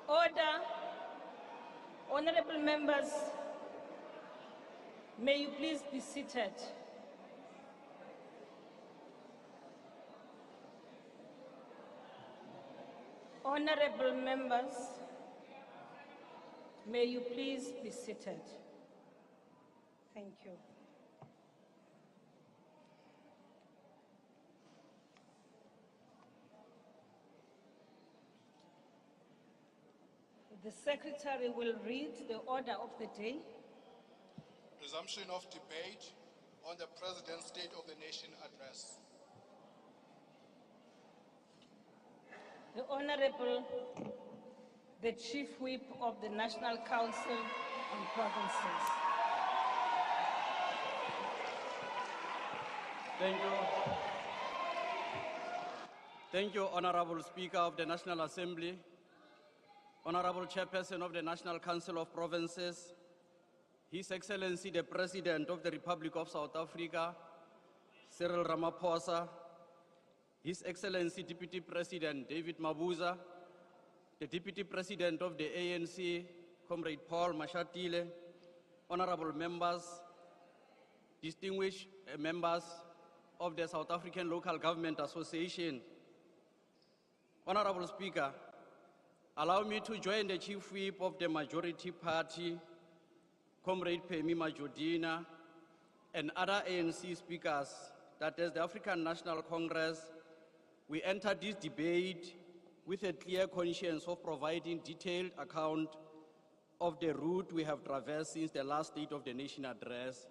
Order. Honorable members, may you please be seated. Honorable members, may you please be seated. Thank you. The Secretary will read the order of the day. Resumption of debate on the President's State of the Nation address. The Honorable, the Chief Whip of the National Council on Provinces. Thank you. Thank you, Honorable Speaker of the National Assembly, Honorable Chairperson of the National Council of Provinces, His Excellency the President of the Republic of South Africa, Cyril Ramaphosa, His Excellency Deputy President David Mabuza, the Deputy President of the ANC, Comrade Paul Mashatile, Honorable members, distinguished members of the South African Local Government Association. Honorable Speaker, allow me to join the Chief Whip of the Majority Party, Comrade Phemi Majodina, and other ANC speakers that as the African National Congress, we enter this debate with a clear conscience of providing detailed account of the route we have traversed since the last State of the Nation address,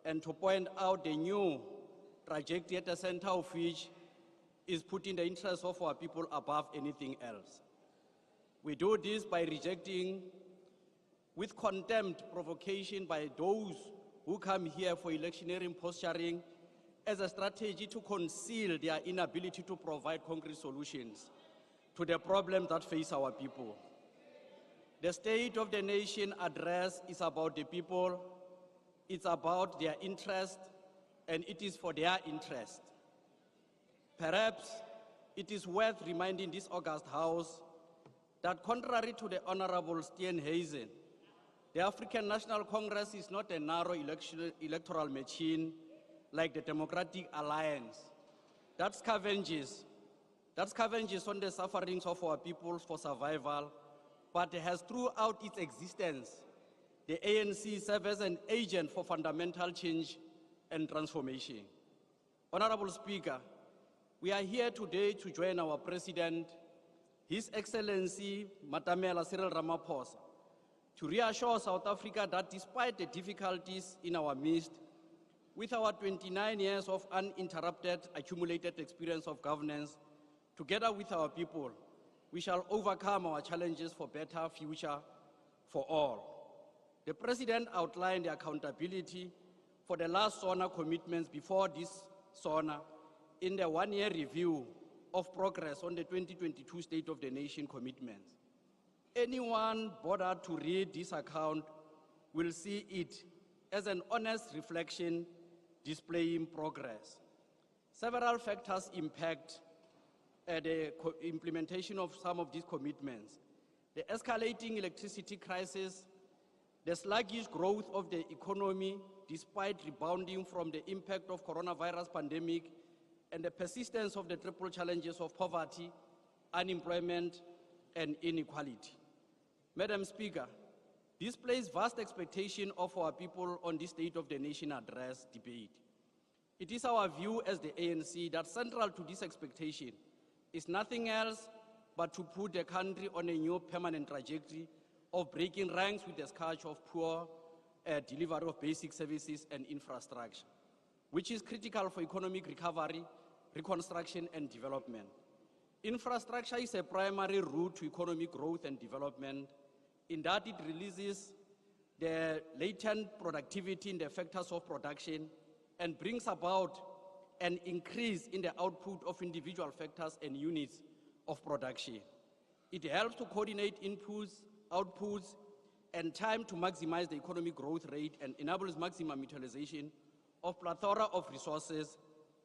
and to point out the new trajectory at the center of which is putting the interests of our people above anything else. We do this by rejecting with contempt provocation by those who come here for electioneering posturing as a strategy to conceal their inability to provide concrete solutions to the problems that face our people. The State of the Nation address is about the people, it's about their interest, and it is for their interest. Perhaps it is worth reminding this august House that contrary to the Honorable Steenhuisen, the African National Congress is not a narrow electoral machine like the Democratic Alliance that scavenges on the sufferings of our people for survival, but has throughout its existence, the ANC serves as an agent for fundamental change and transformation. Honorable Speaker, we are here today to join our President, His Excellency Matamela Cyril Ramaphosa, to reassure South Africa that despite the difficulties in our midst, with our 29 years of uninterrupted accumulated experience of governance, together with our people, we shall overcome our challenges for better future for all. The President outlined the accountability for the last SONA commitments before this SONA in the one-year review of progress on the 2022 State of the Nation commitments. Anyone bothered to read this account will see it as an honest reflection displaying progress. Several factors impact the implementation of some of these commitments. The escalating electricity crisis, the sluggish growth of the economy despite rebounding from the impact of coronavirus pandemic, and the persistence of the triple challenges of poverty, unemployment, and inequality. Madam Speaker, this places vast expectation of our people on this State of the Nation address debate. It is our view as the ANC that central to this expectation is nothing else but to put the country on a new permanent trajectory of breaking ranks with the scourge of poor delivery of basic services and infrastructure, which is critical for economic recovery, reconstruction, and development. Infrastructure is a primary route to economic growth and development in that it releases the latent productivity in the factors of production and brings about an increase in the output of individual factors and units of production. It helps to coordinate inputs, outputs, and time to maximize the economic growth rate and enables maximum utilization of plethora of resources,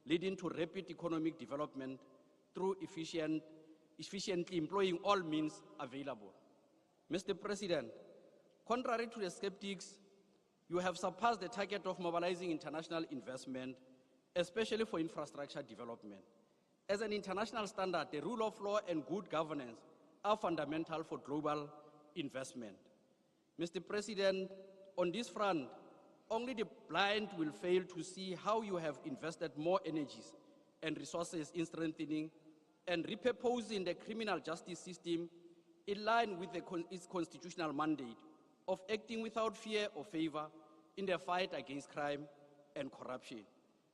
leading to rapid economic development through efficiently employing all means available. Mr. President, contrary to the skeptics, you have surpassed the target of mobilizing international investment, especially for infrastructure development. As an international standard, the rule of law and good governance are fundamental for global investment. Mr. President, on this front, only the blind will fail to see how you have invested more energies and resources in strengthening and repurposing the criminal justice system in line with its constitutional mandate of acting without fear or favor in the fight against crime and corruption.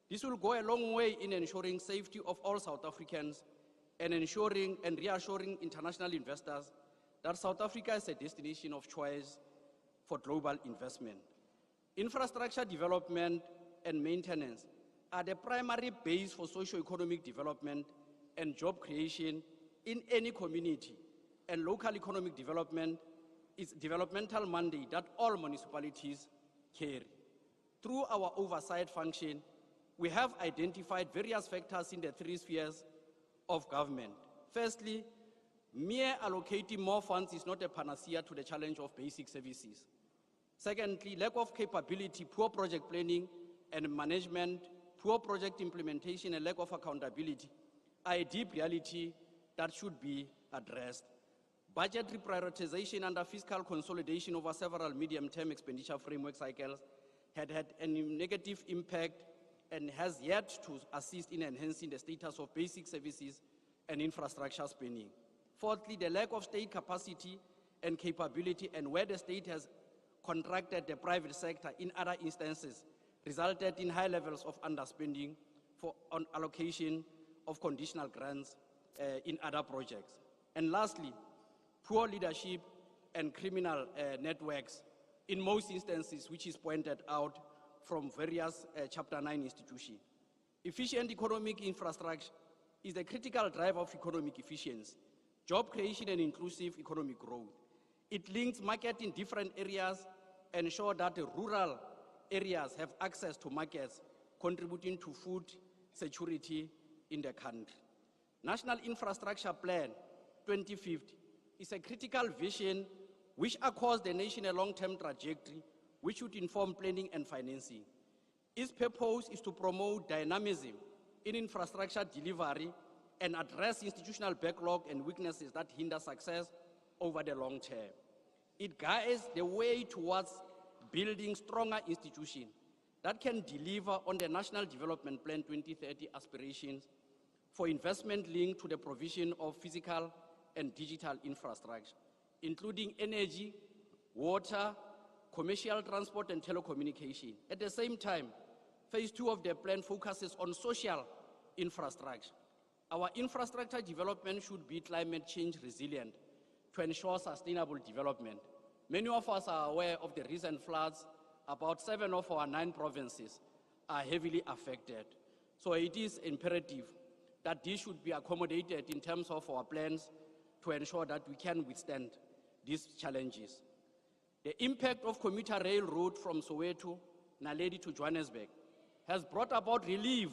This will go a long way in ensuring safety of all South Africans and ensuring and reassuring international investors that South Africa is a destination of choice for global investment. Infrastructure development and maintenance are the primary base for socio-economic development and job creation in any community, and local economic development is a developmental mandate that all municipalities carry. Through our oversight function, we have identified various factors in the three spheres of government. Firstly, mere allocating more funds is not a panacea to the challenge of basic services. Secondly, lack of capability, poor project planning and management, poor project implementation, and lack of accountability are a deep reality that should be addressed. Budget reprioritization under fiscal consolidation over several medium-term expenditure framework cycles had a negative impact and has yet to assist in enhancing the status of basic services and infrastructure spending. Fourthly, the lack of state capacity and capability, and where the state has contracted the private sector in other instances, resulted in high levels of underspending on allocation of conditional grants in other projects. And lastly, poor leadership and criminal networks in most instances, which is pointed out from various Chapter 9 institutions. Efficient economic infrastructure is the critical driver of economic efficiency, job creation, and inclusive economic growth. It links market in different areas and ensures that the rural areas have access to markets, contributing to food security in the country. National Infrastructure Plan 2050 is a critical vision which accords the nation a long-term trajectory which should inform planning and financing. Its purpose is to promote dynamism in infrastructure delivery and address institutional backlog and weaknesses that hinder success over the long term. It guides the way towards building stronger institutions that can deliver on the National Development Plan 2030 aspirations for investment linked to the provision of physical and digital infrastructure, including energy, water, commercial transport, and telecommunication. At the same time, phase 2 of the plan focuses on social infrastructure. Our infrastructure development should be climate change resilient to ensure sustainable development. Many of us are aware of the recent floods. About 7 of our 9 provinces are heavily affected. So it is imperative that this should be accommodated in terms of our plans to ensure that we can withstand these challenges. The impact of commuter rail route from Soweto, Naledi to Johannesburg has brought about relief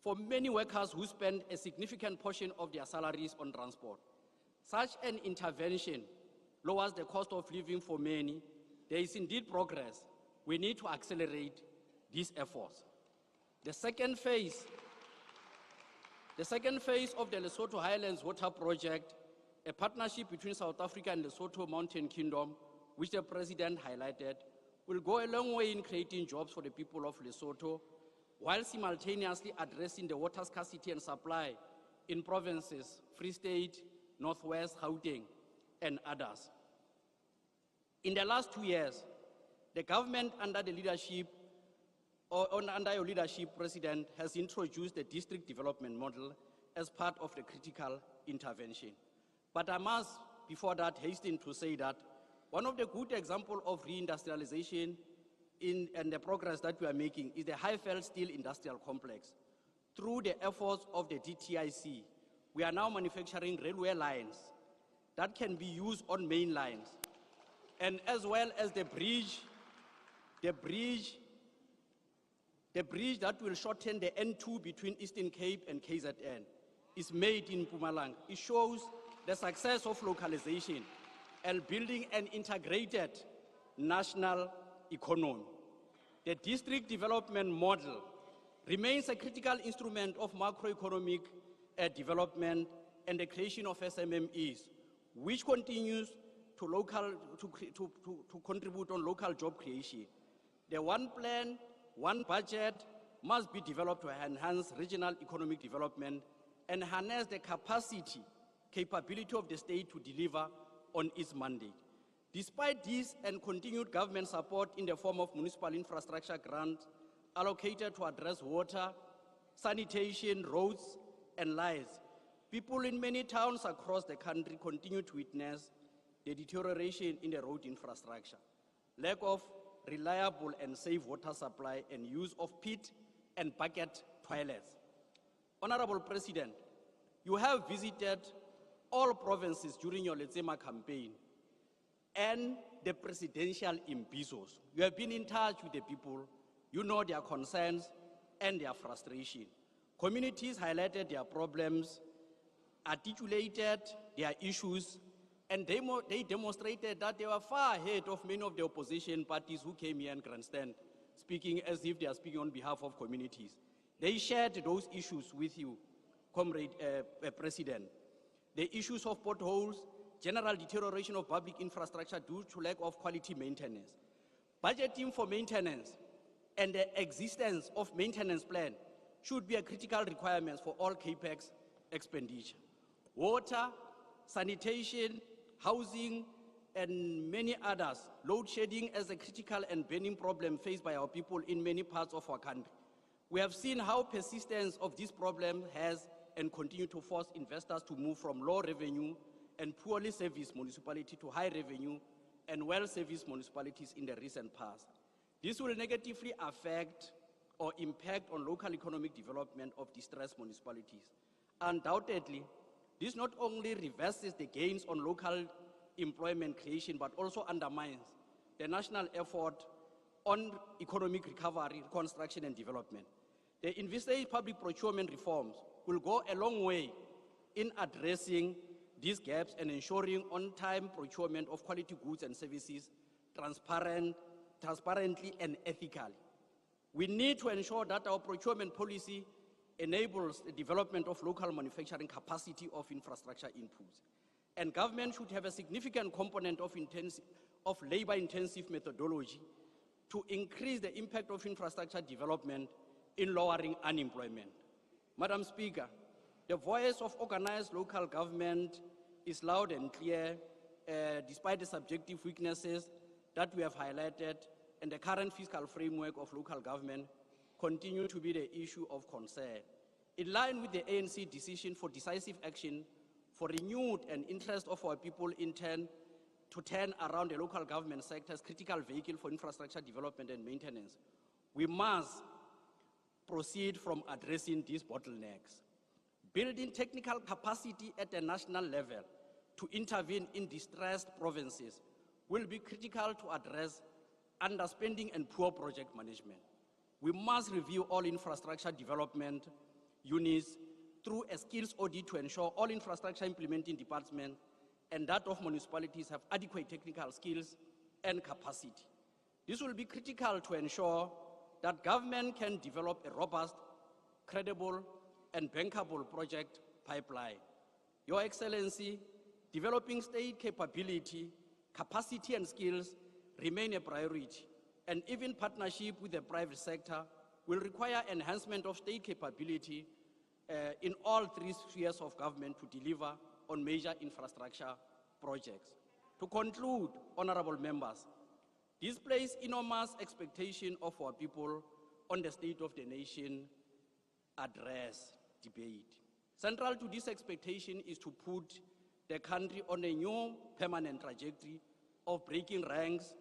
for many workers who spend a significant portion of their salaries on transport. Such an intervention lowers the cost of living for many. There is indeed progress. We need to accelerate these efforts. The second phase of the Lesotho Highlands Water Project, a partnership between South Africa and Lesotho Mountain Kingdom, which the President highlighted, will go a long way in creating jobs for the people of Lesotho, while simultaneously addressing the water scarcity and supply in provinces, Free State, Northwest, Gauteng, and others. In the last 2 years, the government under your leadership, President, has introduced the district development model as part of the critical intervention. But I must, before that, hasten to say that one of the good examples of reindustrialization and the progress that we are making is the Highveld Steel Industrial Complex. Through the efforts of the DTIC, we are now manufacturing railway lines that can be used on main lines, and as well as the bridge that will shorten the N2 between Eastern Cape and KZN is made in Mpumalanga. It shows the success of localization and building an integrated national economy. The district development model remains a critical instrument of macroeconomic development and the creation of SMMEs, which continues to contribute on local job creation. The one plan, one budget must be developed to enhance regional economic development and harness the capability of the state to deliver on its mandate. Despite this and continued government support in the form of municipal infrastructure grants allocated to address water, sanitation, roads, and lights, people in many towns across the country continue to witness the deterioration in the road infrastructure, lack of reliable and safe water supply, and use of pit and bucket toilets. Honorable President, you have visited all provinces during your Letsema campaign and the presidential imbizos. You have been in touch with the people. You know their concerns and their frustration. Communities highlighted their problems, articulated their issues, and they demonstrated that they were far ahead of many of the opposition parties who came here and grandstand, speaking as if they are speaking on behalf of communities. They shared those issues with you, Comrade President. The issues of potholes, general deterioration of public infrastructure due to lack of quality maintenance. Budgeting for maintenance and the existence of maintenance plan should be a critical requirement for all CAPEX expenditure. Water, sanitation, housing, and many others, load shedding as a critical and burning problem faced by our people in many parts of our country. We have seen how persistence of this problem has and continue to force investors to move from low revenue and poorly serviced municipality to high revenue and well-serviced municipalities in the recent past. This will negatively affect or impact on local economic development of distressed municipalities. Undoubtedly, this not only reverses the gains on local employment creation, but also undermines the national effort on economic recovery, reconstruction, and development. The envisaged public procurement reforms will go a long way in addressing these gaps and ensuring on-time procurement of quality goods and services transparently and ethically. We need to ensure that our procurement policy enables the development of local manufacturing capacity of infrastructure inputs. And government should have a significant component of labor-intensive methodology to increase the impact of infrastructure development in lowering unemployment. Madam Speaker, the voice of organized local government is loud and clear, despite the subjective weaknesses that we have highlighted, and the current fiscal framework of local government continue to be the issue of concern. In line with the ANC decision for decisive action, for renewed and interest of our people in turn to turn around the local government sector as critical vehicle for infrastructure development and maintenance, we must proceed from addressing these bottlenecks. Building technical capacity at the national level to intervene in distressed provinces will be critical to address underspending and poor project management. We must review all infrastructure development units through a skills audit to ensure all infrastructure implementing departments and that of municipalities have adequate technical skills and capacity. This will be critical to ensure that government can develop a robust, credible, and bankable project pipeline. Your Excellency, developing state capability, capacity, and skills remain a priority, and even partnership with the private sector will require enhancement of state capability in all three spheres of government to deliver on major infrastructure projects. To conclude, honorable members, this places enormous expectation of our people on the State of the Nation address debate. Central to this expectation is to put the country on a new permanent trajectory of breaking ranks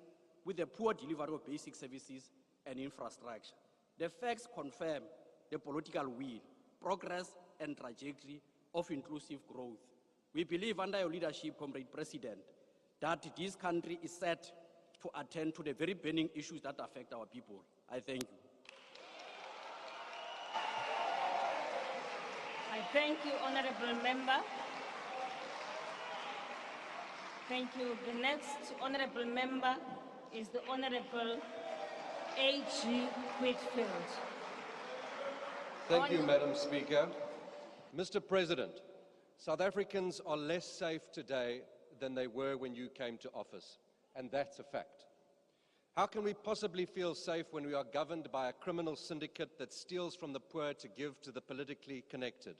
with the poor delivery of basic services and infrastructure. The facts confirm the political will, progress, and trajectory of inclusive growth. We believe under your leadership, Comrade President, that this country is set to attend to the very burning issues that affect our people. I thank you. I thank you, Honorable Member. Thank you. The next honorable member is the Honorable A.G. Whitfield. Thank you, Madam Speaker. Mr. President, South Africans are less safe today than they were when you came to office, and that's a fact. How can we possibly feel safe when we are governed by a criminal syndicate that steals from the poor to give to the politically connected?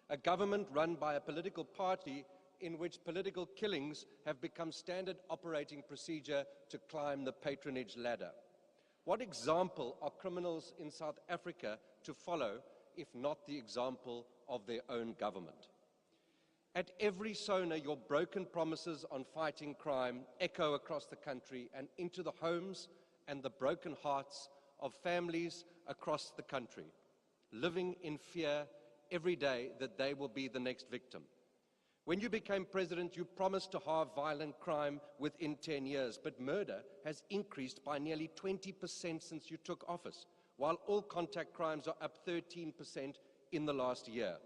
A government run by a political party in which political killings have become standard operating procedure to climb the patronage ladder. What example are criminals in South Africa to follow, if not the example of their own government? At every Sona, your broken promises on fighting crime echo across the country and into the homes and the broken hearts of families across the country, living in fear every day that they will be the next victim. When you became president, you promised to halve violent crime within 10 years, but murder has increased by nearly 20% since you took office, while all contact crimes are up 13% in the last year.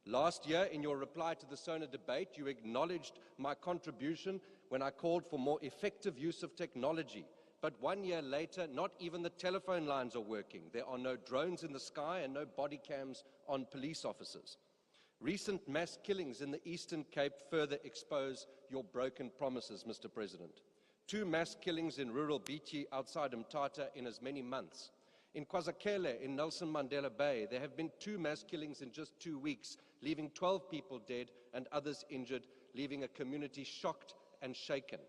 Last year, in your reply to the Sona Debate, you acknowledged my contribution when I called for more effective use of technology. But 1 year later, not even the telephone lines are working. There are no drones in the sky and no body cams on police officers. Recent mass killings in the Eastern Cape further expose your broken promises, Mr. President. 2 mass killings in rural Beachy outside Mdntv in as many months. In KwaZulu, in Nelson Mandela Bay, there have been 2 mass killings in just 2 weeks, leaving 12 people dead and others injured, leaving a community shocked and shaken.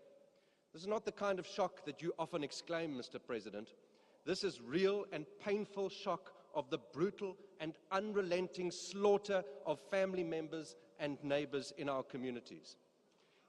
This is not the kind of shock that you often exclaim, Mr. President. This is real and painful shock of the brutal and unrelenting slaughter of family members and neighbors in our communities.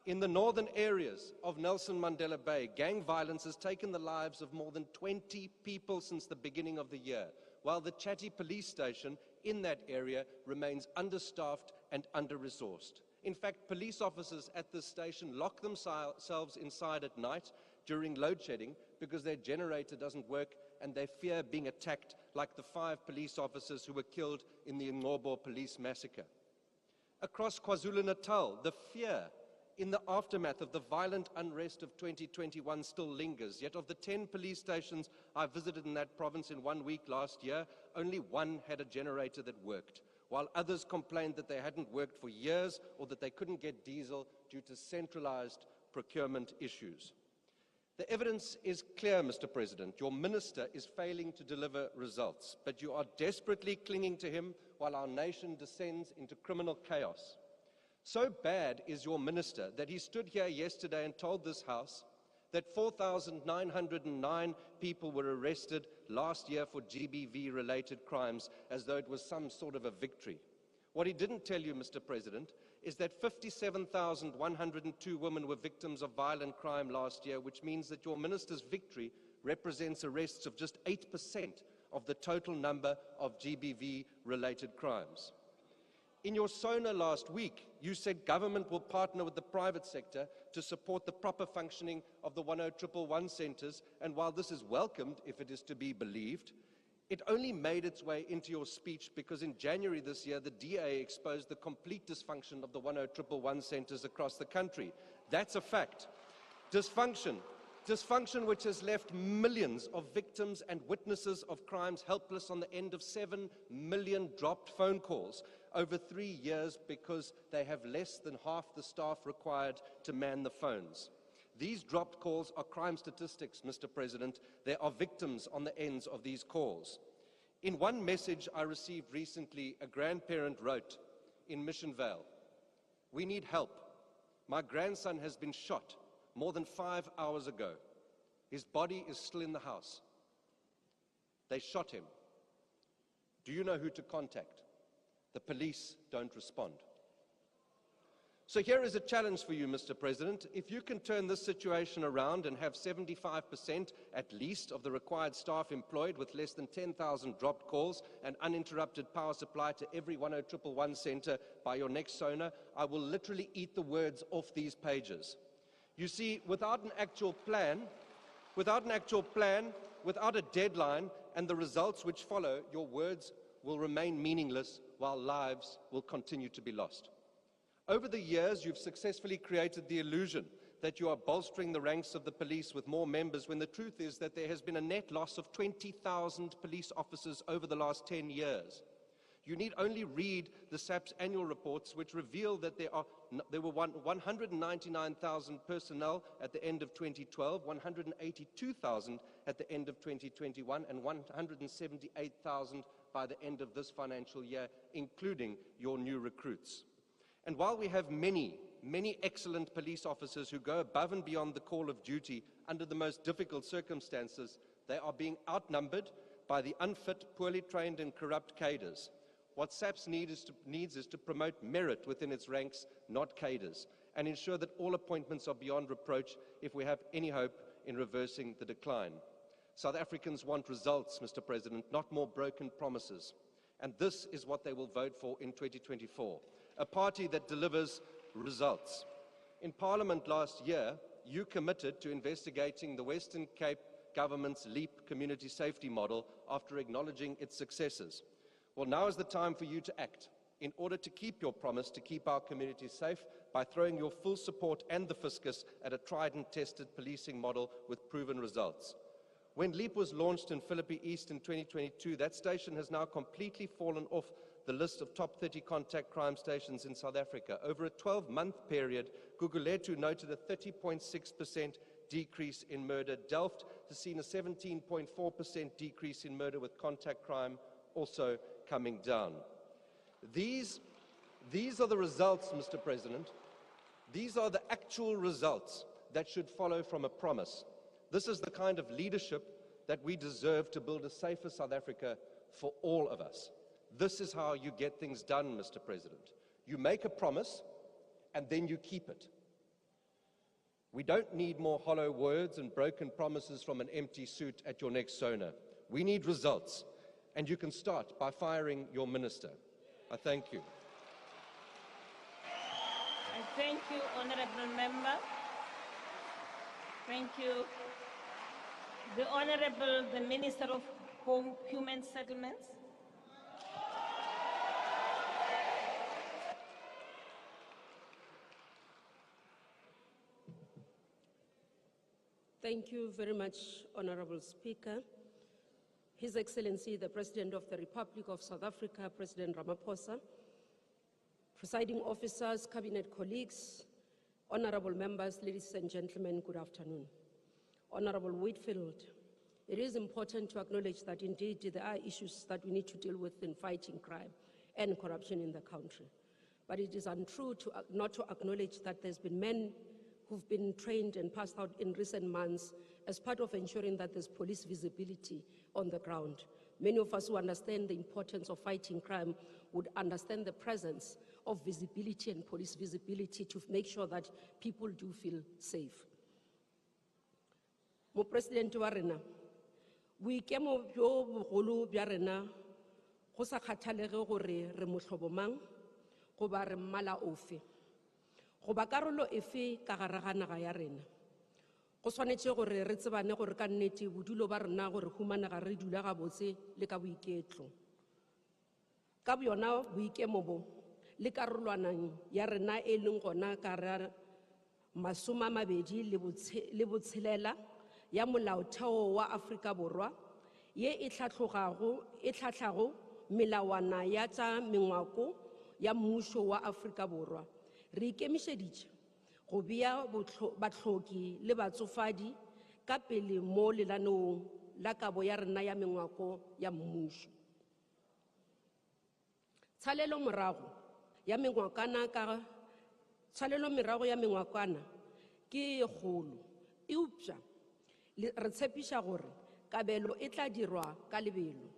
In the northern areas of Nelson Mandela Bay, gang violence has taken the lives of more than 20 people since the beginning of the year, while the Chatty police station in that area remains understaffed and under-resourced. In fact, police officers at this station lock themselves inside at night during load shedding because their generator doesn't work and they fear being attacked like the 5 police officers who were killed in the Ngobo police massacre. Across KwaZulu-Natal, the fear in the aftermath of the violent unrest of 2021 still lingers. Yet of the 10 police stations I visited in that province in 1 week last year, only 1 had a generator that worked, while others complained that they hadn't worked for years or that they couldn't get diesel due to centralized procurement issues. The evidence is clear, Mr. President. Your minister is failing to deliver results, but you are desperately clinging to him while our nation descends into criminal chaos. So bad is your minister that he stood here yesterday and told this House that 4,909 people were arrested last year for GBV-related crimes, as though it was some sort of a victory. What he didn't tell you, Mr. President, is that 57,102 women were victims of violent crime last year, which means that your minister's victory represents arrests of just 8% of the total number of GBV-related crimes. In your Sona last week, you said government will partner with the private sector to support the proper functioning of the 10111 centres, and while this is welcomed, if it is to be believed, it only made its way into your speech because in January this year, the DA exposed the complete dysfunction of the 10111 centres across the country. That's a fact. Dysfunction which has left millions of victims and witnesses of crimes helpless on the end of 7 million dropped phone calls over 3 years because they have less than half the staff required to man the phones. These dropped calls are crime statistics, Mr. President. There are victims on the ends of these calls. In one message I received recently, a grandparent wrote in Mission Vale, "We need help. My grandson has been shot more than 5 hours ago. His body is still in the house. They shot him. Do you know who to contact? The police don't respond." So here is a challenge for you, Mr. President. If you can turn this situation around and have 75% at least of the required staff employed with less than 10,000 dropped calls and uninterrupted power supply to every 10111 centre by your next Sona, I will literally eat the words off these pages. You see, without an actual plan, without a deadline and the results which follow, your words will remain meaningless while lives will continue to be lost. Over the years, you've successfully created the illusion that you are bolstering the ranks of the police with more members, when the truth is that there has been a net loss of 20,000 police officers over the last 10 years. You need only read the SAP's annual reports, which reveal that there were 199,000 personnel at the end of 2012, 182,000 at the end of 2021, and 178,000 by the end of this financial year, including your new recruits. And while we have many excellent police officers who go above and beyond the call of duty under the most difficult circumstances, they are being outnumbered by the unfit, poorly trained and corrupt cadres. What SAPS needs is to promote merit within its ranks, not cadres, and ensure that all appointments are beyond reproach if we have any hope in reversing the decline. South Africans want results, Mr. President, not more broken promises. And this is what they will vote for in 2024, a party that delivers results. In Parliament last year, you committed to investigating the Western Cape government's LEAP community safety model after acknowledging its successes. Well, now is the time for you to act in order to keep your promise to keep our communities safe by throwing your full support and the fiscus at a tried and tested policing model with proven results. When LEAP was launched in Philippi East in 2022, that station has now completely fallen off the list of top 30 contact crime stations in South Africa. Over a 12-month period, Gugulethu noted a 30.6% decrease in murder. Delft has seen a 17.4% decrease in murder, with contact crime also coming down. These are the results, Mr. President. These are the actual results that should follow from a promise. This is the kind of leadership that we deserve to build a safer South Africa for all of us. This is how you get things done, Mr. President. You make a promise, and then you keep it. We don't need more hollow words and broken promises from an empty suit at your next Sona. We need results, and you can start by firing your minister. I thank you. I thank you, Honourable Member. Thank you. The Honourable, the Minister of Human Settlements. Thank you very much, Honourable Speaker. His Excellency, the President of the Republic of South Africa, President Ramaphosa, presiding officers, cabinet colleagues, honourable members, ladies and gentlemen, good afternoon. Honourable Whitfield, it is important to acknowledge that indeed there are issues that we need to deal with in fighting crime and corruption in the country. But it is untrue not to acknowledge that there's been men who've been trained and passed out in recent months as part of ensuring that there's police visibility on the ground. Many of us who understand the importance of fighting crime would understand the presence of visibility and police visibility to make sure that people do feel safe. Mo President wa rena, boikemo bjo bogolo bja rena go sa kgathalege gore re mohlobo mang goba re mmala ofe goba karolo efe ka gare ga naga ya rena. Go swanetše gore re tsebane gore ka nnete bodulo ba rena gore humanega re dula gabotse le ka boiketlo. Ka bjona boikemo bo le karolwanang ya rena e leng gona ka ra masoma mabedi le botshelela ya molaotheo wa Afrika Borwa ye e tlhatlhago melawana ya tša mengwako ya mmušo wa Afrika Borwa. Re ikemišeditše go bea batlhoki le batsofadi ka pele mo lenaneong la kabo ya rena ya mengwako ya mmušo. Tsalelo morago ya mengwakana ke kgolo. Eupša re tshepiša gore kabelo e tla dirwa ka lebelo.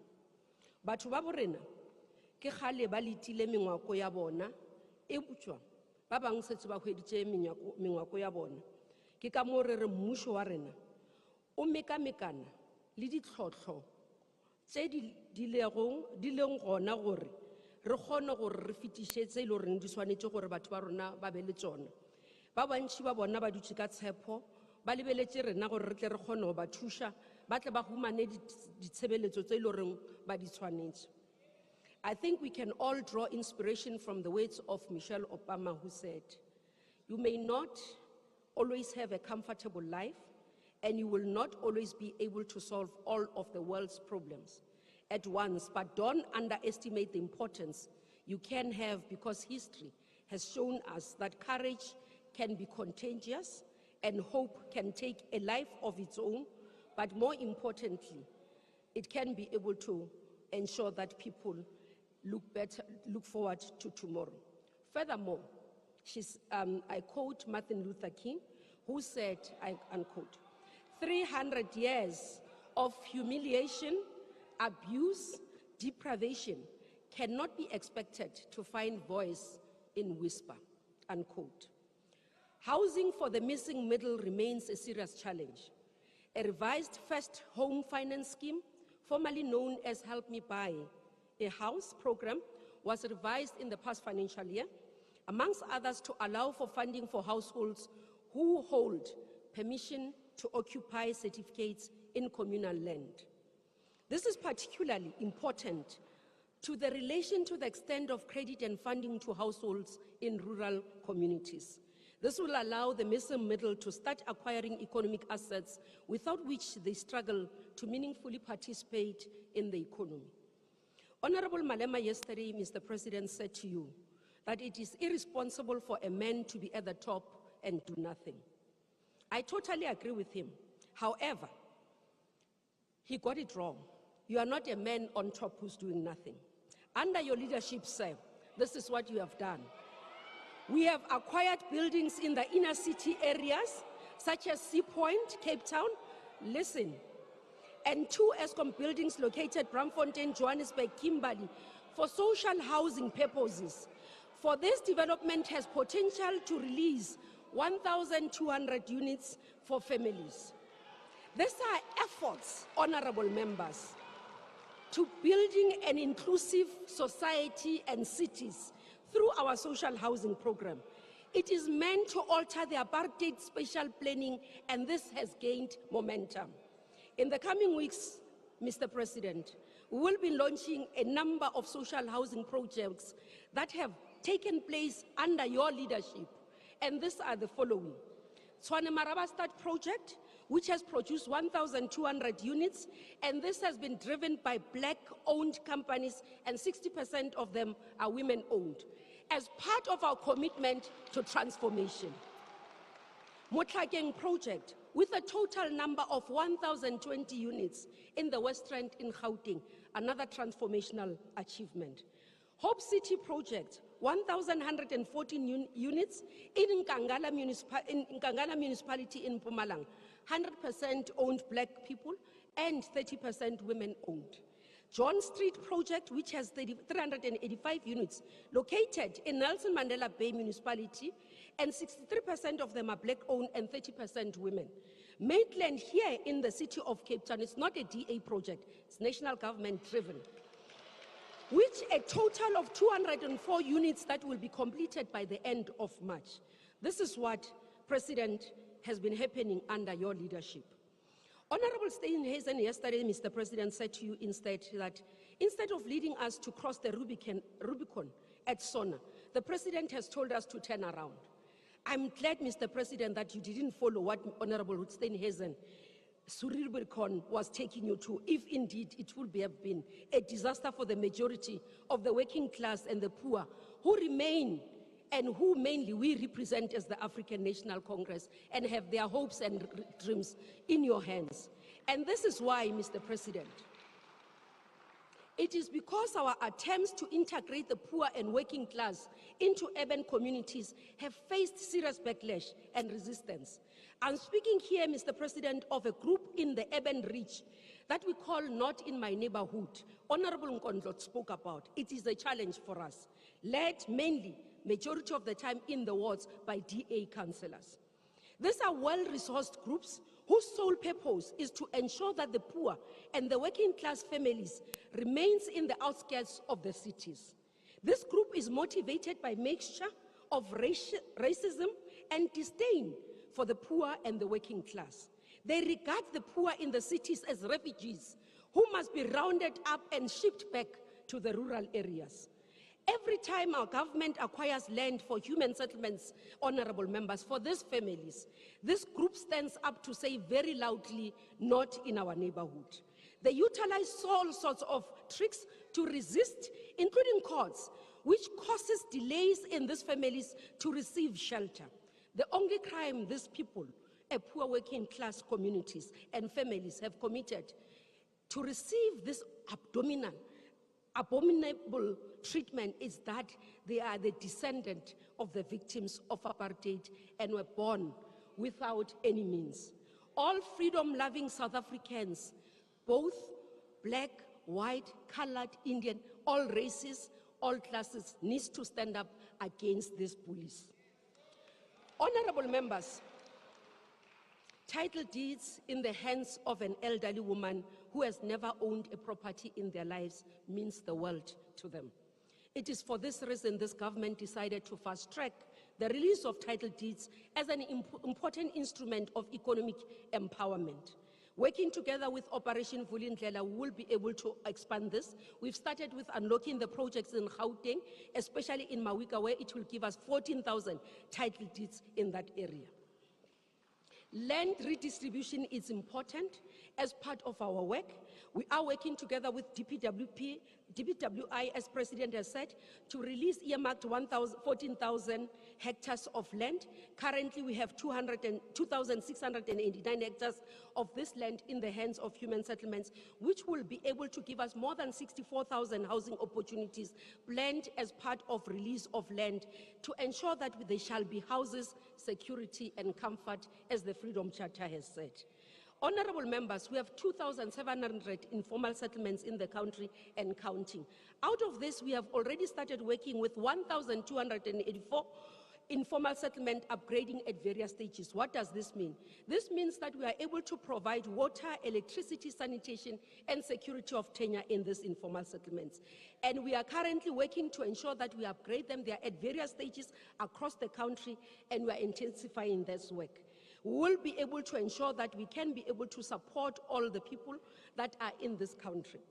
Batho ba borena ke kgale ba letile mengwako ya bona, eupša ba bang setse ba hweditše mengwako ya bona. Ke ka moo re re mmušo wa rena o mekamekana le ditlhotlho tše di leng gona gore re kgone gore re fetišetse le gore di swanetše gore batho ba rona ba be le tsona. Ba bantši ba bona ba dutše ka tshepo, ba lebeletše rena gore re tle re kgone go ba thuša, ba tle ba humane ditshebeletso tse e le goreng ba di tshwanetše. I think we can all draw inspiration from the words of Michelle Obama, who said, "You may not always have a comfortable life, and you will not always be able to solve all of the world's problems at once, but don't underestimate the importance you can have, because history has shown us that courage can be contagious and hope can take a life of its own, but more importantly, it can be able to ensure that people look forward to tomorrow." Furthermore, I quote Martin Luther King, who said, I unquote, "300 years of humiliation, abuse, deprivation cannot be expected to find voice in whisper," unquote. Housing for the missing middle remains a serious challenge. A revised first home finance scheme, formerly known as Help Me Buy a House program, was revised in the past financial year, amongst others to allow for funding for households who hold permission to occupy certificates in communal land. This is particularly important to the relation to the extent of credit and funding to households in rural communities. This will allow the missing middle to start acquiring economic assets without which they struggle to meaningfully participate in the economy. Honorable Malema, yesterday, Mr. President, said to you that it is irresponsible for a man to be at the top and do nothing. I totally agree with him. However, he got it wrong. You are not a man on top who's doing nothing. Under your leadership, sir, this is what you have done. We have acquired buildings in the inner city areas, such as Sea Point, Cape Town, listen, and 2 ESCOM buildings located Braamfontein, Johannesburg, Kimberley, for social housing purposes. For this development has potential to release 1,200 units for families. These are efforts, honorable members, to building an inclusive society and cities through our social housing program. It is meant to alter the apartheid spatial planning, and this has gained momentum. In the coming weeks, Mr. President, we will be launching a number of social housing projects that have taken place under your leadership, and these are the following. Tshwane Marabastad project, which has produced 1,200 units, and this has been driven by Black-owned companies, and 60% of them are women-owned, as part of our commitment to transformation. Motlhakeng project, with a total number of 1,020 units in the West Rand in Gauteng, another transformational achievement. Hope City project, 1,114 units in Nkangala municipality in Mpumalanga, 100% owned Black people and 30% women owned. John Street project, which has 385 units, located in Nelson Mandela Bay municipality, and 63% of them are Black owned and 30% women. Maitland here in the city of Cape Town, it's not a DA project, it's national government driven, which a total of 204 units that will be completed by the end of March. This is what, President, has been happening under your leadership. Honorable Steenhuisen, yesterday, Mr. President, said to you instead that instead of leading us to cross the Rubicon at Sona, the President has told us to turn around. I'm glad, Mr. President, that you didn't follow what Honorable Steenhuisen Rubicon was taking you to, if indeed it would have been a disaster for the majority of the working class and the poor who remain and who mainly we represent as the African National Congress and have their hopes and dreams in your hands. And this is why, Mr. President, it is because our attempts to integrate the poor and working class into urban communities have faced serious backlash and resistance. I'm speaking here, Mr. President, of a group in the urban reach that we call Not in My Neighborhood. Honorable Nkondlo spoke about. It is a challenge for us, led mainly, majority of the time in the wards, by DA councillors. These are well-resourced groups whose sole purpose is to ensure that the poor and the working class families remains in the outskirts of the cities. This group is motivated by mixture of racism and disdain for the poor and the working class. They regard the poor in the cities as refugees who must be rounded up and shipped back to the rural areas. Every time our government acquires land for human settlements, honorable members, for these families, this group stands up to say very loudly, not in our neighborhood. They utilize all sorts of tricks to resist, including courts, which causes delays in these families to receive shelter. The only crime these people, poor working class communities and families have committed to receive this abominable treatment is that they are the descendant of the victims of apartheid and were born without any means. All freedom-loving South Africans, both black, white, colored, Indian, all races, all classes, needs to stand up against these bullies. Honorable members, title deeds in the hands of an elderly woman who has never owned a property in their lives means the world to them. It is for this reason this government decided to fast-track the release of title deeds as an important instrument of economic empowerment. Working together with Operation Vulindlela, we will be able to expand this. We've started with unlocking the projects in Gauteng, especially in Mawika, where it will give us 14,000 title deeds in that area. Land redistribution is important as part of our work. We are working together with DPWI, as President has said, to release earmarked 14,000 hectares of land. Currently, we have 2,689 hectares of this land in the hands of human settlements, which will be able to give us more than 64,000 housing opportunities planned as part of release of land to ensure that there shall be houses, security, and comfort, as the Freedom Charter has said. Honorable members, we have 2,700 informal settlements in the country and counting. Out of this, we have already started working with 1,284 informal settlement upgrading at various stages. What does this mean? This means that we are able to provide water, electricity, sanitation, and security of tenure in these informal settlements. And we are currently working to ensure that we upgrade them. They are at various stages across the country, and we are intensifying this work. We will be able to ensure that we can be able to support all the people that are in this country.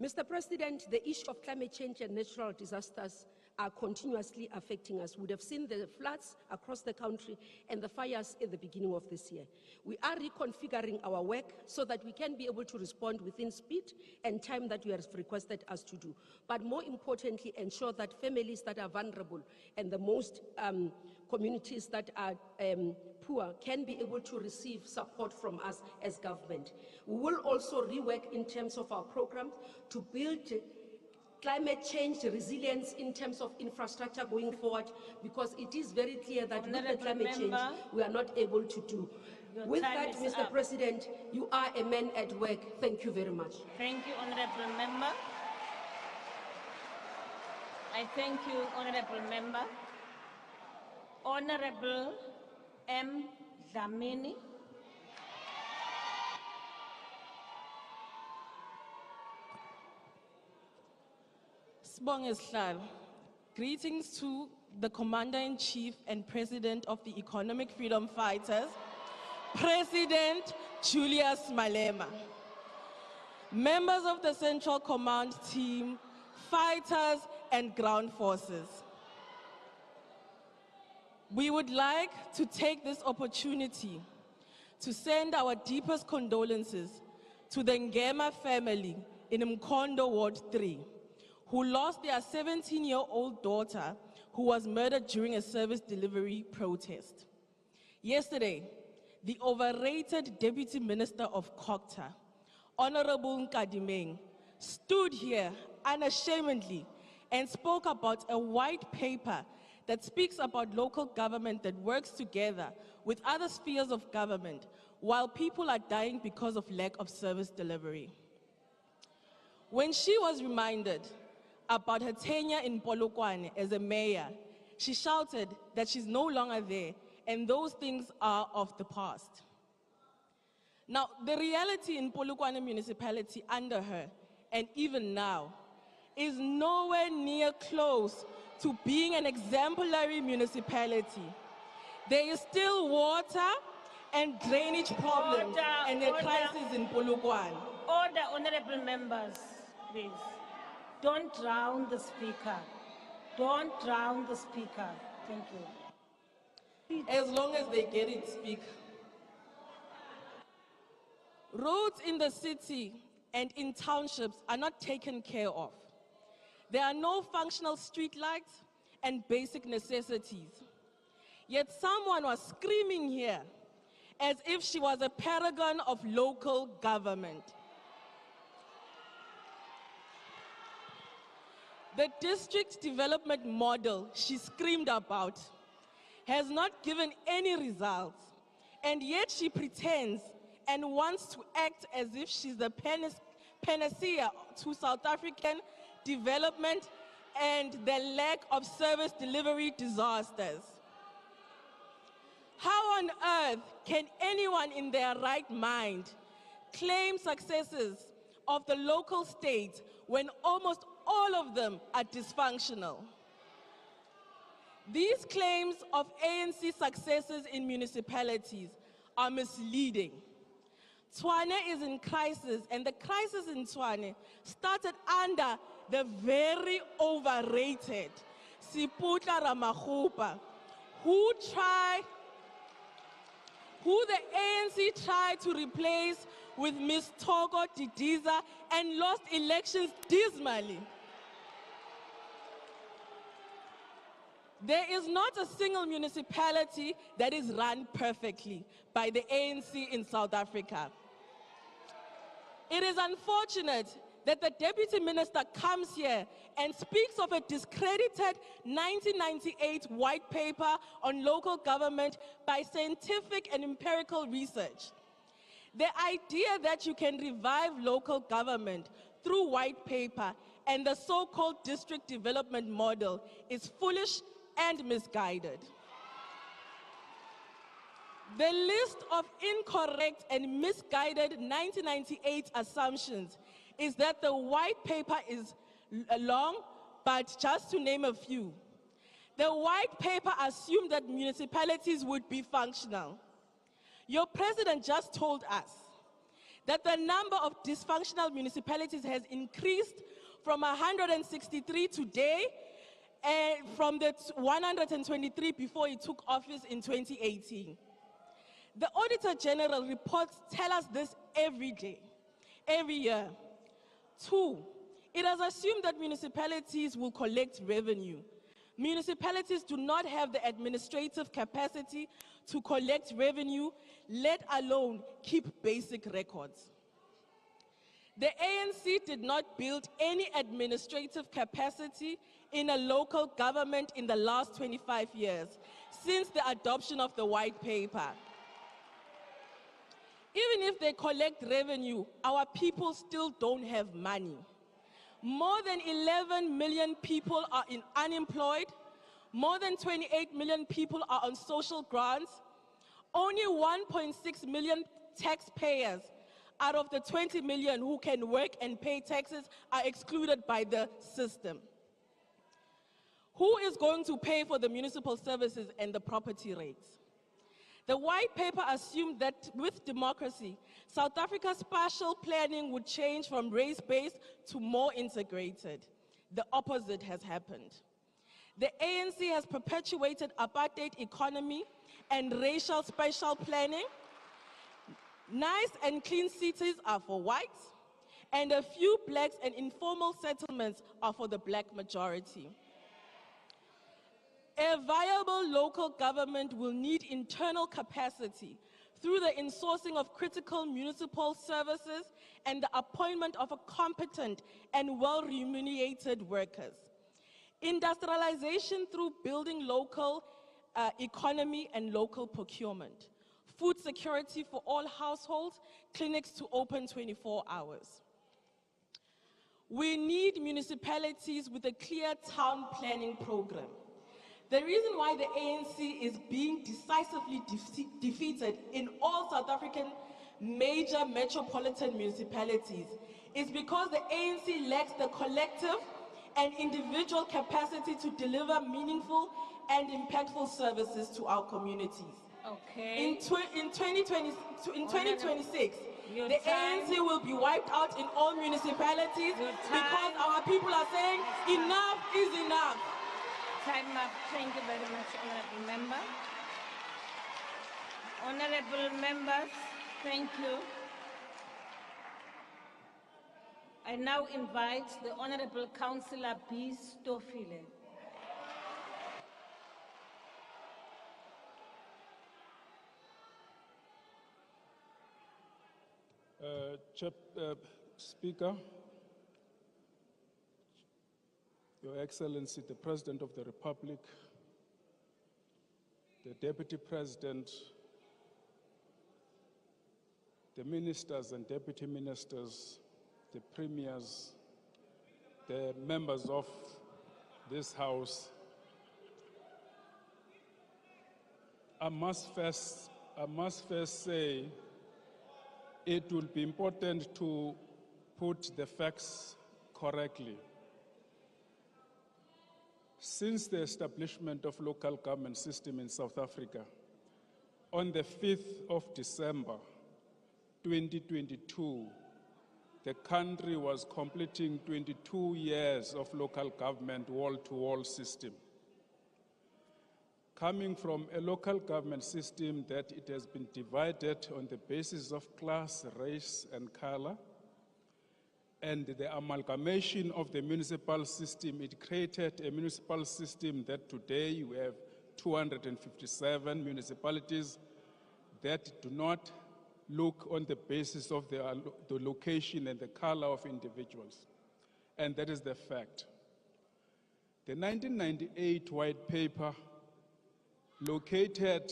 Mr. President, the issue of climate change and natural disasters are continuously affecting us. We would have seen the floods across the country and the fires at the beginning of this year. We are reconfiguring our work so that we can be able to respond within speed and time that you have requested us to do. But more importantly, ensure that families that are vulnerable and the most communities that are poor can be able to receive support from us as government. We will also rework in terms of our programs to build climate change resilience in terms of infrastructure going forward, because it is very clear that with the climate change we are not able to do. With that, Mr. President, you are a man at work. Thank you very much. Thank you, Honorable Member. I thank you, Honorable Member. Honorable M. Dlamini. Greetings to the Commander-in-Chief and President of the Economic Freedom Fighters, President Julius Malema, members of the Central Command Team, fighters and ground forces. We would like to take this opportunity to send our deepest condolences to the Ngema family in Mkondo Ward 3, who lost their 17-year-old daughter who was murdered during a service delivery protest. Yesterday, the overrated Deputy Minister of Kokta, Honorable Nkadimeng, stood here unashamedly and spoke about a white paper that speaks about local government that works together with other spheres of government while people are dying because of lack of service delivery. When she was reminded about her tenure in Polokwane as a mayor, she shouted that she's no longer there and those things are of the past. Now, the reality in Polokwane municipality under her, and even now, is nowhere near close to being an exemplary municipality. There is still water and drainage problems and a crisis in Polokwane. Order, honorable members, please. Don't drown the speaker. Don't drown the speaker. Thank you. As long as they get it, speak. Roads in the city and in townships are not taken care of. There are no functional street lights and basic necessities. Yet someone was screaming here as if she was a paragon of local government. The district development model she screamed about has not given any results, and yet she pretends and wants to act as if she's the panacea to South African development and the lack of service delivery disasters. How on earth can anyone in their right mind claim successes of the local state when almost all of them are dysfunctional? These claims of ANC successes in municipalities are misleading. Tshwane is in crisis, and the crisis in Tshwane started under the very overrated Siputla Ramakgopa, who the ANC tried to replace with Ms. Togo Didiza and lost elections dismally. There is not a single municipality that is run perfectly by the ANC in South Africa. It is unfortunate that the Deputy Minister comes here and speaks of a discredited 1998 white paper on local government by scientific and empirical research. The idea that you can revive local government through white paper and the so-called district development model is foolish and misguided. The list of incorrect and misguided 1998 assumptions is that the white paper is long, but just to name a few. The white paper assumed that municipalities would be functional. Your president just told us that the number of dysfunctional municipalities has increased from 163 today and from the 123 before he took office in 2018. The Auditor General reports tell us this every day, every year. 2, it has assumed that municipalities will collect revenue. Municipalities do not have the administrative capacity to collect revenue, let alone keep basic records. The ANC did not build any administrative capacity in a local government in the last 25 years, since the adoption of the white paper. Even if they collect revenue, our people still don't have money. More than 11 million people are unemployed. More than 28 million people are on social grants. Only 1.6 million taxpayers out of the 20 million who can work and pay taxes are excluded by the system. Who is going to pay for the municipal services and the property rates? The white paper assumed that with democracy, South Africa's spatial planning would change from race-based to more integrated. The opposite has happened. The ANC has perpetuated apartheid economy and racial spatial planning. Nice and clean cities are for whites, and a few blacks and informal settlements are for the black majority. A viable local government will need internal capacity through the insourcing of critical municipal services and the appointment of a competent and well-remunerated workers. Industrialization through building local economy and local procurement. Food security for all households, clinics to open 24 hours. We need municipalities with a clear town planning program. The reason why the ANC is being decisively defeated in all South African major metropolitan municipalities is because the ANC lacks the collective and individual capacity to deliver meaningful and impactful services to our communities. Okay. In 2026, Your the time. ANC will be wiped out in all municipalities Your because time. our people are saying enough is enough. Time up. Thank you very much, Honorable Member. Honorable members, thank you. I now invite the Honorable Councillor B. Stofile. Speaker, Your Excellency, the President of the Republic, the Deputy President, the ministers and deputy ministers, the premiers, the members of this House, I must first say it will be important to put the facts correctly. Since the establishment of local government system in South Africa, on the 5th of December, 2022, the country was completing 22 years of local government wall-to-wall system. Coming from a local government system that it has been divided on the basis of class, race, and color, and the amalgamation of the municipal system, it created a municipal system that today we have 257 municipalities that do not look on the basis of the location and the color of individuals. And that is the fact. The 1998 white paper located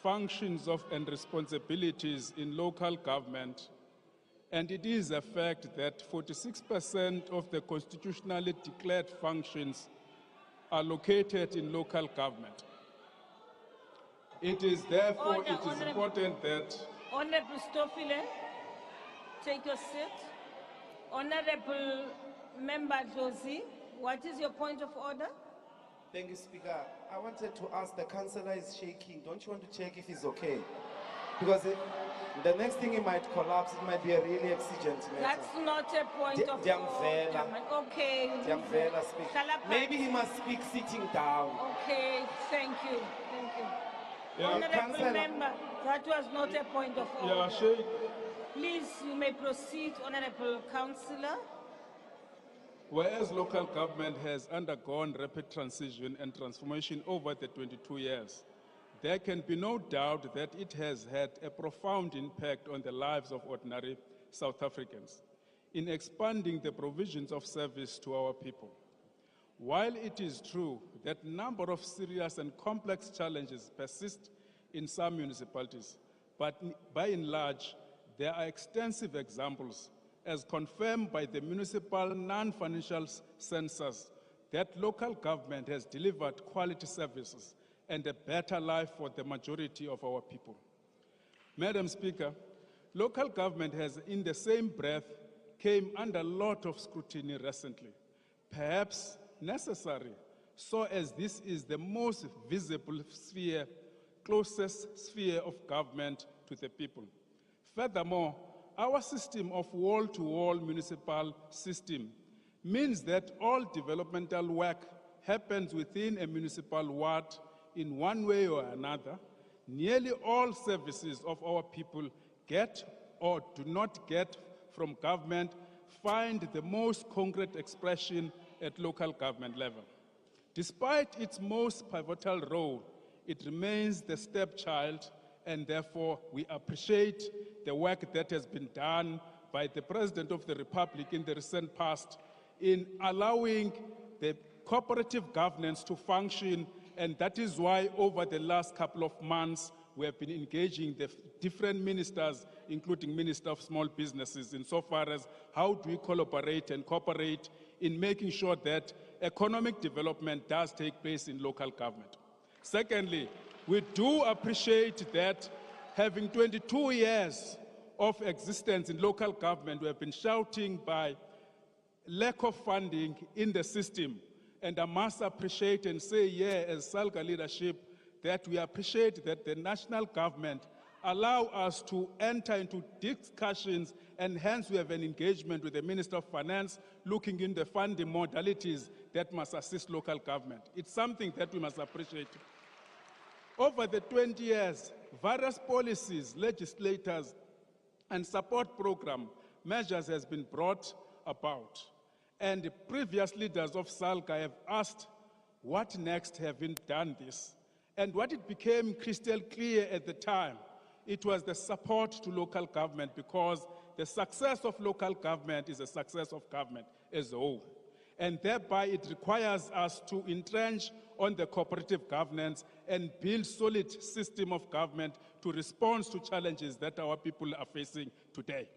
functions of and responsibilities in local government, and it is a fact that 46% of the constitutionally declared functions are located in local government. It is therefore important that... Honorable Stofile, take your seat. Honorable Member Josie, what is your point of order? Thank you, Speaker. I wanted to ask, the councillor is shaking. Don't you want to check if he's okay? Because the next thing he might collapse, it might be a really exigent matter. That's not a point of order. Okay. Maybe he must speak sitting down. Okay, thank you. Thank you. Yeah, Honorable Member, that was not a point of order. Yeah, Sheikh. Please, you may proceed, Honorable Councillor. Whereas local government has undergone rapid transition and transformation over the 22 years, there can be no doubt that it has had a profound impact on the lives of ordinary South Africans in expanding the provisions of service to our people. While it is true that a number of serious and complex challenges persist in some municipalities, but by and large, there are extensive examples, as confirmed by the municipal non-financial census, that local government has delivered quality services and a better life for the majority of our people. Madam Speaker, local government has, in the same breath, came under a lot of scrutiny recently, perhaps necessary, so as this is the most visible sphere, closest sphere of government to the people. Furthermore, our system of wall-to-wall municipal system means that all developmental work happens within a municipal ward in one way or another. Nearly all services of our people get or do not get from government find the most concrete expression at local government level. Despite its most pivotal role, it remains the stepchild, and therefore we appreciate the work that has been done by the President of the Republic in the recent past in allowing the cooperative governance to function, and that is why over the last couple of months we have been engaging the different ministers, including Minister of Small Businesses, insofar as how do we collaborate and cooperate in making sure that economic development does take place in local government. Secondly, we do appreciate that having 22 years of existence in local government, we have been shouting by lack of funding in the system. And I must appreciate and say, yeah, as SALGA leadership, that we appreciate that the national government allow us to enter into discussions, and hence we have an engagement with the Minister of Finance looking in the funding modalities that must assist local government. It's something that we must appreciate. Over the 20 years, various policies, legislators, and support program measures has been brought about. And the previous leaders of SALGA have asked, what next, having done this? And what it became crystal clear at the time, it was the support to local government, because the success of local government is a success of government as a whole. And thereby it requires us to entrench on the cooperative governance and build solid system of government to respond to challenges that our people are facing today.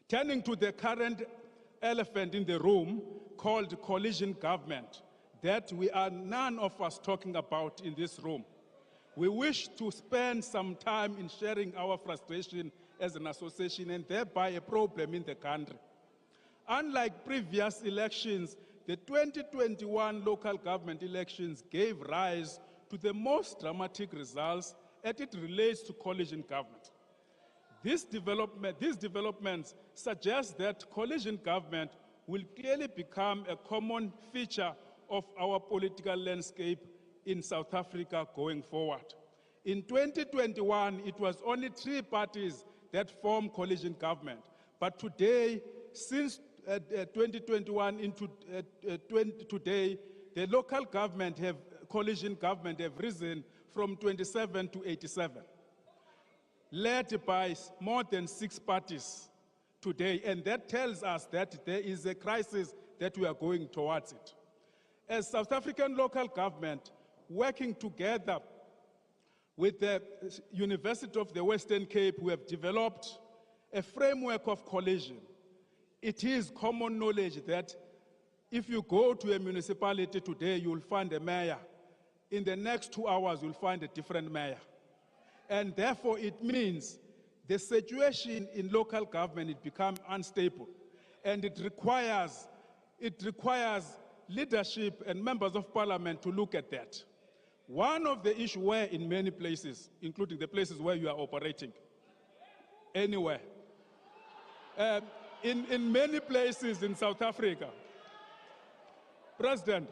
Turning to the current elephant in the room called coalition government, that we are none of us talking about in this room. We wish to spend some time in sharing our frustration as an association and thereby a problem in the country. Unlike previous elections, the 2021 local government elections gave rise to the most dramatic results as it relates to coalition government. These developments suggest that coalition government will clearly become a common feature of our political landscape in South Africa going forward. In 2021, it was only 3 parties that formed coalition government. But today, since 2021 into today, the local government coalition government have risen from 27 to 87, led by more than 6 parties today. And that tells us that there is a crisis that we are going towards it. As South African local government, working together with the University of the Western Cape, we have developed a framework of coalition. It is common knowledge that if you go to a municipality today, you will find a mayor. In the next 2 hours, you'll find a different mayor. And therefore, it means the situation in local government, it becomes unstable. And it requires leadership and members of parliament to look at that. One of the issues where in many places, including the places where you are operating, anywhere, in many places in South Africa, President,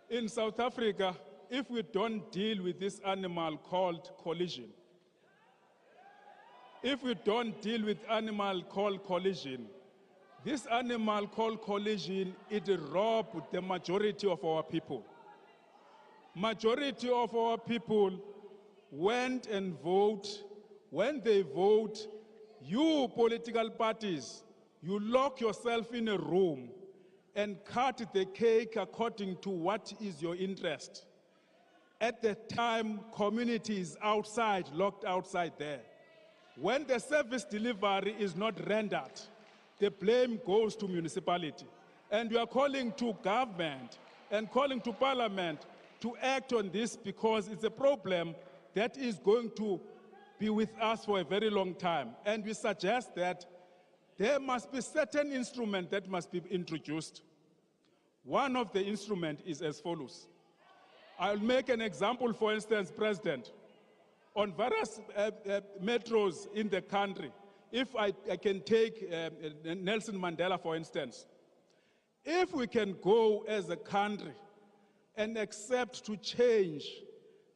in South Africa, if we don't deal with this animal called collision, if we don't deal with animal called collision, this animal called collision, it robs the majority of our people. Majority of our people went and vote. When they vote, you political parties, you lock yourself in a room and cut the cake according to what is your interest. At the time, community is outside, locked outside there. When the service delivery is not rendered, the blame goes to municipality. And we are calling to government and calling to parliament to act on this, because it's a problem that is going to be with us for a very long time. And we suggest that there must be certain instruments that must be introduced. One of the instruments is as follows. I'll make an example, for instance, President. On various metros in the country, if I can take Nelson Mandela, for instance, if we can go as a country and accept to change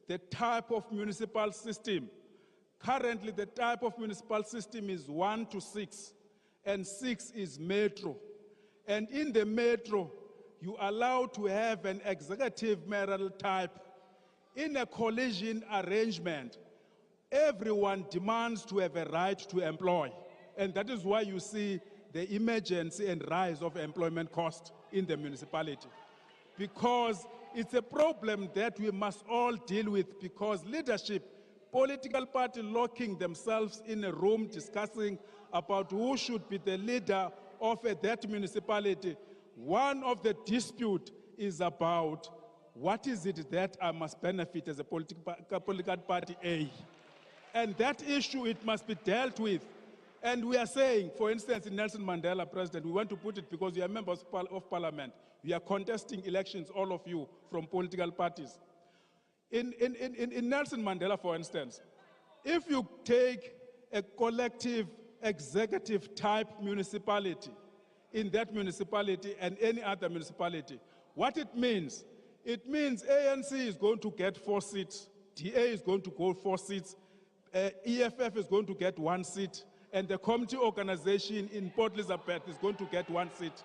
the type of municipal system. Currently, the type of municipal system is 1 to 6, and 6 is metro. And in the metro, you are allowed to have an executive mayoral type. In a coalition arrangement, everyone demands to have a right to employ. And that is why you see the emergency and rise of employment cost in the municipality. Because it's a problem that we must all deal with, because leadership, political party locking themselves in a room discussing about who should be the leader of that municipality. One of the dispute is about what is it that I must benefit as a political party A. And that issue, it must be dealt with. And we are saying, for instance, in Nelson Mandela, President, we want to put it because you are members of parliament. We are contesting elections, all of you, from political parties. In Nelson Mandela, for instance, If you take a collective executive type municipality, in that municipality and any other municipality, what it means ANC is going to get 4 seats, DA is going to go 4 seats, EFF is going to get 1 seat, and the community organization in Port Elizabeth is going to get 1 seat.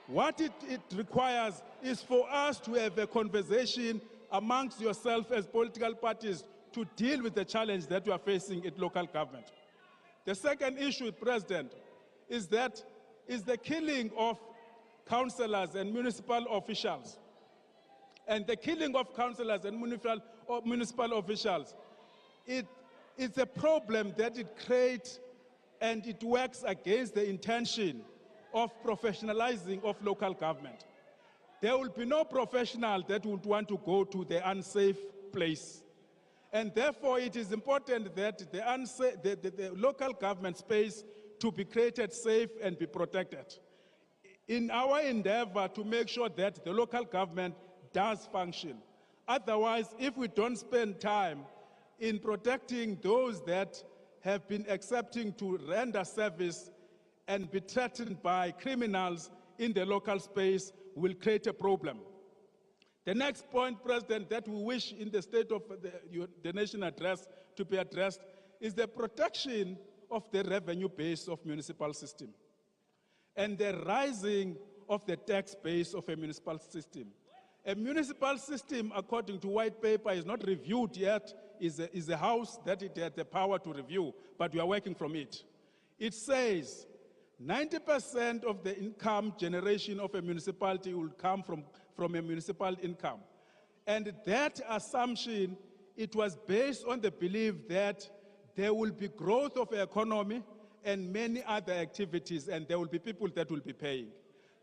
What it requires is for us to have a conversation amongst yourself as political parties to deal with the challenge that you are facing in local government. The second issue, President, is the killing of councillors and municipal officials. And the killing of councillors and municipal officials, it's a problem that it creates and it works against the intention of professionalizing of local government. There will be no professional that would want to go to the unsafe place. And therefore, it is important that the local government space to be created safe and be protected. In our endeavor to make sure that the local government does function. Otherwise, if we don't spend time in protecting those that have been accepting to render service and be threatened by criminals in the local space, will create a problem. The next point, President, that we wish in the State of the Nation address to be addressed is the protection of the revenue base of municipal system and the rising of the tax base of a municipal system. A municipal system, according to white paper, is not reviewed yet, is a house that it had the power to review, but we are working from it. It says 90% of the income generation of a municipality will come from a municipal income. And that assumption, it was based on the belief that there will be growth of the economy and many other activities, and there will be people that will be paying.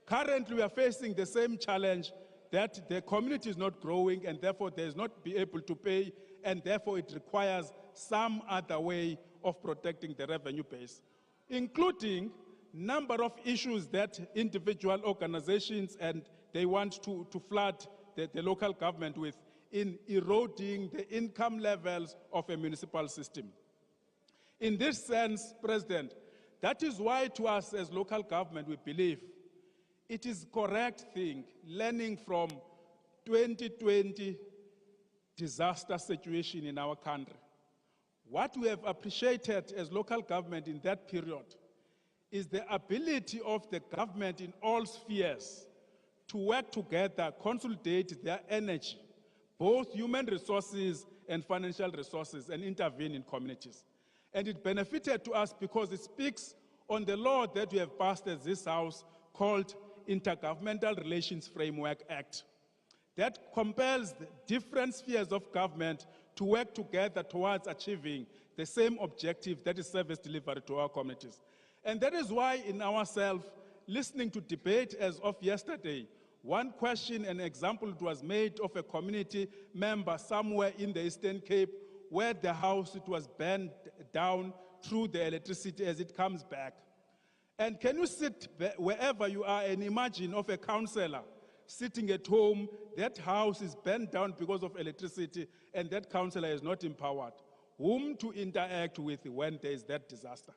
Currently, we are facing the same challenge that the community is not growing and therefore they is not be able to pay, and therefore it requires some other way of protecting the revenue base, including number of issues that individual organizations and they want to flood the local government with in eroding the income levels of a municipal system. In this sense, President, that is why to us as local government we believe it is correct thing, learning from 2020 disaster situation in our country. What we have appreciated as local government in that period is the ability of the government in all spheres to work together, consolidate their energy, both human resources and financial resources, and intervene in communities. And it benefited to us because it speaks on the law that we have passed as this House called Intergovernmental Relations Framework Act that compels the different spheres of government to work together towards achieving the same objective, that is service delivery to our communities. And that is why in ourselves, listening to debate as of yesterday, one question, an example was made of a community member somewhere in the Eastern Cape where the house it was burned down through the electricity as it comes back. And can you sit wherever you are and imagine of a councillor sitting at home, that house is burned down because of electricity, and that councillor is not empowered. Whom to interact with when there is that disaster?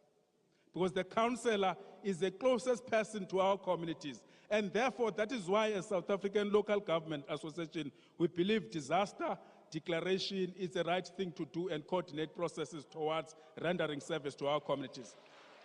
Because the councillor is the closest person to our communities. And therefore, that is why as South African Local Government Association, we believe disaster declaration is the right thing to do and coordinate processes towards rendering service to our communities.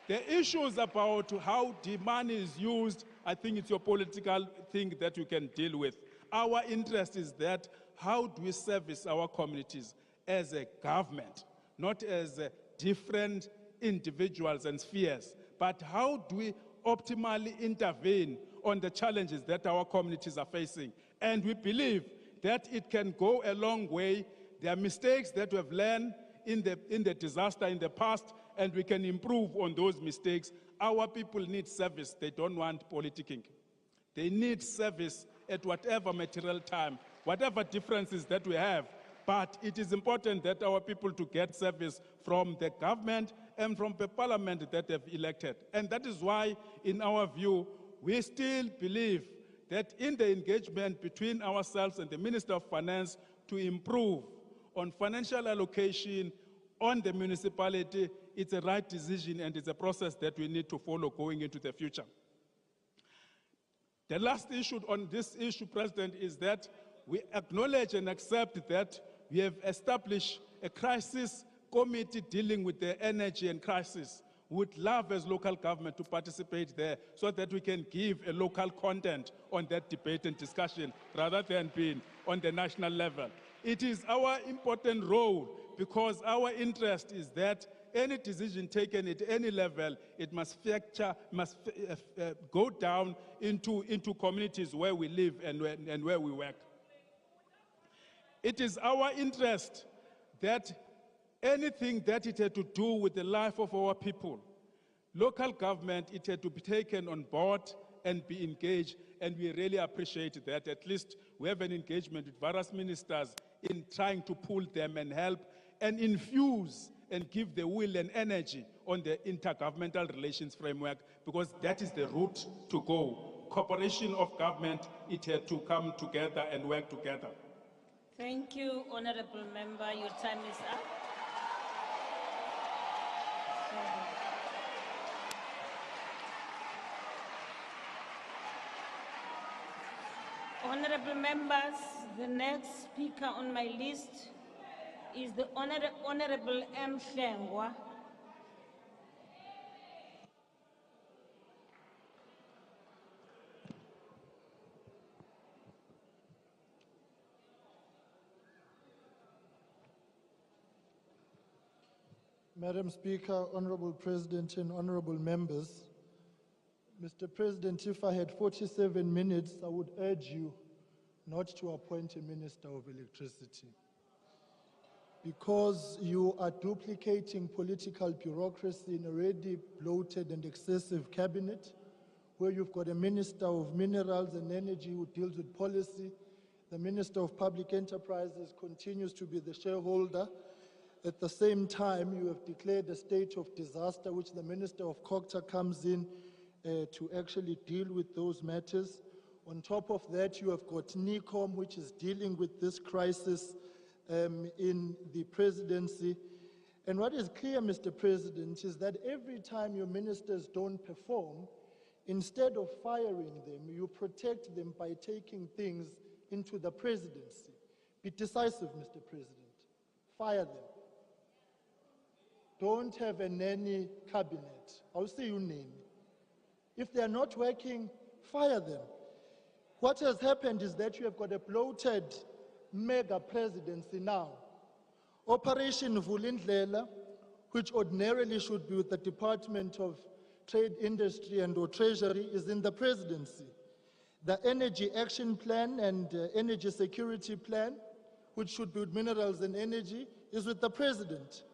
The issues about how the money is used, I think it's your political thing that you can deal with. Our interest is that how do we service our communities as a government, not as different individuals and spheres, but how do we optimally intervene on the challenges that our communities are facing. And we believe that it can go a long way. There are mistakes that we have learned in the disaster in the past, and we can improve on those mistakes. Our people need service. They don't want politicking. They need service at whatever material time, whatever differences that we have. But it is important that our people to get service from the government and from the parliament that they've elected. And that is why, in our view, we still believe that in the engagement between ourselves and the Minister of Finance to improve on financial allocation on the municipality, it's a right decision and it's a process that we need to follow going into the future. The last issue on this issue, President, is that we acknowledge and accept that we have established a crisis committee dealing with the energy and crisis. We would love as local government to participate there so that we can give a local content on that debate and discussion rather than being on the national level. It is our important role because our interest is that any decision taken at any level, it must go down into communities where we live and where we work. It is our interest that anything that it had to do with the life of our people, local government, it had to be taken on board and be engaged, and we really appreciate that. At least we have an engagement with various ministers in trying to pull them and help and infuse and give the will and energy on the intergovernmental relations framework, because that is the route to go. Cooperation of government, it had to come together and work together. Thank you, Honorable Member. Your time is up. Honorable members, the next speaker on my list is the Honorable M. Flengwa. Madam Speaker, Honorable President, and honorable members, Mr. President, if I had 47 minutes, I would urge you not to appoint a Minister of Electricity, because you are duplicating political bureaucracy in a already bloated and excessive cabinet, where you've got a Minister of Minerals and Energy who deals with policy. The Minister of Public Enterprises continues to be the shareholder. At the same time, you have declared a state of disaster, which the Minister of COGTA comes in to actually deal with those matters. On top of that, you have got NCOP, which is dealing with this crisis in the presidency. And what is clear, Mr. President, is that every time your ministers don't perform, instead of firing them, you protect them by taking things into the presidency. Be decisive, Mr. President. Fire them. Don't have a nanny cabinet. I'll say you name. If they are not working, fire them. What has happened is that you have got a bloated mega presidency now. Operation Vulindlela, which ordinarily should be with the Department of Trade, Industry and or Treasury, is in the presidency. The Energy Action Plan and Energy Security Plan, which should be with Minerals and Energy, is with the President.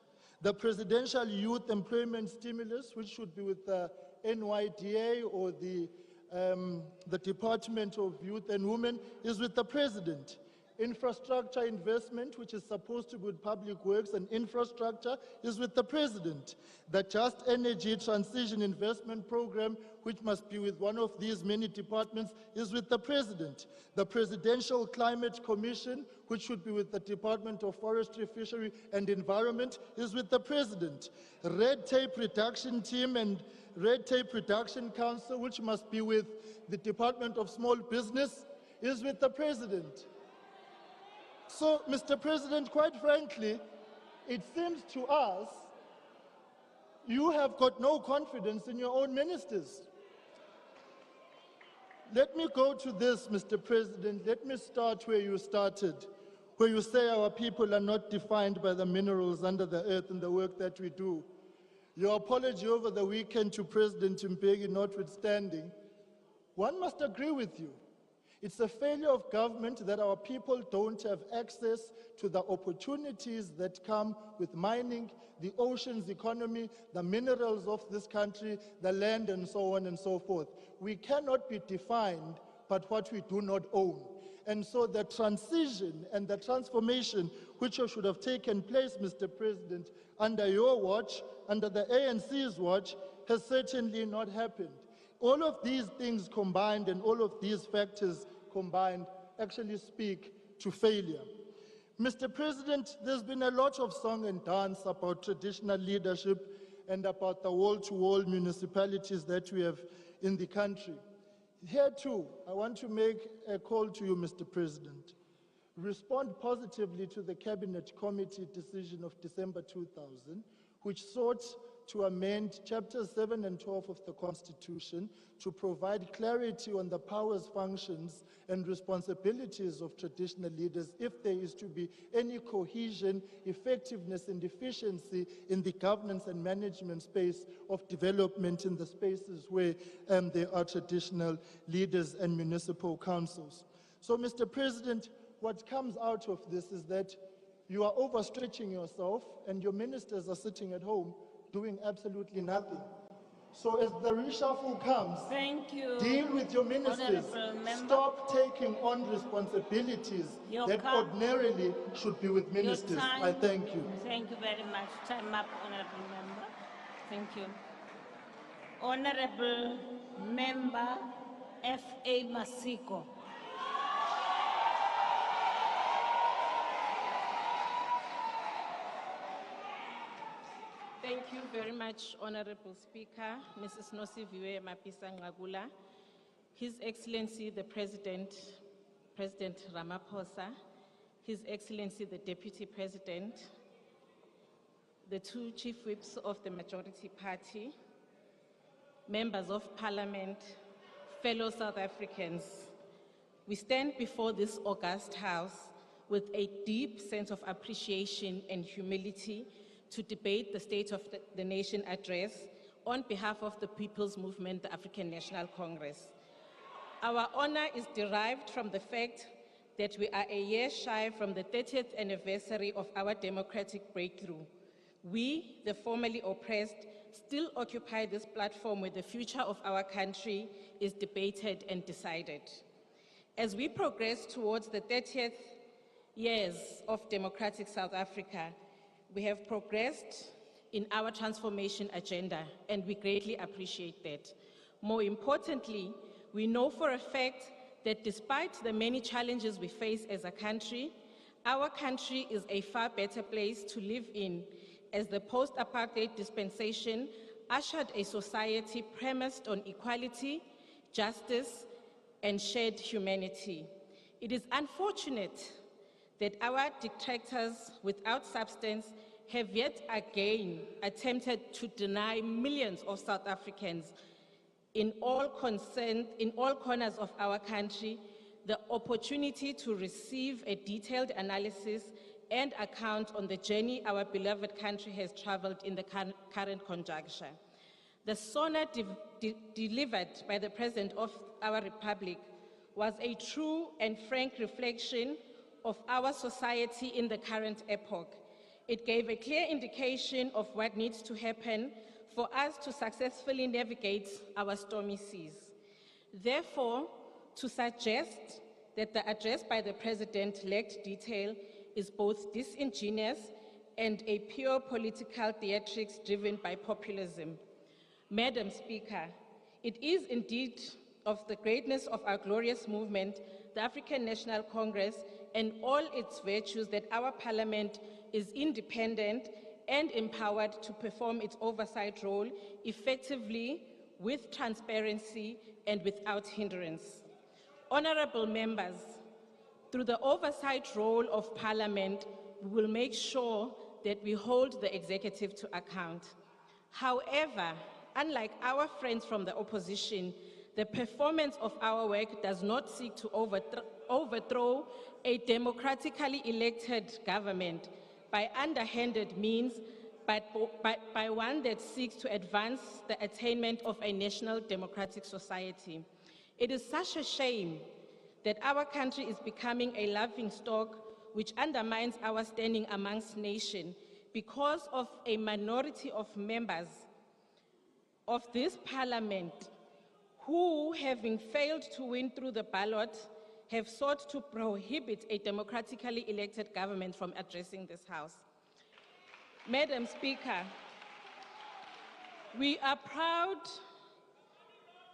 The Presidential Youth Employment Stimulus, which should be with the NYDA or the Department of Youth and Women, is with the President. Infrastructure investment, which is supposed to be with Public Works and Infrastructure, is with the President. The Just Energy Transition Investment Program, which must be with one of these many departments, is with the President. The Presidential Climate Commission, which should be with the Department of Forestry, Fishery and Environment, is with the President. Red Tape Reduction Team and Red Tape Reduction Council, which must be with the Department of Small Business, is with the President. So, Mr. President, quite frankly, it seems to us you have got no confidence in your own ministers. Let me go to this, Mr. President. Let me start where you started, where you say our people are not defined by the minerals under the earth and the work that we do. Your apology over the weekend to President Mbeki notwithstanding, one must agree with you. It's a failure of government that our people don't have access to the opportunities that come with mining, the oceans economy, the minerals of this country, the land, and so on and so forth. We cannot be defined by what we do not own. And so the transition and the transformation which should have taken place, Mr. President, under your watch, under the ANC's watch, has certainly not happened. All of these things combined and all of these factors combined actually speak to failure. Mr. President, there's been a lot of song and dance about traditional leadership and about the wall-to-wall municipalities that we have in the country. Here too, I want to make a call to you, Mr. President. Respond positively to the Cabinet Committee decision of December 2000, which sought to amend Chapters 7 and 12 of the Constitution to provide clarity on the powers, functions, and responsibilities of traditional leaders if there is to be any cohesion, effectiveness, and efficiency in the governance and management space of development in the spaces where there are traditional leaders and municipal councils. So, Mr. President, what comes out of this is that you are overstretching yourself and your ministers are sitting at home doing absolutely nothing. So as the reshuffle comes, Thank you. deal with your ministers. Honorable Member. Stop taking on responsibilities Your that time. ordinarily should be with ministers. I thank you. Thank you very much. Time up, Honorable Member. Thank you. Honorable Member F.A. Masiko. Thank you very much, Honorable Speaker, Mrs. Nosiviwe Mapisa Ngagula, His Excellency the President, President Ramaphosa, His Excellency the Deputy President, the two Chief Whips of the Majority Party, Members of Parliament, fellow South Africans. We stand before this august House with a deep sense of appreciation and humility to debate the State of the Nation address on behalf of the People's Movement, the African National Congress. Our honor is derived from the fact that we are a year shy from the 30th anniversary of our democratic breakthrough. We, the formerly oppressed, still occupy this platform where the future of our country is debated and decided. As we progress towards the 30th years of democratic South Africa, we have progressed in our transformation agenda, and we greatly appreciate that. More importantly, we know for a fact that despite the many challenges we face as a country, our country is a far better place to live in, as the post-apartheid dispensation ushered a society premised on equality, justice, and shared humanity. It is unfortunate that our detractors without substance have yet again attempted to deny millions of South Africans in all corners of our country the opportunity to receive a detailed analysis and account on the journey our beloved country has traveled in the current conjuncture. The Sona delivered by the President of our Republic was a true and frank reflection of our society in the current epoch. It gave a clear indication of what needs to happen for us to successfully navigate our stormy seas. Therefore, to suggest that the address by the President lacked detail is both disingenuous and a pure political theatrics driven by populism. Madam Speaker, it is indeed of the greatness of our glorious movement, the African National Congress, and all its virtues that our Parliament is independent and empowered to perform its oversight role effectively, with transparency and without hindrance. Honorable members, through the oversight role of Parliament, we will make sure that we hold the executive to account. However, unlike our friends from the opposition, the performance of our work does not seek to overthrow a democratically elected government by underhanded means, but by one that seeks to advance the attainment of a national democratic society. It is such a shame that our country is becoming a laughingstock which undermines our standing amongst nations because of a minority of members of this Parliament who, having failed to win through the ballot, have sought to prohibit a democratically elected government from addressing this House. Madam Speaker, we are proud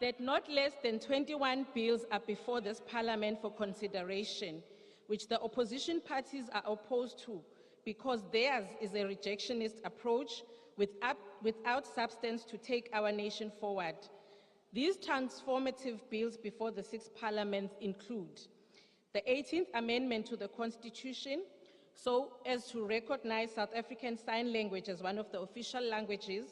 that not less than 21 bills are before this Parliament for consideration, which the opposition parties are opposed to because theirs is a rejectionist approach without substance to take our nation forward. These transformative bills before the 6th Parliament include the 18th Amendment to the Constitution, so as to recognize South African Sign Language as one of the official languages,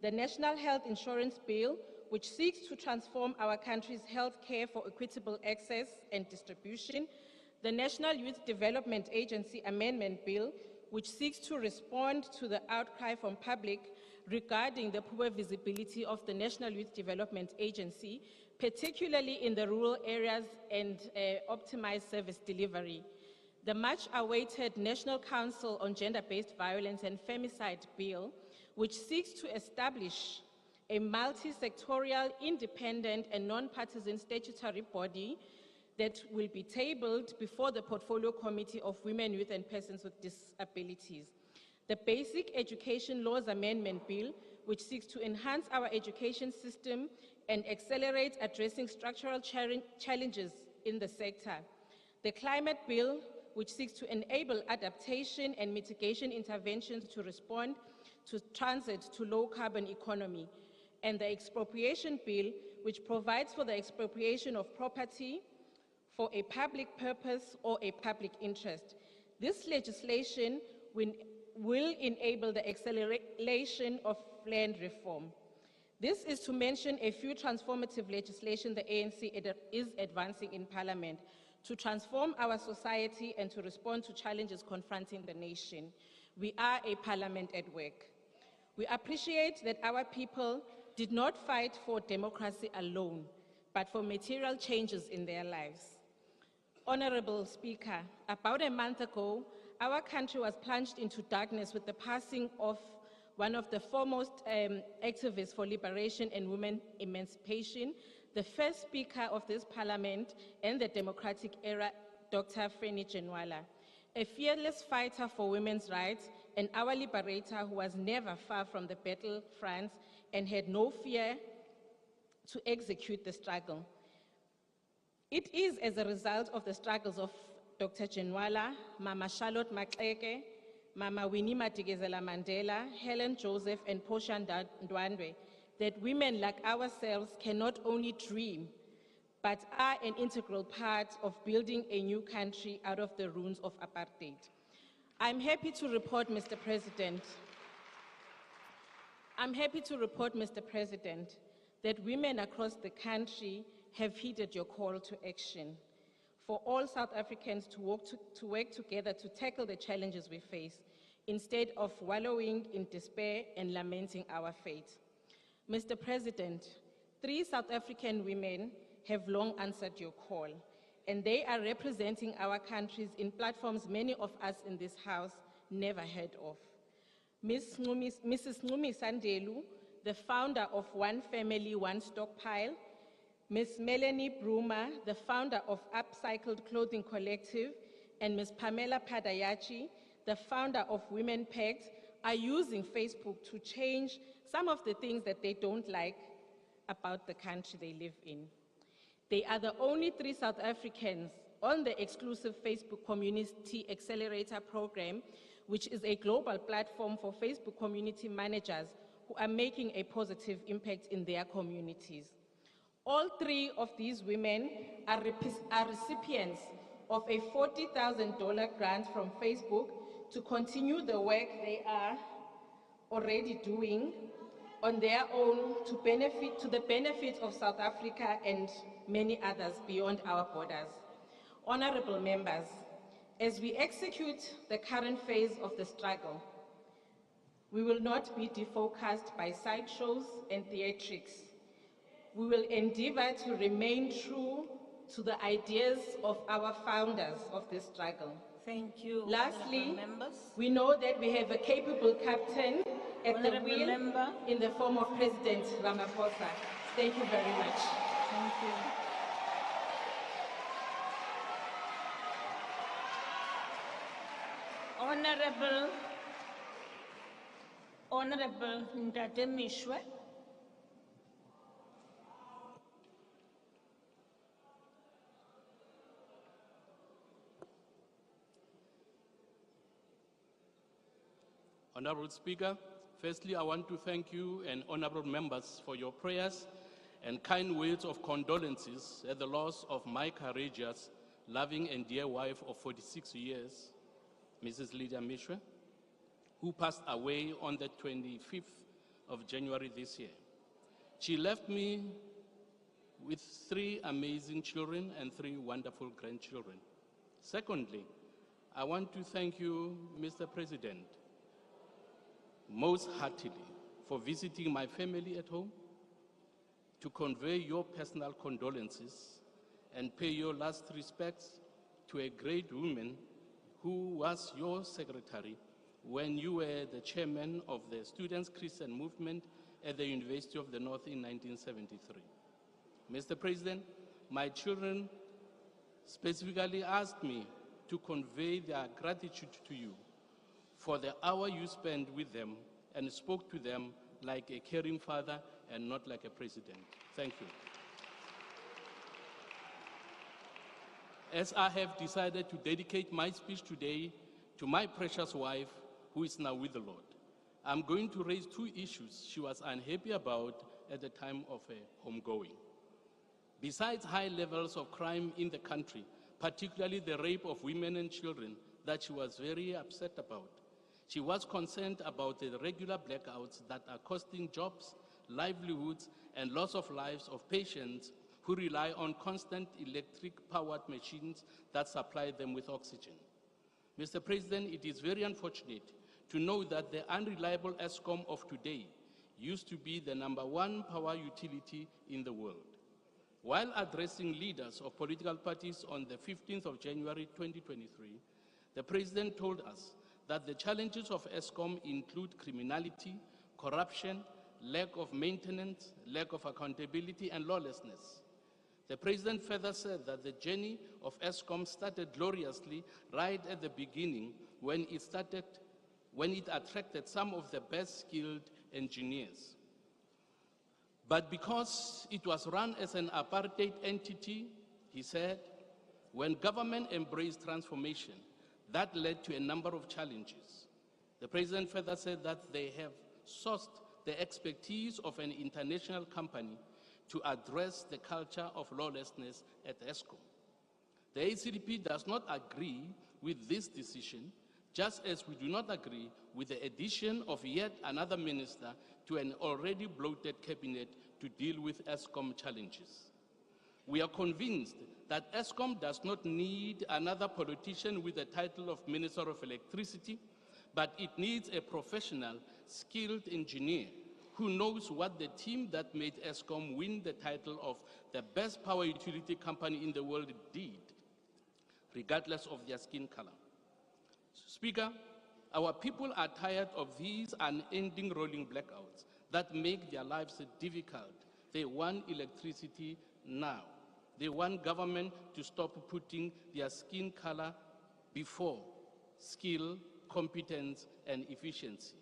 the National Health Insurance Bill, which seeks to transform our country's health care for equitable access and distribution, the National Youth Development Agency Amendment Bill, which seeks to respond to the outcry from public regarding the poor visibility of the National Youth Development Agency, particularly in the rural areas, and optimized service delivery. The much-awaited National Council on Gender-Based Violence and Femicide Bill, which seeks to establish a multi-sectorial, independent and non-partisan statutory body that will be tabled before the Portfolio Committee of Women, Youth and Persons with Disabilities. The Basic Education Laws Amendment Bill, which seeks to enhance our education system and accelerate addressing structural challenges in the sector. The Climate Bill, which seeks to enable adaptation and mitigation interventions to respond to transit to low-carbon economy. And the Expropriation Bill, which provides for the expropriation of property for a public purpose or a public interest. This legislation will enable the acceleration of land reform. This is to mention a few transformative legislation the ANC is advancing in Parliament to transform our society and to respond to challenges confronting the nation. We are a parliament at work. We appreciate that our people did not fight for democracy alone, but for material changes in their lives. Honorable Speaker, about a month ago, our country was plunged into darkness with the passing of one of the foremost activists for liberation and women emancipation, the first Speaker of this Parliament and the democratic era, Dr. Freni Ginwala, a fearless fighter for women's rights and our liberator who was never far from the battlefront and had no fear to execute the struggle. It is as a result of the struggles of Dr. Ginwala, Mama Charlotte Maxeke, Mama Winnie Madikizela Mandela, Helen Joseph, and Portia Ndwandwe that women like ourselves can not only dream, but are an integral part of building a new country out of the ruins of apartheid. I'm happy to report, Mr. President, that women across the country have heeded your call to action for all South Africans to work together to tackle the challenges we face, instead of wallowing in despair and lamenting our fate. Mr. President, 3 South African women have long answered your call, and they are representing our countries in platforms many of us in this House never heard of. Mrs. Ncumi Sandelu, the founder of One Family, One Stockpile, Ms. Melanie Bruma, the founder of Upcycled Clothing Collective, and Ms. Pamela Padayachi, the founder of Women Pact, are using Facebook to change some of the things that they don't like about the country they live in. They are the only 3 South Africans on the exclusive Facebook Community Accelerator Program, which is a global platform for Facebook community managers who are making a positive impact in their communities. All 3 of these women are recipients of a $40,000 grant from Facebook to continue the work they are already doing on their own to the benefit of South Africa and many others beyond our borders. Honorable members, as we execute the current phase of the struggle, we will not be defocused by sideshows and theatrics. We will endeavor to remain true to the ideas of our founders of this struggle. Thank you. Lastly, we know that we have a capable captain at the wheel in the form of President Ramaphosa. Thank you very much. Thank you. Honorable Ntate Mishwe. Honorable Speaker, firstly, I want to thank you and honorable members for your prayers and kind words of condolences at the loss of my courageous, loving and dear wife of 46 years, Mrs. Lydia Mishra, who passed away on the 25th of January this year. She left me with 3 amazing children and 3 wonderful grandchildren. Secondly, I want to thank you, Mr. President, most heartily for visiting my family at home, to convey your personal condolences and pay your last respects to a great woman who was your secretary when you were the chairman of the Students' Christian Movement at the University of the North in 1973. Mr. President, my children specifically asked me to convey their gratitude to you for the hour you spent with them and spoke to them like a caring father and not like a president. Thank you. As I have decided to dedicate my speech today to my precious wife, who is now with the Lord, I'm going to raise 2 issues she was unhappy about at the time of her homegoing. Besides high levels of crime in the country, particularly the rape of women and children that she was very upset about, she was concerned about the regular blackouts that are costing jobs, livelihoods, and loss of lives of patients who rely on constant electric-powered machines that supply them with oxygen. Mr. President, it is very unfortunate to know that the unreliable ESCOM of today used to be the #1 power utility in the world. While addressing leaders of political parties on the 15th of January 2023, the President told us that the challenges of ESCOM include criminality, corruption, lack of maintenance, lack of accountability, and lawlessness. The President further said that the journey of ESCOM started gloriously right at the beginning when it attracted some of the best skilled engineers. But because it was run as an apartheid entity, he said, when government embraced transformation, that led to a number of challenges. The President further said that they have sourced the expertise of an international company to address the culture of lawlessness at ESCOM. The ACDP does not agree with this decision, just as we do not agree with the addition of yet another minister to an already bloated cabinet to deal with ESCOM challenges. We are convinced that ESCOM does not need another politician with the title of Minister of Electricity, but it needs a professional, skilled engineer who knows what the team that made ESCOM win the title of the best power utility company in the world did, regardless of their skin color. Speaker, our people are tired of these unending rolling blackouts that make their lives difficult. They want electricity now. They want government to stop putting their skin color before skill, competence, and efficiency.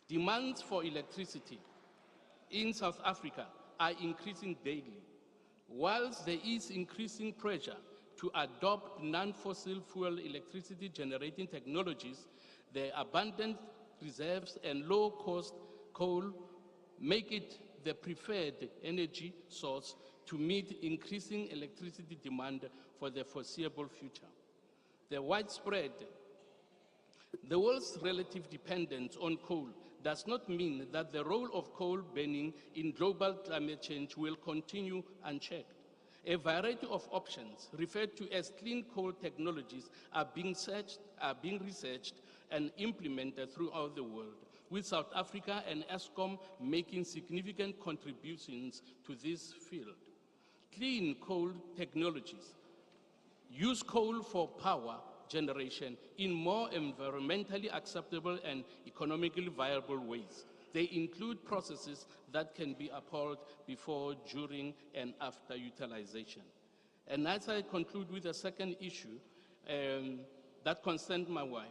Demands for electricity in South Africa are increasing daily. Whilst there is increasing pressure to adopt non-fossil fuel electricity generating technologies, the abundant reserves and low-cost coal make it the preferred energy source to meet increasing electricity demand for the foreseeable future. The world's relative dependence on coal does not mean that the role of coal burning in global climate change will continue unchecked. A variety of options referred to as clean coal technologies are being researched and implemented throughout the world, with South Africa and ESCOM making significant contributions to this field. Clean coal technologies use coal for power generation in more environmentally acceptable and economically viable ways. They include processes that can be upheld before, during, and after utilization. And as I conclude with the second issue that concerned my wife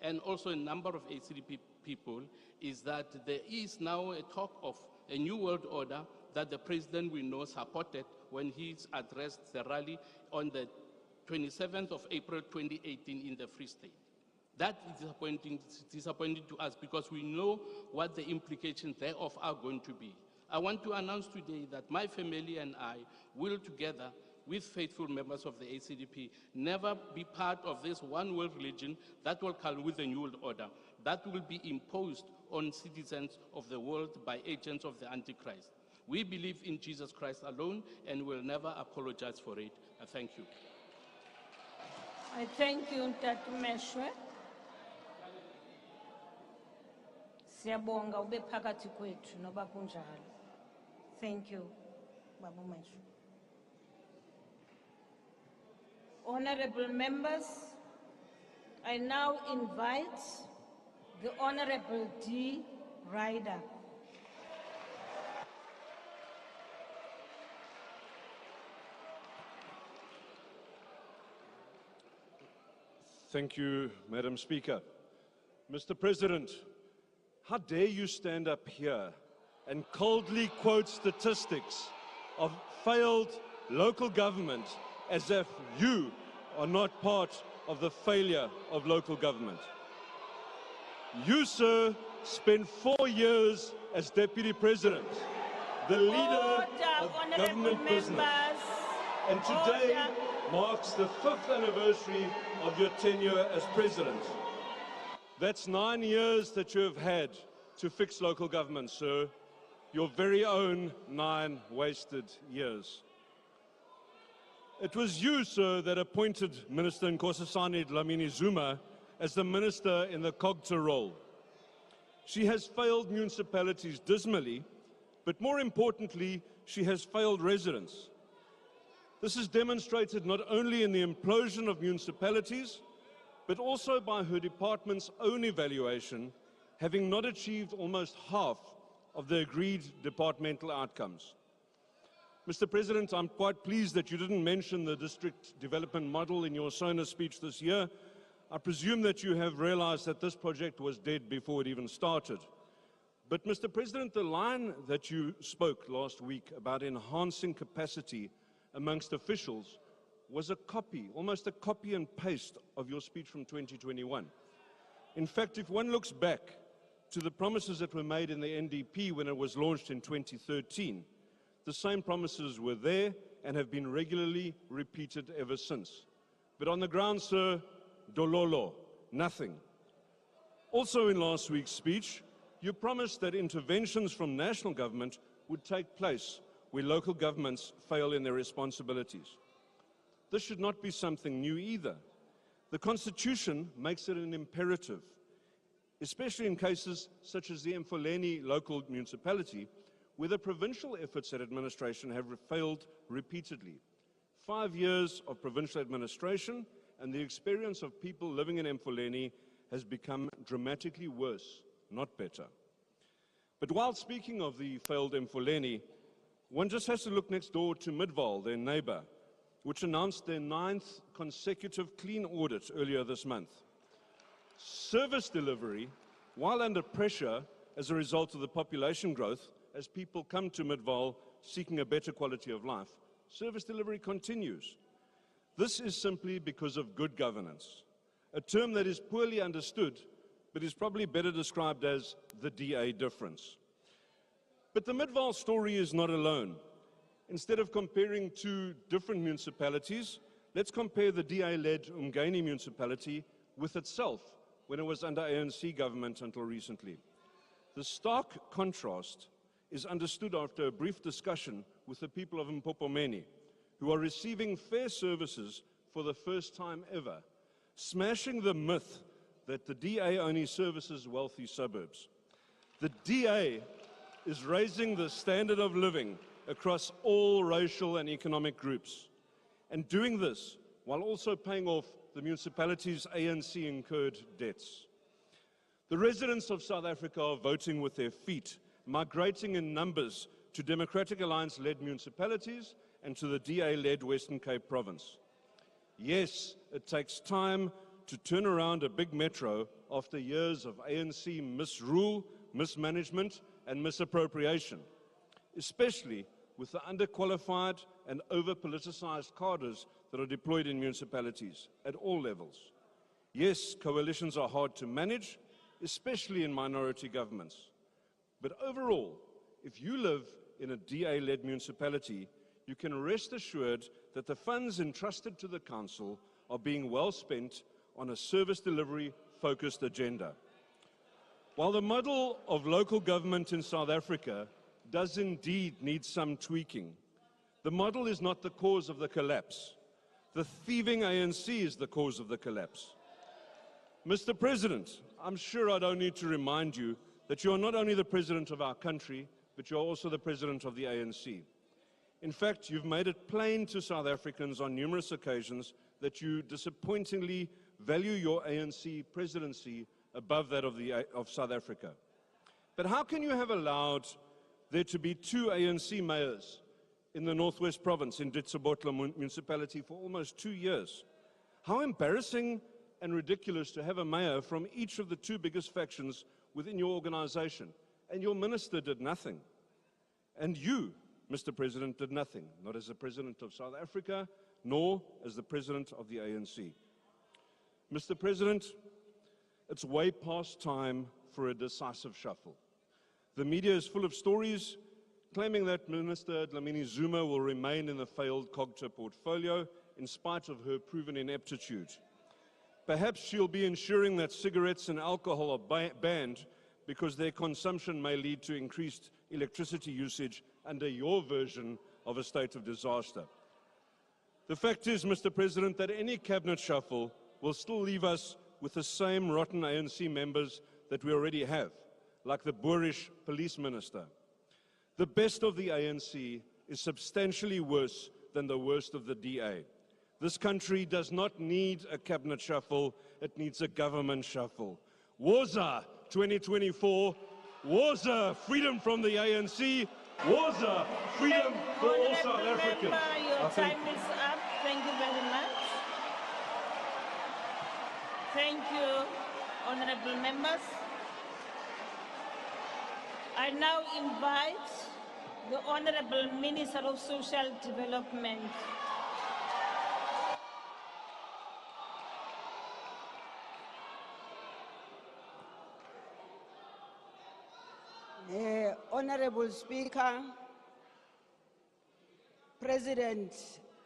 and also a number of ACDP people, is that there is now a talk of a new world order that the President we know supported when he addressed the rally on the 27th of April 2018 in the Free State. That is disappointing to us because we know what the implications thereof are going to be. I want to announce today that my family and I will, together with faithful members of the ACDP, never be part of this one world religion that will come with a new world order, that will be imposed on citizens of the world by agents of the Antichrist. We believe in Jesus Christ alone and will never apologize for it. I thank you. I thank you, Ntatu Meshwe. Siyabonga ube phakathi kwethu noba kunjalo. Thank you, Babu Meshwe. Honorable members, I now invite the Honorable D. Ryder. Thank you, Madam Speaker. Mr. President, how dare you stand up here and coldly quote statistics of failed local government as if you are not part of the failure of local government. You, sir, spent 4 years as Deputy President, the leader of government business. And today marks the 5th anniversary of your tenure as President. That's 9 years that you have had to fix local government, sir. Your very own 9 wasted years. It was you, sir, that appointed Minister Nkosazana Dlamini Zuma as the minister in the COGTA role. She has failed municipalities dismally, but more importantly, she has failed residents. This is demonstrated not only in the implosion of municipalities, but also by her department's own evaluation, having not achieved almost half of the agreed departmental outcomes. Mr. President, I'm quite pleased that you didn't mention the district development model in your Sona speech this year. I presume that you have realized that this project was dead before it even started. But Mr. President, the line that you spoke last week about enhancing capacity amongst officials was a copy, almost a copy and paste of your speech from 2021. In fact, if one looks back to the promises that were made in the NDP when it was launched in 2013, the same promises were there and have been regularly repeated ever since. But on the ground, sir, dololo, nothing. Also in last week's speech, you promised that interventions from national government would take place where local governments fail in their responsibilities. This should not be something new either. The Constitution makes it an imperative, especially in cases such as the Mfuleni local municipality, where the provincial efforts at administration have failed repeatedly. 5 years of provincial administration and the experience of people living in Mfuleni has become dramatically worse, not better. But while speaking of the failed Mfuleni, one just has to look next door to Midvaal, their neighbor, which announced their 9th consecutive clean audit earlier this month. Service delivery, while under pressure as a result of the population growth, as people come to Midvaal seeking a better quality of life, service delivery continues. This is simply because of good governance, a term that is poorly understood, but is probably better described as the DA difference. But the Midvaal story is not alone. Instead of comparing 2 different municipalities, let's compare the DA-led Umgeni municipality with itself when it was under ANC government until recently. The stark contrast is understood after a brief discussion with the people of Mpopomeni, who are receiving fair services for the first time ever, smashing the myth that the DA only services wealthy suburbs. The DA is raising the standard of living across all racial and economic groups, and doing this while also paying off the municipality's ANC-incurred debts. The residents of South Africa are voting with their feet, migrating in numbers to Democratic Alliance-led municipalities and to the DA-led Western Cape province. Yes, it takes time to turn around a big metro after years of ANC misrule, mismanagement, and misappropriation, especially with the underqualified and over-politicized cadres that are deployed in municipalities at all levels. Yes, coalitions are hard to manage, especially in minority governments. But overall, if you live in a DA-led municipality, you can rest assured that the funds entrusted to the council are being well spent on a service delivery-focused agenda. While the model of local government in South Africa does indeed need some tweaking, the model is not the cause of the collapse. The thieving ANC is the cause of the collapse. Mr. President, I'm sure I don't need to remind you that you are not only the president of our country, but you are also the president of the ANC. In fact, you've made it plain to South Africans on numerous occasions that you disappointingly value your ANC presidency above that of South Africa. But how can you have allowed there to be 2 ANC mayors in the Northwest Province, in Ditsobotla municipality, for almost 2 years? How embarrassing and ridiculous to have a mayor from each of the 2 biggest factions within your organization. And your minister did nothing. And you, Mr. President, did nothing, not as the president of South Africa, nor as the president of the ANC. Mr. President, it's way past time for a decisive shuffle. The media is full of stories claiming that Minister Dlamini Zuma will remain in the failed COGTA portfolio in spite of her proven ineptitude. Perhaps she'll be ensuring that cigarettes and alcohol are banned because their consumption may lead to increased electricity usage under your version of a state of disaster. The fact is, Mr. President, that any cabinet shuffle will still leave us with the same rotten ANC members that we already have, like the boorish police minister. The best of the ANC is substantially worse than the worst of the DA. This country does not need a cabinet shuffle, it needs a government shuffle. Woza 2024, Woza freedom from the ANC, Woza freedom for all South Africans. Your time is up. Thank you very much. Thank you, honorable members. I now invite the Honorable Minister of Social Development. Honorable Speaker, President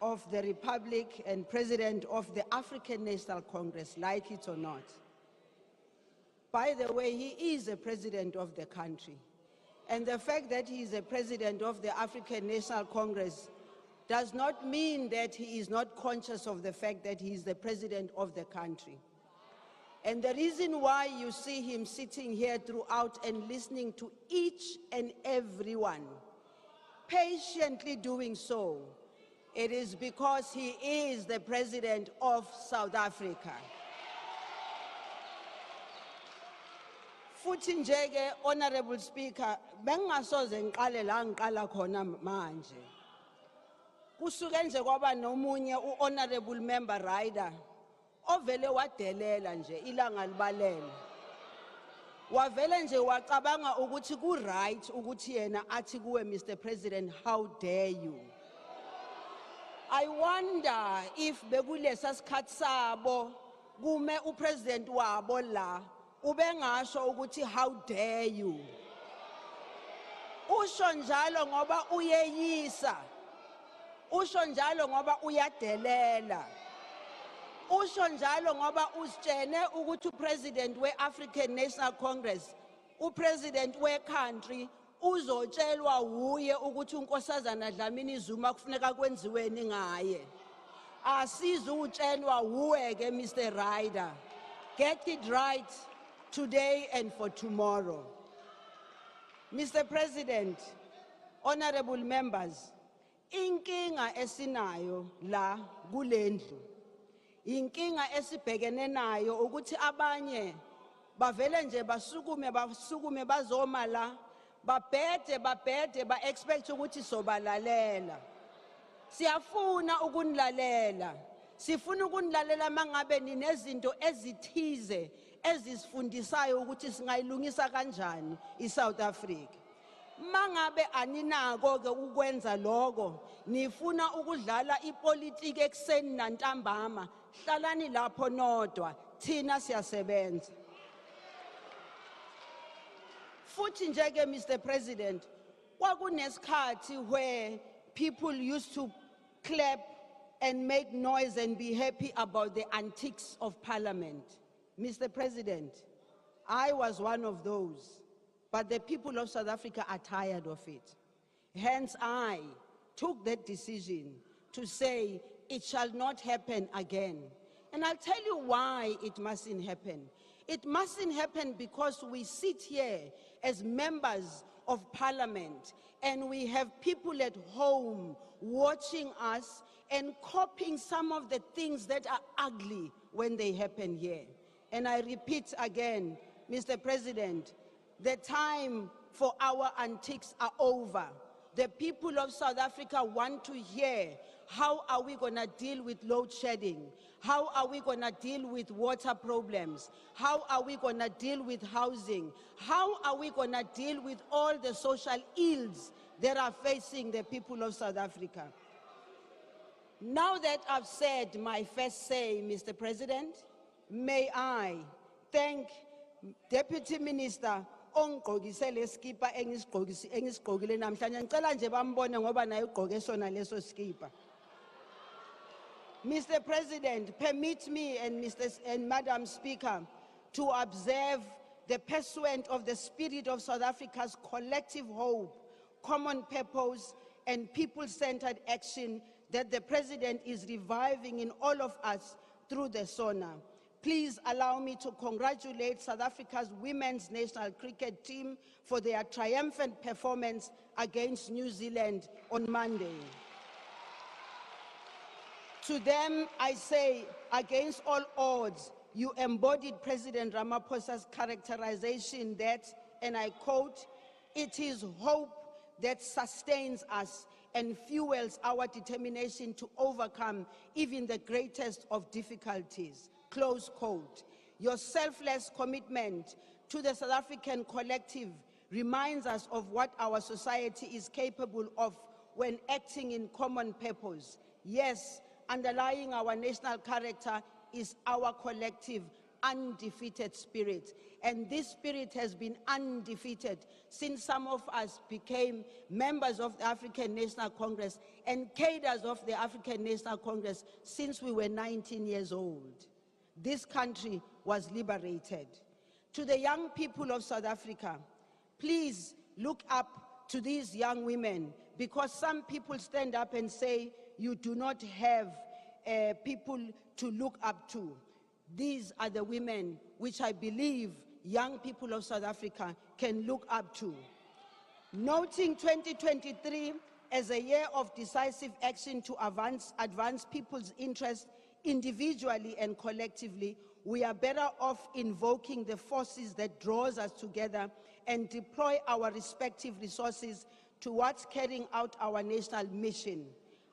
of the Republic and President of the African National Congress, like it or not. By the way, he is a president of the country. And the fact that he is a president of the African National Congress does not mean that he is not conscious of the fact that he is the president of the country. And the reason why you see him sitting here throughout and listening to each and every one, patiently doing so, it is because he is the president of South Africa. Futhi nje-ke, Honorable Speaker, bengingasoze ngiqale la ngiqala khona manje. Kusuke nje kwaba nomunye u-Honorable Member Ryder ovele wadelela nje ilanga libalele. Wavele nje wacabanga ukuthi ku-right ukuthi yena athi kuwe, Mr. President, how dare you? I wonder if bekulesa sikhathi sabo kume upresident wabo la ubengasho ukuthi how dare you. Usho njalo ngoba uyeyisa. Usho njalo ngoba uyadelela. Usho njalo ngoba usitshene ukuthi upresident we-African National Congress, upresident we-country, uzotshelwa uye ukuthi unkosazana Dlamini Zuma kufuneka kwenziweni ngaye. Asizutshelwa uwe-ke, Mr. Ryder. Get it right today and for tomorrow. Mr. President, honorable members, inkinga esinayo la kulendlu, inkinga esibhekene nayo ukuthi abanye bavele nje basukume bazoma la, babhede ba-expect ukuthi sobalalela. Siyafuna ukunilalela. Sifuna ukunilalela mangabe ninezinto ezithize ezisifundisayo ukuthi singayilungisa kanjani iSouth Africa. Mangabe aninako ke ukwenza lokho, nifuna ukudlala ipolitiki ekseni nantambama, hlalani lapho nodwa, Tina siyasebenza. Futhi njeke, Mr. President, kwakunesikhathi where people used to clap and make noise and be happy about the antics of Parliament. Mr. President, I was one of those, but the people of South Africa are tired of it. Hence, I took that decision to say it shall not happen again. And I'll tell you why it mustn't happen. It mustn't happen because we sit here as members of Parliament and we have people at home watching us and copying some of the things that are ugly when they happen here. And I repeat again, Mr. President, the time for our antics are over. The people of South Africa want to hear, how are we going to deal with load shedding? How are we going to deal with water problems? How are we going to deal with housing? How are we going to deal with all the social ills that are facing the people of South Africa? Now that I've said my first say, Mr. President, may I thank Deputy Minister ongqokise leskipa engisigqokile namhlanje. Ngicela nje bambone ngoba naye ugqoke sona leso skipa. Mr. President, permit me and Madam Speaker to observe the pursuit of the spirit of South Africa's collective hope, common purpose, and people-centered action that the President is reviving in all of us through the Sona. Please allow me to congratulate South Africa's women's national cricket team for their triumphant performance against New Zealand on Monday. To them, I say, against all odds, you embodied President Ramaphosa's characterization that, and I quote, "It is hope that sustains us and fuels our determination to overcome even the greatest of difficulties," close quote. Your selfless commitment to the South African collective reminds us of what our society is capable of when acting in common purpose. Yes, underlying our national character is our collective, undefeated spirit. And this spirit has been undefeated since some of us became members of the African National Congress and cadres of the African National Congress since we were 19 years old. This country was liberated. To the young people of South Africa, please look up to these young women, because some people stand up and say you do not have people to look up to. These are the women which I believe young people of South Africa can look up to. Noting 2023 as a year of decisive action to advance people's interests individually and collectively, we are better off invoking the forces that draws us together and deploy our respective resources towards carrying out our national mission.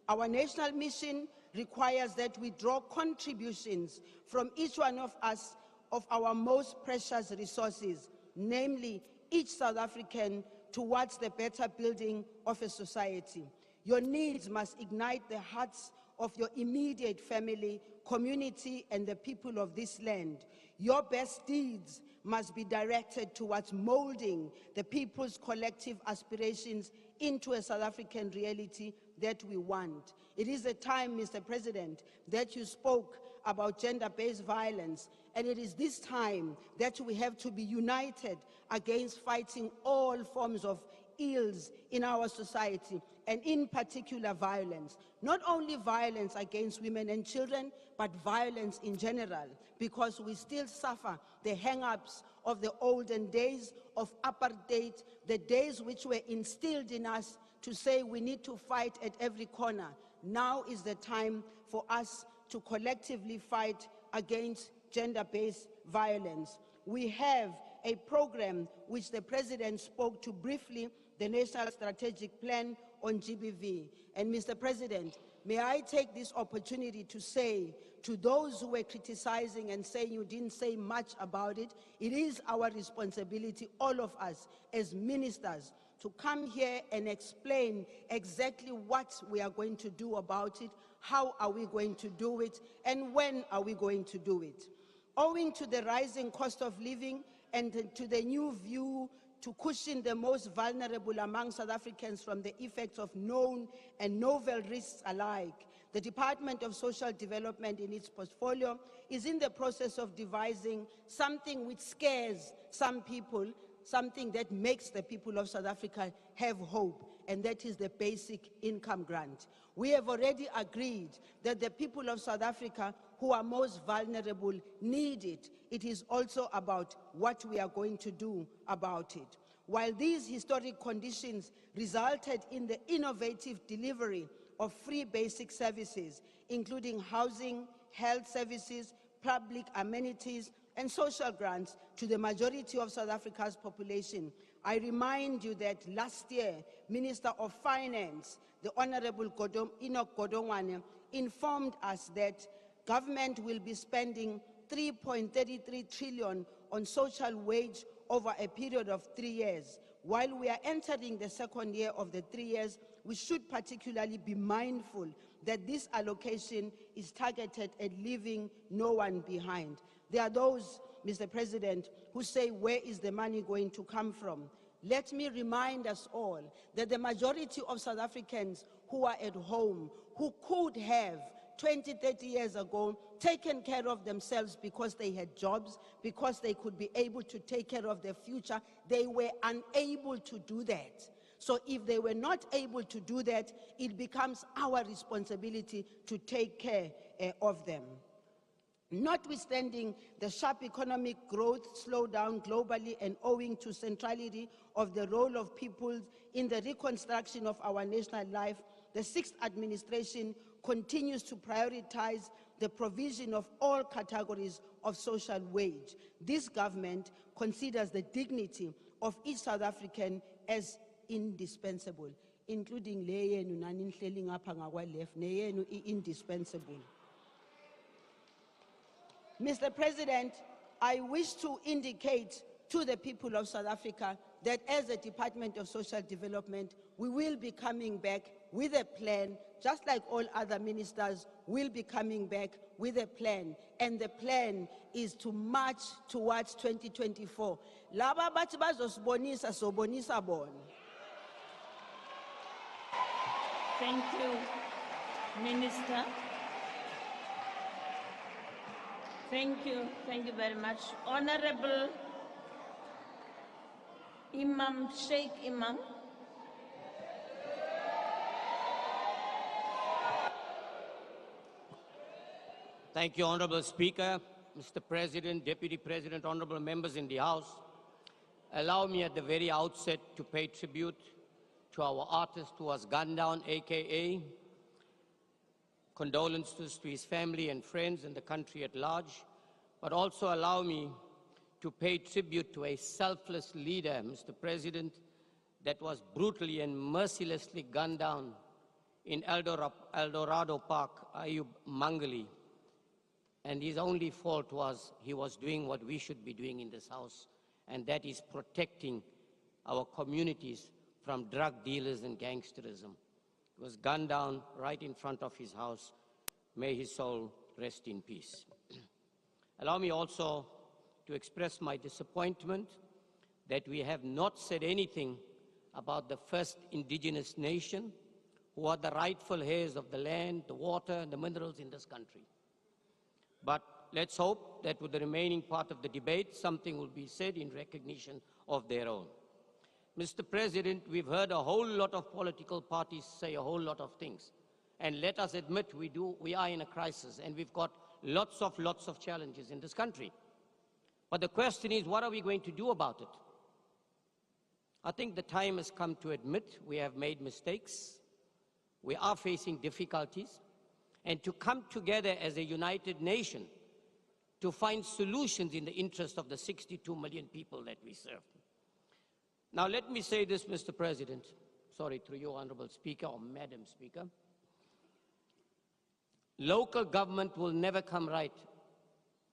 Our national mission requires that we draw contributions from each one of us of our most precious resources, namely each South African, towards the better building of a society. Your needs must ignite the hearts of your immediate family, community, and the people of this land. Your best deeds must be directed towards molding the people's collective aspirations into a South African reality that we want. It is a time, Mr. President, that you spoke about gender-based violence, and it is this time that we have to be united against fighting all forms of ills in our society, and in particular violence. Not only violence against women and children, but violence in general, because we still suffer the hang-ups of the olden days of apartheid, the days which were instilled in us to say we need to fight at every corner. Now is the time for us to collectively fight against gender-based violence. We have a program which the President spoke to briefly, the National Strategic Plan on GBV. And Mr. President, may I take this opportunity to say to those who were criticizing and saying you didn't say much about it, it is our responsibility, all of us as ministers, to come here and explain exactly what we are going to do about it, how are we going to do it, and when are we going to do it. Owing to the rising cost of living and to the new view to cushion the most vulnerable among South Africans from the effects of known and novel risks alike, the Department of Social Development in its portfolio is in the process of devising something which scares some people, something that makes the people of South Africa have hope, and that is the basic income grant. We have already agreed that the people of South Africa who are most vulnerable need it. It is also about what we are going to do about it. While these historic conditions resulted in the innovative delivery of free basic services, including housing, health services, public amenities, and social grants to the majority of South Africa's population, I remind you that last year, Minister of Finance, the Honorable Enoch Godongwana, informed us that government will be spending 3.33 trillion on social wage over a period of 3 years. While we are entering the second year of the 3 years, we should particularly be mindful that this allocation is targeted at leaving no one behind. There are those, Mr. President, who say, where is the money going to come from? Let me remind us all that the majority of South Africans who are at home, who could have 20, 30 years ago taken care of themselves because they had jobs, because they could be able to take care of their future, they were unable to do that. So if they were not able to do that, it becomes our responsibility to take care of them. Notwithstanding the sharp economic growth slowdown globally and owing to centrality of the role of people in the reconstruction of our national life, the sixth administration continues to prioritize the provision of all categories of social wage. This government considers the dignity of each South African as indispensable, including leyenu naninhleli ngapha ngakwa-left, neyenu indispensable. Mr. President, I wish to indicate to the people of South Africa that as a Department of Social Development, we will be coming back with a plan, just like all other ministers will be coming back with a plan. And the plan is to march towards 2024. Laba bathi bazosibonisa sobonisa bona. Thank you, Minister. Thank you very much. Honorable Imam Sheikh Imam. Thank you, Honorable Speaker, Mr. President, Deputy President, honorable members in the House. Allow me at the very outset to pay tribute to our artist who was gunned down, AKA. Condolences to his family and friends and the country at large, but also allow me to pay tribute to a selfless leader, Mr. President, that was brutally and mercilessly gunned down in El Dorado Park, Ayub Mangali. And his only fault was he was doing what we should be doing in this House, and that is protecting our communities from drug dealers and gangsterism. He was gunned down right in front of his house. May his soul rest in peace. Allow me also to express my disappointment that we have not said anything about the first indigenous nation who are the rightful heirs of the land, the water, and the minerals in this country. But let's hope that with the remaining part of the debate, something will be said in recognition of their own. Mr. President, we've heard a whole lot of political parties say a whole lot of things. And let us admit we are in a crisis, and we've got lots of challenges in this country. But the question is, what are we going to do about it? I think the time has come to admit we have made mistakes. We are facing difficulties, and to come together as a united nation to find solutions in the interest of the 62 million people that we serve. Now, let me say this, Mr. President, sorry, through you, Honorable Speaker, or Madam Speaker. Local government will never come right,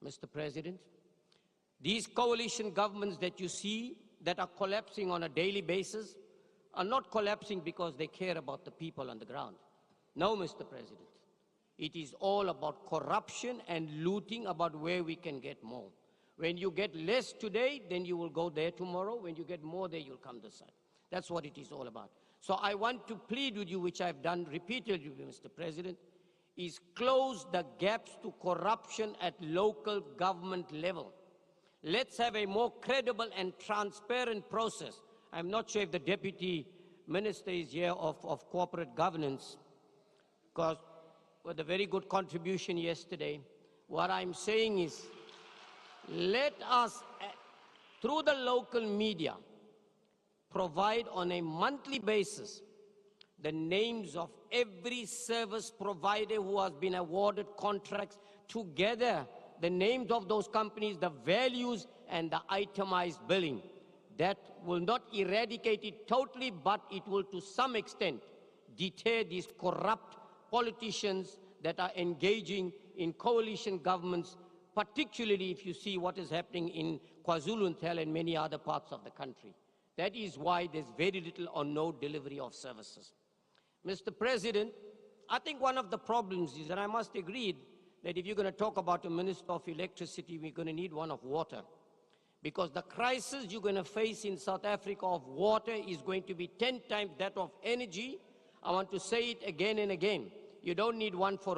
Mr. President. These coalition governments that you see that are collapsing on a daily basis are not collapsing because they care about the people on the ground. No, Mr. President. It is all about corruption and looting about where we can get more. When you get less today, then you will go there tomorrow. When you get more there, you'll come this side. That's what it is all about. So I want to plead with you, which I've done repeatedly, Mr. President, is close the gaps to corruption at local government level. Let's have a more credible and transparent process. I'm not sure if the Deputy Minister is here of corporate governance, because with a very good contribution yesterday, what I'm saying is, let us, through the local media, provide on a monthly basis the names of every service provider who has been awarded contracts, together the names of those companies, the values and the itemized billing. That will not eradicate it totally, but it will to some extent deter these corrupt politicians that are engaging in coalition governments, particularly if you see what is happening in KwaZulu-Natal and many other parts of the country. That is why there's very little or no delivery of services. Mr. President, I think one of the problems is, and I must agree, that if you're going to talk about a Minister of Electricity, we're going to need one of water. Because the crisis you're going to face in South Africa of water is going to be 10 times that of energy. I want to say it again and again. You don't need one for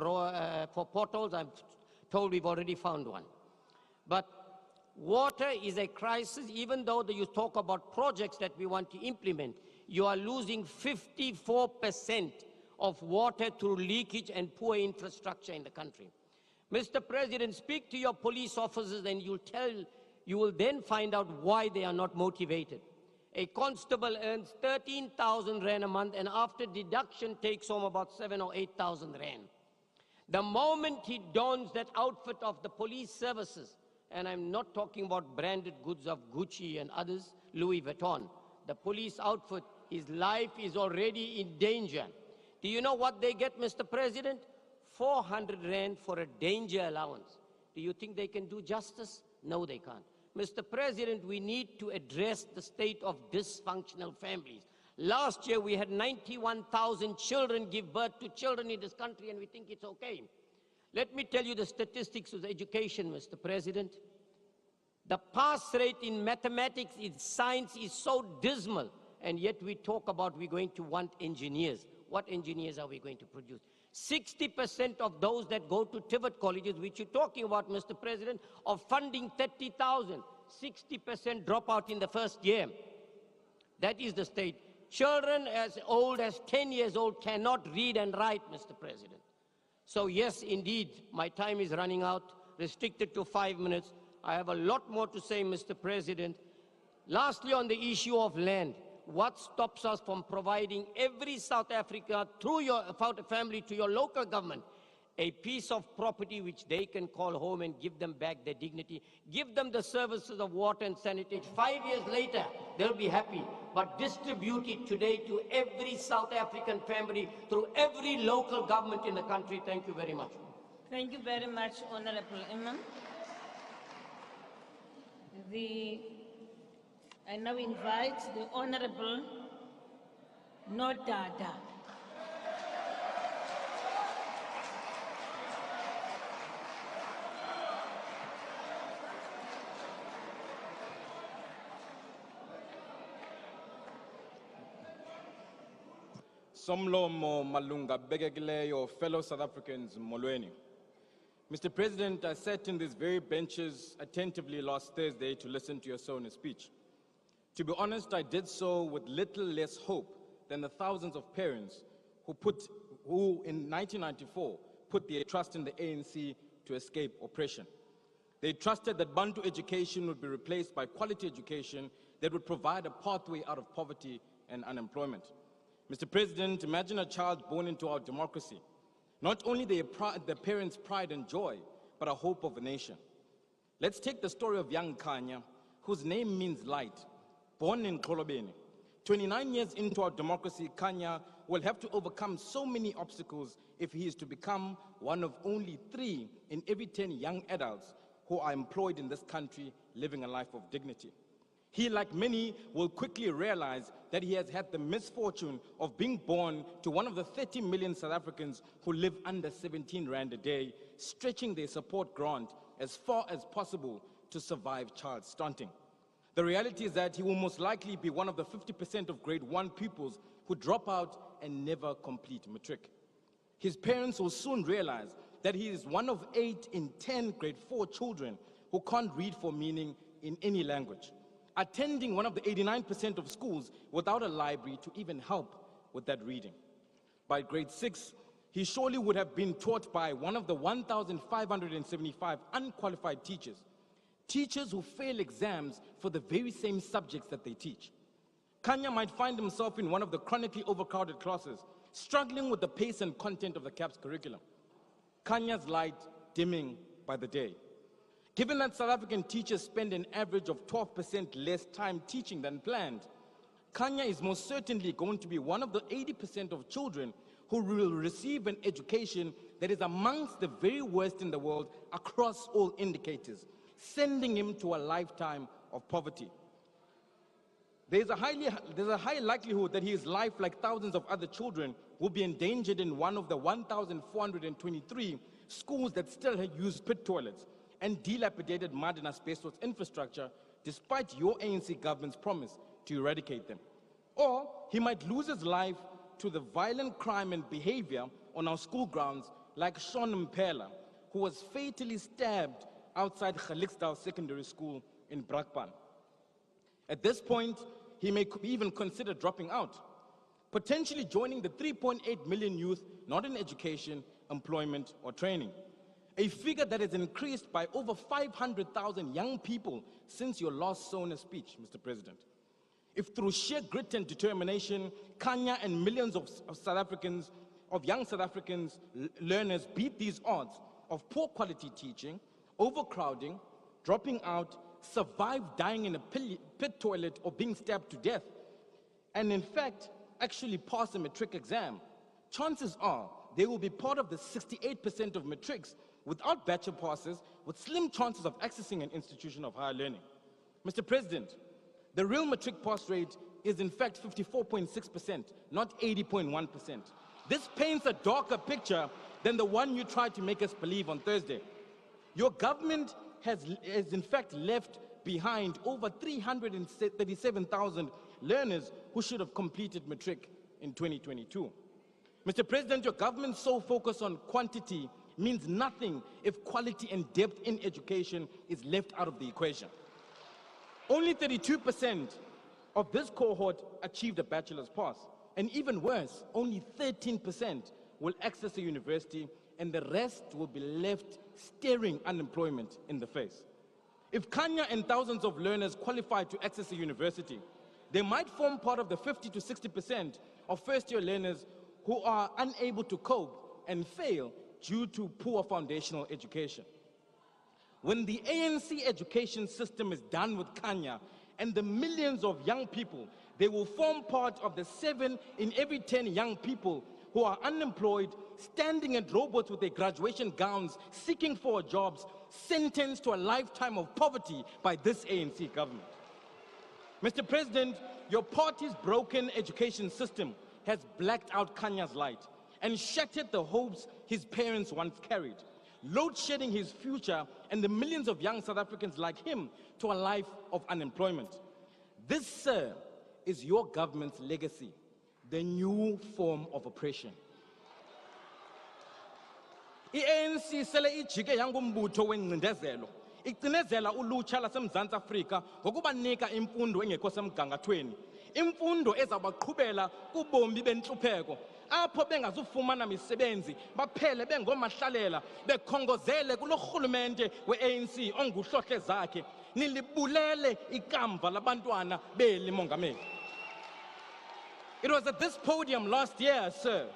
potholes. I'm told we've already found one. But water is a crisis. Even though you talk about projects that we want to implement, you are losing 54% of water through leakage and poor infrastructure in the country. Mr. President, speak to your police officers and you will then find out why they are not motivated. A constable earns 13,000 rand a month and after deduction takes home about 7,000 or 8,000 rand. The moment he dons that outfit of the police services, and I'm not talking about branded goods of Gucci and others, Louis Vuitton, the police outfit, his life is already in danger. Do you know what they get, Mr. President? 400 rand for a danger allowance. Do you think they can do justice? No, they can't. Mr. President, we need to address the state of dysfunctional families. Last year, we had 91,000 children give birth to children in this country, and we think it's okay. Let me tell you the statistics of education, Mr. President. The pass rate in mathematics, in science is so dismal, and yet we talk about we're going to want engineers. What engineers are we going to produce? 60% of those that go to TVET colleges, which you're talking about, Mr. President, of funding 30,000, 60% drop out in the first year. That is the state. Children as old as 10 years old cannot read and write, Mr. President. So yes, indeed, my time is running out, restricted to 5 minutes. I have a lot more to say, Mr. President. Lastly, on the issue of land, what stops us from providing every South Africa through your family to your local government a piece of property which they can call home and give them back their dignity, give them the services of water and sanitation. 5 years later, they'll be happy. But distribute it today to every South African family through every local government in the country. Thank you very much. Thank you very much, Honorable Imam. I now invite the Honorable Nodada. Somlomo Malunga Begegileyo, fellow South Africans, Molweni. Mr. President, I sat in these very benches attentively last Thursday to listen to your Sona speech. To be honest, I did so with little less hope than the thousands of parents who in 1994 put their trust in the ANC to escape oppression. They trusted that Bantu education would be replaced by quality education that would provide a pathway out of poverty and unemployment. Mr. President, imagine a child born into our democracy. Not only their parents' pride and joy, but a hope of a nation. Let's take the story of young Kanya, whose name means light, born in Kolobeni. 29 years into our democracy, Kanya will have to overcome so many obstacles if he is to become one of only 3 in every 10 young adults who are employed in this country living a life of dignity. He, like many, will quickly realize that he has had the misfortune of being born to one of the 30 million South Africans who live under 17 Rand a day, stretching their support grant as far as possible to survive child stunting. The reality is that he will most likely be one of the 50% of grade 1 pupils who drop out and never complete matric. His parents will soon realize that he is one of 8 in 10 grade 4 children who can't read for meaning in any language, attending one of the 89% of schools without a library to even help with that reading. By grade 6, he surely would have been taught by one of the 1,575 unqualified teachers who fail exams for the very same subjects that they teach. Kanya might find himself in one of the chronically overcrowded classes, struggling with the pace and content of the CAPS curriculum. Kanya's light dimming by the day. Given that South African teachers spend an average of 12% less time teaching than planned, Kanya is most certainly going to be one of the 80% of children who will receive an education that is amongst the very worst in the world across all indicators, sending him to a lifetime of poverty. There's a high likelihood that his life, like thousands of other children, will be endangered in one of the 1,423 schools that still use pit toilets and dilapidated mud and asbestos infrastructure, despite your ANC government's promise to eradicate them. Or he might lose his life to the violent crime and behavior on our school grounds, like Sean Mpela, who was fatally stabbed outside Gelliksdal Secondary School in Brakpan. At this point, he may even consider dropping out, potentially joining the 3.8 million youth not in education, employment, or training, a figure that has increased by over 500,000 young people since your last Sona speech, Mr. President. If through sheer grit and determination, Kanya and millions of young South Africans learners beat these odds of poor quality teaching, overcrowding, dropping out, survive dying in a pit toilet or being stabbed to death, and in fact, actually pass a matric exam, chances are they will be part of the 68% of matrics without bachelor passes with slim chances of accessing an institution of higher learning. Mr. President, the real matric pass rate is in fact 54.6%, not 80.1%. This paints a darker picture than the one you tried to make us believe on Thursday. Your government has in fact left behind over 337,000 learners who should have completed matric in 2022. Mr. President, your government's sole focus on quantity means nothing if quality and depth in education is left out of the equation. Only 32% of this cohort achieved a bachelor's pass, and even worse, only 13% will access a university, and the rest will be left staring unemployment in the face. If Kanya and thousands of learners qualify to access a university, they might form part of the 50 to 60% of first-year learners who are unable to cope and fail due to poor foundational education. When the ANC education system is done with Kanya and the millions of young people, they will form part of the 7 in every 10 young people who are unemployed, standing at robots with their graduation gowns, seeking for jobs, sentenced to a lifetime of poverty by this ANC government. Mr. President, your party's broken education system has blacked out Kanya's light and shattered the hopes his parents once carried, load shedding his future and the millions of young South Africans like him to a life of unemployment. This, sir, is your government's legacy, the new form of oppression. I-ANC sele ijike yangumbutho wengcindezelo igcinezela ulutsha laseMzantsi Afrika ngokubanika imfundo engekho semgangathweni, imfundo ezabaqhubela kubomi bentlupheko apho bengazufumana misebenzi baphele bengomahlalela bekhongozele kulorhulumente we-ANC onguhlohle zakhe. Nilibulele ikamva labantwana beli mongameli. It was at this podium last year, sir,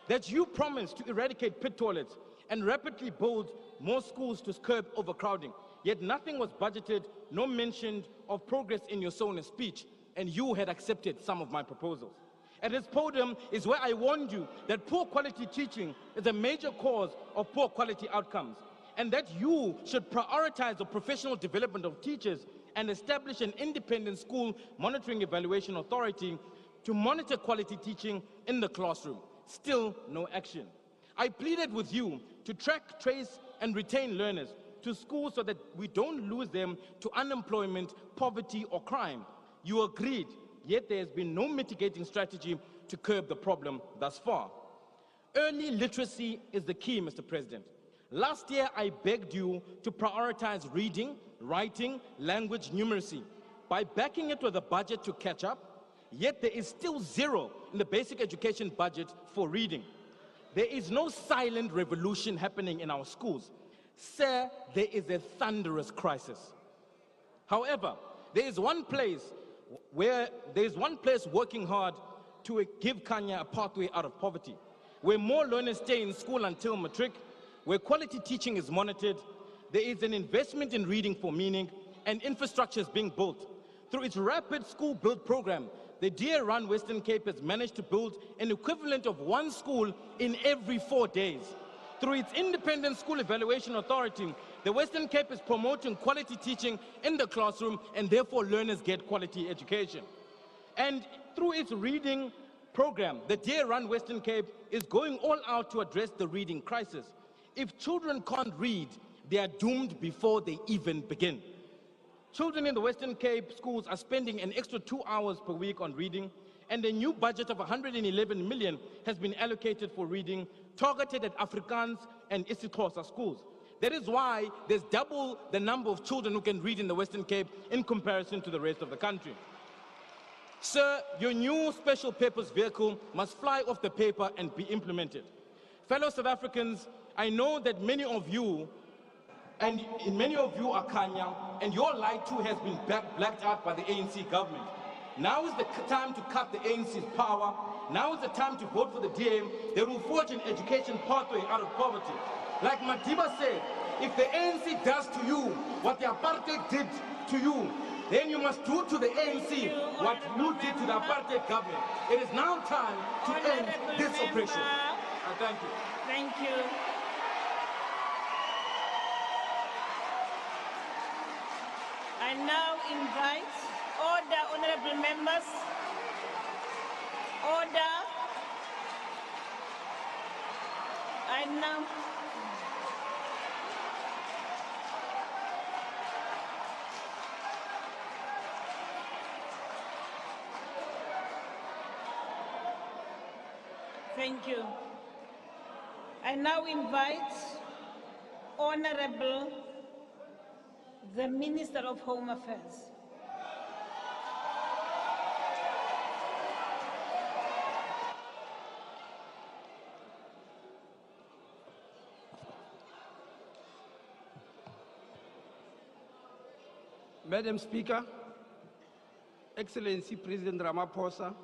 that you promised to eradicate pit toilets and rapidly build more schools to curb overcrowding. Yet nothing was budgeted, no mention of progress in your Sona speech, and you had accepted some of my proposals. At this podium is where I warned you that poor quality teaching is a major cause of poor quality outcomes, and that you should prioritize the professional development of teachers and establish an independent school monitoring evaluation authority to monitor quality teaching in the classroom. Still no action. I pleaded with you to track, trace, and retain learners to schools so that we don't lose them to unemployment, poverty, or crime. You agreed, yet there has been no mitigating strategy to curb the problem thus far. Early literacy is the key, Mr. President. Last year, I begged you to prioritize reading, writing, language, numeracy by backing it with a budget to catch up, yet there is still zero in the basic education budget for reading. There is no silent revolution happening in our schools. Sir, there is a thunderous crisis. However, there is one place working hard to give Kenya a pathway out of poverty, where more learners stay in school until matric, where quality teaching is monitored, there is an investment in reading for meaning, and infrastructure is being built. Through its rapid school build program, the DA-run Western Cape has managed to build an equivalent of one school in every 4 days. Through its independent school evaluation authority, the Western Cape is promoting quality teaching in the classroom, and therefore learners get quality education. And through its reading program, the DA-run Western Cape is going all out to address the reading crisis. If children can't read, they are doomed before they even begin. Children in the Western Cape schools are spending an extra 2 hours per week on reading, and a new budget of 111 million has been allocated for reading, targeted at Afrikaans and isiXhosa schools. That is why there's double the number of children who can read in the Western Cape in comparison to the rest of the country. Sir, your new special purpose vehicle must fly off the paper and be implemented. Fellow South Africans, I know that many of you are Kanya, and your light too has been blacked out by the ANC government. Now is the time to cut the ANC's power. Now is the time to vote for the DA that will forge an education pathway out of poverty. Like Madiba said, if the ANC does to you what the apartheid did to you, then you must do to the ANC what you did to the apartheid government. It is now time to end this oppression. Thank you. Thank you. I now invite order, honorable members. Order. I now. Thank you. I now invite Honorable the Minister of Home Affairs. Madam Speaker, Excellency President Ramaphosa,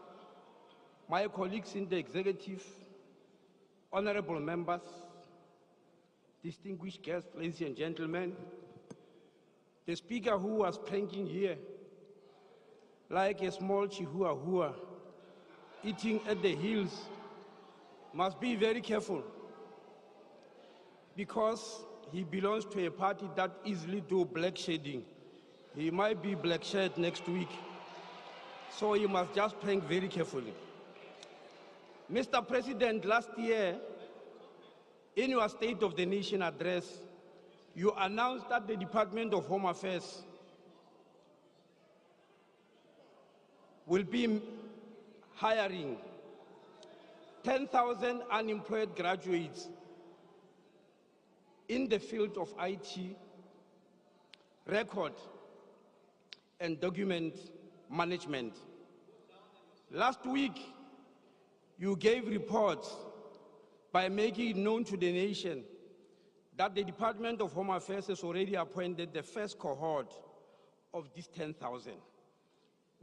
my colleagues in the executive, honorable members, distinguished guests, ladies and gentlemen, the speaker who was pranking here like a small chihuahua eating at the heels must be very careful, because he belongs to a party that easily do black shading. He might be black shade next week, so he must just prank very carefully. Mr. President, last year, in your State of the Nation address, you announced that the Department of Home Affairs will be hiring 10,000 unemployed graduates in the field of IT, record, and document management. Last week, you gave reports by making it known to the nation that the Department of Home Affairs has already appointed the first cohort of these 10,000.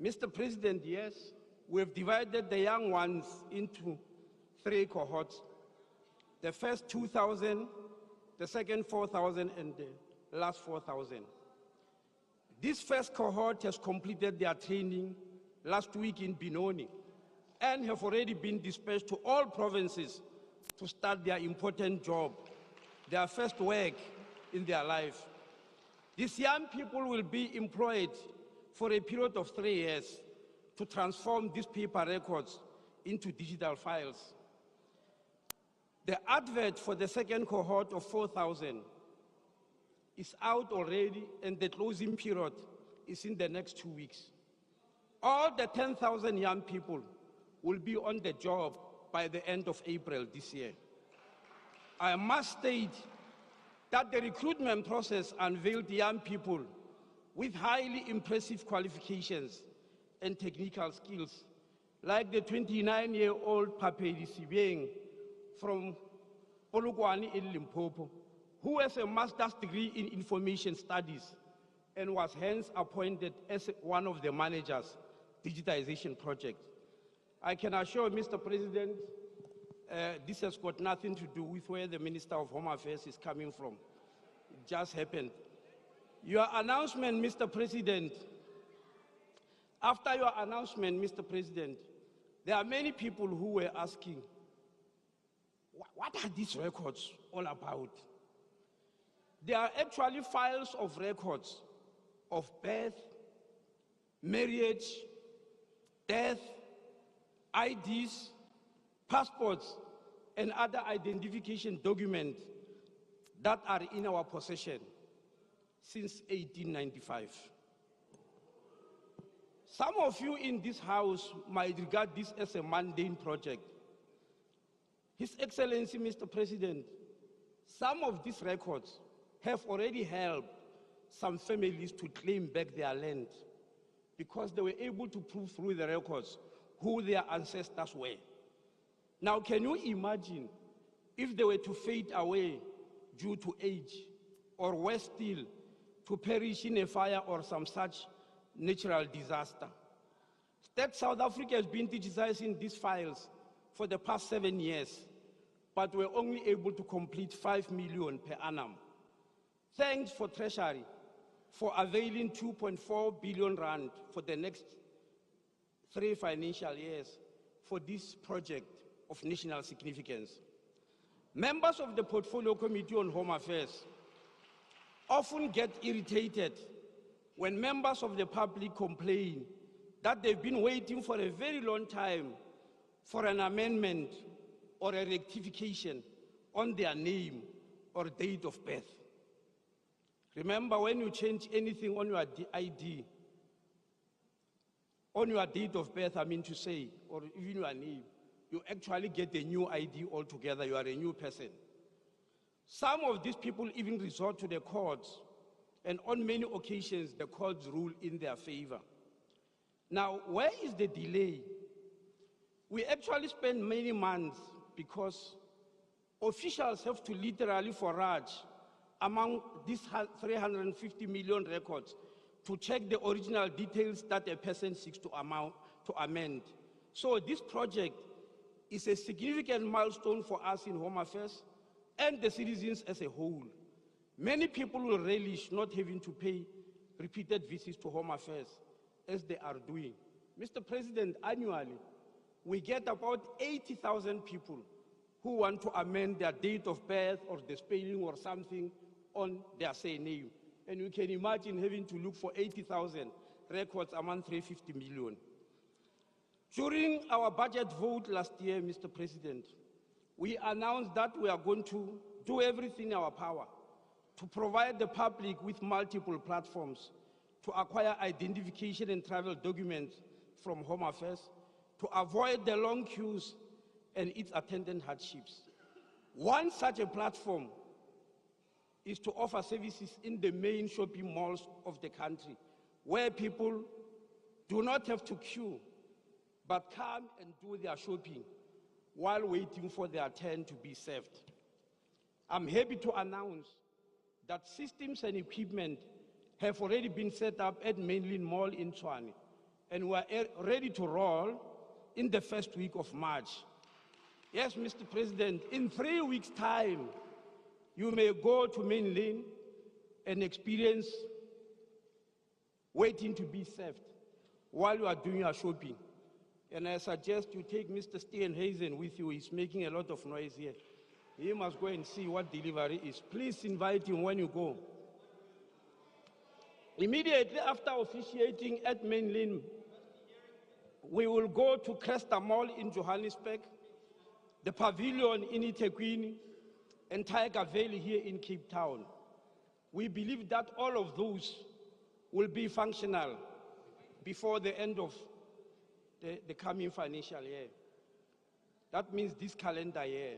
Mr. President, yes, we have divided the young ones into 3 cohorts. The first 2,000, the second 4,000, and the last 4,000. This first cohort has completed their training last week in Benoni and have already been dispatched to all provinces to start their important job, their first work in their life. These young people will be employed for a period of 3 years to transform these paper records into digital files. The advert for the second cohort of 4,000 is out already, and the closing period is in the next 2 weeks. All the 10,000 young people will be on the job by the end of April this year. I must state that the recruitment process unveiled young people with highly impressive qualifications and technical skills, like the 29-year-old Papedi Sibeng from Polokwane in Limpopo, who has a master's degree in information studies and was hence appointed as one of the managers' digitization project. I can assure Mr. President, this has got nothing to do with where the Minister of Home Affairs is coming from. It just happened. Your announcement, Mr. President, after your announcement, Mr. President, there are many people who were asking, what are these records all about? They are actually files of records of birth, marriage, death, IDs, passports, and other identification documents that are in our possession since 1895. Some of you in this House might regard this as a mundane project. His Excellency, Mr. President, some of these records have already helped some families to claim back their land because they were able to prove through the records who their ancestors were. Now, can you imagine if they were to fade away due to age, or worse still, to perish in a fire or some such natural disaster? State South Africa has been digitizing these files for the past 7 years, but we're only able to complete 5 million per annum. Thanks for Treasury for availing 2.4 billion rand for the next 3 financial years for this project of national significance. Members of the Portfolio Committee on Home Affairs often get irritated when members of the public complain that they've been waiting for a very long time for an amendment or a rectification on their name or date of birth. Remember, when you change anything on your ID, on your date of birth, I mean to say, or even your name, you actually get a new ID altogether. You are a new person. Some of these people even resort to the courts, and on many occasions, the courts rule in their favor. Now, where is the delay? We actually spend many months because officials have to literally forage among these 350 million records to check the original details that a person seeks to amend. So this project is a significant milestone for us in Home Affairs and the citizens as a whole. Many people will relish not having to pay repeated visits to Home Affairs as they are doing. Mr. President, annually, we get about 80,000 people who want to amend their date of birth or the spelling or something on their surname. And you can imagine having to look for 80,000 records among 350 million. During our budget vote last year, Mr. President, we announced that we are going to do everything in our power to provide the public with multiple platforms to acquire identification and travel documents from Home Affairs, to avoid the long queues and its attendant hardships. One such a platform is to offer services in the main shopping malls of the country, where people do not have to queue, but come and do their shopping while waiting for their turn to be served. I'm happy to announce that systems and equipment have already been set up at Mainland Mall in Tshwane, and we are ready to roll in the first week of March. Yes, Mr. President, in 3 weeks' time, you may go to Mainland and experience waiting to be served while you are doing your shopping. And I suggest you take Mr. Steenhuisen with you. He's making a lot of noise here. He must go and see what delivery is. Please invite him when you go. Immediately after officiating at Mainland, we will go to Cresta Mall in Johannesburg, the Pavilion in eThekwini, and Tiger Valley here in Cape Town. We believe that all of those will be functional before the end of the coming financial year. That means this calendar year.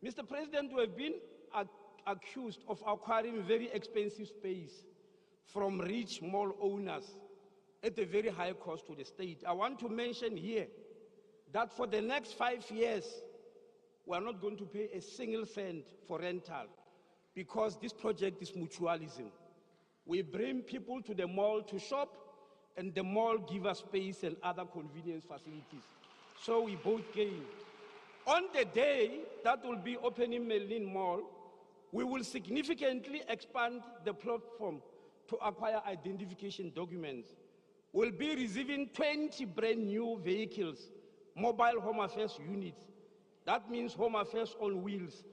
Mr. President, we have been accused of acquiring very expensive space from rich mall owners at a very high cost to the state. I want to mention here that for the next 5 years, we are not going to pay a single cent for rental because this project is mutualism. We bring people to the mall to shop, and the mall give us space and other convenience facilities. So we both gain. On the day that will be opening Mainland Mall, we will significantly expand the platform to acquire identification documents. We'll be receiving 20 brand new vehicles, mobile home affairs units. That means home affairs on wheels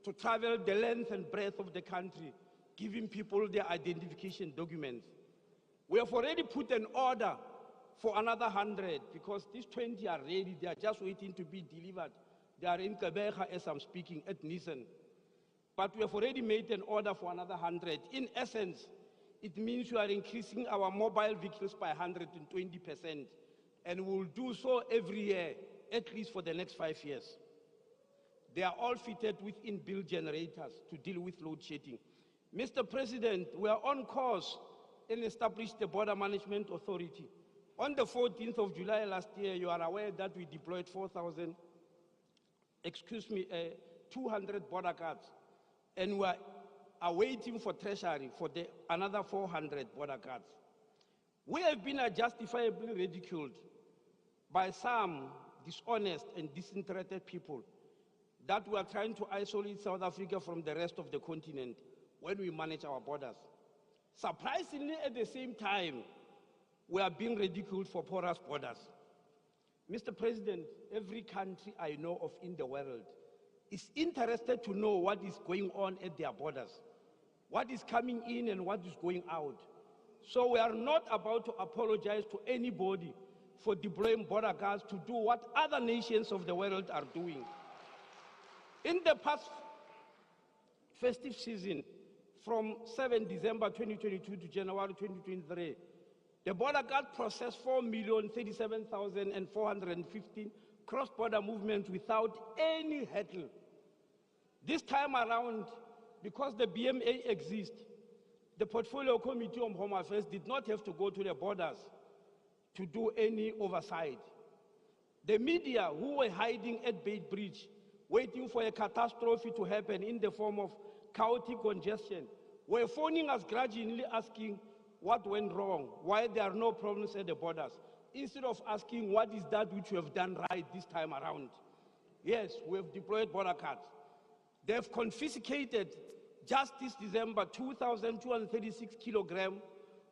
to travel the length and breadth of the country, giving people their identification documents. We have already put an order for another 100 because these 20 are ready. They are just waiting to be delivered. They are in Gqeberha as I'm speaking at Nissan. But we have already made an order for another 100. In essence, it means we are increasing our mobile vehicles by 120%. And we will do so every year, at least for the next 5 years. They are all fitted with inbuilt generators to deal with load shedding. Mr. President, we are on course and established the Border Management Authority. On the 14th of July last year, you are aware that we deployed 200 border guards, and we are waiting for Treasury for another 400 border guards. We have been justifiably ridiculed by some dishonest and disinterested people that we are trying to isolate South Africa from the rest of the continent when we manage our borders. Surprisingly, at the same time, we are being ridiculed for porous borders. Mr. President, every country I know of in the world is interested to know what is going on at their borders, what is coming in and what is going out. So we are not about to apologize to anybody for deploying border guards to do what other nations of the world are doing. In the past festive season, from 7 December 2022 to January 2023, the border guard processed 4,037,415 cross-border movements without any hurdle. This time around, because the BMA exists, the Portfolio Committee on Home Affairs did not have to go to the borders to do any oversight. The media who were hiding at Beit Bridge, waiting for a catastrophe to happen in the form of chaotic congestion, were phoning us grudgingly asking what went wrong, why there are no problems at the borders, instead of asking what is that which we have done right this time around. Yes, we have deployed border guards. They have confiscated, just this December, 2,236 kilograms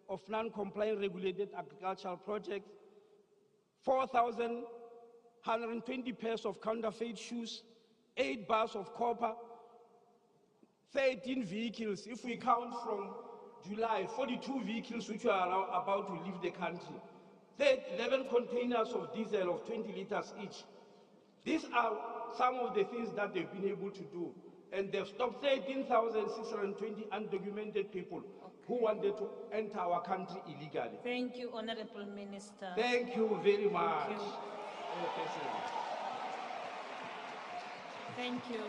of non-compliant regulated agricultural projects, 4,120 pairs of counterfeit shoes, 8 bars of copper, 13 vehicles. If we count from July, 42 vehicles which are about to leave the country, 11 containers of diesel of 20 liters each. These are some of the things that they've been able to do. And they've stopped 13,620 undocumented people who wanted to enter our country illegally. Thank you, Honorable Minister. Thank you very much. Thank you. Thank you.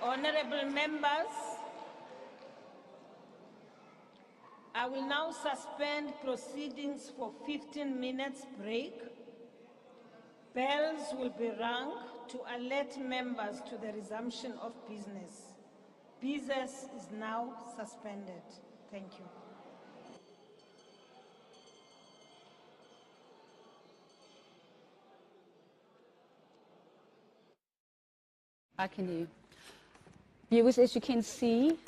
Honorable members, I will now suspend proceedings for 15 minutes break. Bells will be rung to alert members to the resumption of business. Business is now suspended. Thank you. I can hear you. Viewers, as you can see,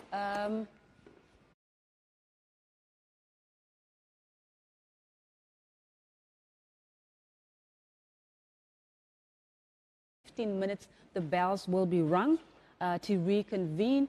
15 minutes, the bells will be rung to reconvene.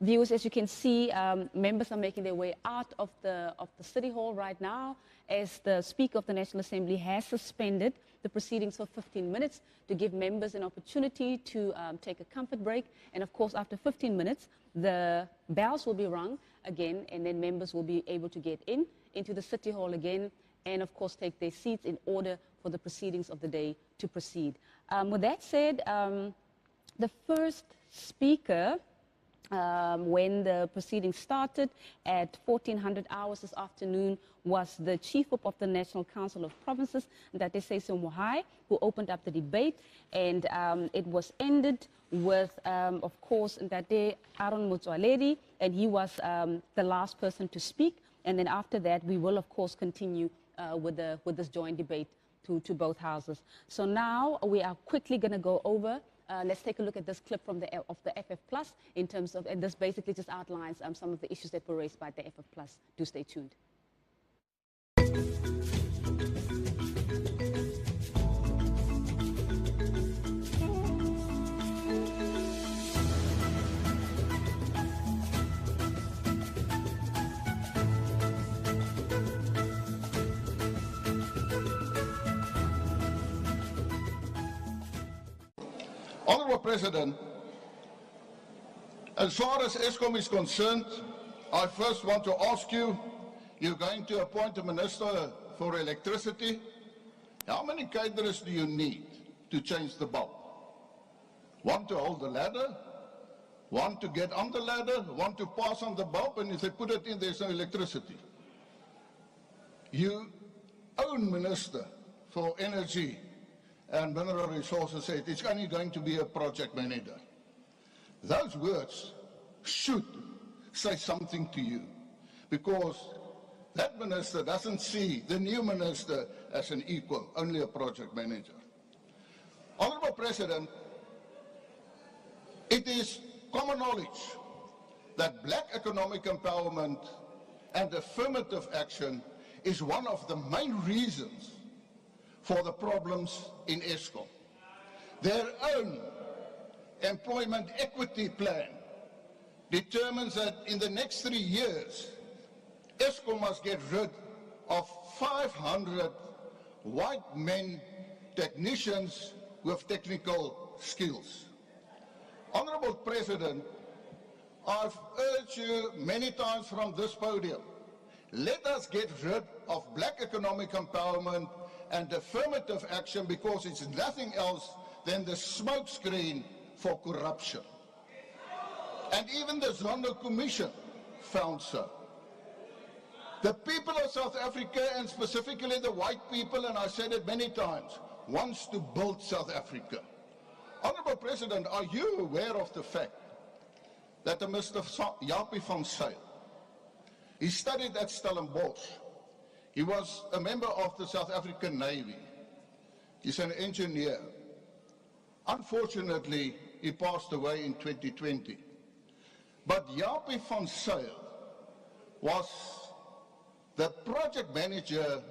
Viewers, as you can see, members are making their way out of the City Hall right now, as the Speaker of the National Assembly has suspended the proceedings for 15 minutes to give members an opportunity to take a comfort break. And of course, after 15 minutes, the bells will be rung again, and then members will be able to get into the City Hall again, and of course take their seats in order for the proceedings of the day to proceed. With that said, the first speaker, when the proceedings started at 1400 hours this afternoon, was the Chief Whip of the National Council of Provinces, Ntate, who opened up the debate, and it was ended with, of course, Ntate Aaron Motsoaledi, and he was the last person to speak. And then after that, we will, of course, continue with this joint debate to both houses. So now we are quickly going to go over. Let's take a look at this clip from of the FFPLUS in terms of, and this basically just outlines some of the issues that were raised by the FFPLUS. Do stay tuned. Honourable President, as far as ESCOM is concerned, I first want to ask you, you're going to appoint a Minister for Electricity. How many caterers do you need to change the bulb? One to hold the ladder, one to get on the ladder, one to pass on the bulb, and if they put it in, there's no electricity. You own Minister for Energy and Mineral Resources said it's only going to be a project manager. Those words should say something to you, because that minister doesn't see the new minister as an equal, only a project manager. Honourable President, it is common knowledge that black economic empowerment and affirmative action is one of the main reasons for the problems in ESCOM. Their own employment equity plan determines that in the next 3 years, ESCOM must get rid of 500 white men technicians with technical skills. Honourable President, I've urged you many times from this podium, let us get rid of black economic empowerment and affirmative action, because it's nothing else than the smokescreen for corruption. And even the Zondo Commission found so. The people of South Africa, and specifically the white people, and I said it many times, wants to build South Africa. Honourable President, are you aware of the fact that Mr. Japie van Zyl, he studied at Stellenbosch. He was a member of the South African Navy. He's an engineer. Unfortunately, he passed away in 2020. But Japie van Zyl was the project manager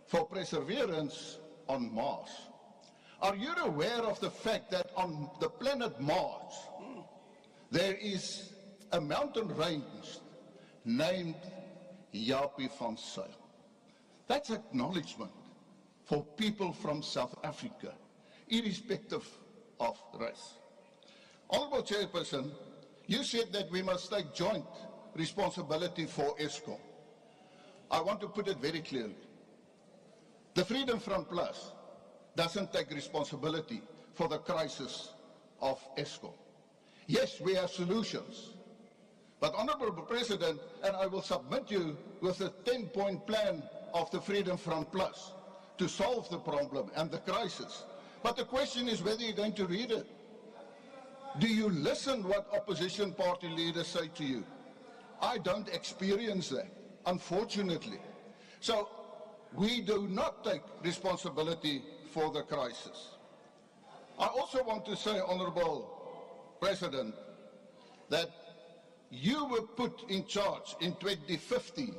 for Perseverance on Mars. Are you aware of the fact that on the planet Mars, there is a mountain range named Japie van Zyl? That's acknowledgement for people from South Africa, irrespective of race. Honourable Chairperson, you said that we must take joint responsibility for ESCOM. I want to put it very clearly. The Freedom Front Plus doesn't take responsibility for the crisis of ESCOM. Yes, we have solutions. But Honourable President, and I will submit you with a 10-point plan of the Freedom Front Plus to solve the problem and the crisis. But the question is whether you're going to read it. Do you listen what opposition party leaders say to you? I don't experience that, unfortunately. So we do not take responsibility for the crisis. I also want to say, Honourable President, that you were put in charge in 2015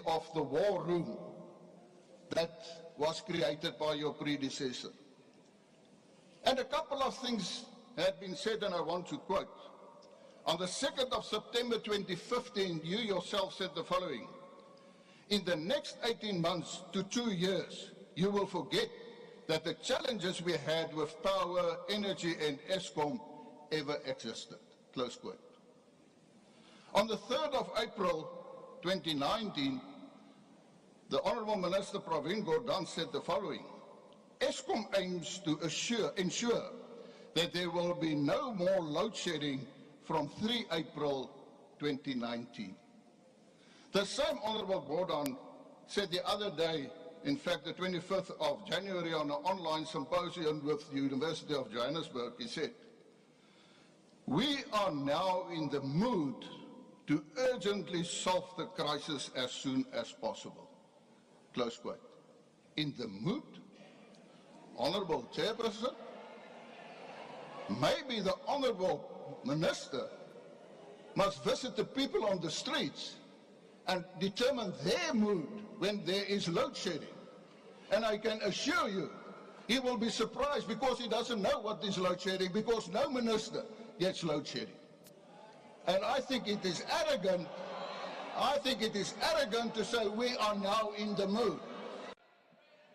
of the war room that was created by your predecessor. And a couple of things had been said, and I want to quote. On the 2nd of September 2015, you yourself said the following: in the next 18 months to 2 years, you will forget that the challenges we had with power, energy and ESCOM ever existed. Close quote. On the 3rd of April 2019, the Honourable Minister Pravin Gordhan said the following: ESCOM aims to ensure that there will be no more load shedding from 3 April 2019. The same Honourable Gordhan said the other day, in fact the 25th of January, on an online symposium with the University of Johannesburg, he said, "We are now in the mood to urgently solve the crisis as soon as possible." Close quote. In the mood? Honourable Chairperson, maybe the Honourable Minister must visit the people on the streets and determine their mood when there is load shedding. And I can assure you, he will be surprised because he doesn't know what is load shedding, because no minister gets load shedding. And I think it is arrogant, to say we are now in the mood.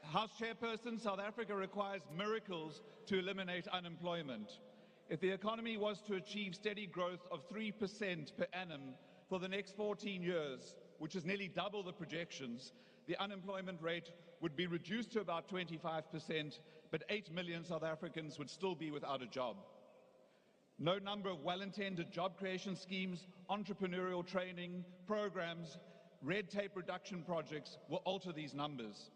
House Chairperson, South Africa requires miracles to eliminate unemployment. If the economy was to achieve steady growth of 3% per annum for the next 14 years, which is nearly double the projections, the unemployment rate would be reduced to about 25%, but 8 million South Africans would still be without a job. No number of well-intended job creation schemes, entrepreneurial training programs, red tape reduction projects will alter these numbers.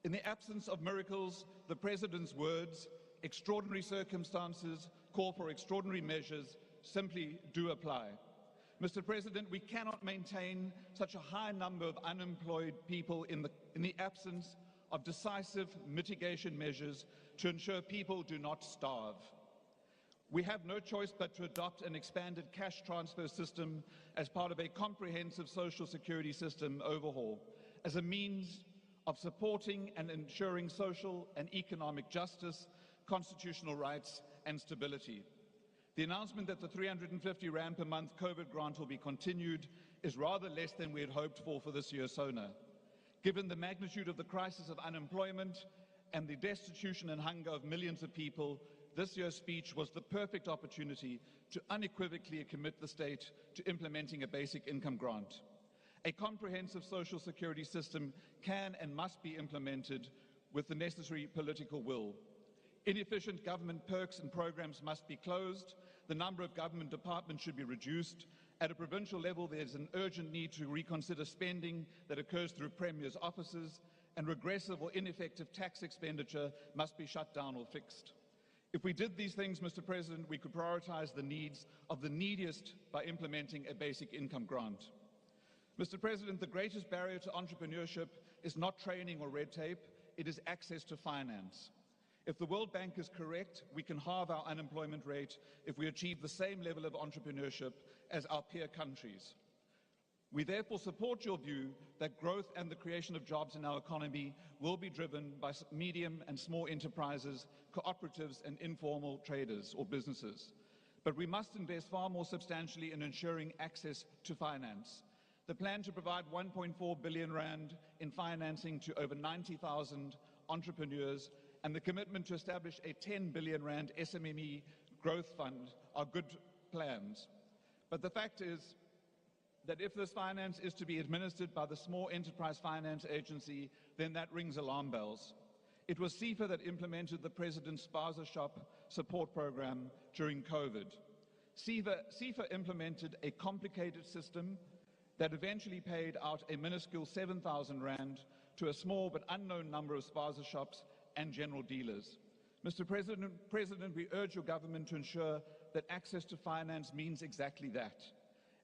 In the absence of miracles, the President's words, extraordinary circumstances call for extraordinary measures, simply do apply. Mr. President, we cannot maintain such a high number of unemployed people in the absence of decisive mitigation measures to ensure people do not starve. We have no choice but to adopt an expanded cash transfer system as part of a comprehensive social security system overhaul, as a means of supporting and ensuring social and economic justice, constitutional rights and stability. The announcement that the 350 Rand per month COVID grant will be continued is rather less than we had hoped for this year's SONA. Given the magnitude of the crisis of unemployment and the destitution and hunger of millions of people, this year's speech was the perfect opportunity to unequivocally commit the state to implementing a basic income grant. A comprehensive social security system can and must be implemented with the necessary political will. Inefficient government perks and programs must be closed. The number of government departments should be reduced. At a provincial level, there's an urgent need to reconsider spending that occurs through premiers' offices, and regressive or ineffective tax expenditure must be shut down or fixed. If we did these things, Mr. President, we could prioritize the needs of the neediest by implementing a basic income grant. Mr. President, the greatest barrier to entrepreneurship is not training or red tape, it is access to finance. If the World Bank is correct, we can halve our unemployment rate if we achieve the same level of entrepreneurship as our peer countries. We therefore support your view that growth and the creation of jobs in our economy will be driven by medium and small enterprises, cooperatives and informal traders or businesses. But we must invest far more substantially in ensuring access to finance. The plan to provide 1.4 billion Rand in financing to over 90,000 entrepreneurs and the commitment to establish a 10 billion Rand SMME growth fund are good plans. But the fact is that if this finance is to be administered by the Small Enterprise Finance Agency, then that rings alarm bells. It was SEFA that implemented the President's Spaza Shop support program during COVID. SEFA implemented a complicated system that eventually paid out a minuscule 7,000 Rand to a small but unknown number of Spaza shops and general dealers. Mr. President, we urge your government to ensure that access to finance means exactly that,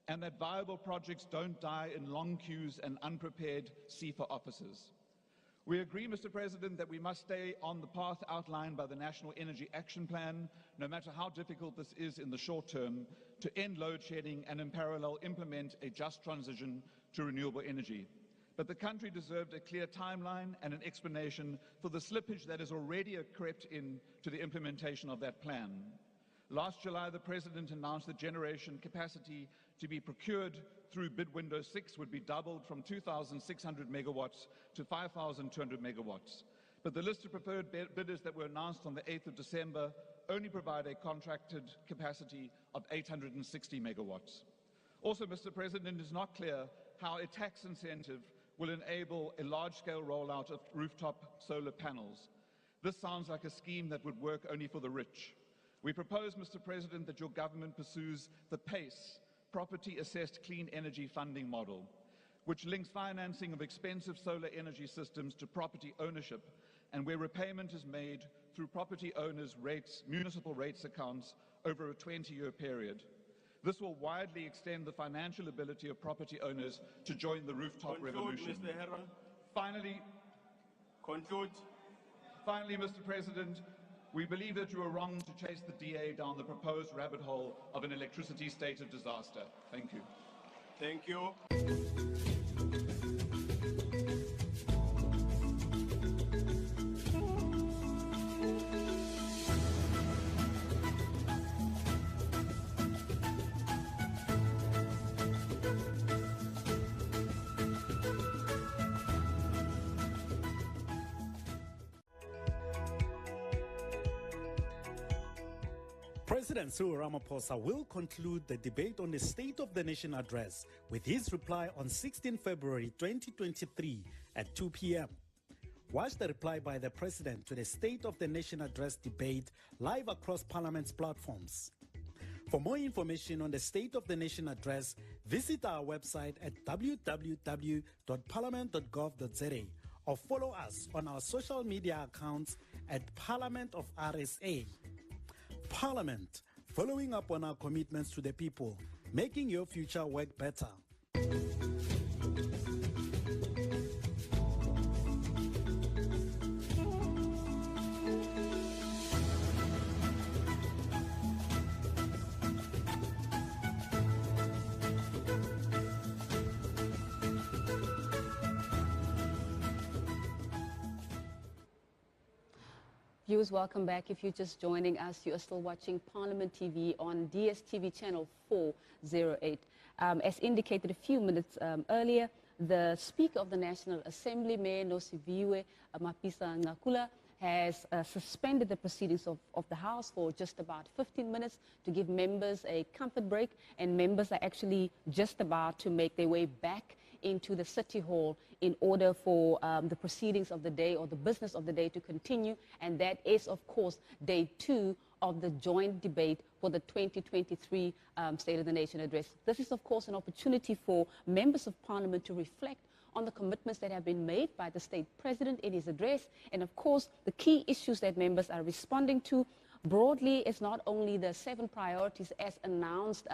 and that viable projects don't die in long queues and unprepared SEFA offices. We agree, Mr. President, that we must stay on the path outlined by the National Energy Action Plan, no matter how difficult this is in the short term, to end load shedding and in parallel implement a just transition to renewable energy. But the country deserved a clear timeline and an explanation for the slippage that has already crept in to the implementation of that plan. Last July, the President announced that generation capacity to be procured through bid window 6 would be doubled from 2,600 megawatts to 5,200 megawatts. But the list of preferred bidders that were announced on the 8th of December only provide a contracted capacity of 860 megawatts. Also, Mr. President, it is not clear how a tax incentive will enable a large-scale rollout of rooftop solar panels. This sounds like a scheme that would work only for the rich. We propose, Mr. President, that your government pursues the PACE, Property-Assessed Clean Energy Funding Model, which links financing of expensive solar energy systems to property ownership, and where repayment is made through property owners' rates, municipal rates accounts over a 20-year period. This will widely extend the financial ability of property owners to join the rooftop revolution. Mr. Herra. Finally, Mr. President, we believe that you are wrong to chase the DA down the proposed rabbit hole of an electricity state of disaster. Thank you. Thank you. President Cyril Ramaphosa will conclude the debate on the State of the Nation address with his reply on 16 February 2023 at 2 p.m. Watch the reply by the President to the State of the Nation address debate live across Parliament's platforms. For more information on the State of the Nation address, visit our website at www.parliament.gov.za or follow us on our social media accounts at Parliament of RSA. Parliament, following up on our commitments to the people, making your future work better. Viewers, welcome back. If you're just joining us, you are still watching Parliament TV on DSTV channel 408. As indicated a few minutes earlier, the Speaker of the National Assembly, Mayor Nosiviwe Mapisa-Nqakula, has suspended the proceedings of the House for just about 15 minutes to give members a comfort break, and members are actually just about to make their way back into the City Hall in order for the proceedings of the day or the business of the day to continue, and that is, of course, day 2 of the joint debate for the 2023 State of the Nation address. This is, of course, an opportunity for members of Parliament to reflect on the commitments that have been made by the State President in his address, and of course the key issues that members are responding to. Broadly, it's not only the 7 priorities as announced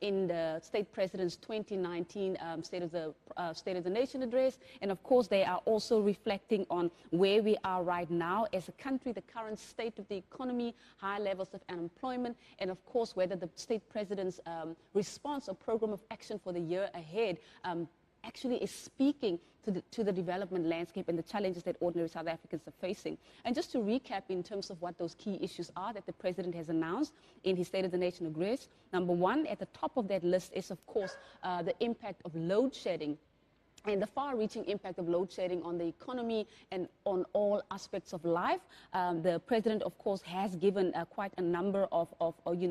in the State President's 2019 State of the Nation address, and of course they are also reflecting on where we are right now as a country, the current state of the economy, high levels of unemployment, and of course whether the State President's response or program of action for the year ahead actually is speaking to the development landscape and the challenges that ordinary South Africans are facing. And just to recap in terms of what those key issues are that the President has announced in his State of the Nation address, number 1, at the top of that list is, of course, the impact of load shedding and the far-reaching impact of load shedding on the economy and on all aspects of life. The President, of course, has given quite a number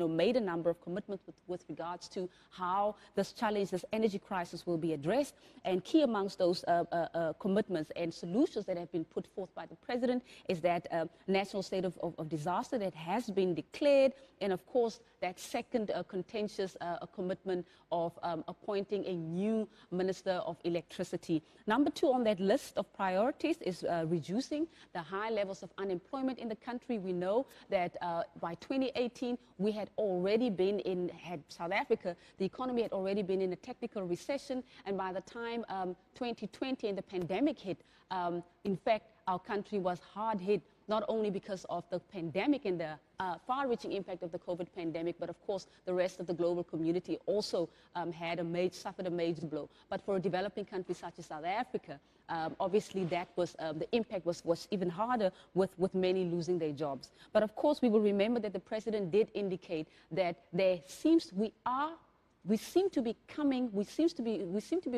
made a number of commitments with regards to how this challenge, this energy crisis will be addressed. And key amongst those commitments and solutions that have been put forth by the President is that national state of disaster that has been declared, and of course that second contentious commitment of appointing a new Minister of Electricity. Number 2 on that list of priorities is reducing the high levels of unemployment in the country. We know that by 2018, we had already been South Africa, the economy had already been in a technical recession, and by the time 2020 and the pandemic hit, in fact, our country was hard hit not only because of the pandemic and the far-reaching impact of the COVID pandemic, but of course the rest of the global community also suffered a major blow. But for a developing country such as South Africa, obviously that was, the impact was even harder with many losing their jobs. But of course we will remember that the President did indicate that we seem to be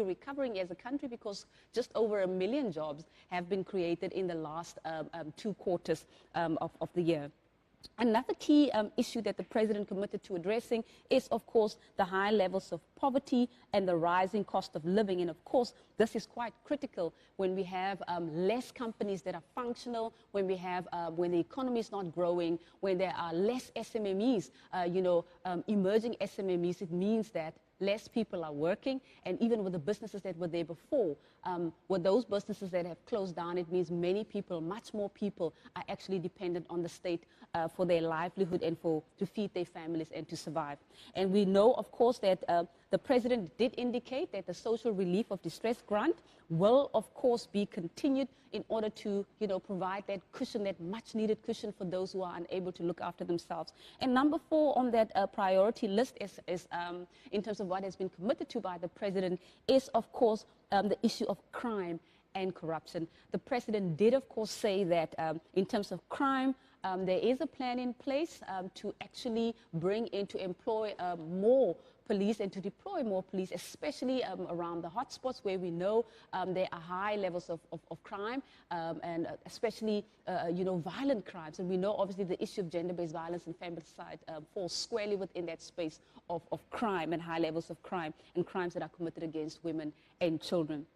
recovering as a country, because just over 1 million jobs have been created in the last 2 quarters of the year. Another key issue that the President committed to addressing is, of course, the high levels of poverty and the rising cost of living. And of course, this is quite critical when we have less companies that are functional, when we have, when the economy is not growing, when there are less SMMEs, emerging SMMEs. It means that less people are working, and even with the businesses that were there before, with those businesses that have closed down, it means much more people are actually dependent on the state for their livelihood and to feed their families and to survive. And we know, of course, that the President did indicate that the social relief of distress grant will, of course, be continued in order to, provide that cushion, that much-needed cushion for those who are unable to look after themselves. And number 4 on that priority list is in terms of what has been committed to by the President is, of course, the issue of crime and corruption. The President did, of course, say that in terms of crime, there is a plan in place to actually employ more police and to deploy more police, especially around the hotspots where we know there are high levels of crime and especially violent crimes. And we know obviously the issue of gender-based violence and femicide falls squarely within that space of crime and high levels of crime and crimes that are committed against women and children.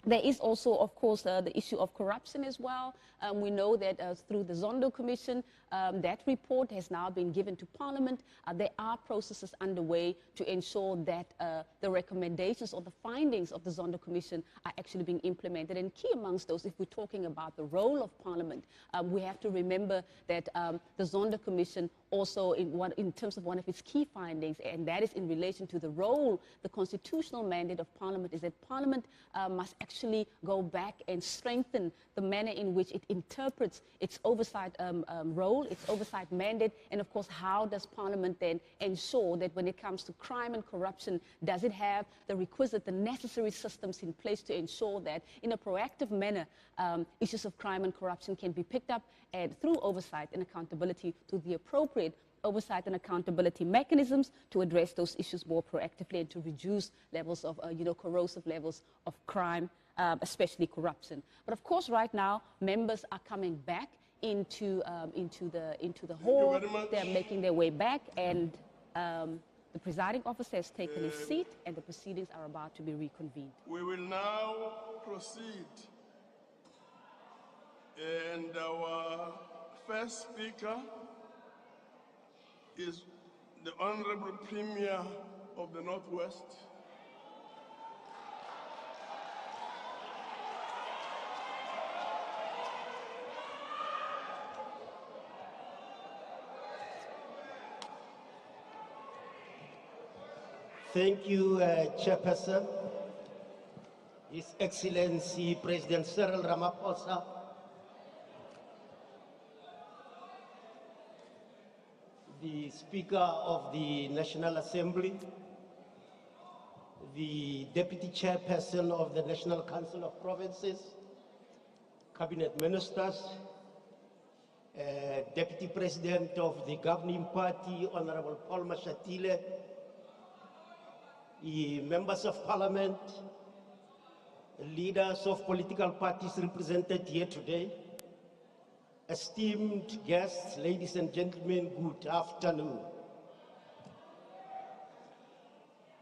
There is also, of course, the issue of corruption as well. We know that through the Zondo Commission, that report has now been given to Parliament. There are processes underway to ensure that the recommendations or the findings of the Zondo Commission are actually being implemented. And key amongst those, if we're talking about the role of Parliament, we have to remember that the Zondo Commission also in terms of one of its key findings, and that is in relation to the role, the constitutional mandate of Parliament, is that Parliament must actually go back and strengthen the manner in which it interprets its oversight role, its oversight mandate, and of course how does Parliament then ensure that when it comes to crime and corruption, does it have the requisite, the necessary systems in place to ensure that in a proactive manner issues of crime and corruption can be picked up and through oversight and accountability to the appropriate oversight and accountability mechanisms to address those issues more proactively and to reduce levels of, corrosive levels of crime, especially corruption. But of course, right now, members are coming back into the hall. They're making their way back, and the presiding officer has taken his seat, and the proceedings are about to be reconvened. We will now proceed. And our first speaker is the Honorable Premier of the Northwest. Thank you, Chairperson. His Excellency President Cyril Ramaphosa, the Speaker of the National Assembly, the Deputy Chairperson of the National Council of Provinces, Cabinet Ministers, Deputy President of the Governing Party, Honorable Paul Mashatile, Members of Parliament, leaders of political parties represented here today, esteemed guests, ladies and gentlemen, good afternoon.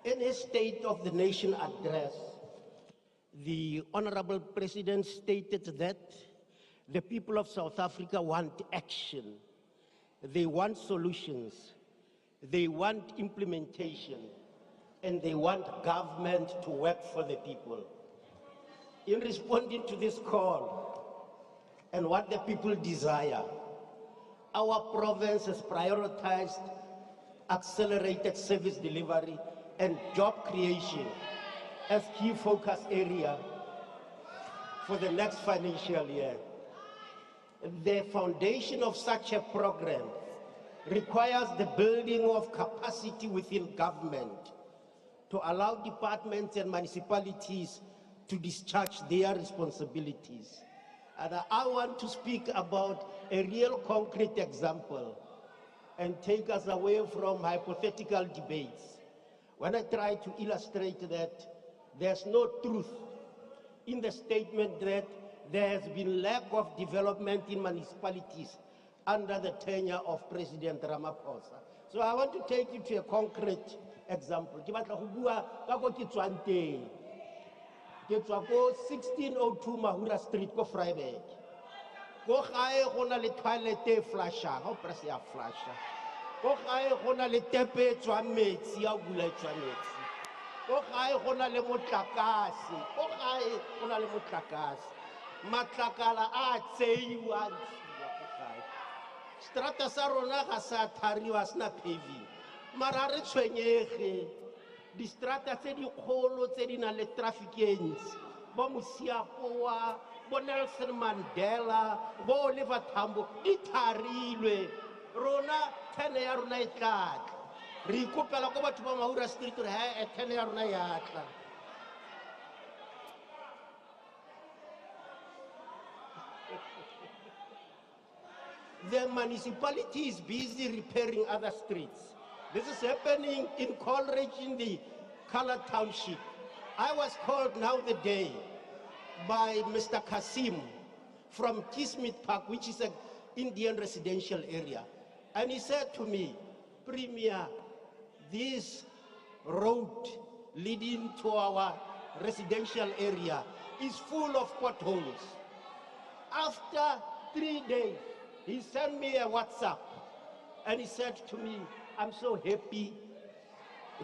In his State of the Nation address, the Honorable President stated that the people of South Africa want action, they want solutions, they want implementation, and they want government to work for the people. In responding to this call and what the people desire, our province has prioritized accelerated service delivery and job creation as key focus area for the next financial year. the foundation of such a program requires the building of capacity within government to allow departments and municipalities to discharge their responsibilities. And I want to speak about a real concrete example and take us away from hypothetical debates. When I try to illustrate that there's no truth in the statement that there has been lack of development in municipalities under the tenure of President Ramaphosa. So I want to take you to a concrete example. Ke batla go bua ka ko ke tswang teng. Ke tswa ko 1602 Mahura Street ko Vryburg. Ko gae go na le toilet e flasha, go press ya flasha. Ko gae go na le tepe e tswang metsi ya bula e tswang metsi. Ko gae go na le motlakase, ko gae go na le motlakase. Matlakala a tseiwa strata sa rona ga sa thariwa sna paving mara re tshwenyege di strata tse di kgolo tse di na le traffic e ntsi bo Mosiapoa bo Nelson Mandela bo Oliver Tambo di tharilwe rona tene ya rona e tlatla re ikopela ko batho ba Mahura Street re ha tene ya rona ya tla. The municipality is busy repairing other streets. This is happening in Coleridge in the Colored Township. I was called now the day by Mr. Kasim from Kismet Park, which is an Indian residential area. And he said to me, Premier, this road leading to our residential area is full of potholes. After 3 days, he sent me a WhatsApp and he said to me, I'm so happy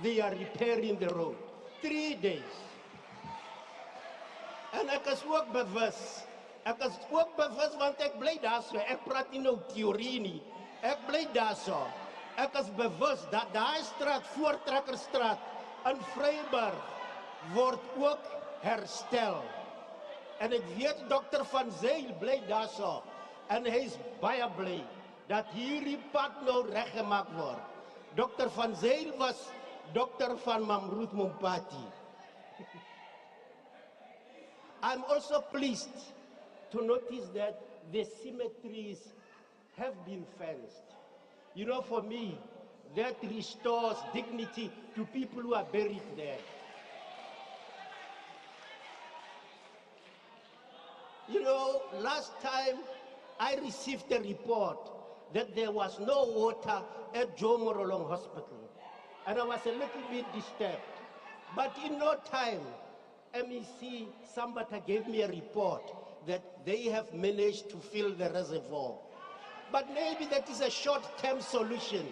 they are repairing the road. 3 days. En ek is ook bewus. Ek is ook bewus want ek bly daar so. Ek praat nie nou teorie nie. Ek bly daar so. Ek is bewus dat daai straat, Voortrekkerstraat in Vryburg word ook herstel. En ek weet Dr. Van Zyl bly daar so. En hy is baie bly dat hierdie pad nou reggemaak word. Dr. Van Zyl was Dr. van Mamroet Mompati. I'm also pleased to notice that the cemeteries have been fenced. You know, for me, that restores dignity to people who are buried there. You know, last time I received a report that there was no water at Joe Morolong Hospital. And I was a little bit disturbed. But in no time, MEC Sambata gave me a report that they have managed to fill the reservoir. But maybe that is a short-term solution.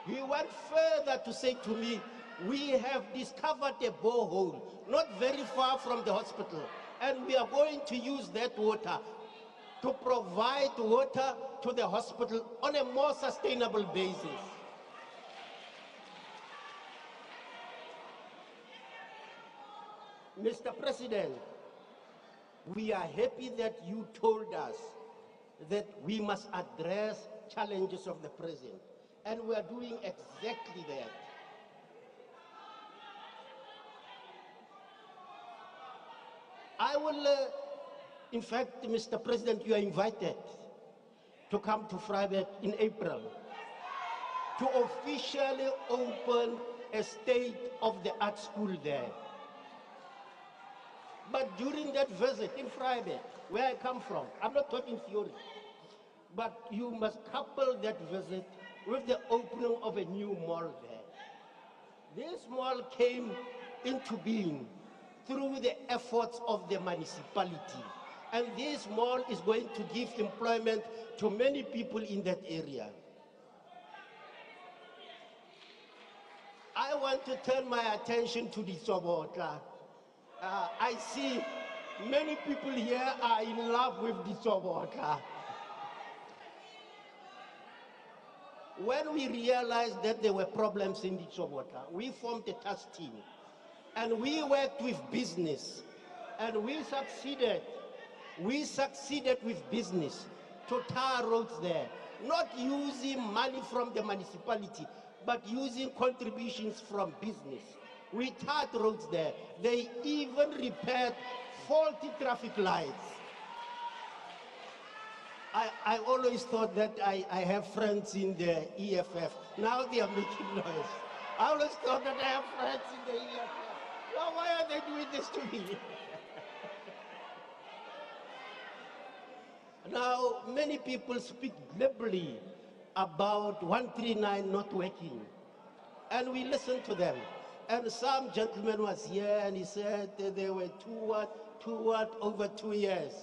He went further to say to me, we have discovered a borehole not very far from the hospital, and we are going to use that water to provide water to the hospital on a more sustainable basis. Mr. President, we are happy that you told us that we must address challenges of the present, and we are doing exactly that. I will, in fact, Mr. President, you are invited to come to Vryburg in April to officially open a state-of-the-art school there. But during that visit in Vryburg, where I come from, I'm not talking theory, but you must couple that visit with the opening of a new mall there. This mall came into being through the efforts of the municipality. And this mall is going to give employment to many people in that area. I want to turn my attention to the Sobota. I see many people here are in love with the Sobota. When we realized that there were problems in the Sobota, we formed a task team. And we worked with business, and we succeeded with business to tar roads there, not using money from the municipality, but using contributions from business. We tarred roads there. They even repaired faulty traffic lights. I always thought that I have friends in the EFF. Now they are making noise. I always thought that I have friends in the EFF. Now why are they doing this to me? Now, many people speak glibly about 139 not working. And we listen to them. And some gentleman was here and he said that they were over 2 years.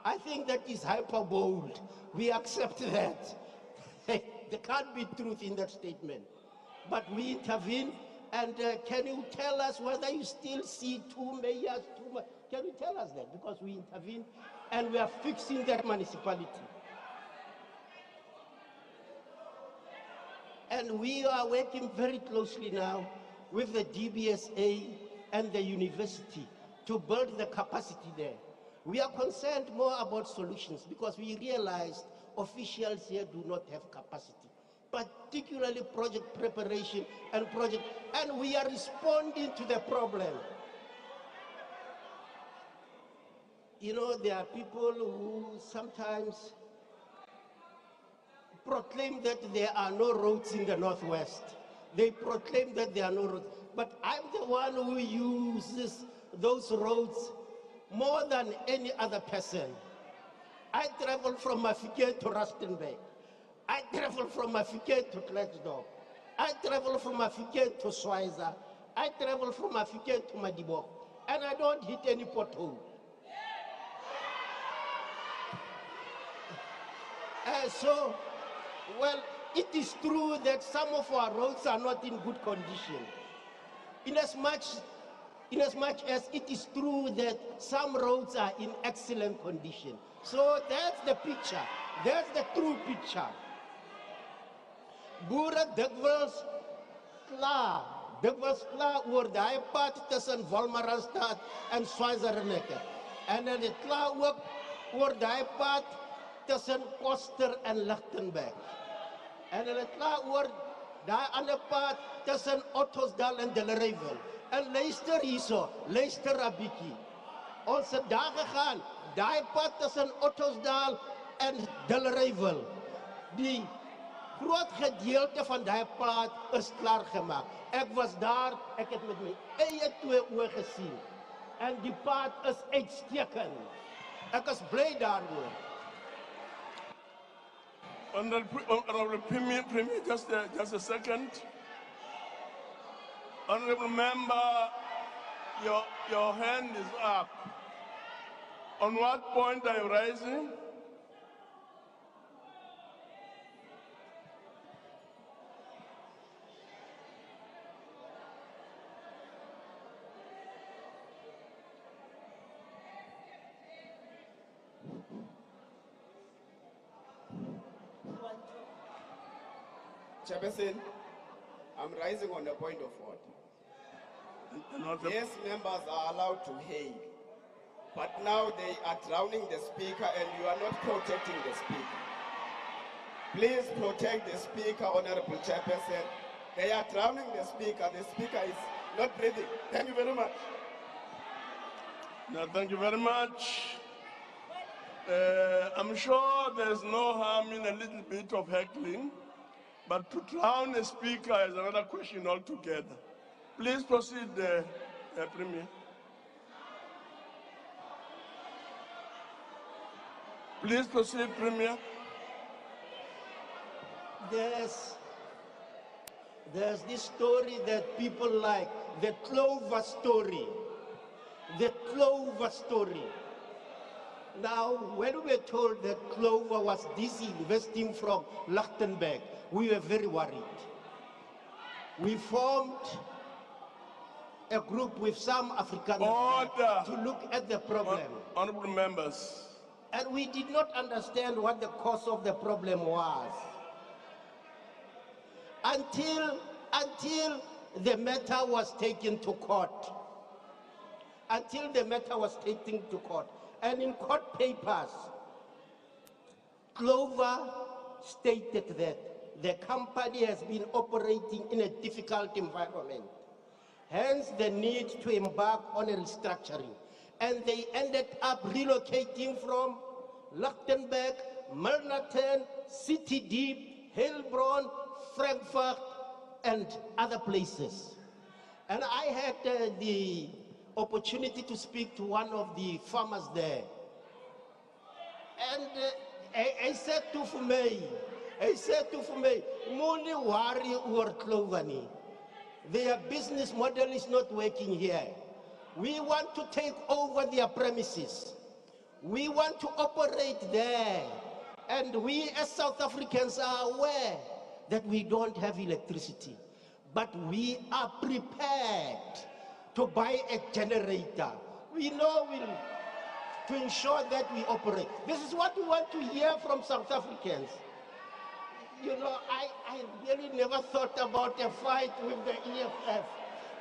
I think that is hyperbole. We accept that. There can't be truth in that statement. But we intervene, and can you tell us whether you still see 2 mayors, can you tell us that? Because we intervene and we are fixing that municipality. And we are working very closely now with the DBSA and the university to build the capacity there. We are concerned more about solutions because we realized officials here do not have capacity, particularly project preparation and we are responding to the problem. You know, there are people who sometimes proclaim that there are no roads in the Northwest. They proclaim that there are no roads. But I'm the one who uses those roads more than any other person. I travel from Mafikeng to Rustenburg. I travel from Mafikeng to Klerksdorp. I travel from Mafikeng to Schweizer. I travel from Mafikeng to Madibo. And I don't hit any pothole. So, well, it is true that some of our roads are not in good condition. In as much as it is true that some roads are in excellent condition. So that's the picture. That's the true picture. Boere dikwels klaar oor daai pad tussen Wolmaranstad en Schweizernekke. En dan het klaar ook oor daai pad tussen Koster en Lichtenberg. En dan het klaar oor daai ander pad tussen Ottosdal en Delarivel. En luister hierso, luister 'n bietjie. Ons het daar gegaan, daai pad tussen Ottosdal en Delarivel. Die groot gedeelte van daai pad is klaar gemaak. Ek was daar, ek het met my eie 2 oë gesien. En die pad is uitstekend. Ek is bly daaroor. Honorable Premier, just a second. Honorable member, your hand is up. On what point are you rising? Chairperson, I'm rising on a point of order. Yes, members are allowed to hail, but now they are drowning the speaker and you are not protecting the speaker. Please protect the speaker, Honorable Chairperson. They are drowning the speaker is not breathing. Thank you very much. No, thank you very much. I'm sure there's no harm in a little bit of heckling, but to drown a speaker is another question altogether. Please proceed, Premier. Please proceed, Premier. There's this story that people like, the Clover story. The Clover story. Now, when we were told that Clover was disinvesting from Lichtenberg, we were very worried. We formed a group with some Africans to look at the problem. Honorable members. And we did not understand what the cause of the problem was. Until the matter was taken to court. Until the matter was taken to court. And in court papers, Clover stated that the company has been operating in a difficult environment, hence the need to embark on a restructuring. And they ended up relocating from Lichtenberg, Milnerton, City Deep, Heilbronn, Frankfurt, and other places. And I had the opportunity to speak to one of the farmers there. And I said to me, "Money worry or Clovani. Their business model is not working here. We want to take over their premises. We want to operate there. And we as South Africans are aware that we don't have electricity. But we are prepared to buy a generator. We know to ensure that we operate." This is what we want to hear from South Africans. You know, I really never thought about a fight with the EFF.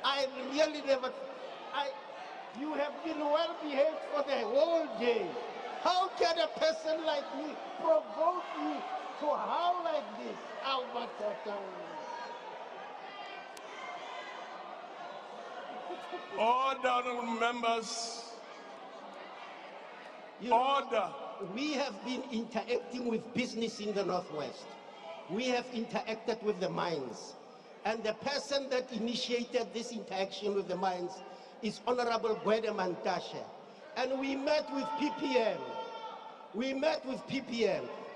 I really never. You have been well behaved for the whole day. How can a person like me provoke you to howl like this? Order, honorable members. Order. We have been interacting with business in the Northwest. We have interacted with the mines. And the person that initiated this interaction with the mines is Honorable Gwede Mantashe. And we met with PPM.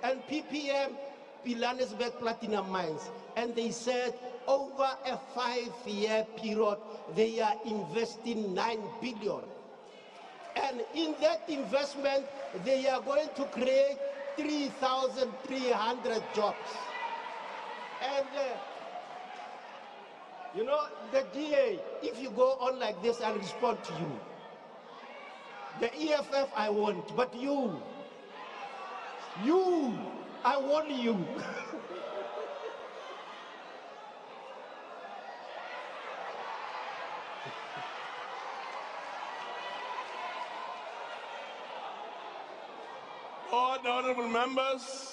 And PPM, Pilanesberg Platinum Mines. And they said over a 5-year period, they are investing 9 billion. And in that investment, they are going to create 3,300 jobs. And you know, the DA, if you go on like this, I'll respond to you. The EFF, I won't, but you, I want you. Honorable members,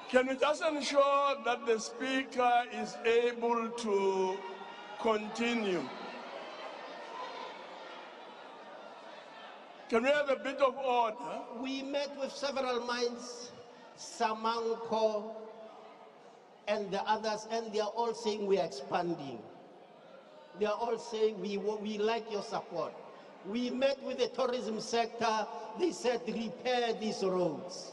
can we just ensure that the Speaker is able to continue? Can we have a bit of order? We met with several mines, Samanco, and the others, and they are all saying we are expanding. They are all saying we like your support. We met with the tourism sector. They said repair these roads.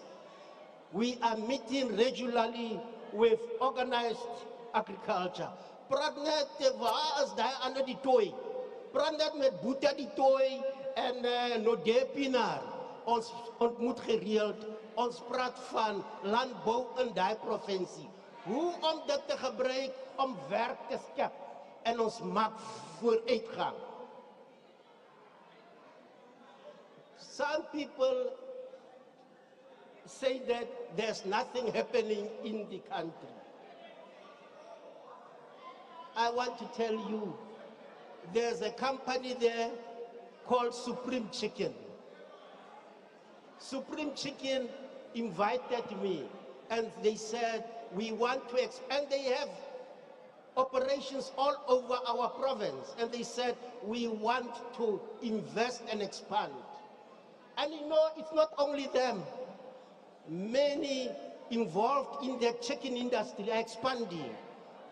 We are meeting regularly with organized agriculture. Praat was daar aan die tooi. Praat net met Boeta die tooi en Nodepinar. Ons ontmoet gereeld. Ons praat van landbou in die provinsie. Hoe om dit te gebruik om werk te skep en ons maak vooruitgang. Some people say that there's nothing happening in the country. I want to tell you, there's a company there called Supreme Chicken. Supreme Chicken invited me and they said, we want to expand. They have operations all over our province. And they said, we want to invest and expand. And you know, it's not only them. Many involved in the chicken industry are expanding.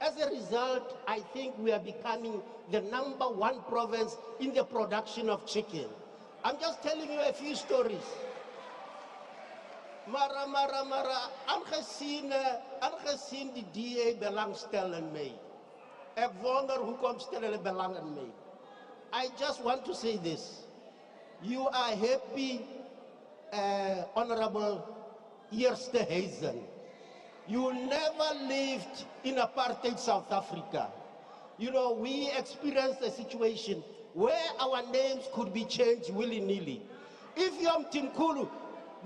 As a result, I think we are becoming the #1 province in the production of chicken. I'm just telling you a few stories. Mara, aangezien die DA belang stel in my. Ek wonder hoekom stel hulle belang in my. I just want to say this. You are happy, Honorable Eerste Hazen. You never lived in apartheid South Africa. You know, we experienced a situation where our names could be changed willy-nilly. If you're Mtimkulu,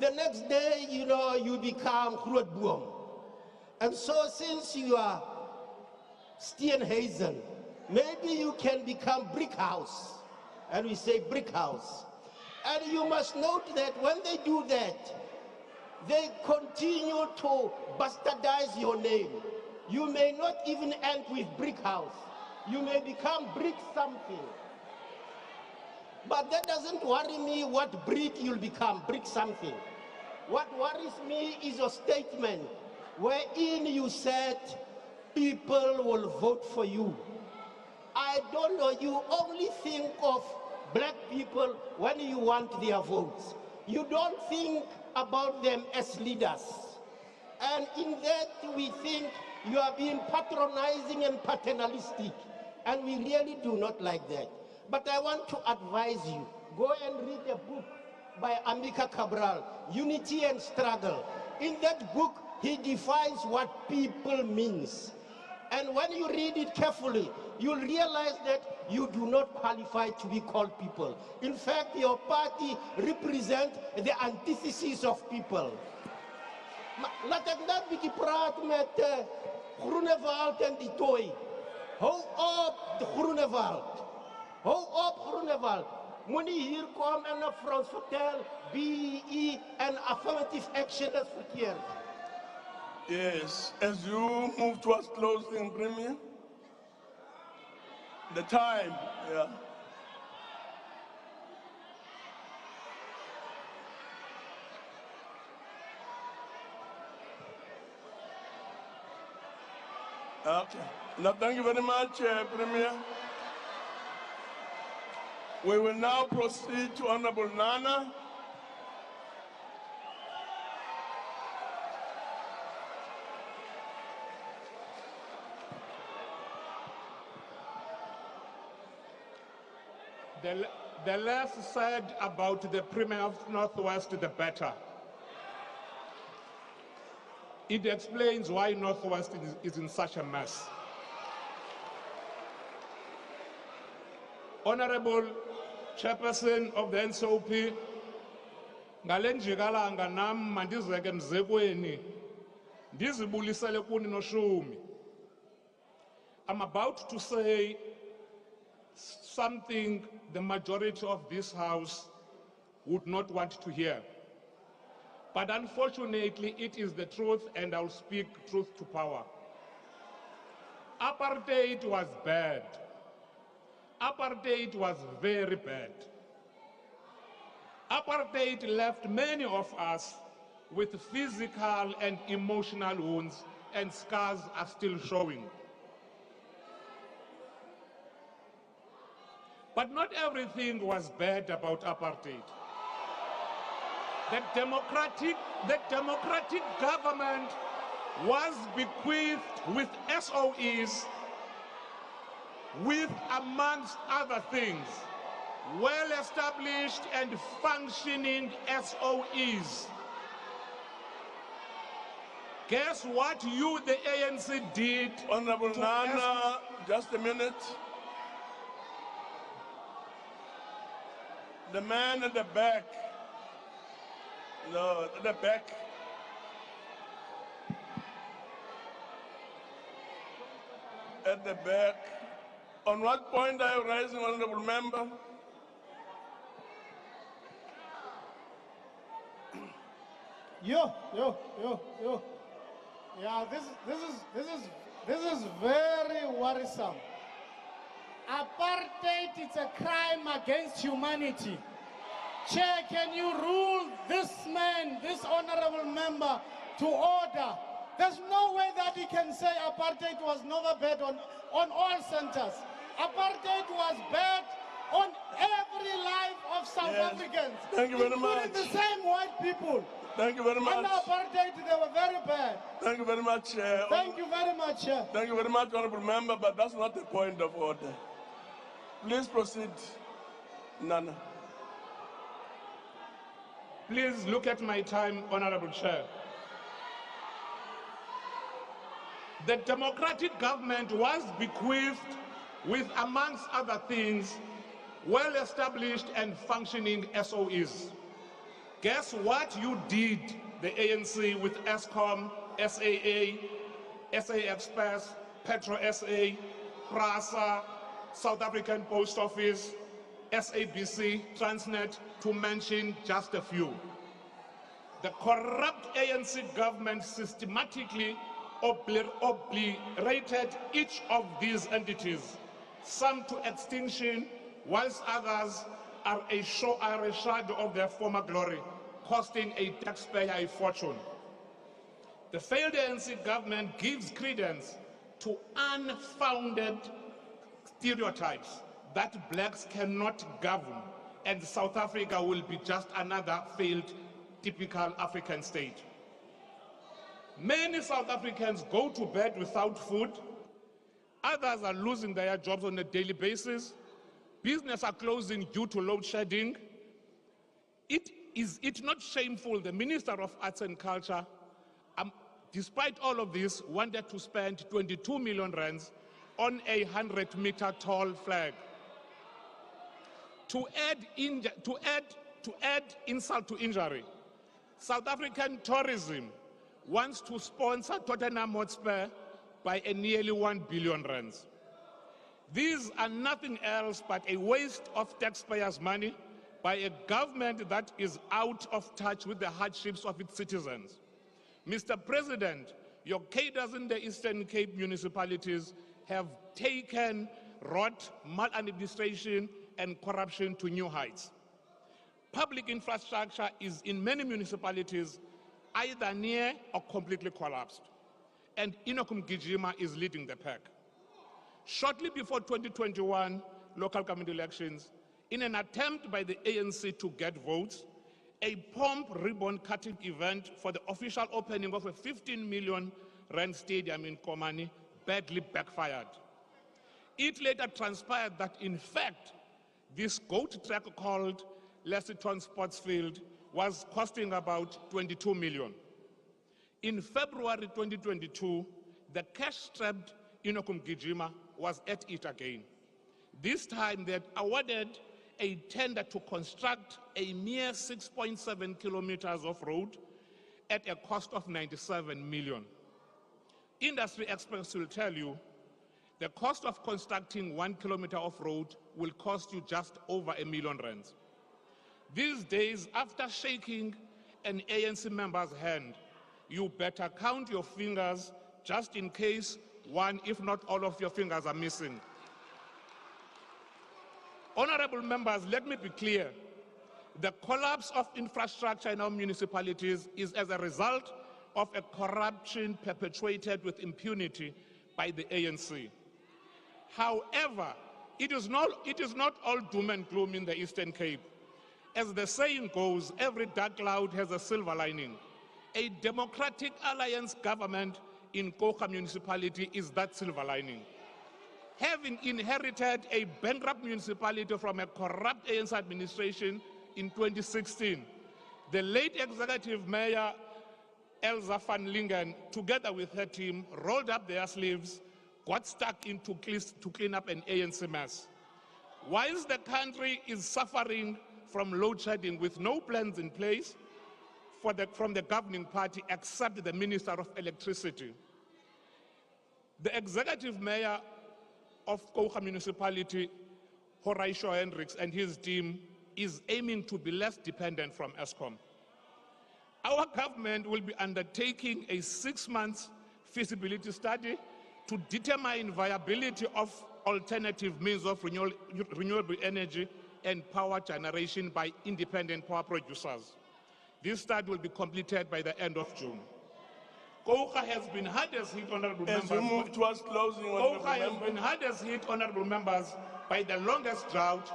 the next day, you know, you become Grootboom. And so since you are Steenhuisen, maybe you can become Brick House. And we say Brick House. And you must note that when they do that, they continue to bastardize your name. You may not even end with brick house. You may become brick something. But that doesn't worry me what brick you'll become, brick something. What worries me is your statement wherein you said people will vote for you. I don't know, you only think of black people when you want their votes. You don't think about them as leaders. And in that we think you are being patronizing and paternalistic. And we really do not like that. But I want to advise you, go and read a book by Amika Cabral, Unity and Struggle. In that book, he defines what people means. And when you read it carefully, you'll realize that you do not qualify to be called people. In fact, your party represents the antithesis of people. Laat ek net bietjie praat met Groenewald en die Tooi. Hou op, de Groenewald. Hou op, Groenewald. Moenie hier kom en vir ons vertel BE en affirmative action is verkeerd. Yes, as you move towards closing, Premier, the time, yeah. Okay. Now, thank you very much, Premier. We will now proceed to Honorable Nana. The less said about the Premier of Northwest, the better. It explains why Northwest is in such a mess. Honorable Chairperson of the NCOP, ngale njikalanga nami mandizeke mzekweni ndizibulisele kuni noshumi. I'm about to say something the majority of this House would not want to hear. But unfortunately, it is the truth, and I'll speak truth to power. Apartheid was bad. Apartheid was very bad. Apartheid left many of us with physical and emotional wounds, and scars are still showing. But not everything was bad about apartheid. The democratic government was bequeathed with SOEs, with, amongst other things, well-established and functioning SOEs. Guess what you, the ANC, did? Honorable Nana, just a minute. The man at the back. No, at the back. At the back. On what point are you rising, Honorable Member? Yo. Yeah, this is very worrisome. Apartheid is a crime against humanity. Chair, can you rule this man, this honorable member, to order? There's no way that he can say apartheid was never bad on all centers. Apartheid was bad on every life of South Africans. Thank you very much. Including the same white people. Thank you very much. Under apartheid, they were very bad. Thank you very much. Thank you very much. Thank you very much, Honorable Member, but that's not the point of order. Please proceed, Nana. Please look at my time, Honorable Chair. The democratic government was bequeathed with, amongst other things, well-established and functioning SOEs. Guess what you did, the ANC, with ESCOM, SAA, SA Express, Petro SA, PRASA, South African Post Office, SABC, Transnet, to mention just a few. The corrupt ANC government systematically obliterated each of these entities, some to extinction, whilst others are a shadow of their former glory, costing a taxpayer a fortune. The failed ANC government gives credence to unfounded stereotypes that blacks cannot govern and South Africa will be just another failed typical African state. Many South Africans go to bed without food. Others are losing their jobs on a daily basis. Businesses are closing due to load shedding. Is it not shameful the Minister of Arts and Culture, despite all of this, wanted to spend 22 million rands on a 100-meter tall flag? To add insult to injury, South African tourism wants to sponsor Tottenham Hotspur by a nearly 1 billion rands. These are nothing else but a waste of taxpayers' money by a government that is out of touch with the hardships of its citizens. Mr. President, your cadres in the Eastern Cape municipalities have taken rot, maladministration, and corruption to new heights. Public infrastructure is in many municipalities either near or completely collapsed, and Mdntv is leading the pack. Shortly before 2021 local government elections, in an attempt by the ANC to get votes, a pomp ribbon-cutting event for the official opening of a 15 million rand stadium in Komani badly backfired. It later transpired that, in fact, this goat track called Lessiton Sports Field was costing about 22 million. In February 2022, the cash-strapped Mdntv was at it again. This time they had awarded a tender to construct a mere 6.7 kilometers of road at a cost of 97 million. Industry experts will tell you the cost of constructing 1 kilometer of road will cost you just over R1 million. These days, after shaking an ANC member's hand, you better count your fingers just in case one, if not all of your fingers are missing. Honorable members, let me be clear. The collapse of infrastructure in our municipalities is as a result of a corruption perpetuated with impunity by the ANC. However, it is not all doom and gloom in the Eastern Cape. As the saying goes, every dark cloud has a silver lining. A democratic alliance government in Koka municipality is that silver lining. Having inherited a bankrupt municipality from a corrupt ANC administration in 2016, the late executive mayor, Elza van Lingen, together with her team, rolled up their sleeves, got stuck in to clean up an ANC mess. Whilst the country is suffering from load shedding with no plans in place from the governing party except the Minister of Electricity, the executive mayor of Koka municipality, Horatio Hendricks, and his team is aiming to be less dependent from Eskom. Our government will be undertaking a 6-month feasibility study to determine viability of alternative means of renewable energy and power generation by independent power producers. This study will be completed by the end of June. Koka has been hardest hit, honorable members. As we move towards closing, Koka has been hardest hit, honorable members, by the longest drought,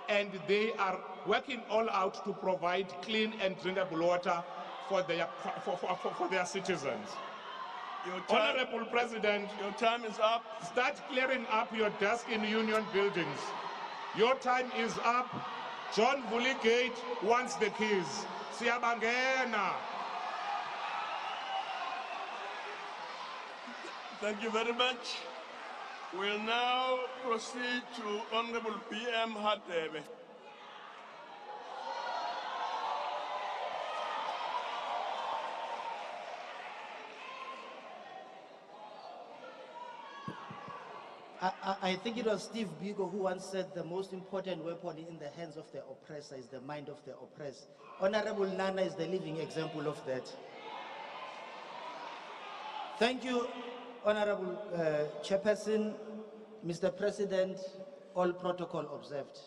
and they are working all out to provide clean and drinkable water for their citizens. Honorable President, your time is up. Start clearing up your desk in union buildings. Your time is up. John Vulligate wants the keys. Siyabangena. Thank you very much. We'll now proceed to Honorable PM Hadebe. I think it was Steve Biko who once said the most important weapon in the hands of the oppressor is the mind of the oppressed. Honorable Nana is the living example of that. Thank you, Honorable Chairperson, Mr. President, all protocol observed.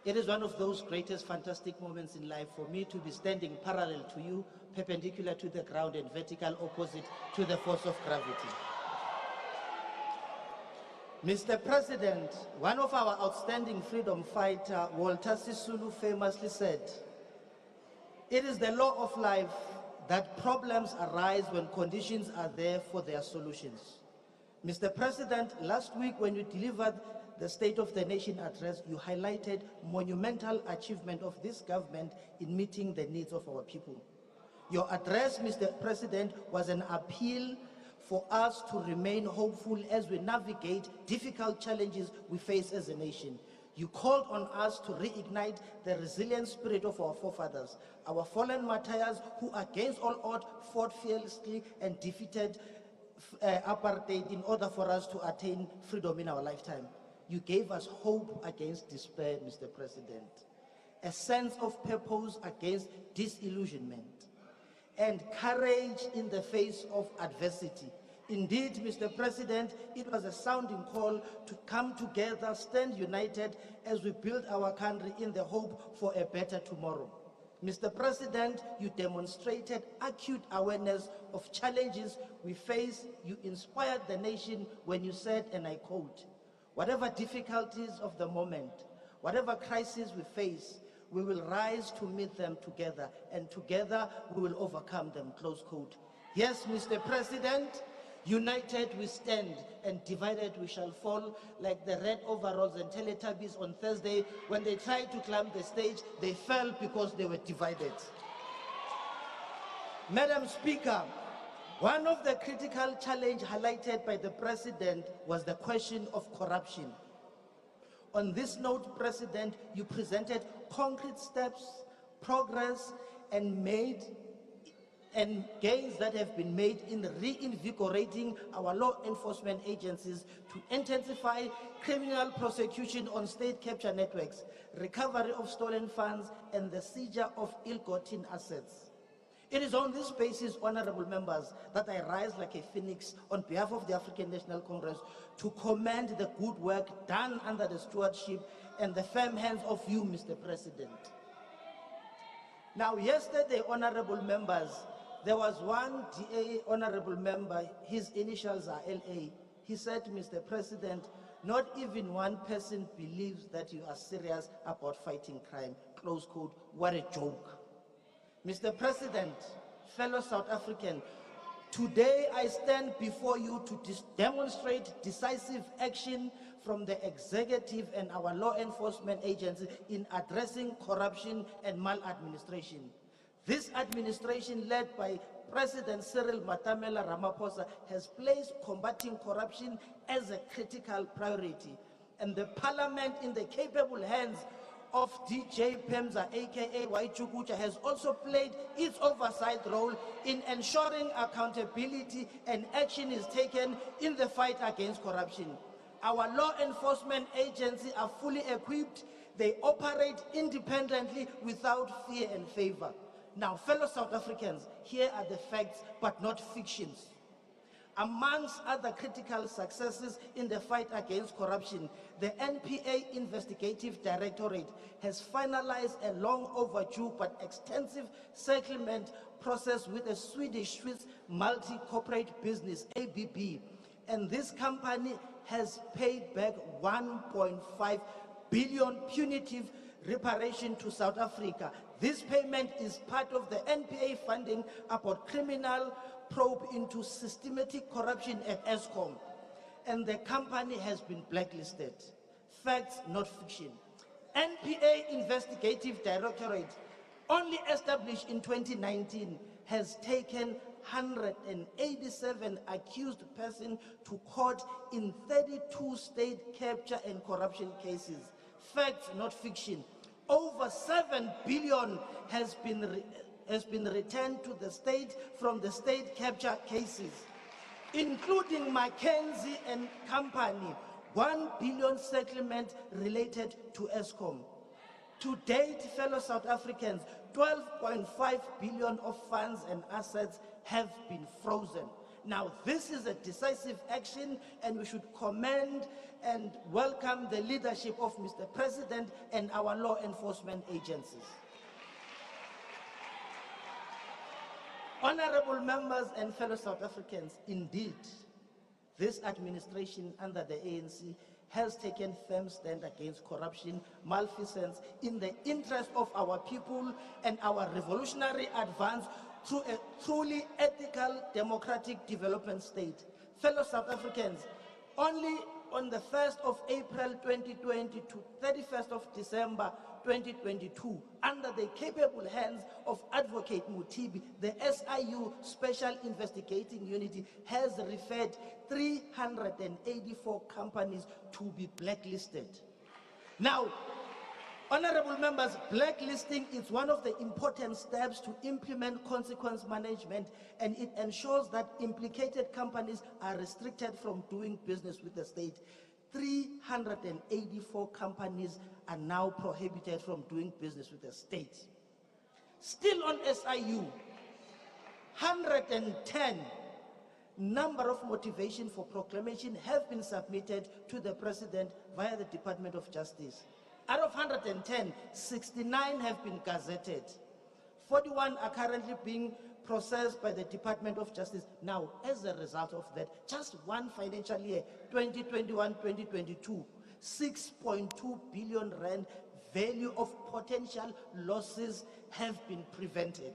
It is one of those greatest fantastic moments in life for me to be standing parallel to you, perpendicular to the ground and vertical opposite to the force of gravity. Mr. President, one of our outstanding freedom fighter, Walter Sisulu, famously said, "It is the law of life that problems arise when conditions are there for their solutions." Mr. President, last week when you delivered the State of the Nation address, you highlighted monumental achievement of this government in meeting the needs of our people. Your address, Mr. President, was an appeal for us to remain hopeful as we navigate difficult challenges we face as a nation. You called on us to reignite the resilient spirit of our forefathers, our fallen martyrs who against all odds fought fearlessly and defeated apartheid in order for us to attain freedom in our lifetime. You gave us hope against despair, Mr. President, a sense of purpose against disillusionment, and courage in the face of adversity. Indeed, Mr. President, it was a sounding call to come together, stand united as we build our country in the hope for a better tomorrow. Mr. President, you demonstrated acute awareness of challenges we face. You inspired the nation when you said, and I quote, "Whatever difficulties of the moment, whatever crises we face, we will rise to meet them together, and together we will overcome them," close quote. Yes, Mr. President, united we stand and divided we shall fall, like the red overalls and Teletubbies on Thursday. When they tried to climb the stage, they fell because they were divided. Madam Speaker, one of the critical challenges highlighted by the President was the question of corruption. On this note, President, you presented concrete steps, progress, and gains that have been made in reinvigorating our law enforcement agencies to intensify criminal prosecution on state capture networks, recovery of stolen funds, and the seizure of ill-gotten assets. It is on this basis, honorable members, that I rise like a phoenix on behalf of the African National Congress to commend the good work done under the stewardship and the firm hands of you, Mr. President. Now, yesterday, honorable members, there was one DA honorable member, his initials are LA. He said, "Mr. President, not even one person believes that you are serious about fighting crime," close quote. What a joke. Mr. President, fellow South African, today I stand before you to demonstrate decisive action from the executive and our law enforcement agencies in addressing corruption and maladministration. This administration, led by President Cyril Matamela Ramaphosa, has placed combating corruption as a critical priority, and the Parliament, in the capable hands of DJ Pemza, aka Waichukucha, has also played its oversight role in ensuring accountability and action is taken in the fight against corruption. Our law enforcement agencies are fully equipped. They operate independently without fear and favor. Now, fellow South Africans, here are the facts, but not fictions. Amongst other critical successes in the fight against corruption, the NPA Investigative Directorate has finalized a long overdue but extensive settlement process with a Swedish-Swiss multi-corporate business, ABB. And this company has paid back 1.5 billion punitive reparation to South Africa. This payment is part of the NPA funding about criminal probe into systematic corruption at ESCOM, and the company has been blacklisted. Facts, not fiction. NPA Investigative Directorate, only established in 2019, has taken 187 accused persons to court in 32 state capture and corruption cases. Facts, not fiction. Over 7 billion has been returned to the state from the state capture cases, including Mackenzie and Company, 1 billion settlement related to ESCOM. To date, fellow South Africans, 12.5 billion of funds and assets have been frozen. Now, this is a decisive action, and we should commend and welcome the leadership of Mr. President and our law enforcement agencies. Honorable members and fellow South Africans, indeed, this administration under the ANC has taken firm stand against corruption, malfeasance, in the interest of our people and our revolutionary advance through a truly ethical, democratic development state. Fellow South Africans, only on the 1st of April 2020 to 31st of December 2022, under the capable hands of Advocate Mutibi, the SIU Special Investigating Unit has referred 384 companies to be blacklisted. Now, honorable members, blacklisting is one of the important steps to implement consequence management, and it ensures that implicated companies are restricted from doing business with the state. 384 companies are now prohibited from doing business with the state. Still on SIU, 110 number of motivation for proclamation have been submitted to the President via the Department of Justice. Out of 110, 69 have been gazetted. 41 are currently being processed by the Department of Justice. Now, as a result of that, just one financial year, 2021-2022, 6.2 billion rand value of potential losses have been prevented.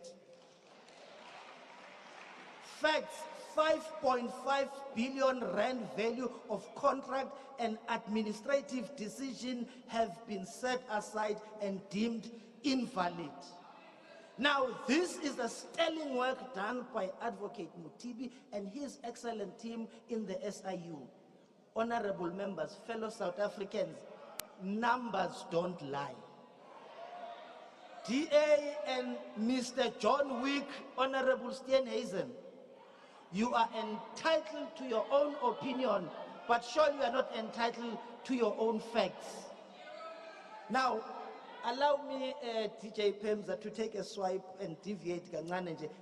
Facts, 5.5 billion rand value of contract and administrative decision have been set aside and deemed invalid. Now, this is the sterling work done by Advocate Mutibi and his excellent team in the SIU. Honorable members, fellow South Africans, numbers don't lie. DA and Mr. John Wick, Honorable Steenhuisen, you are entitled to your own opinion, but surely you are not entitled to your own facts. Now, allow me, DJ Pemza, to take a swipe and deviate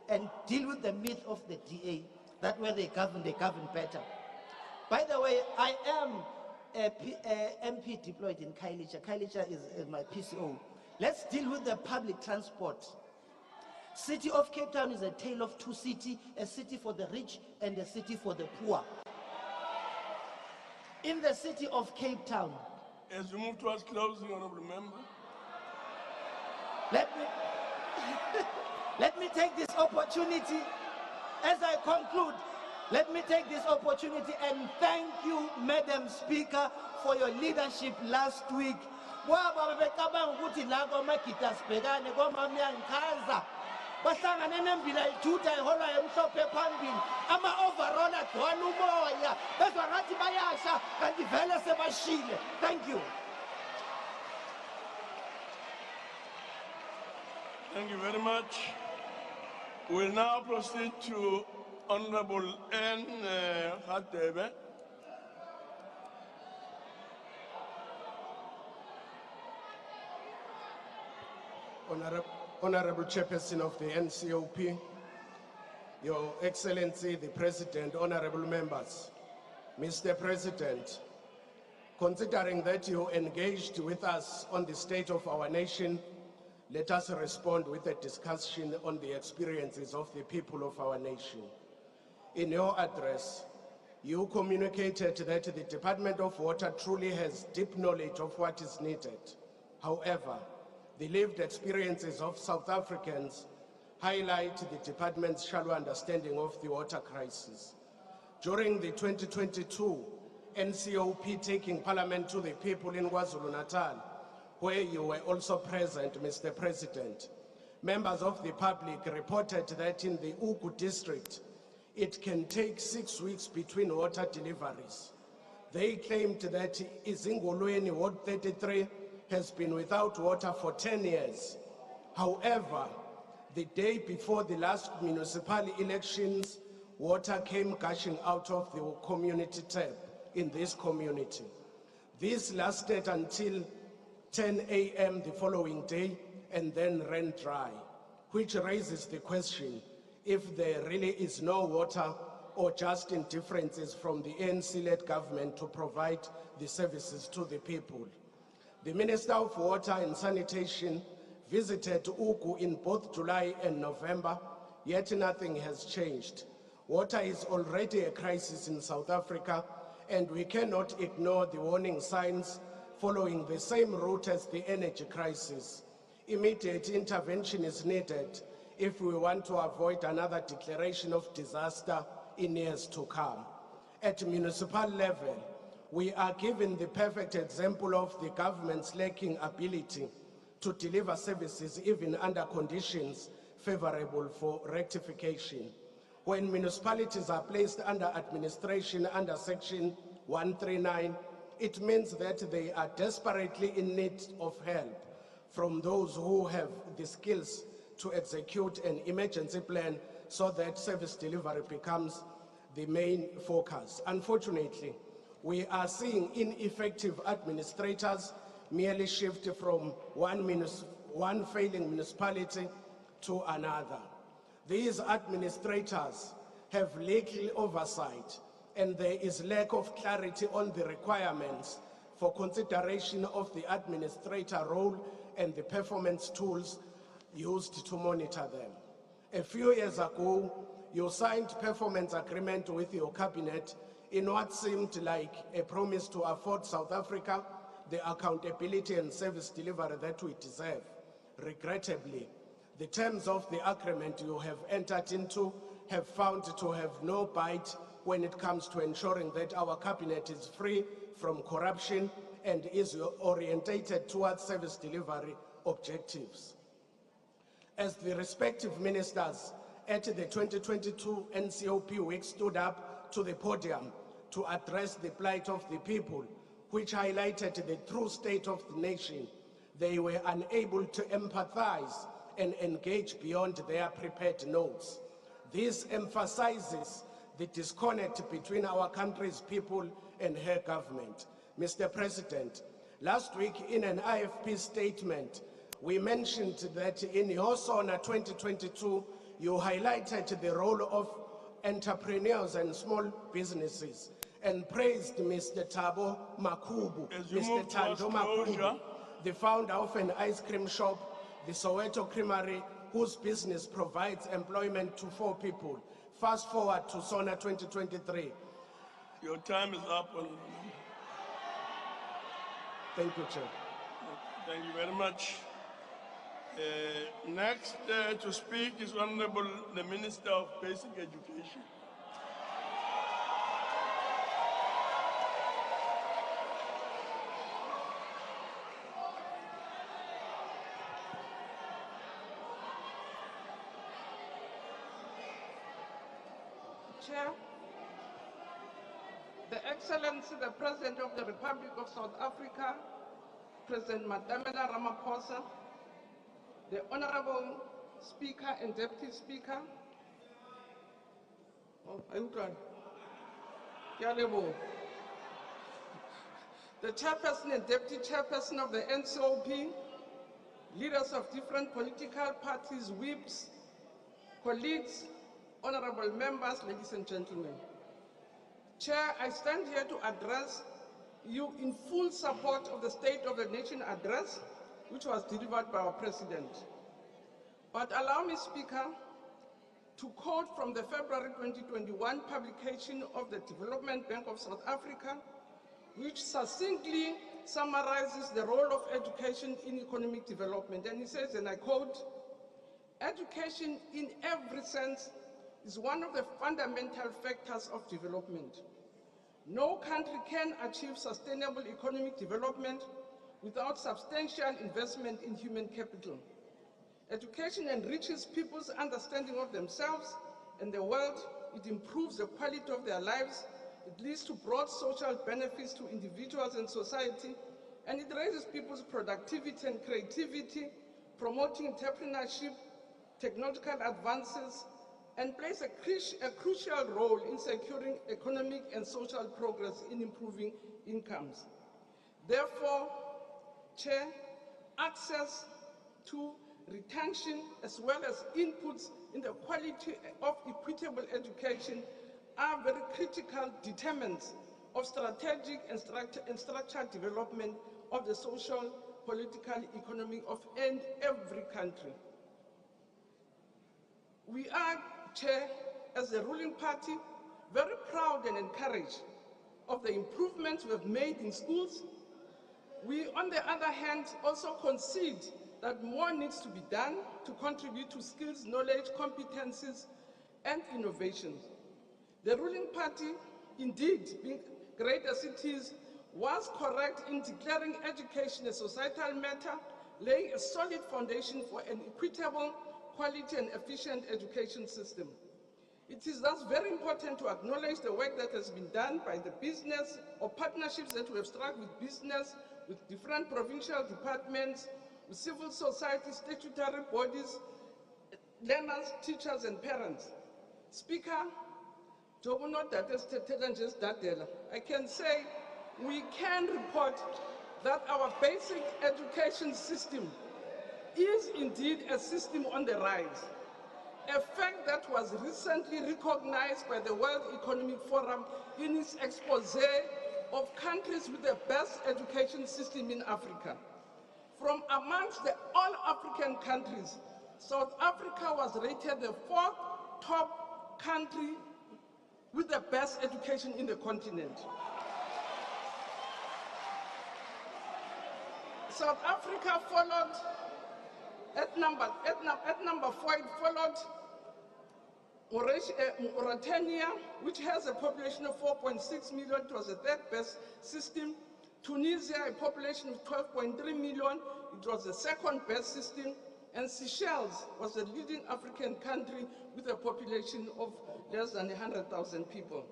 and deal with the myth of the DA. That way they govern better. By the way, I am a MP deployed in Kailicha. Kailicha is my PCO. Let's deal with the public transport. City of Cape Town is a tale of two cities, a city for the rich and a city for the poor. In the city of Cape Town, as we move towards closing, honorable member, let me take this opportunity, as I conclude, let me take this opportunity and thank you, Madam Speaker, for your leadership last week. Bahlangane nembila ijuda ihora emhlophe phambili ama-overall agcwala umoya bezwa ngathi bayasha kanti vele sebashile. Thank you. Thank you very much. We'll now proceed to Honorable N. Hadebe. Honorable Chairperson of the NCOP, Your Excellency, the President, honorable members, Mr. President, considering that you engaged with us on the state of our nation, let us respond with a discussion on the experiences of the people of our nation. In your address, you communicated that the Department of Water truly has deep knowledge of what is needed. However, the lived experiences of South Africans highlight the department's shallow understanding of the water crisis. During the 2022 NCOP taking Parliament to the people in KwaZulu-Natal, where you were also present, Mr. President, members of the public reported that in the Ugu district, it can take 6 weeks between water deliveries. They claimed that Izingolweni Ward 33 has been without water for 10 years. However, the day before the last municipal elections, water came gushing out of the community tap in this community. This lasted until 10 a.m. the following day and then ran dry, which raises the question if there really is no water or just indifferences from the ANC-led government to provide the services to the people. The Minister of Water and Sanitation visited Ugu in both July and November, yet nothing has changed. Water is already a crisis in South Africa, and we cannot ignore the warning signs following the same route as the energy crisis. Immediate intervention is needed if we want to avoid another declaration of disaster in years to come. At municipal level, we are given the perfect example of the government's lacking ability to deliver services even under conditions favorable for rectification. When municipalities are placed under administration under Section 139, it means that they are desperately in need of help from those who have the skills to execute an emergency plan so that service delivery becomes the main focus. Unfortunately, we are seeing ineffective administrators merely shift from one failing municipality to another. These administrators have little oversight, and there is lack of clarity on the requirements for consideration of the administrator role and the performance tools used to monitor them. A few years ago, you signed performance agreement with your cabinet in what seemed like a promise to afford South Africa the accountability and service delivery that we deserve. Regrettably, the terms of the agreement you have entered into have found to have no bite when it comes to ensuring that our cabinet is free from corruption and is orientated towards service delivery objectives. As the respective ministers at the 2022 NCOP week stood up to the podium to address the plight of the people, which highlighted the true state of the nation, they were unable to empathize and engage beyond their prepared notes. This emphasizes the disconnect between our country's people and her government. Mr. President, last week in an IFP statement, we mentioned that in your Sona 2022, you highlighted the role of entrepreneurs and small businesses and praised Mr. Thabo Makhubu, Mr. Thando Makhubu, the founder of an ice cream shop, the Soweto Creamery, whose business provides employment to 4 people. Fast forward to Sona 2023. Your time is up. Thank you, Chair. Thank you very much. Next to speak is Honorable the Minister of Basic Education. Chair, The Excellency, the President of the Republic of South Africa, President Matamela Ramaphosa, the Honorable Speaker and Deputy Speaker, the Chairperson and Deputy Chairperson of the NCOP, leaders of different political parties, whips, colleagues, honorable members, ladies and gentlemen. Chair, I stand here to address you in full support of the State of the Nation address, which was delivered by our President. But allow me, Speaker, to quote from the February 2021 publication of the Development Bank of South Africa, which succinctly summarizes the role of education in economic development. And he says, and I quote, "Education in every sense is one of the fundamental factors of development. No country can achieve sustainable economic development without substantial investment in human capital. Education enriches people's understanding of themselves and the world. It improves the quality of their lives. It leads to broad social benefits to individuals and society, and it raises people's productivity and creativity, promoting entrepreneurship, technological advances, and plays a crucial role in securing economic and social progress in improving incomes. Therefore, Chair, access to retention as well as inputs in the quality of equitable education are very critical determinants of strategic and structural development of the social, political, economic of every country. We are, Chair, as the ruling party, very proud and encouraged of the improvements we have made in schools. We, on the other hand, also concede that more needs to be done to contribute to skills, knowledge, competencies, and innovations. The ruling party, indeed, being great as it is, was correct in declaring education a societal matter, laying a solid foundation for an equitable, quality, and efficient education system. It is thus very important to acknowledge the work that has been done by the business or partnerships that we have struck with business, with different provincial departments, with civil society, statutory bodies, learners, teachers, and parents. Speaker, I can say we can report that our basic education system is indeed a system on the rise, a fact that was recently recognized by the World Economic Forum in its expose of countries with the best education system in Africa. From amongst the all African countries, South Africa was rated the 4th top country with the best education in the continent. South Africa followed at number 4, it followed Mauritania, which has a population of 4.6 million. It was the 3rd best system. Tunisia, a population of 12.3 million. It was the 2nd best system. And Seychelles was the leading African country with a population of less than 100,000 people.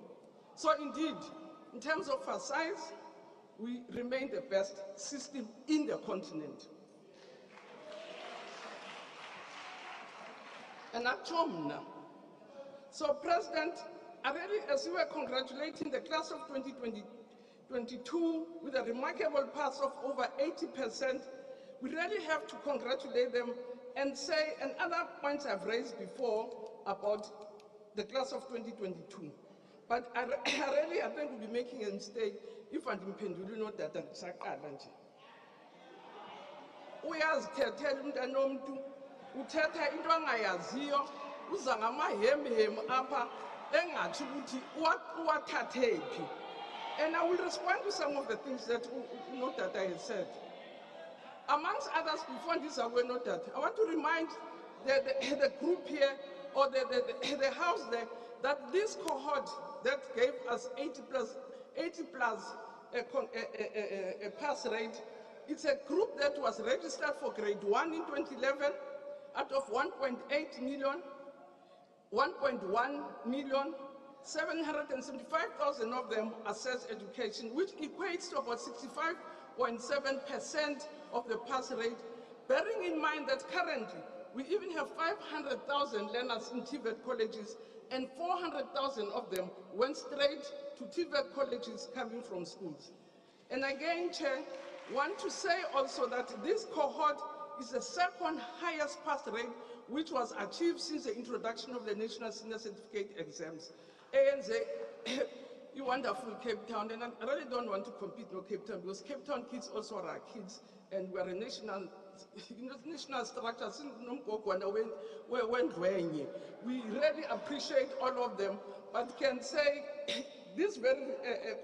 So indeed, in terms of our size, we remain the best system in the continent. And so, President, as we were congratulating the class of 2022 with a remarkable pass of over 80%, we really have to congratulate them and say, and other points I've raised before about the class of 2022. But I think we'll be making a mistake if I'm not that uthetha into angayaziyo uza ngamahemhem apha engathi ukuthi uwathathephi. And I will respond to some of the things that Notata has said. Amongst others, before this I will note that I want to remind the group here or the house there that this cohort that gave us 80 plus a pass rate, it's a group that was registered for grade 1 in 2011. Out of 1.8 million, 1.1 million, 775,000 of them assessed education, which equates to about 65.7% of the pass rate, bearing in mind that currently we even have 500,000 learners in TVET colleges, and 400,000 of them went straight to TVET colleges coming from schools. And again, Chair, want to say also that this cohort is the 2nd highest pass rate which was achieved since the introduction of the National Senior Certificate exams. ANC, you wonderful Cape Town, and I really don't want to compete with Cape Town because Cape Town kids also are our kids, and we're a national structure. We really appreciate all of them, but can say this very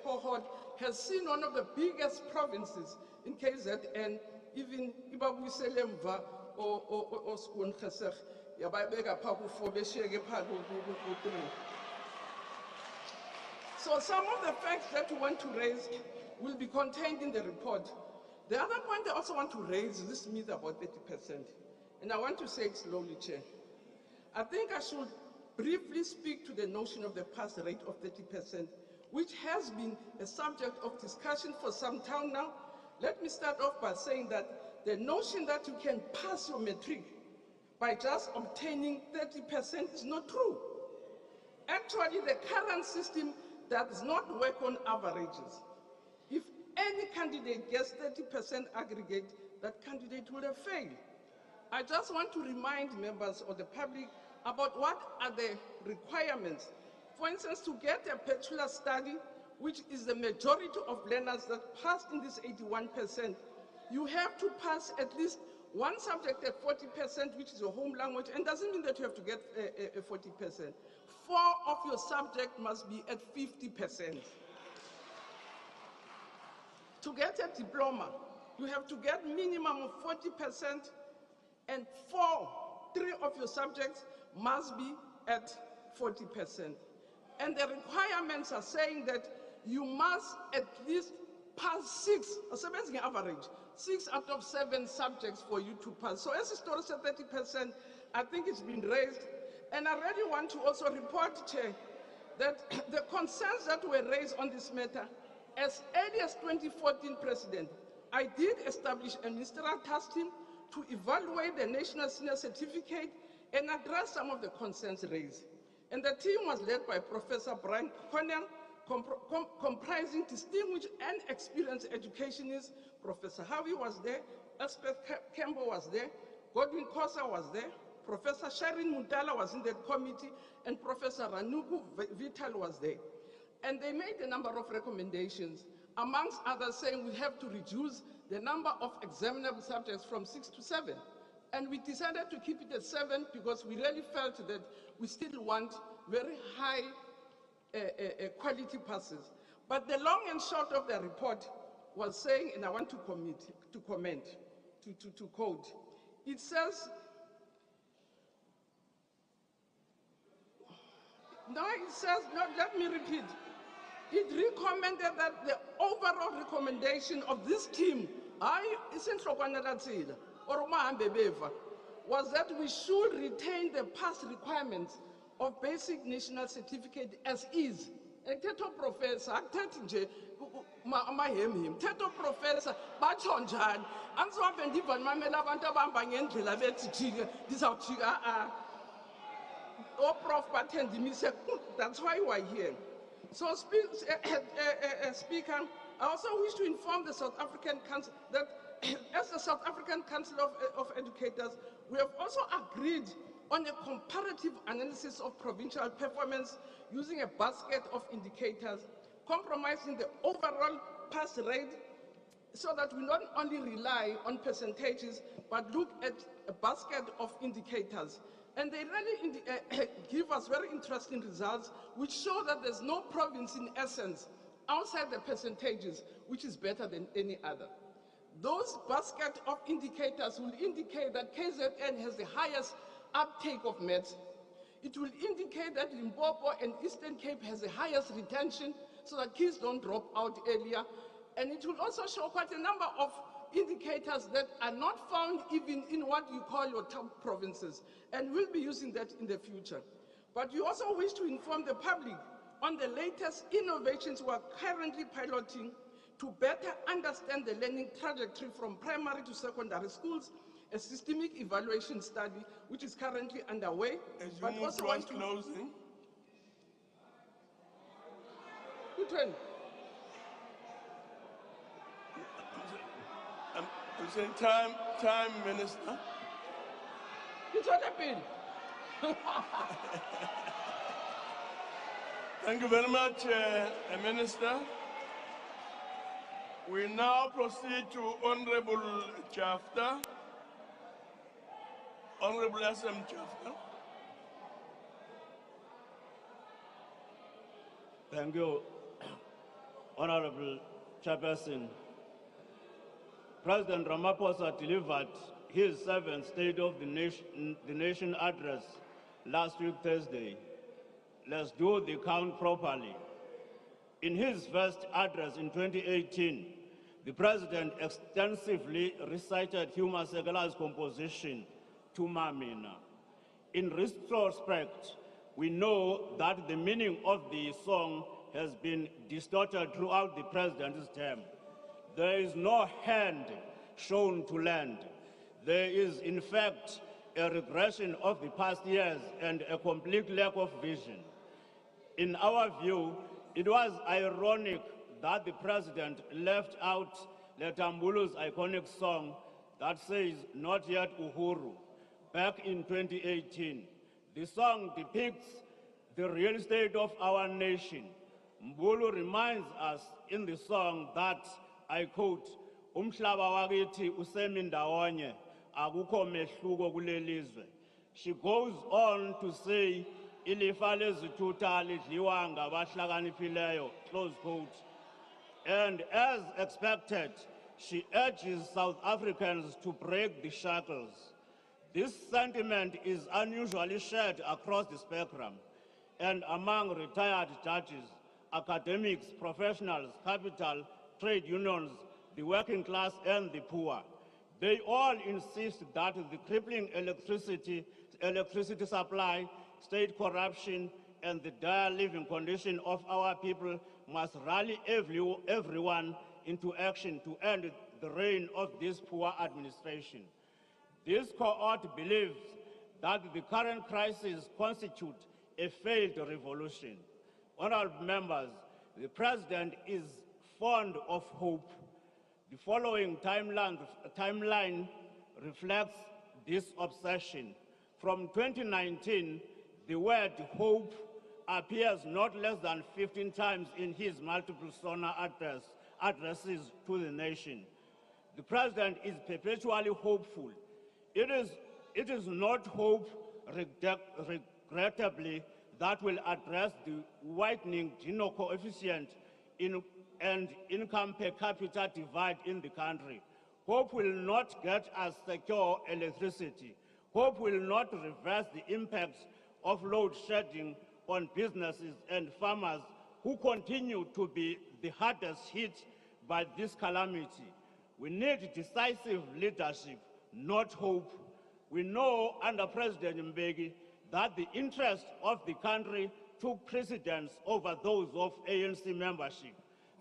cohort has seen one of the biggest provinces in KZN, even Ibabuselemva or Skun Khasek, Yababega Paku for Beshege Paku. So some of the facts that we want to raise will be contained in the report. The other point I also want to raise is this myth about 30%. And I want to say it slowly, Chair. I think I should briefly speak to the notion of the pass rate of 30%, which has been a subject of discussion for some time now. Let me start off by saying that the notion that you can pass your matric by just obtaining 30% is not true. Actually, the current system does not work on averages. If any candidate gets 30% aggregate, that candidate will have failed. I just want to remind members of the public about what are the requirements. For instance, to get a bachelor study, which is the majority of learners that passed in this 81%, you have to pass at least one subject at 40%, which is your home language, and doesn't mean that you have to get a 40%. 4 of your subject must be at 50%. To get a diploma, you have to get minimum of 40%, and 3 of your subjects must be at 40%. And the requirements are saying that you must at least pass 6, a average, 6 out of 7 subjects for you to pass. So as historic 30%, I think it's been raised. And I really want to also report, Chair, that the concerns that were raised on this matter, as early as 2014, President, I did establish a ministerial task team to evaluate the National Senior Certificate and address some of the concerns raised. And the team was led by Professor Brian Cornell, comprising distinguished and experienced educationists. Professor Harvey was there, Elspeth Campbell was there, Godwin Kosa was there, Professor Sharon Mutala was in that committee, and Professor Ranuku Vital was there. And they made a number of recommendations, amongst others saying we have to reduce the number of examinable subjects from 6 to 7. And we decided to keep it at 7 because we really felt that we still want very high quality passes. But the long and short of the report was saying, and I want to quote, it says, let me repeat. It recommended that the overall recommendation of this team, was that we should retain the past requirements of basic national certificate as is. Teto professor, teto professor, bachonjan, and so I've been given my Prof. That's why we're here. So, Speaker, I also wish to inform the South African Council that as the South African Council of Educators, we have also agreed on a comparative analysis of provincial performance using a basket of indicators, compromising the overall pass rate so that we not only rely on percentages, but look at a basket of indicators. And they really give us very interesting results, which show that there's no province in essence outside the percentages, which is better than any other. Those basket of indicators will indicate that KZN has the highest uptake of maths. It will indicate that Limpopo and Eastern Cape has the highest retention so that kids don't drop out earlier. And it will also show quite a number of indicators that are not found even in what you call your top provinces, and we'll be using that in the future. But we also wish to inform the public on the latest innovations we are currently piloting to better understand the learning trajectory from primary to secondary schools, a systemic evaluation study which is currently underway. As you move towards closing. Which one? I'm saying time, Minister. It's what happened. Thank you very much, Minister. We now proceed to Honorable Chafta. Honorable SM Chafta. Thank you, Honorable Chairperson. President Ramaphosa delivered his 7th State of the Nation address last week, Thursday. Let's do the count properly. In his first address in 2018, the President extensively recited Hugh Masekela's composition, Tumamina. In retrospect, we know that the meaning of the song has been distorted throughout the President's term. There is no hand shown to lend. There is, in fact, a regression of the past years and a complete lack of vision. In our view, it was ironic that the president left out Letambulu's iconic song that says, "Not yet Uhuru," back in 2018. The song depicts the real state of our nation. Mbulu reminds us in the song that, I quote, "Umhlaba wakithi usemi ndawonye, akukho mehluko kulelizwe." She goes on to say, "Ilifa lezithutha lidliwa ngabahlakaniphileyo," close quote. And as expected, she urges South Africans to break the shackles. This sentiment is unusually shared across the spectrum and among retired judges, academics, professionals, capital, trade unions, the working class, and the poor. They all insist that the crippling electricity supply, state corruption, and the dire living condition of our people must rally everyone into action to end the reign of this poor administration. This cohort believes that the current crisis constitutes a failed revolution. Honorable members, the president is fond of hope. The following timeline reflects this obsession. From 2019, the word hope appears not less than 15 times in his multiple Sona addresses to the nation. The president is perpetually hopeful. It is not hope, regrettably, that will address the widening Gini coefficient and income per capita divide in the country. Hope will not get us secure electricity. Hope will not reverse the impacts of load shedding on businesses and farmers who continue to be the hardest hit by this calamity. We need decisive leadership, not hope. We know under President Mbeki that the interests of the country took precedence over those of ANC membership.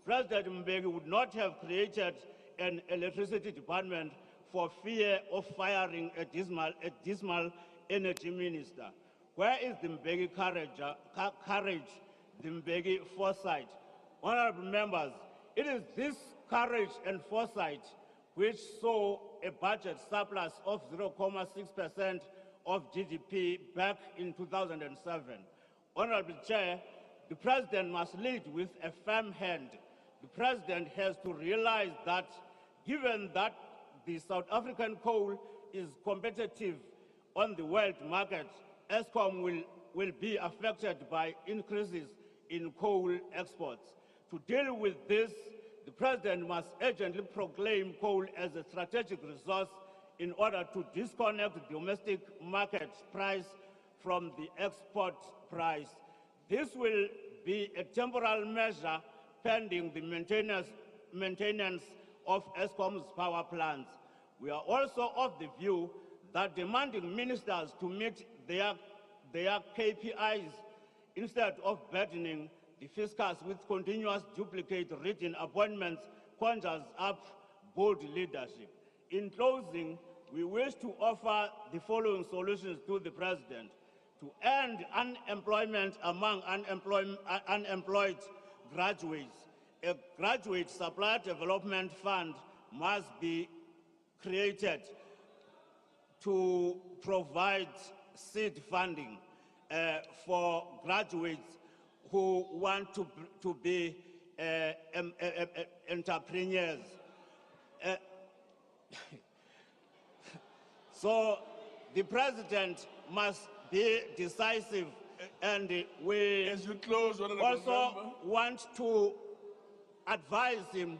President Mbeki would not have created an electricity department for fear of firing a dismal energy minister. Where is the Mbeki courage, the Mbeki foresight? Honorable members, it is this courage and foresight which saw a budget surplus of 0.6% of GDP back in 2007. Honorable Chair, the President must lead with a firm hand. The President has to realize that given that the South African coal is competitive on the world market, Eskom will be affected by increases in coal exports. To deal with this, the President must urgently proclaim coal as a strategic resource in order to disconnect the domestic market price from the export price. This will be a temporal measure pending the maintenance of Eskom's power plants. We are also of the view that demanding ministers to meet their KPIs instead of burdening the fiscus with continuous duplicate written appointments conjures up bold leadership. In closing, we wish to offer the following solutions to the President: to end unemployment among unemployed graduates. A graduate supply development fund must be created to provide seed funding for graduates who want to be entrepreneurs. So the President must be decisive, and we also want to advise him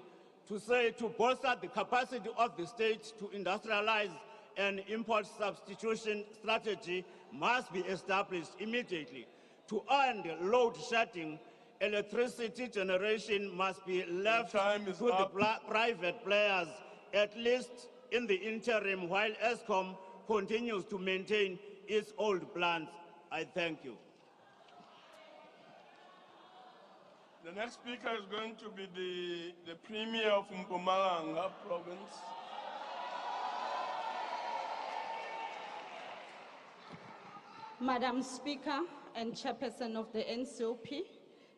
to say to bolster the capacity of the state to industrialize an import substitution strategy must be established immediately. To end load shedding, electricity generation must be left to the private players, at least in the interim, while Eskom continues to maintain its old plans. I thank you. The next speaker is going to be the Premier of Mpumalanga province. Madam Speaker and Chairperson of the NCOP,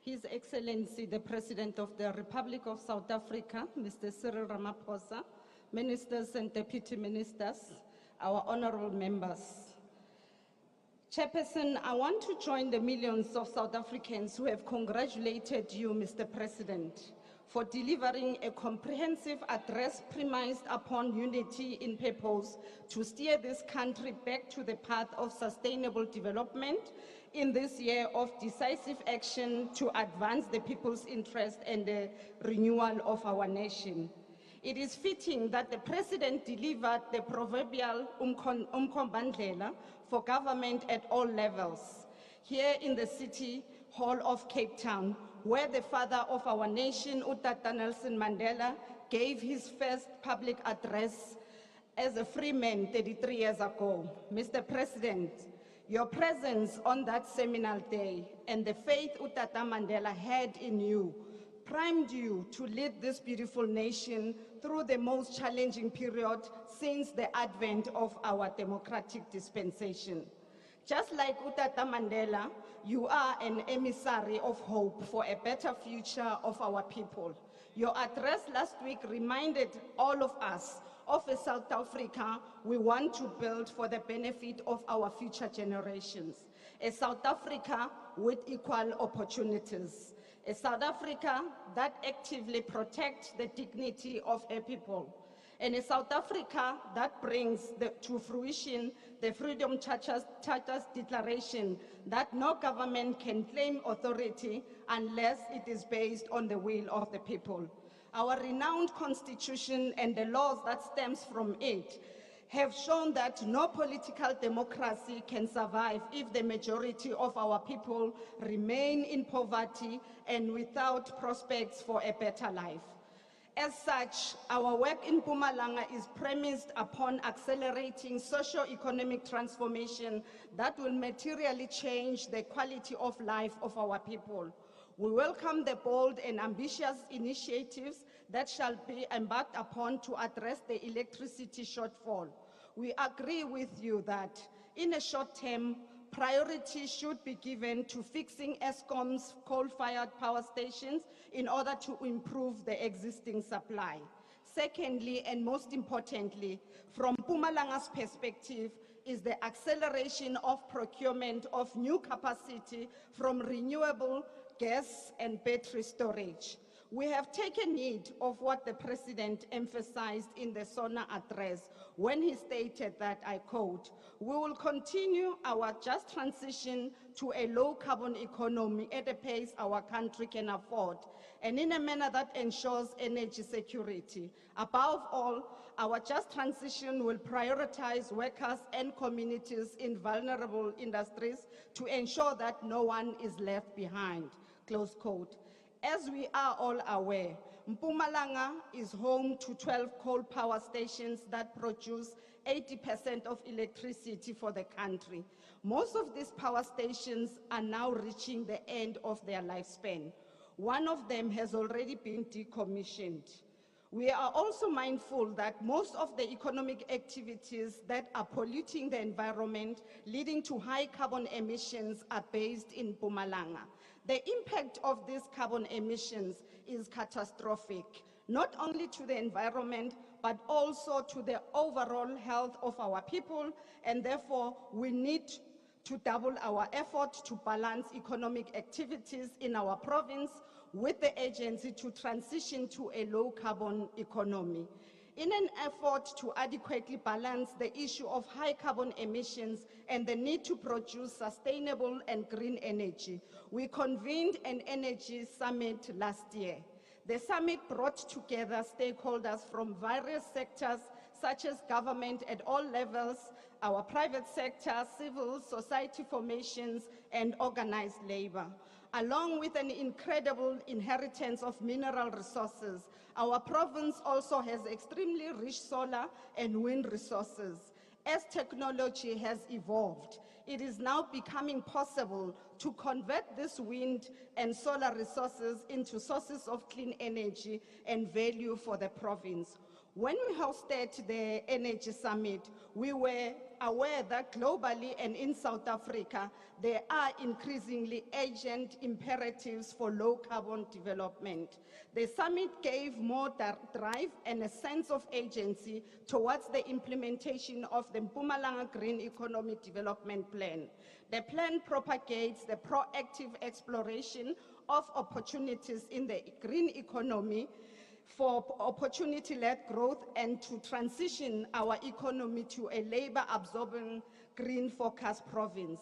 His Excellency, the President of the Republic of South Africa, Mr. Cyril Ramaphosa, Ministers and Deputy Ministers, our honorable members. Chairperson, I want to join the millions of South Africans who have congratulated you, Mr. President, for delivering a comprehensive address premised upon unity in purpose to steer this country back to the path of sustainable development in this year of decisive action to advance the people's interest and the renewal of our nation. It is fitting that the President delivered the proverbial umkombandlela for government at all levels, here in the City Hall of Cape Town, where the father of our nation, Utata Nelson Mandela, gave his first public address as a free man 33 years ago. Mr. President, your presence on that seminal day and the faith Utata Mandela had in you primed you to lead this beautiful nation through the most challenging period since the advent of our democratic dispensation. Just like Utata Mandela, you are an emissary of hope for a better future of our people. Your address last week reminded all of us of a South Africa we want to build for the benefit of our future generations. A South Africa with equal opportunities. A South Africa that actively protects the dignity of her people. And a South Africa that brings to fruition the Freedom Charter's declaration that no government can claim authority unless it is based on the will of the people. Our renowned constitution and the laws that stems from it have shown that no political democracy can survive if the majority of our people remain in poverty and without prospects for a better life. As such, our work in Mpumalanga is premised upon accelerating socio-economic transformation that will materially change the quality of life of our people. We welcome the bold and ambitious initiatives that shall be embarked upon to address the electricity shortfall. We agree with you that in a short term, priority should be given to fixing Eskom's coal-fired power stations in order to improve the existing supply. Secondly, and most importantly, from Mpumalanga's perspective, is the acceleration of procurement of new capacity from renewable gas and battery storage. We have taken heed of what the President emphasized in the Sona address when he stated that, I quote, "We will continue our just transition to a low-carbon economy at a pace our country can afford, and in a manner that ensures energy security. Above all, our just transition will prioritize workers and communities in vulnerable industries to ensure that no one is left behind," close quote. As we are all aware, Mpumalanga is home to 12 coal power stations that produce 80% of electricity for the country. Most of these power stations are now reaching the end of their lifespan. One of them has already been decommissioned. We are also mindful that most of the economic activities that are polluting the environment, leading to high carbon emissions, are based in Mpumalanga. The impact of these carbon emissions is catastrophic, not only to the environment, but also to the overall health of our people, and therefore we need to double our effort to balance economic activities in our province with the agency to transition to a low-carbon economy. In an effort to adequately balance the issue of high carbon emissions and the need to produce sustainable and green energy, we convened an energy summit last year. The summit brought together stakeholders from various sectors, such as government at all levels, our private sector, civil society formations, and organized labor. Along with an incredible inheritance of mineral resources, our province also has extremely rich solar and wind resources. As technology has evolved, it is now becoming possible to convert this wind and solar resources into sources of clean energy and value for the province. When we hosted the Energy Summit, we were aware that globally and in South Africa, there are increasingly urgent imperatives for low-carbon development. The summit gave more drive and a sense of agency towards the implementation of the Mpumalanga Green Economy Development Plan. The plan propagates the proactive exploration of opportunities in the green economy for opportunity-led growth and to transition our economy to a labor-absorbing, green-focused province.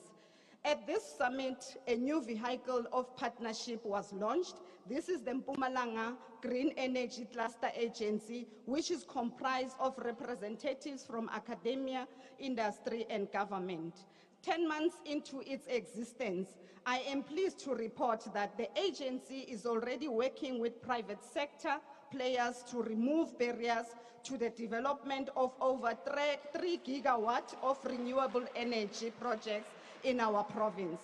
At this summit, a new vehicle of partnership was launched. This is the Mpumalanga Green Energy Cluster Agency, which is comprised of representatives from academia, industry, and government. 10 months into its existence, I am pleased to report that the agency is already working with private sector players to remove barriers to the development of over 3 gigawatts of renewable energy projects in our province.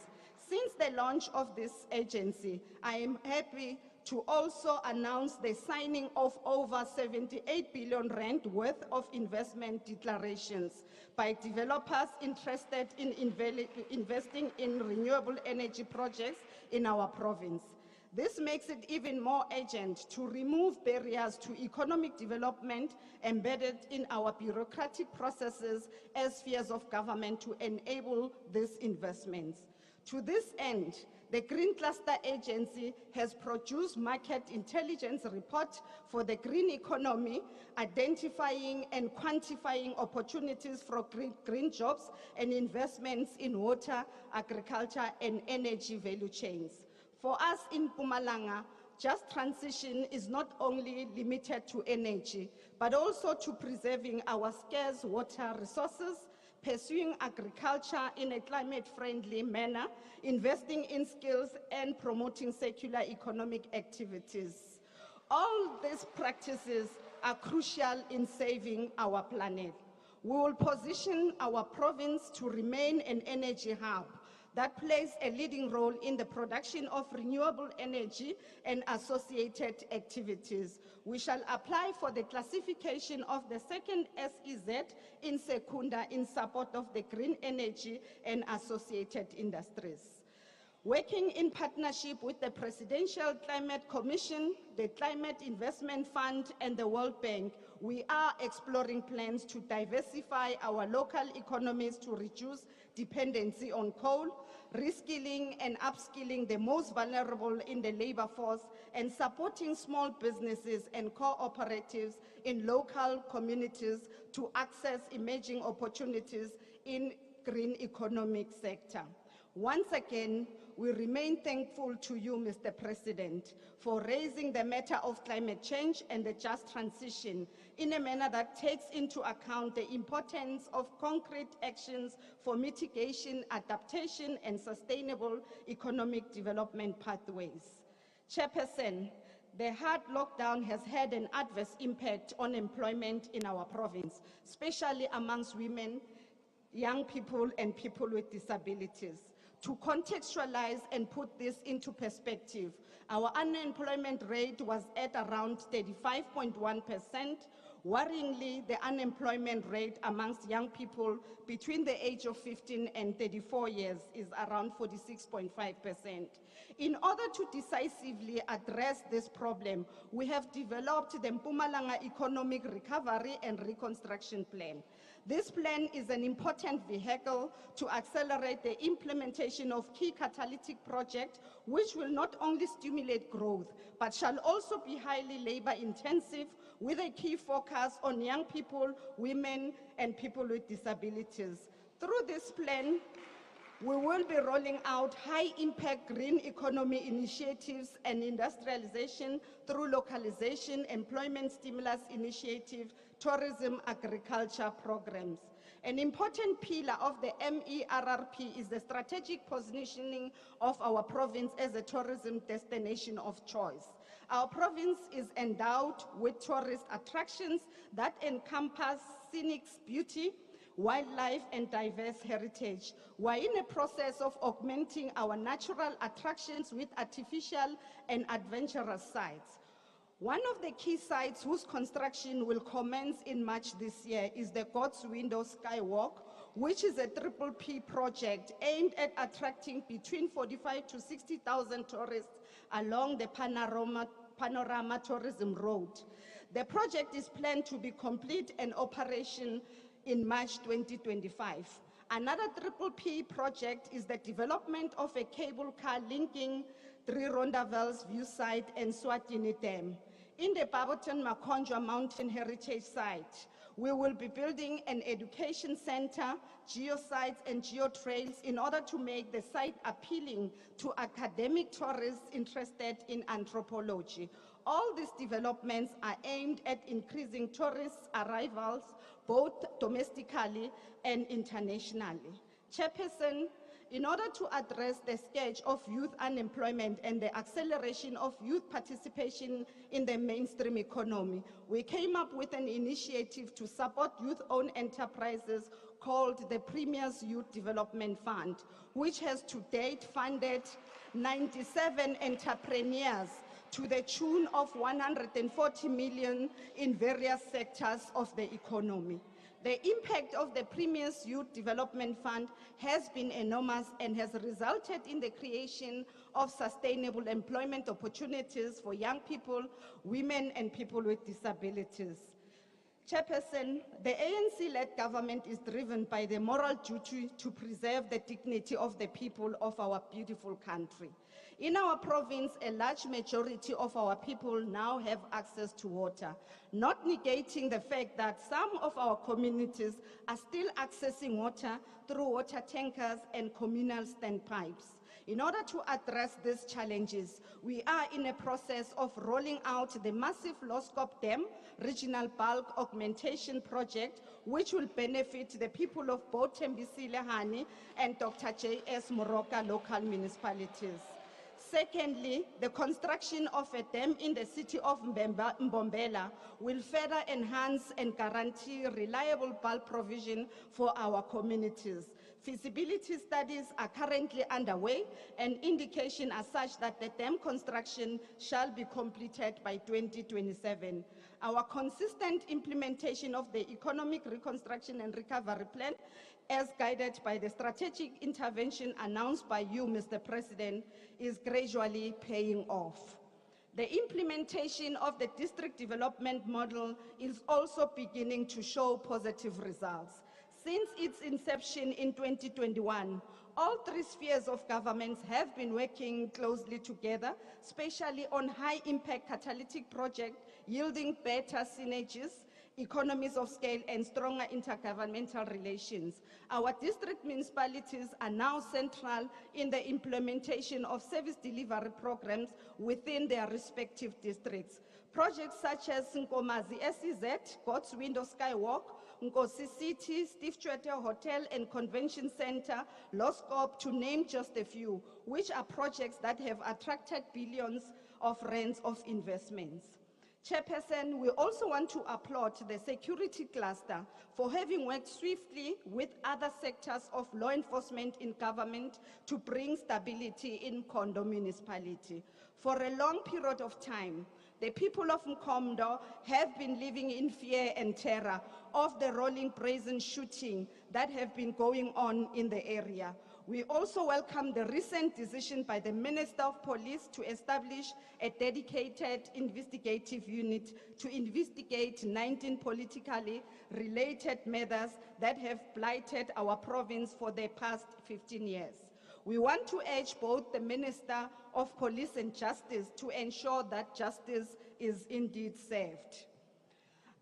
Since the launch of this agency, I am happy to also announce the signing of over 78 billion rand worth of investment declarations by developers interested in investing in renewable energy projects in our province. This makes it even more urgent to remove barriers to economic development embedded in our bureaucratic processes as spheres of government to enable these investments. To this end, the Green Cluster Agency has produced market intelligence report for the green economy, identifying and quantifying opportunities for green jobs and investments in water, agriculture, and energy value chains. For us in Mpumalanga, just transition is not only limited to energy, but also to preserving our scarce water resources, pursuing agriculture in a climate-friendly manner, investing in skills, and promoting circular economic activities. All these practices are crucial in saving our planet. We will position our province to remain an energy hub that plays a leading role in the production of renewable energy and associated activities. We shall apply for the classification of the second SEZ in Secunda in support of the green energy and associated industries. Working in partnership with the Presidential Climate Commission, the Climate Investment Fund, and the World Bank, we are exploring plans to diversify our local economies to reduce dependency on coal, reskilling and upskilling the most vulnerable in the labor force, and supporting small businesses and cooperatives in local communities to access emerging opportunities in green economic sector. Once again, we remain thankful to you, Mr. President, for raising the matter of climate change and the just transition in a manner that takes into account the importance of concrete actions for mitigation, adaptation, and sustainable economic development pathways. Chairperson, the hard lockdown has had an adverse impact on employment in our province, especially amongst women, young people, and people with disabilities. To contextualize and put this into perspective, our unemployment rate was at around 35.1%. Worryingly, the unemployment rate amongst young people between the age of 15 and 34 years is around 46.5%. In order to decisively address this problem, we have developed the Mpumalanga Economic Recovery and Reconstruction Plan. This plan is an important vehicle to accelerate the implementation of key catalytic projects, which will not only stimulate growth, but shall also be highly labor-intensive, with a key focus on young people, women, and people with disabilities. Through this plan, we will be rolling out high-impact green economy initiatives and industrialization through localization, employment stimulus initiative, tourism, agriculture programs. An important pillar of the MERRP is the strategic positioning of our province as a tourism destination of choice. Our province is endowed with tourist attractions that encompass scenic beauty, wildlife, and diverse heritage. We're in a process of augmenting our natural attractions with artificial and adventurous sites. One of the key sites whose construction will commence in March this year is the God's Window Skywalk, which is a PPP project aimed at attracting between 45 to 60,000 tourists along the Panorama Tourism Road. The project is planned to be complete and operation in March 2025. Another PPP project is the development of a cable car linking 3 Rondavels view site and Swatini Dam. In the Barberton Makonjwa Mountain Heritage Site, we will be building an education center, geosites and geotrails in order to make the site appealing to academic tourists interested in anthropology. All these developments are aimed at increasing tourist arrivals, both domestically and internationally. Chairperson, in order to address the scourge of youth unemployment and the acceleration of youth participation in the mainstream economy, we came up with an initiative to support youth-owned enterprises called the Premier's Youth Development Fund, which has to date funded 97 entrepreneurs to the tune of 140 million in various sectors of the economy. The impact of the Premier's Youth Development Fund has been enormous and has resulted in the creation of sustainable employment opportunities for young people, women, and people with disabilities. Chairperson, the ANC-led government is driven by the moral duty to preserve the dignity of the people of our beautiful country. In our province, a large majority of our people now have access to water, not negating the fact that some of our communities are still accessing water through water tankers and communal standpipes. In order to address these challenges, we are in a process of rolling out the massive Loskop Dam Regional Bulk Augmentation Project, which will benefit the people of both Tembisile-Hani and Dr. J.S. Moroka local municipalities. Secondly, the construction of a dam in the city of Mbombela will further enhance and guarantee reliable bulk provision for our communities. Feasibility studies are currently underway, and indications are such that the dam construction shall be completed by 2027. Our consistent implementation of the Economic Reconstruction and Recovery Plan, as guided by the strategic intervention announced by you, Mr. President, is gradually paying off. The implementation of the district development model is also beginning to show positive results. Since its inception in 2021, all 3 spheres of government have been working closely together, especially on high-impact catalytic projects yielding better synergies, economies of scale, and stronger intergovernmental relations. Our district municipalities are now central in the implementation of service delivery programs within their respective districts. Projects such as Nkomazi SEZ, God's Window Skywalk, Nkosi City, Steve Tshwete Hotel and Convention Center, Loskop, to name just a few, which are projects that have attracted billions of rands of investments. Chairperson, we also want to applaud the security cluster for having worked swiftly with other sectors of law enforcement in government to bring stability in Mkondo municipality. For a long period of time, the people of Mkondo have been living in fear and terror of the rolling brazen shooting that have been going on in the area. We also welcome the recent decision by the Minister of Police to establish a dedicated investigative unit to investigate 19 politically related matters that have blighted our province for the past 15 years. We want to urge both the Minister of Police and Justice to ensure that justice is indeed served.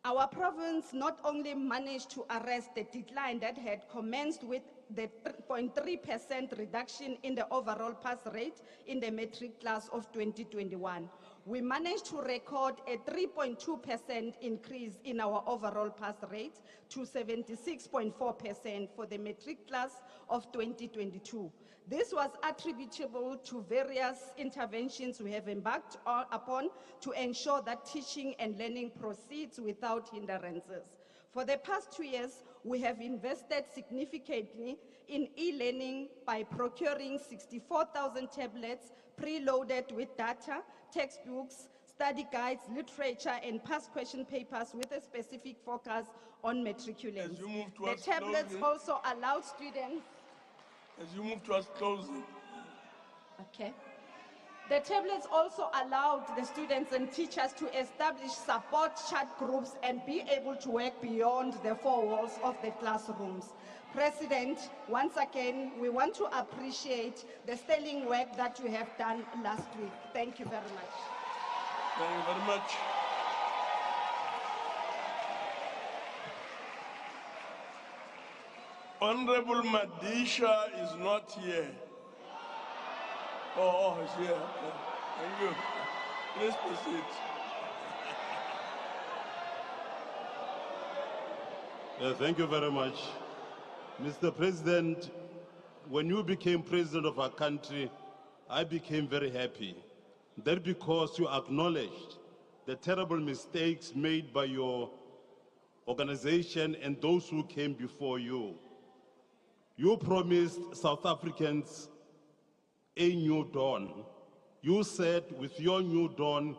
Our province not only managed to arrest the decline that had commenced with the 0.3% reduction in the overall pass rate in the metric class of 2021. We managed to record a 3.2% increase in our overall pass rate to 76.4% for the metric class of 2022. This was attributable to various interventions we have embarked upon to ensure that teaching and learning proceeds without hindrances. For the past 2 years, we have invested significantly in e-learning by procuring 64,000 tablets preloaded with data, textbooks, study guides, literature, and past question papers with a specific focus on matriculants. As you move The towards tablets closing. also allow students. As you move towards closing, Okay. The tablets also allowed the students and teachers to establish support chat groups and be able to work beyond the four walls of the classrooms. President, once again, we want to appreciate the sterling work that you have done last week. Thank you very much. thank you very much. Honorable Madisha is not here. Oh, he's here. Thank you. Please proceed. Thank you very much. Mr. President, when you became president of our country, I became very happy. That because you acknowledged the terrible mistakes made by your organization and those who came before you. You promised South Africans a new dawn. You said with your new dawn,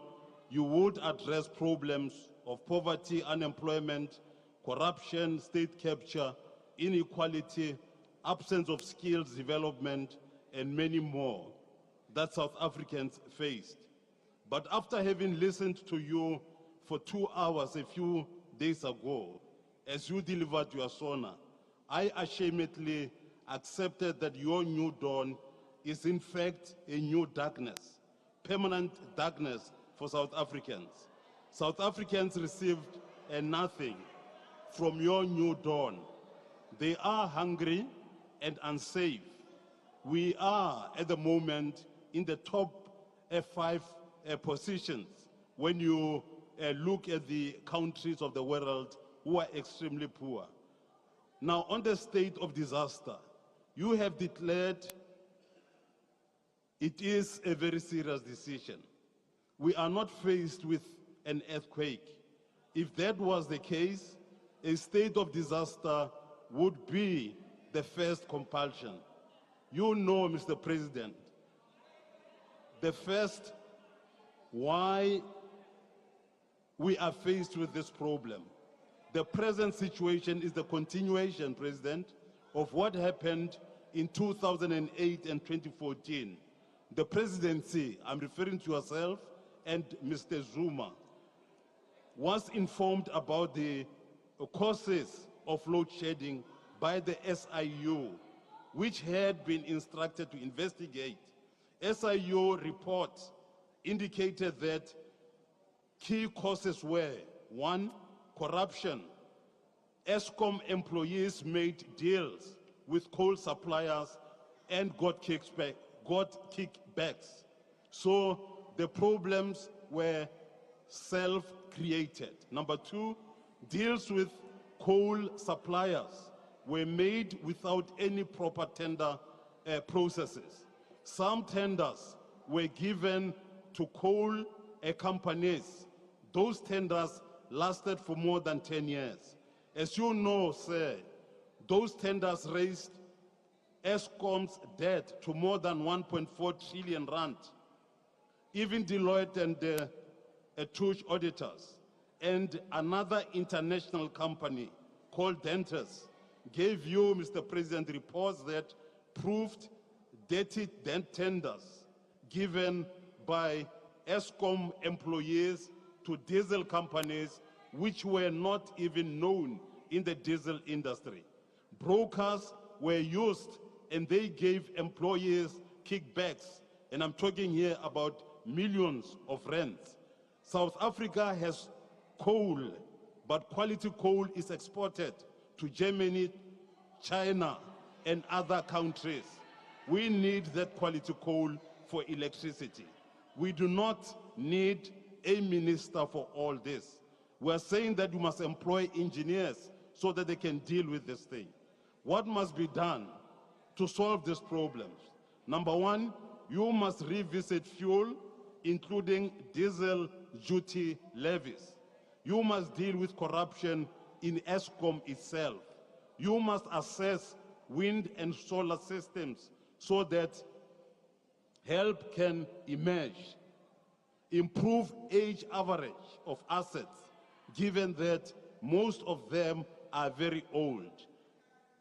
you would address problems of poverty, unemployment, corruption, state capture, inequality, absence of skills development, and many more that South Africans faced. But after having listened to you for 2 hours a few days ago, as you delivered your Sona, I ashamedly accepted that your new dawn is in fact a new darkness, permanent darkness for South Africans. South Africans received nothing from your new dawn. They are hungry and unsafe. We are at the moment in the top 5 positions when you look at the countries of the world who are extremely poor. Now, on the state of disaster, you have declared it is a very serious decision. We are not faced with an earthquake. If that was the case, a state of disaster would be the first compulsion. You know, Mr. President, the first why we are faced with this problem. The present situation is the continuation, President, of what happened in 2008 and 2014. The presidency, I'm referring to yourself and Mr. Zuma, was informed about the causes of load shedding by the SIU, which had been instructed to investigate. SIU reports indicated that key causes were: 1, corruption. ESCOM employees made deals with coal suppliers and got kickbacks. So the problems were self-created. Number 2, deals with coal suppliers were made without any proper tender processes. Some tenders were given to coal companies. Those tenders lasted for more than 10 years. As you know, sir, those tenders raised ESCOM's debt to more than 1.4 trillion rand. Even Deloitte and Touche auditors and another international company called Dentist gave you, Mr. President, reports that proved dirty tenders given by ESCOM employees to diesel companies which were not even known in the diesel industry. Brokers were used and they gave employees kickbacks, and I'm talking here about millions of rands. South Africa has coal, but quality coal is exported to Germany, China, and other countries. We need that quality coal for electricity. We do not need a minister for all this. We are saying that you must employ engineers so that they can deal with this thing. What must be done to solve these problems? Number 1, you must revisit fuel, including diesel duty levies. You must deal with corruption in ESCOM itself. You must assess wind and solar systems so that help can emerge. improve age average of assets, given that most of them are very old.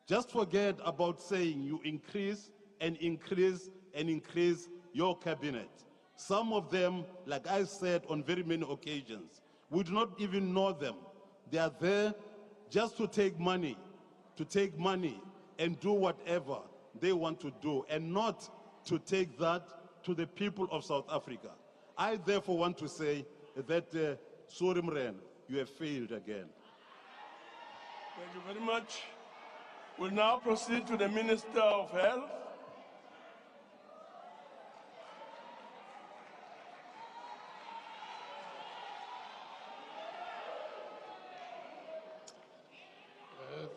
Just forget about saying you increase and increase and increase your cabinet. Some of them, like I said on very many occasions, we do not even know them. They are there just to take money and do whatever they want to do, and not to take that to the people of South Africa. I therefore want to say that sorry Mren, you have failed again. Thank you very much. We'll now proceed to the Minister of Health.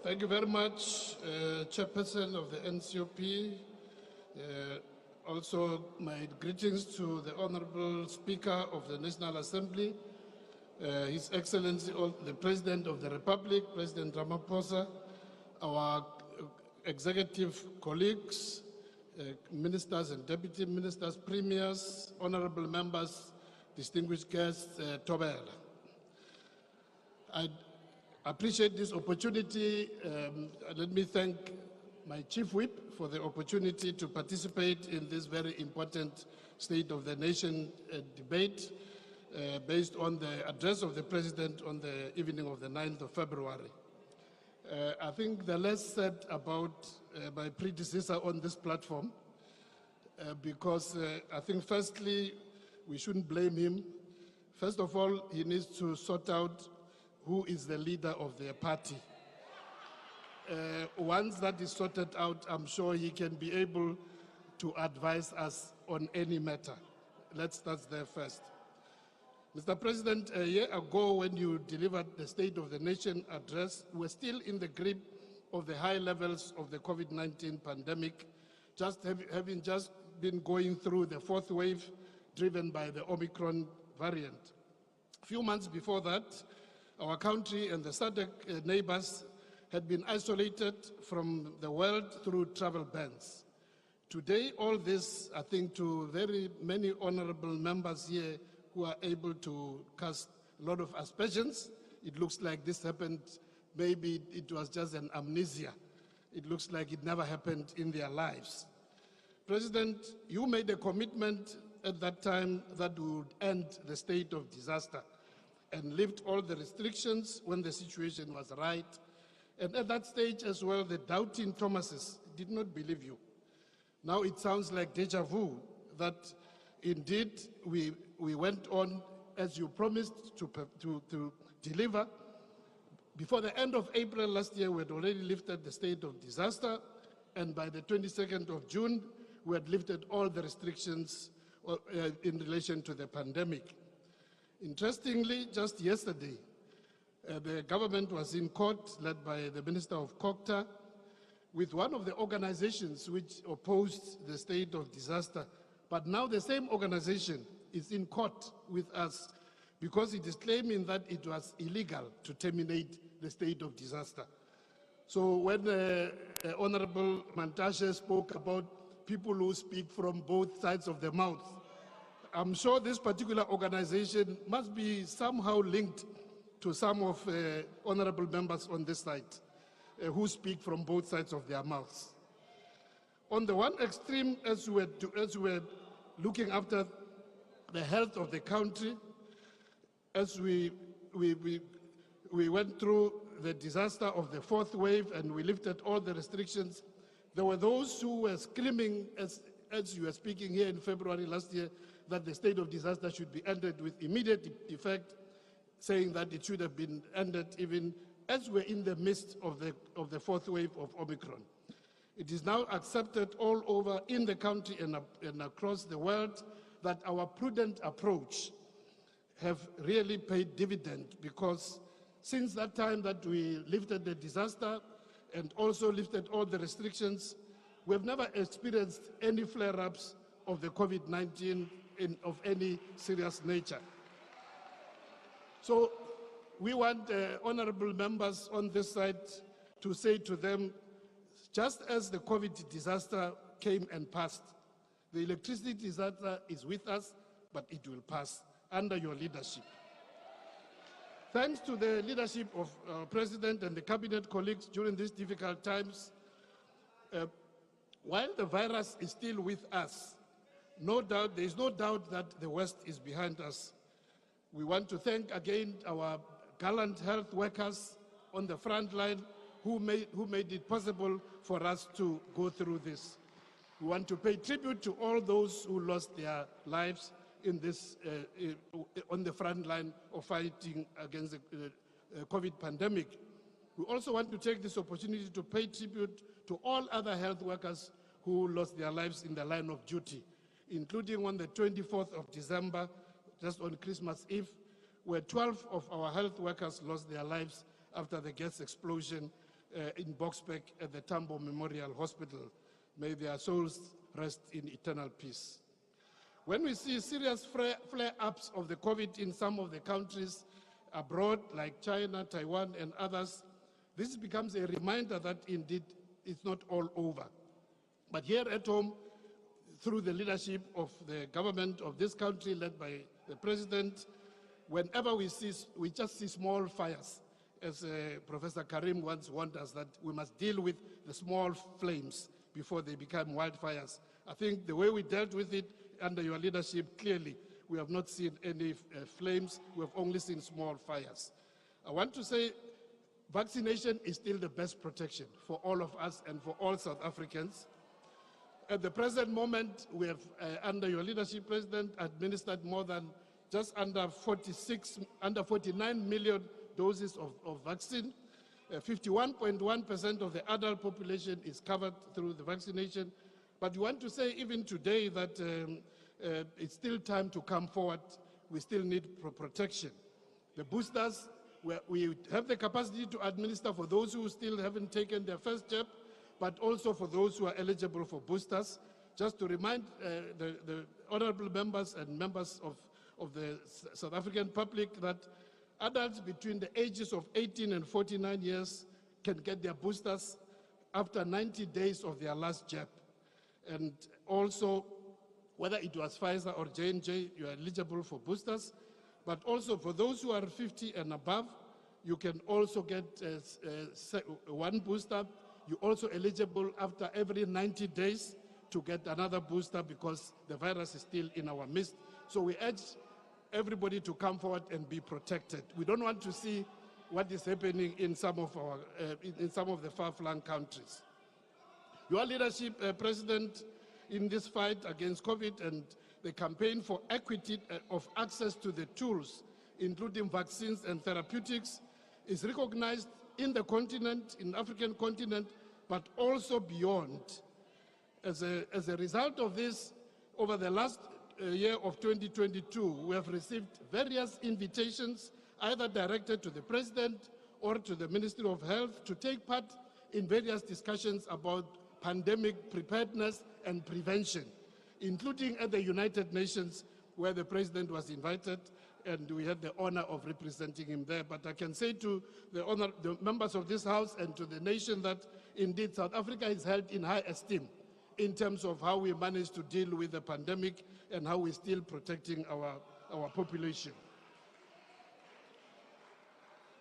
Thank you very much, Chairperson of the NCOP. Also, my greetings to the Honorable Speaker of the National Assembly, His Excellency, the President of the Republic, President Ramaphosa, our executive colleagues, ministers and deputy ministers, premiers, honorable members, distinguished guests, Tobela. I appreciate this opportunity. Let me thank my Chief Whip for the opportunity to participate in this very important State of the Nation debate based on the address of the President on the evening of the 9th of February. I think the less said about my predecessor on this platform, because I think firstly, we shouldn't blame him. First of all, he needs to sort out who is the leader of their party. Once that is sorted out, I'm sure he can be able to advise us on any matter. Let's start there first. Mr. President, a year ago when you delivered the State of the Nation address, we were still in the grip of the high levels of the COVID-19 pandemic, having just been going through the fourth wave driven by the Omicron variant. A few months before that, our country and the SADC neighbors had been isolated from the world through travel bans. Today, all this, I think, to very many honorable members here who are able to cast a lot of aspersions, it looks like this happened, maybe it was just an amnesia. It looks like it never happened in their lives. President, you made a commitment at that time that would end the state of disaster and lift all the restrictions when the situation was right. And at that stage as well, the doubting Thomases did not believe you. Now it sounds like deja vu that indeed we went on as you promised to deliver. Before the end of April last year, we had already lifted the state of disaster, and by the 22nd of June, we had lifted all the restrictions in relation to the pandemic. Interestingly, just yesterday, the government was in court, led by the Minister of COCTA, with one of the organizations which opposed the state of disaster. But now the same organization is in court with us because it is claiming that it was illegal to terminate the state of disaster. So when Honorable Mantashe spoke about people who speak from both sides of the mouth, I'm sure this particular organization must be somehow linked to some of honorable members on this side who speak from both sides of their mouths. On the one extreme, as we're looking after the health of the country, as we went through the disaster of the fourth wave and we lifted all the restrictions, there were those who were screaming, as you were speaking here in February last year, that the state of disaster should be ended with immediate effect, saying that it should have been ended even as we're in the midst of the fourth wave of Omicron. It is now accepted all over in the country and across the world that our prudent approach have really paid dividend, because since that time that we lifted the disaster and also lifted all the restrictions, we have never experienced any flare-ups of the COVID-19 of any serious nature. So we want honorable members on this side to say to them, just as the COVID disaster came and passed, the electricity disaster is with us, but it will pass. under your leadership. Thanks to the leadership of our President and the Cabinet colleagues during these difficult times, while the virus is still with us, there is no doubt that the West is behind us. We want to thank again our gallant health workers on the front line who made it possible for us to go through this. We want to pay tribute to all those who lost their lives in this, on the front line of fighting against the COVID pandemic. We also want to take this opportunity to pay tribute to all other health workers who lost their lives in the line of duty, including on the 24th of December, just on Christmas Eve, where 12 of our health workers lost their lives after the gas explosion in Boksburg at the Tambo Memorial Hospital. May their souls rest in eternal peace. When we see serious flare-ups of the COVID in some of the countries abroad, like China, Taiwan, and others, this becomes a reminder that indeed it's not all over. But here at home, through the leadership of the government of this country, led by the President, whenever we just see small fires, as Professor Karim once warned us, that we must deal with the small flames before they become wildfires. I think the way we dealt with it under your leadership, clearly, we have not seen any flames, we have only seen small fires. I want to say vaccination is still the best protection for all of us and for all South Africans. At the present moment, we have, under your leadership, President, administered more than just under 49 million doses of vaccine. 51.1% of the adult population is covered through the vaccination. But we want to say even today that it's still time to come forward. We still need protection. The boosters, we have the capacity to administer for those who still haven't taken their first jab, but also for those who are eligible for boosters. Just to remind the honorable members and members of the South African public that adults between the ages of 18 and 49 years can get their boosters after 90 days of their last jab. And also, whether it was Pfizer or J&J, you are eligible for boosters. But also for those who are 50 and above, you can also get one booster. You're also eligible after every 90 days to get another booster because the virus is still in our midst. So we urge everybody to come forward and be protected. We don't want to see what is happening in some of the far-flung countries. Your leadership, President, in this fight against COVID and the campaign for equity of access to the tools, including vaccines and therapeutics, is recognized in the continent, in the African continent, but also beyond. As a result of this, over the last year of 2022, we have received various invitations, either directed to the President or to the Ministry of Health, to take part in various discussions about pandemic preparedness and prevention, including at the United Nations, where the President was invited, and we had the honor of representing him there. But I can say to the members of this House and to the nation that indeed South Africa is held in high esteem in terms of how we managed to deal with the pandemic and how we're still protecting our population.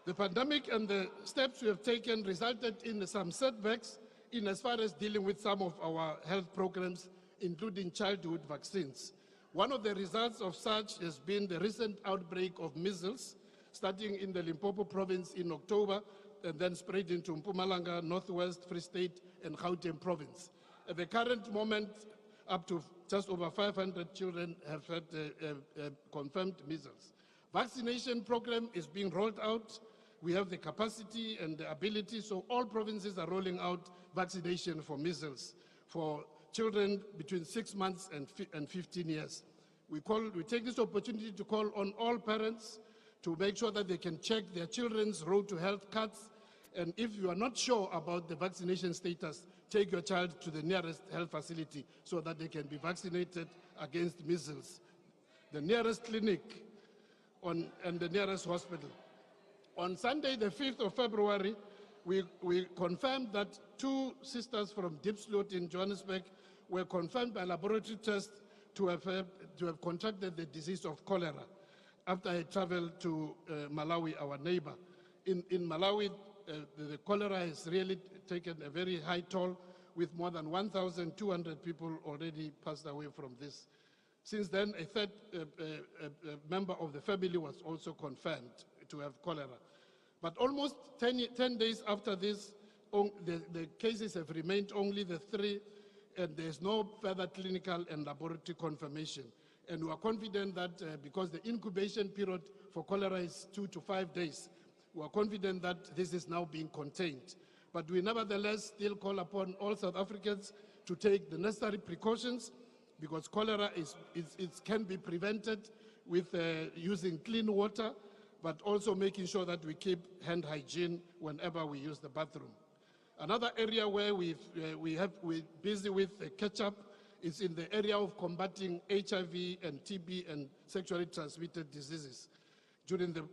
The pandemic and the steps we have taken resulted in some setbacks in as far as dealing with some of our health programs, including childhood vaccines. One of the results of such has been the recent outbreak of measles, starting in the Limpopo province in October, and then spread into Mpumalanga, Northwest, Free State, and Gauteng province. At the current moment, up to just over 500 children have had confirmed measles. Vaccination program is being rolled out. We have the capacity and the ability, so all provinces are rolling out vaccination for measles for children between 6 months and 15 years. We take this opportunity to call on all parents to make sure that they can check their children's road to health cards. And if you are not sure about the vaccination status, take your child to the nearest health facility so that they can be vaccinated against measles. The nearest clinic and the nearest hospital. On Sunday, the 5th of February, we confirmed that 2 sisters from Diepsloot in Johannesburg were confirmed by laboratory tests to have contracted the disease of cholera. after I traveled to Malawi, our neighbor. In Malawi, the cholera has really taken a very high toll, with more than 1,200 people already passed away from this. Since then, a third member of the family was also confirmed to have cholera. But almost 10 days after this, the cases have remained only the 3, and there's no further clinical and laboratory confirmation. And we are confident that because the incubation period for cholera is 2 to 5 days, we are confident that this is now being contained. But we nevertheless still call upon all South Africans to take the necessary precautions, because cholera can be prevented with using clean water, but also making sure that we keep hand hygiene whenever we use the bathroom. Another area where we're busy with catch-up is in the area of combating HIV and TB and sexually transmitted diseases. During the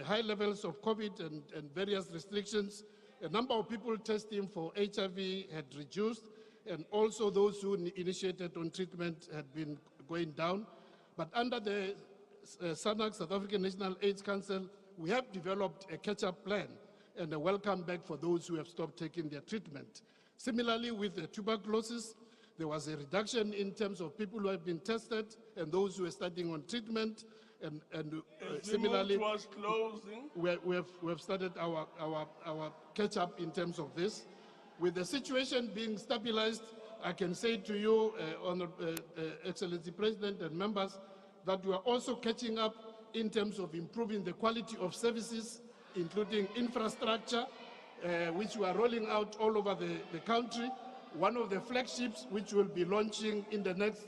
high levels of COVID and various restrictions, a number of people testing for HIV had reduced, and also those who initiated on treatment had been going down. But under the SANAC, South African National AIDS Council, we have developed a catch-up plan and a welcome back for those who have stopped taking their treatment. Similarly, with tuberculosis, there was a reduction in terms of people who have been tested and those who are starting on treatment. And similarly, we have started our catch-up in terms of this. With the situation being stabilized, I can say to you, Excellency President and members, that we are also catching up in terms of improving the quality of services, including infrastructure, which we are rolling out all over the country. One of the flagships which we'll be launching in the next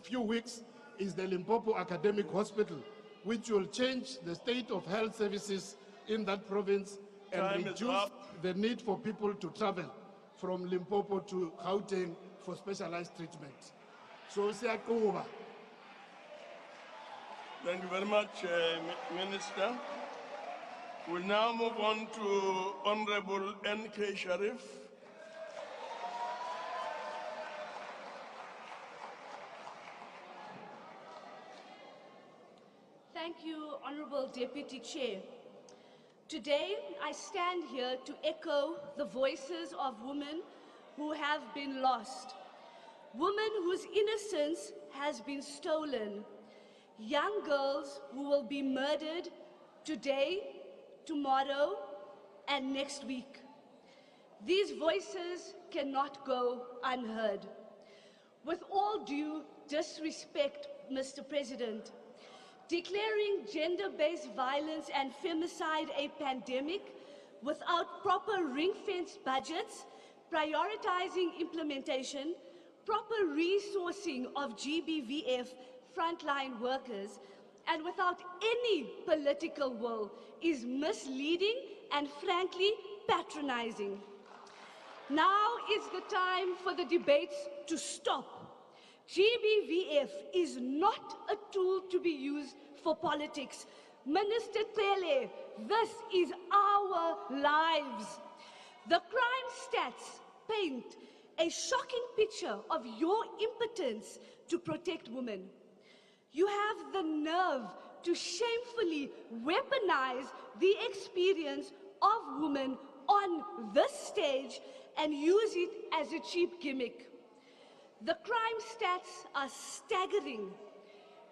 few weeks is the Limpopo Academic Hospital, which will change the state of health services in that province and reduce the need for people to travel from Limpopo to Gauteng for specialized treatment. So, siyaquba. Thank you very much, Minister. We'll now move on to Honorable N.K. Sharif. Thank you, Honorable Deputy Chair. Today, I stand here to echo the voices of women who have been lost, women whose innocence has been stolen, young girls who will be murdered today, tomorrow, and next week. These voices cannot go unheard. With all due disrespect, Mr. President, declaring gender-based violence and femicide a pandemic without proper ring-fenced budgets, prioritizing implementation, proper resourcing of GBVF frontline workers, and without any political will is misleading and frankly patronizing. Now is the time for the debates to stop. GBVF is not a tool to be used for politics. Minister Tele, this is our lives. The crime stats paint a shocking picture of your impotence to protect women. You have the nerve to shamefully weaponize the experience of women on this stage and use it as a cheap gimmick. The crime stats are staggering.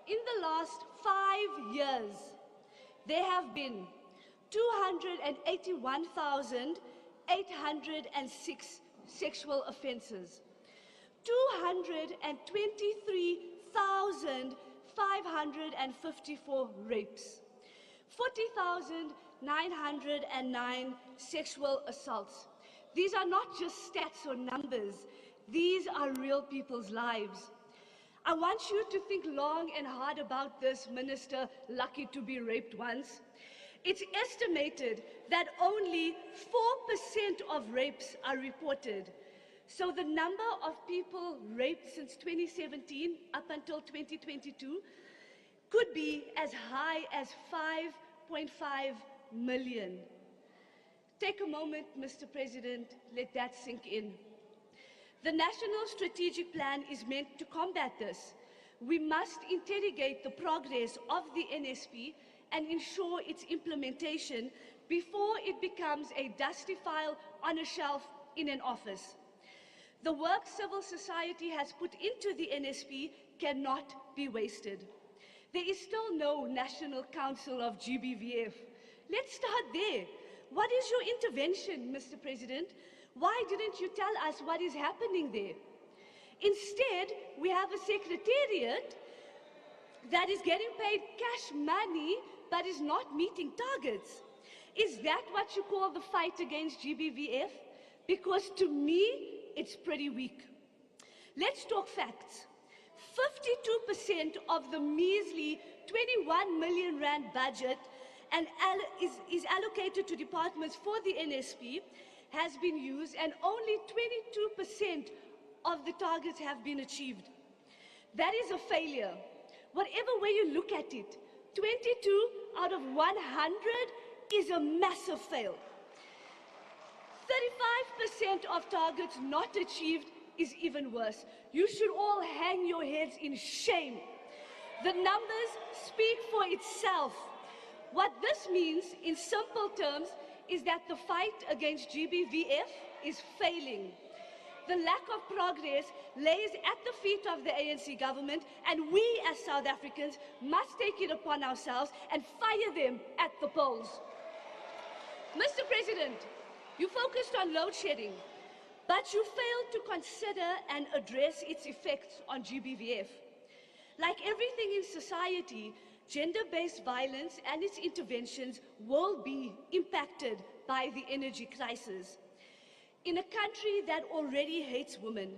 In the last 5 years, there have been 281,806 sexual offenses, 223,554 rapes, 40,909 sexual assaults. These are not just stats or numbers. These are real people's lives. I want you to think long and hard about this, Minister, lucky to be raped once. It's estimated that only 4% of rapes are reported. So the number of people raped since 2017 up until 2022 could be as high as 5.5 million. Take a moment, Mr. President, let that sink in. The National Strategic Plan is meant to combat this, We must interrogate the progress of the NSP and ensure its implementation before it becomes a dusty file on a shelf in an office. The work civil society has put into the NSP cannot be wasted. There is still no National Council of GBVF. Let's start there. What is your intervention, Mr. President? Why didn't you tell us what is happening there? Instead, we have a secretariat that is getting paid cash money but is not meeting targets. Is that what you call the fight against GBVF? Because to me, it's pretty weak. Let's talk facts. 52% of the measly 21 million rand budget is allocated to departments for the NSP has been used, and only 22% of the targets have been achieved. That is a failure. Whatever way you look at it, 22 out of 100 is a massive fail. 35% of targets not achieved is even worse. You should all hang your heads in shame. The numbers speak for itself. What this means, in simple terms, is that the fight against GBVF is failing. The lack of progress lays at the feet of the ANC government, and we as South Africans must take it upon ourselves and fire them at the polls. Mr. President, you focused on load shedding, but you failed to consider and address its effects on GBVF. Like everything in society, gender-based violence and its interventions will be impacted by the energy crisis. In a country that already hates women,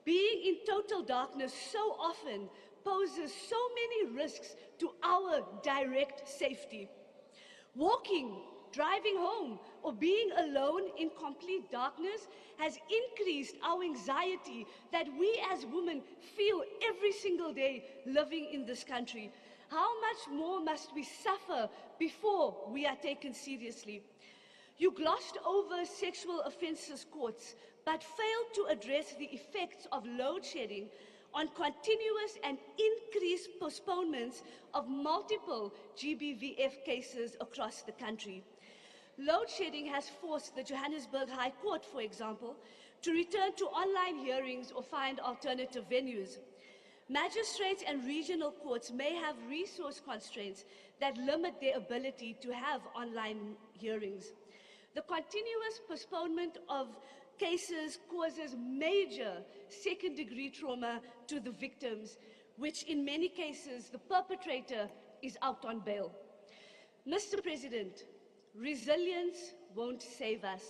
being in total darkness so often poses so many risks to our direct safety. Walking, driving home, or being alone in complete darkness has increased our anxiety that we as women feel every single day living in this country. How much more must we suffer before we are taken seriously? You glossed over sexual offences courts, but failed to address the effects of load shedding on continuous and increased postponements of multiple GBVF cases across the country. Load shedding has forced the Johannesburg High Court, for example, to return to online hearings or find alternative venues. Magistrates and regional courts may have resource constraints that limit their ability to have online hearings. The continuous postponement of cases causes major second-degree trauma to the victims, which in many cases the perpetrator is out on bail. Mr. President, resilience won't save us.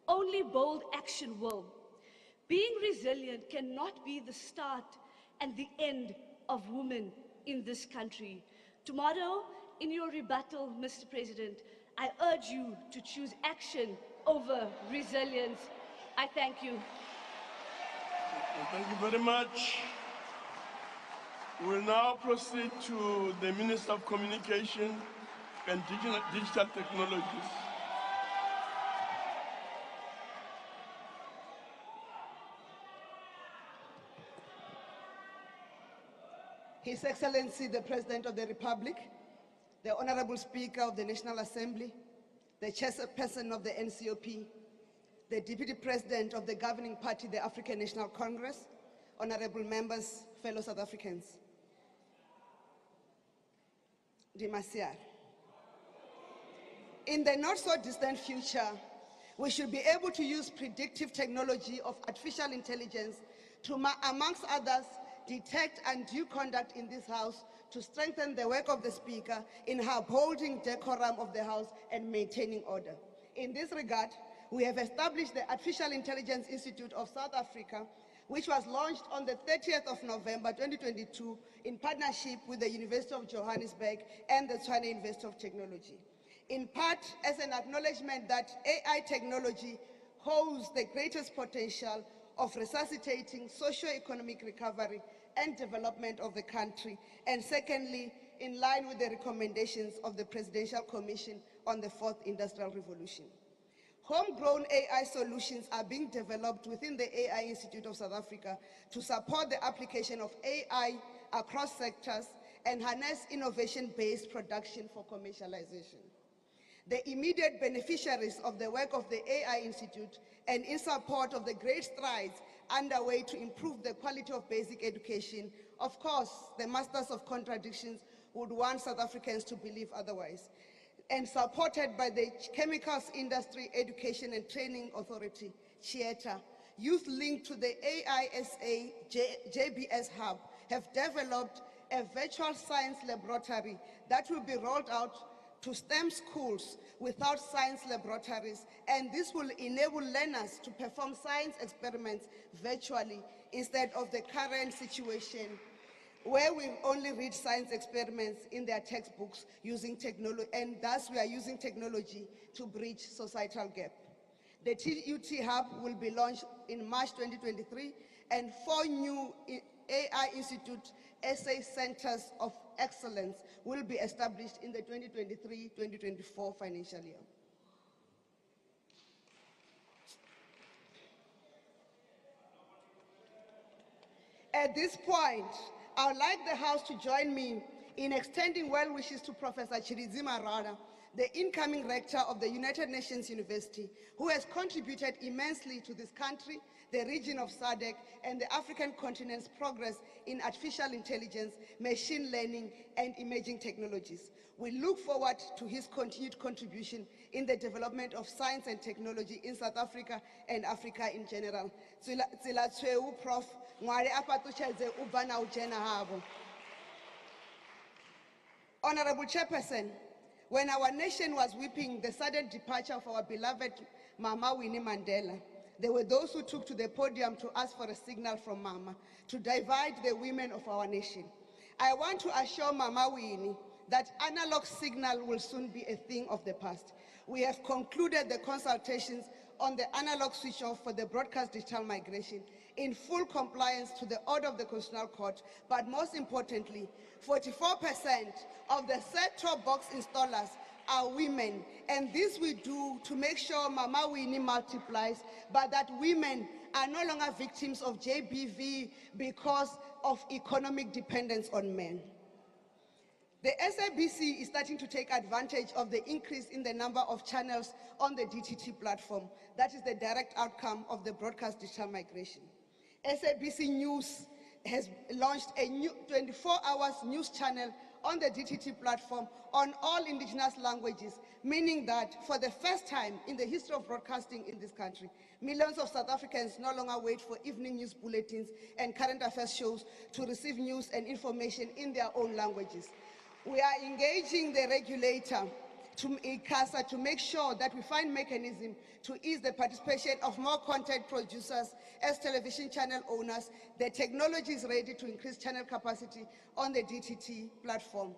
Only bold action will. Being resilient cannot be the start and the end of women in this country. Tomorrow, in your rebuttal, Mr. President, I urge you to choose action over resilience. I thank you. Thank you very much. We'll now proceed to the Minister of Communication and Digital Technologies. His Excellency, the President of the Republic, the Honorable Speaker of the National Assembly, the Chairperson of the NCOP, the Deputy President of the governing party, the African National Congress, honorable members, fellow South Africans. Dimasiar. In the not-so-distant future, we should be able to use predictive technology of artificial intelligence to, amongst others, detect undue conduct in this House to strengthen the work of the Speaker in upholding decorum of the House and maintaining order. In this regard, we have established the Artificial Intelligence Institute of South Africa, which was launched on the 30th of November 2022 in partnership with the University of Johannesburg and the Tshwane University of Technology. In part, as an acknowledgement that AI technology holds the greatest potential of resuscitating socio-economic recovery and development of the country, and secondly, in line with the recommendations of the Presidential Commission on the Fourth Industrial Revolution. Homegrown AI solutions are being developed within the AI Institute of South Africa to support the application of AI across sectors and harness innovation-based production for commercialization. The immediate beneficiaries of the work of the AI Institute, and in support of the great strides underway to improve the quality of basic education, of course, the masters of contradictions would want South Africans to believe otherwise, and supported by the Chemicals Industry Education and Training Authority, CHETA, youth linked to the AISA JBS Hub have developed a virtual science laboratory that will be rolled out to STEM schools without science laboratories, and this will enable learners to perform science experiments virtually instead of the current situation where we only read science experiments in their textbooks using technology, and thus we are using technology to bridge societal gap. The TUT Hub will be launched in March 2023, and 4 new AI Institute SA Centers of Excellence will be established in the 2023-2024 financial year. At this point, I would like the House to join me in extending well wishes to Professor Chirizima Rada, the incoming rector of the United Nations University, who has contributed immensely to this country, the region of SADC, and the African continent's progress in artificial intelligence, machine learning, and emerging technologies. We look forward to his continued contribution in the development of science and technology in South Africa and Africa in general. Prof. Honorable Chairperson, when our nation was weeping the sudden departure of our beloved Mama Winnie Mandela, there were those who took to the podium to ask for a signal from Mama to divide the women of our nation. I want to assure Mama Winnie that analog signal will soon be a thing of the past. We have concluded the consultations on the analog switch off for the broadcast digital migration in full compliance to the order of the Constitutional Court, but most importantly, 44% of the set-top box installers are women, and this we do to make sure Mama Winnie multiplies, but that women are no longer victims of JBV because of economic dependence on men. The SABC is starting to take advantage of the increase in the number of channels on the DTT platform. That is the direct outcome of the broadcast digital migration. SABC News has launched a new 24-hour news channel on the DTT platform on all indigenous languages, meaning that for the first time in the history of broadcasting in this country, millions of South Africans no longer wait for evening news bulletins and current affairs shows to receive news and information in their own languages. We are engaging the regulator, ICASA, to make sure that we find mechanism to ease the participation of more content producers as television channel owners. The technology is ready to increase channel capacity on the DTT platform.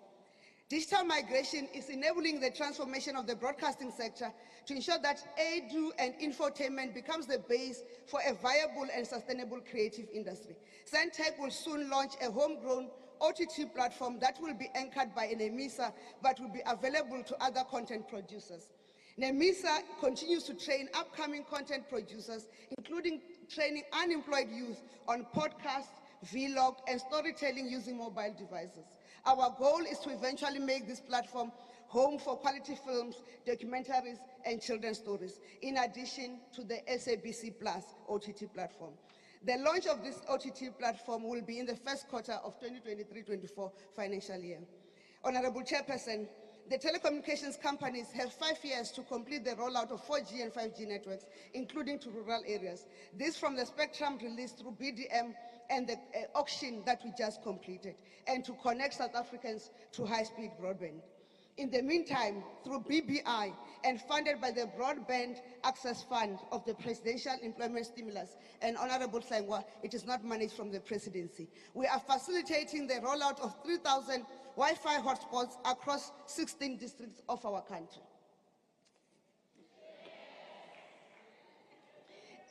Digital migration is enabling the transformation of the broadcasting sector to ensure that edu and infotainment becomes the base for a viable and sustainable creative industry. Centec will soon launch a homegrown OTT platform that will be anchored by NEMISA, but will be available to other content producers. NEMISA continues to train upcoming content producers, including training unemployed youth on podcast, vlog, and storytelling using mobile devices. Our goal is to eventually make this platform home for quality films, documentaries, and children's stories, in addition to the SABC+ OTT platform. The launch of this OTT platform will be in the first quarter of 2023-24 financial year. Honorable Chairperson, the telecommunications companies have 5 years to complete the rollout of 4G and 5G networks, including to rural areas. This from the spectrum released through BDM and the auction that we just completed, and to connect South Africans to high-speed broadband. In the meantime, through BBI and funded by the Broadband Access Fund of the Presidential Employment Stimulus, and Honorable Sangwa, it is not managed from the presidency, we are facilitating the rollout of 3,000 Wi-Fi hotspots across 16 districts of our country.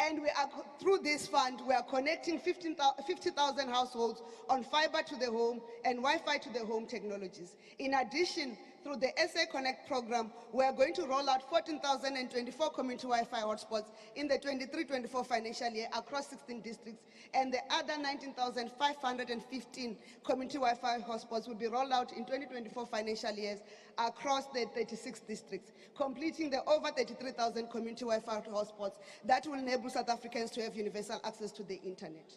And we are, through this fund, we are connecting 50,000 households on fiber to the home and Wi-Fi to the home technologies. In addition, through the SA Connect program, we are going to roll out 14,024 community Wi-Fi hotspots in the 23-24 financial year across 16 districts, and the other 19,515 community Wi-Fi hotspots will be rolled out in 2024 financial years across the 36 districts, completing the over 33,000 community Wi-Fi hotspots that will enable South Africans to have universal access to the internet.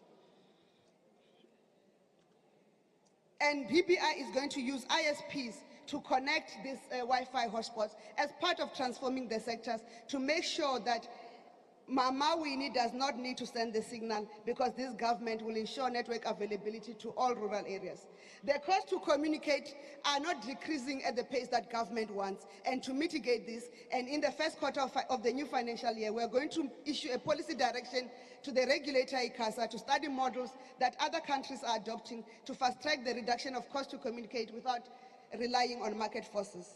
And BBI is going to use ISPs to connect these Wi-Fi hotspots as part of transforming the sectors to make sure that Mama Winnie does not need to send the signal, because this government will ensure network availability to all rural areas. The costs to communicate are not decreasing at the pace that government wants, and to mitigate this, and in the first quarter of the new financial year, we are going to issue a policy direction to the regulator ICASA to study models that other countries are adopting to fast-track the reduction of cost to communicate without relying on market forces.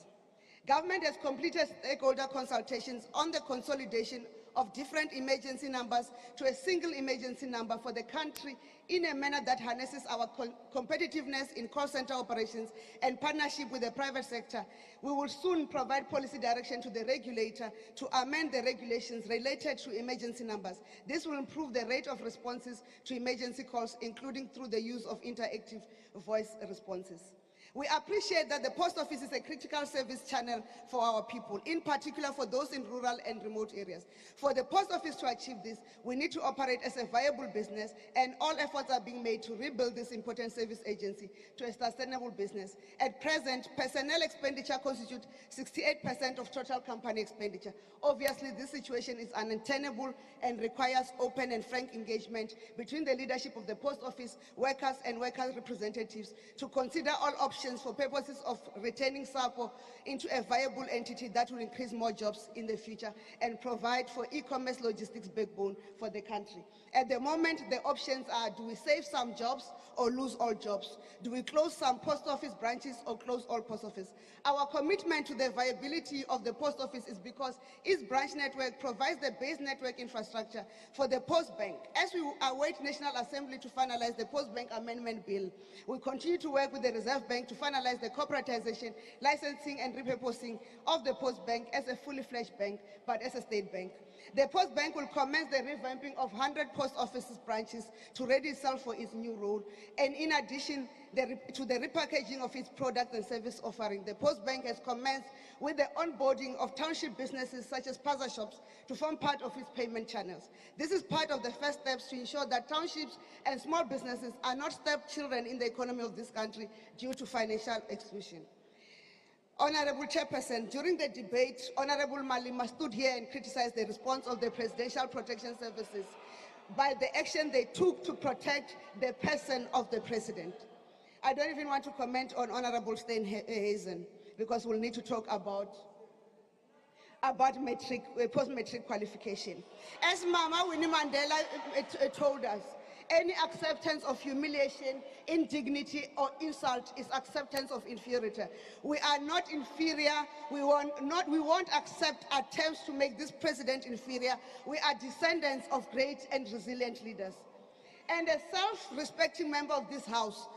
Government has completed stakeholder consultations on the consolidation of different emergency numbers to a single emergency number for the country in a manner that harnesses our competitiveness in call center operations and partnership with the private sector. We will soon provide policy direction to the regulator to amend the regulations related to emergency numbers. This will improve the rate of responses to emergency calls, including through the use of interactive voice responses. We appreciate that the post office is a critical service channel for our people, in particular for those in rural and remote areas. For the post office to achieve this, we need to operate as a viable business, and all efforts are being made to rebuild this important service agency to a sustainable business. At present, personnel expenditure constitutes 68% of total company expenditure. Obviously, this situation is untenable and requires open and frank engagement between the leadership of the post office, workers and workers' representatives to consider all options for purposes of retaining SAPO into a viable entity that will increase more jobs in the future and provide for e-commerce logistics backbone for the country. At the moment, the options are: do we save some jobs or lose all jobs? Do we close some post office branches or close all post office? Our commitment to the viability of the post office is because its branch network provides the base network infrastructure for the post bank. As we await National Assembly to finalize the post bank amendment bill, we continue to work with the Reserve Bank to finalize the corporatization, licensing and repurposing of the post bank as a fully fledged bank, but as a state bank. The post bank will commence the revamping of 100 post offices branches to ready itself for its new role. And in addition to the repackaging of its product and service offering, the post bank has commenced with the onboarding of township businesses such as plaza shops to form part of its payment channels. This is part of the first steps to ensure that townships and small businesses are not stepchildren in the economy of this country due to financial exclusion. Honorable Chairperson, during the debate, Honorable Malima stood here and criticized the response of the Presidential Protection Services by the action they took to protect the person of the President. I don't even want to comment on Honorable Steenhuisen, because we'll need to talk about post-matric qualification. As Mama Winnie Mandela told us, any acceptance of humiliation, indignity, or insult is acceptance of inferiority. We are not inferior. We won't accept attempts to make this president inferior. We are descendants of great and resilient leaders. And a self-respecting member of this House,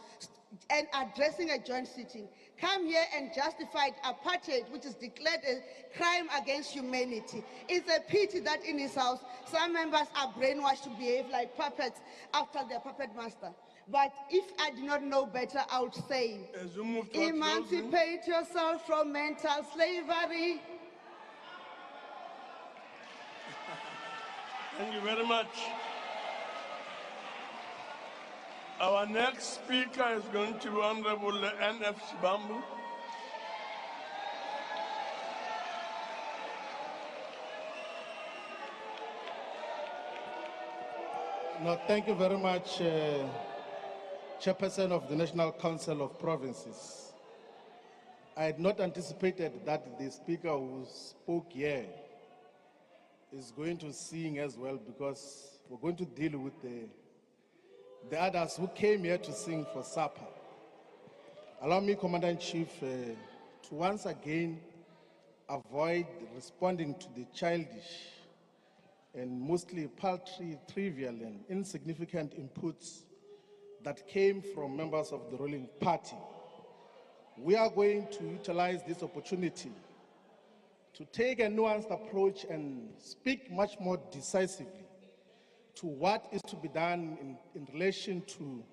and addressing a joint sitting, come here and justify apartheid, which is declared a crime against humanity. It's a pity that in his house, some members are brainwashed to behave like puppets after their puppet master. But if I did not know better, I would say, emancipate yourself from mental slavery. Thank you very much. Our next speaker is going to be Honorable N.F. Sibambu. No, thank you very much, Chairperson of the National Council of Provinces. I had not anticipated that the speaker who spoke here is going to sing as well, because we're going to deal with the others who came here to sing for supper. Allow me, Commander-in-Chief, to once again avoid responding to the childish and mostly paltry, trivial and insignificant inputs that came from members of the ruling party we are going to utilize this opportunity to take a nuanced approach and speak much more decisively to what is to be done in relation to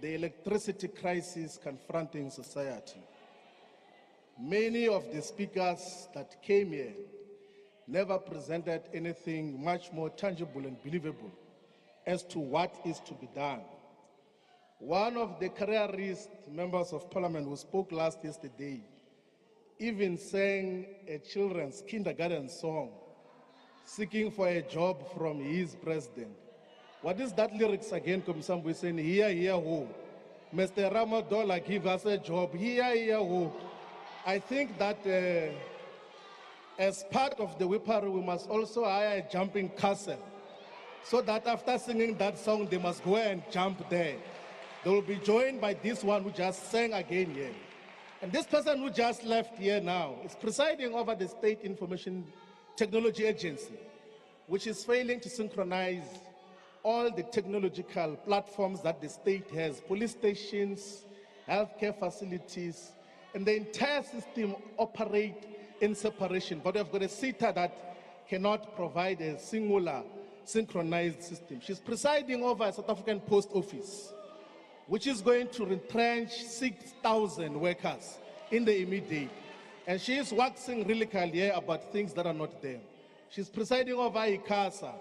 the electricity crisis confronting society. Many of the speakers that came here never presented anything much more tangible and believable as to what is to be done. One of the careerist members of parliament who spoke last yesterday even sang a children's kindergarten song seeking for a job from his president. What is that lyrics again, Komisambu, saying, here, who? Mr. Ramadola, give us a job, here, who? I think that as part of the whippery, we must also hire a jumping castle, so that after singing that song, they must go and jump there. They will be joined by this one who just sang again here. And this person who just left here now is presiding over the State Information Technology Agency, which is failing to synchronize all the technological platforms that the state has, police stations, healthcare facilities, and the entire system operate in separation. But we've got a SITA that cannot provide a singular synchronized system. She's presiding over a South African post office, which is going to retrench 6,000 workers in the immediate. And she is waxing really clear about things that are not there. She's presiding over ICASA,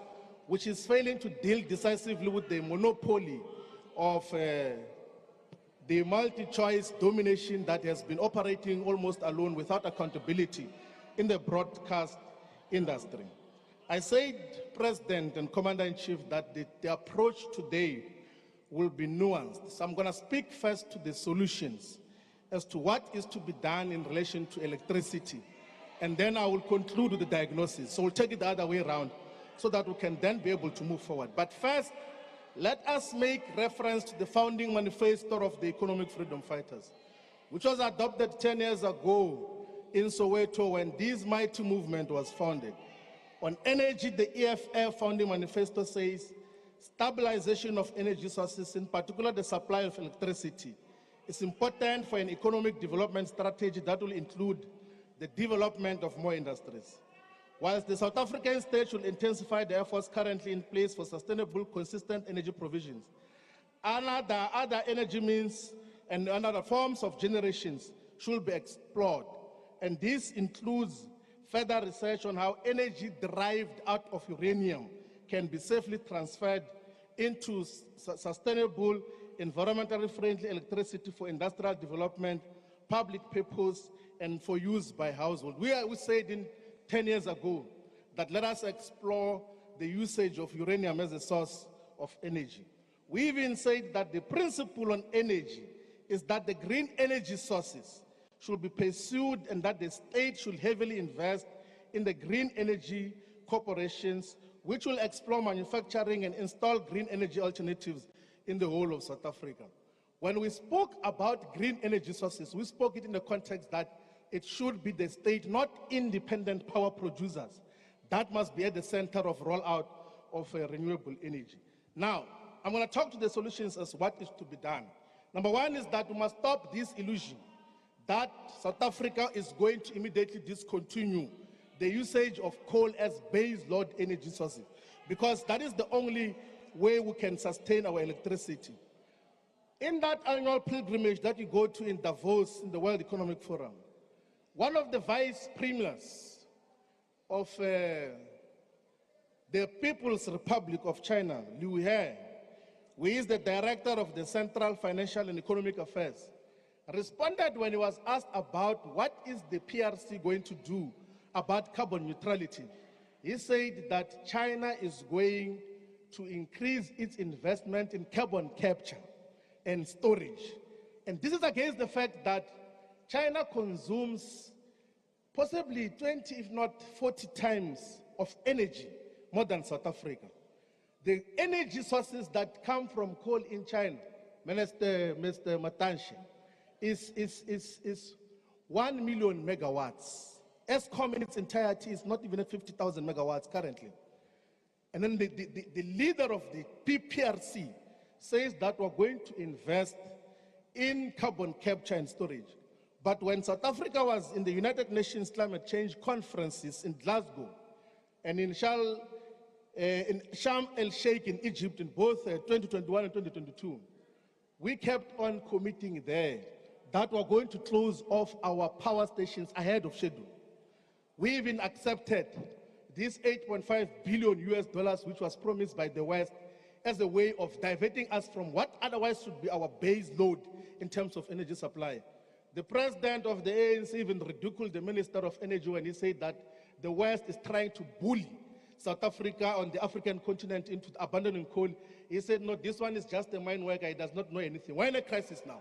which is failing to deal decisively with the monopoly of the multi-choice domination that has been operating almost alone without accountability in the broadcast industry. I said, President and Commander-in-Chief, that the approach today will be nuanced. So I'm going to speak first to the solutions as to what is to be done in relation to electricity. And then I will conclude with the diagnosis. So we'll take it the other way around so that we can then be able to move forward. But first, let us make reference to the founding manifesto of the Economic Freedom Fighters, which was adopted 10 years ago in Soweto when this mighty movement was founded. On energy, the EFF founding manifesto says, stabilization of energy sources, in particular the supply of electricity, is important for an economic development strategy that will include the development of more industries. Whilst the South African state should intensify the efforts currently in place for sustainable, consistent energy provisions, other energy means and other forms of generations should be explored. And this includes further research on how energy derived out of uranium can be safely transferred into sustainable, environmentally friendly electricity for industrial development, public purpose, and for use by households. We said 10 years ago that let us explore the usage of uranium as a source of energy. We even said that the principle on energy is that the green energy sources should be pursued and that the state should heavily invest in the green energy corporations which will explore manufacturing and install green energy alternatives in the whole of South Africa. When we spoke about green energy sources, we spoke it in the context that it should be the state, not independent power producers. That must be at the center of rollout of renewable energy. Now, I'm going to talk to the solutions as what is to be done. Number one is that we must stop this illusion that South Africa is going to immediately discontinue the usage of coal as base load energy sources, because that is the only way we can sustain our electricity. In that annual pilgrimage that you go to in Davos, in the World Economic Forum, one of the vice premiers of the People's Republic of China, Liu He, who is the director of the Central Financial and Economic Affairs, responded when he was asked about what is the PRC going to do about carbon neutrality. He said that China is going to increase its investment in carbon capture and storage. And this is against the fact that China consumes possibly 20, if not 40 times of energy more than South Africa. The energy sources that come from coal in China, Mr. Matanshe, is 1 million megawatts. ESCOM in its entirety is not even at 50,000 megawatts currently. And then the leader of the PPRC says that we're going to invest in carbon capture and storage. But when South Africa was in the United Nations Climate Change Conferences in Glasgow and in Sharm el-Sheikh in Egypt in both 2021 and 2022, we kept on committing there that we're going to close off our power stations ahead of schedule. We even accepted this $8.5 billion which was promised by the West as a way of diverting us from what otherwise should be our base load in terms of energy supply. The president of the ANC even ridiculed the Minister of Energy when he said that the West is trying to bully South Africa on the African continent into abandoning coal. He said, no, this one is just a mine worker, he does not know anything. We're in a crisis now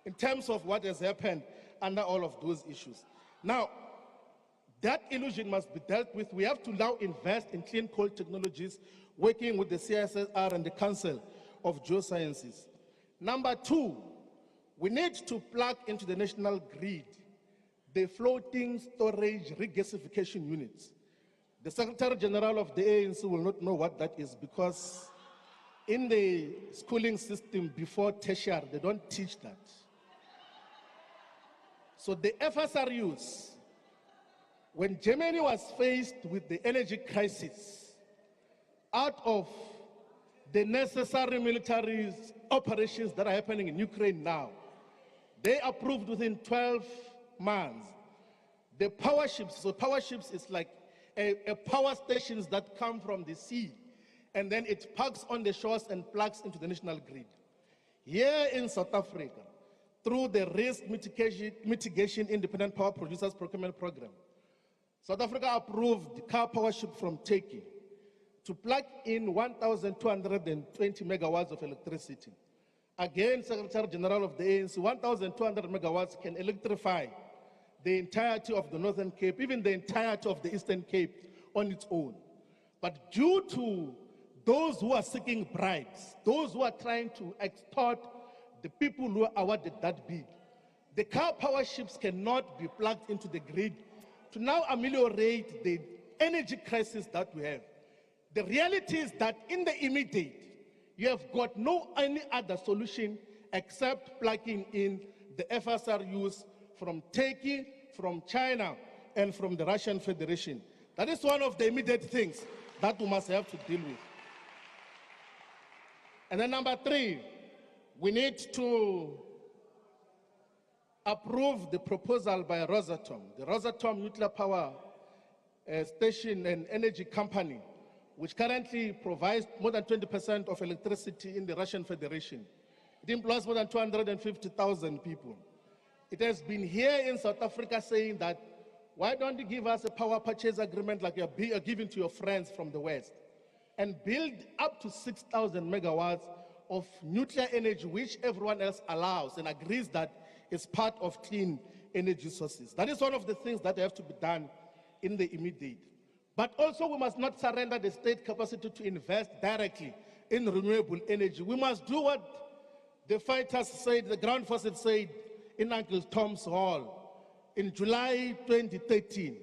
in terms of what has happened under all of those issues. Now, that illusion must be dealt with. We have to now invest in clean coal technologies, working with the CSIR and the Council of Geosciences. Number two, we need to plug into the national grid the floating storage regasification units. The Secretary General of the ANC will not know what that is because in the schooling system before tertiary, they don't teach that. So the FSRUs, when Germany was faced with the energy crisis, out of the necessary military operations that are happening in Ukraine now, they approved within 12 months the power ships. So power ships is like a power stations that come from the sea, and then it parks on the shores and plugs into the national grid. Here in South Africa, through the Risk Mitigation Independent Power Producers Procurement Program, South Africa approved the car power ship from Turkey to plug in 1,220 megawatts of electricity. Again, Secretary General of the ANC, 1,200 megawatts can electrify the entirety of the Northern Cape, even the entirety of the Eastern Cape on its own. But due to those who are seeking bribes, those who are trying to extort the people who are awarded that bid, the car power ships cannot be plugged into the grid to now ameliorate the energy crisis that we have. The reality is that in the immediate, you have got no any other solution except plugging in the FSRUs from Turkey, from China, and from the Russian Federation. That is one of the immediate things that we must have to deal with. And then number three, we need to approve the proposal by Rosatom, the Rosatom nuclear power station and energy company, which currently provides more than 20% of electricity in the Russian Federation. It employs more than 250,000 people. It has been here in South Africa saying that, why don't you give us a power purchase agreement like you're giving to your friends from the West, and build up to 6,000 megawatts of nuclear energy, which everyone else allows and agrees that is part of clean energy sources. That is one of the things that have to be done in the immediate. But also we must not surrender the state capacity to invest directly in renewable energy. We must do what the fighters said, the ground forces said in Uncle Tom's Hall in July 2013.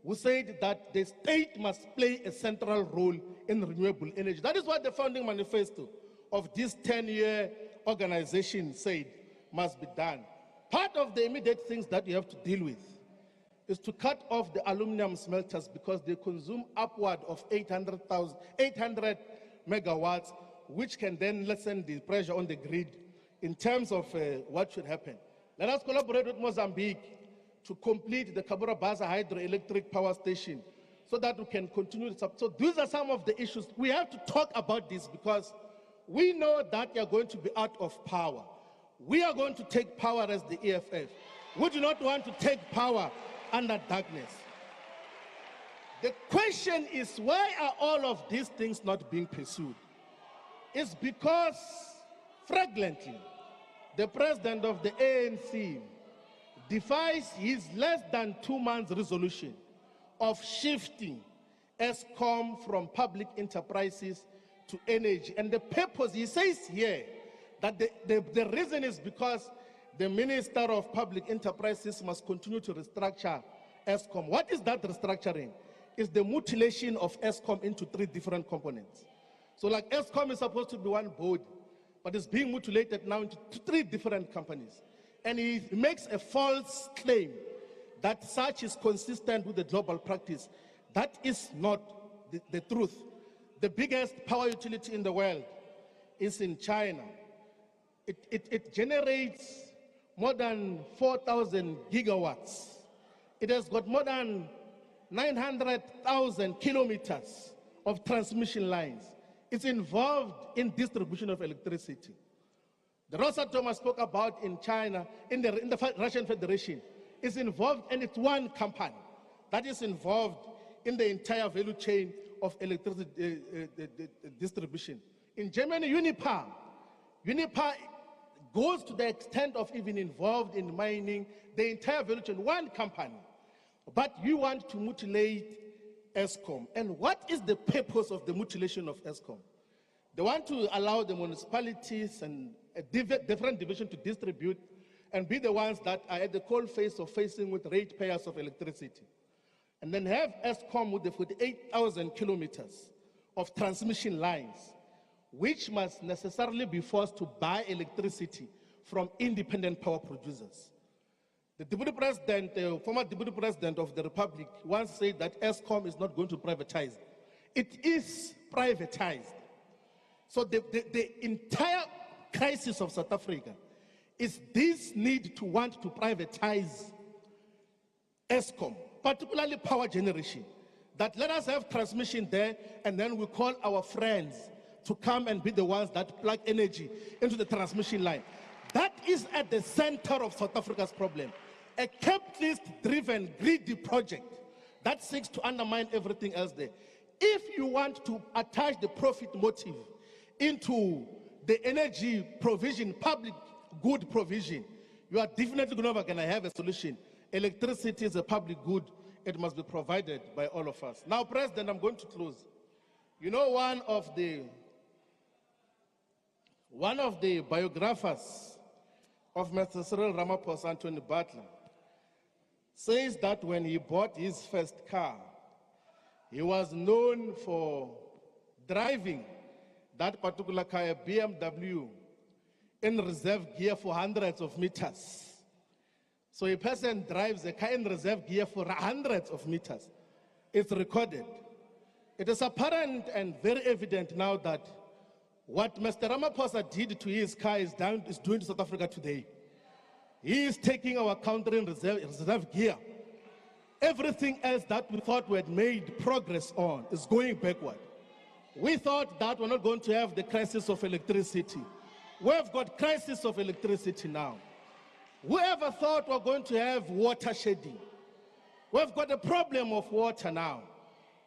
We said that the state must play a central role in renewable energy. That is what the founding manifesto of this 10-year organization said must be done. Part of the immediate things that you have to deal with is to cut off the aluminum smelters because they consume upward of 800 megawatts, which can then lessen the pressure on the grid in terms of what should happen. Let us collaborate with Mozambique to complete the Cabora Bassa hydroelectric power station so that we can continue. So these are some of the issues. We have to talk about this because we know that you're going to be out of power. We are going to take power as the EFF. We do not want to take power under darkness. The question is, why are all of these things not being pursued? It's because, fragrantly, the president of the ANC defies his less than 2 months resolution of shifting ESCOM from public enterprises to energy. And the purpose, he says here, that the reason is because the Minister of Public Enterprises must continue to restructure ESCOM. What is that restructuring? It's the mutilation of ESCOM into 3 different components. So like ESCOM is supposed to be one board, but it's being mutilated now into 3 different companies. and he makes a false claim that such is consistent with the global practice. That is not the truth. The biggest power utility in the world is in China. It generates more than 4,000 gigawatts. It has got more than 900,000 kilometers of transmission lines. It's involved in distribution of electricity. The Rosatom I spoke about in China, in the Russian Federation, is involved, and it's one company that is involved in the entire value chain of electricity distribution. In Germany, Uniper goes to the extent of even involved in mining the entire value chain, one company. But you want to mutilate ESCOM. And what is the purpose of the mutilation of ESCOM? They want to allow the municipalities and a different division to distribute and be the ones that are at the cold face of facing with ratepayers of electricity. And then have ESCOM with the 48,000 kilometers of transmission lines, which must necessarily be forced to buy electricity from independent power producers. The Deputy President, the former Deputy President of the Republic, once said that ESCOM is not going to privatize. It is privatized. So the entire crisis of South Africa is this need to want to privatize ESCOM, particularly power generation, that let us have transmission there, and then we call our friends to come and be the ones that plug energy into the transmission line. That is at the center of South Africa's problem. A capitalist-driven, greedy project that seeks to undermine everything else there. If you want to attach the profit motive into the energy provision, public good provision, you are definitely never going to have a solution. Electricity is a public good. It must be provided by all of us. Now, President, I'm going to close. You know, one of the biographers of Mr. Cyril Ramaphosa, Anthony Butler, says that when he bought his first car, he was known for driving that particular car, a BMW, in reserve gear for hundreds of meters. So a person drives a car in reserve gear for hundreds of meters. It's recorded. It is apparent and very evident now that what Mr. Ramaphosa did to his car is doing to South Africa today. He is taking our country in reserve gear. Everything else that we thought we had made progress on is going backward. We thought that we're not going to have the crisis of electricity. We've got crisis of electricity now. Whoever thought we're going to have water shedding? We've got a problem of water now.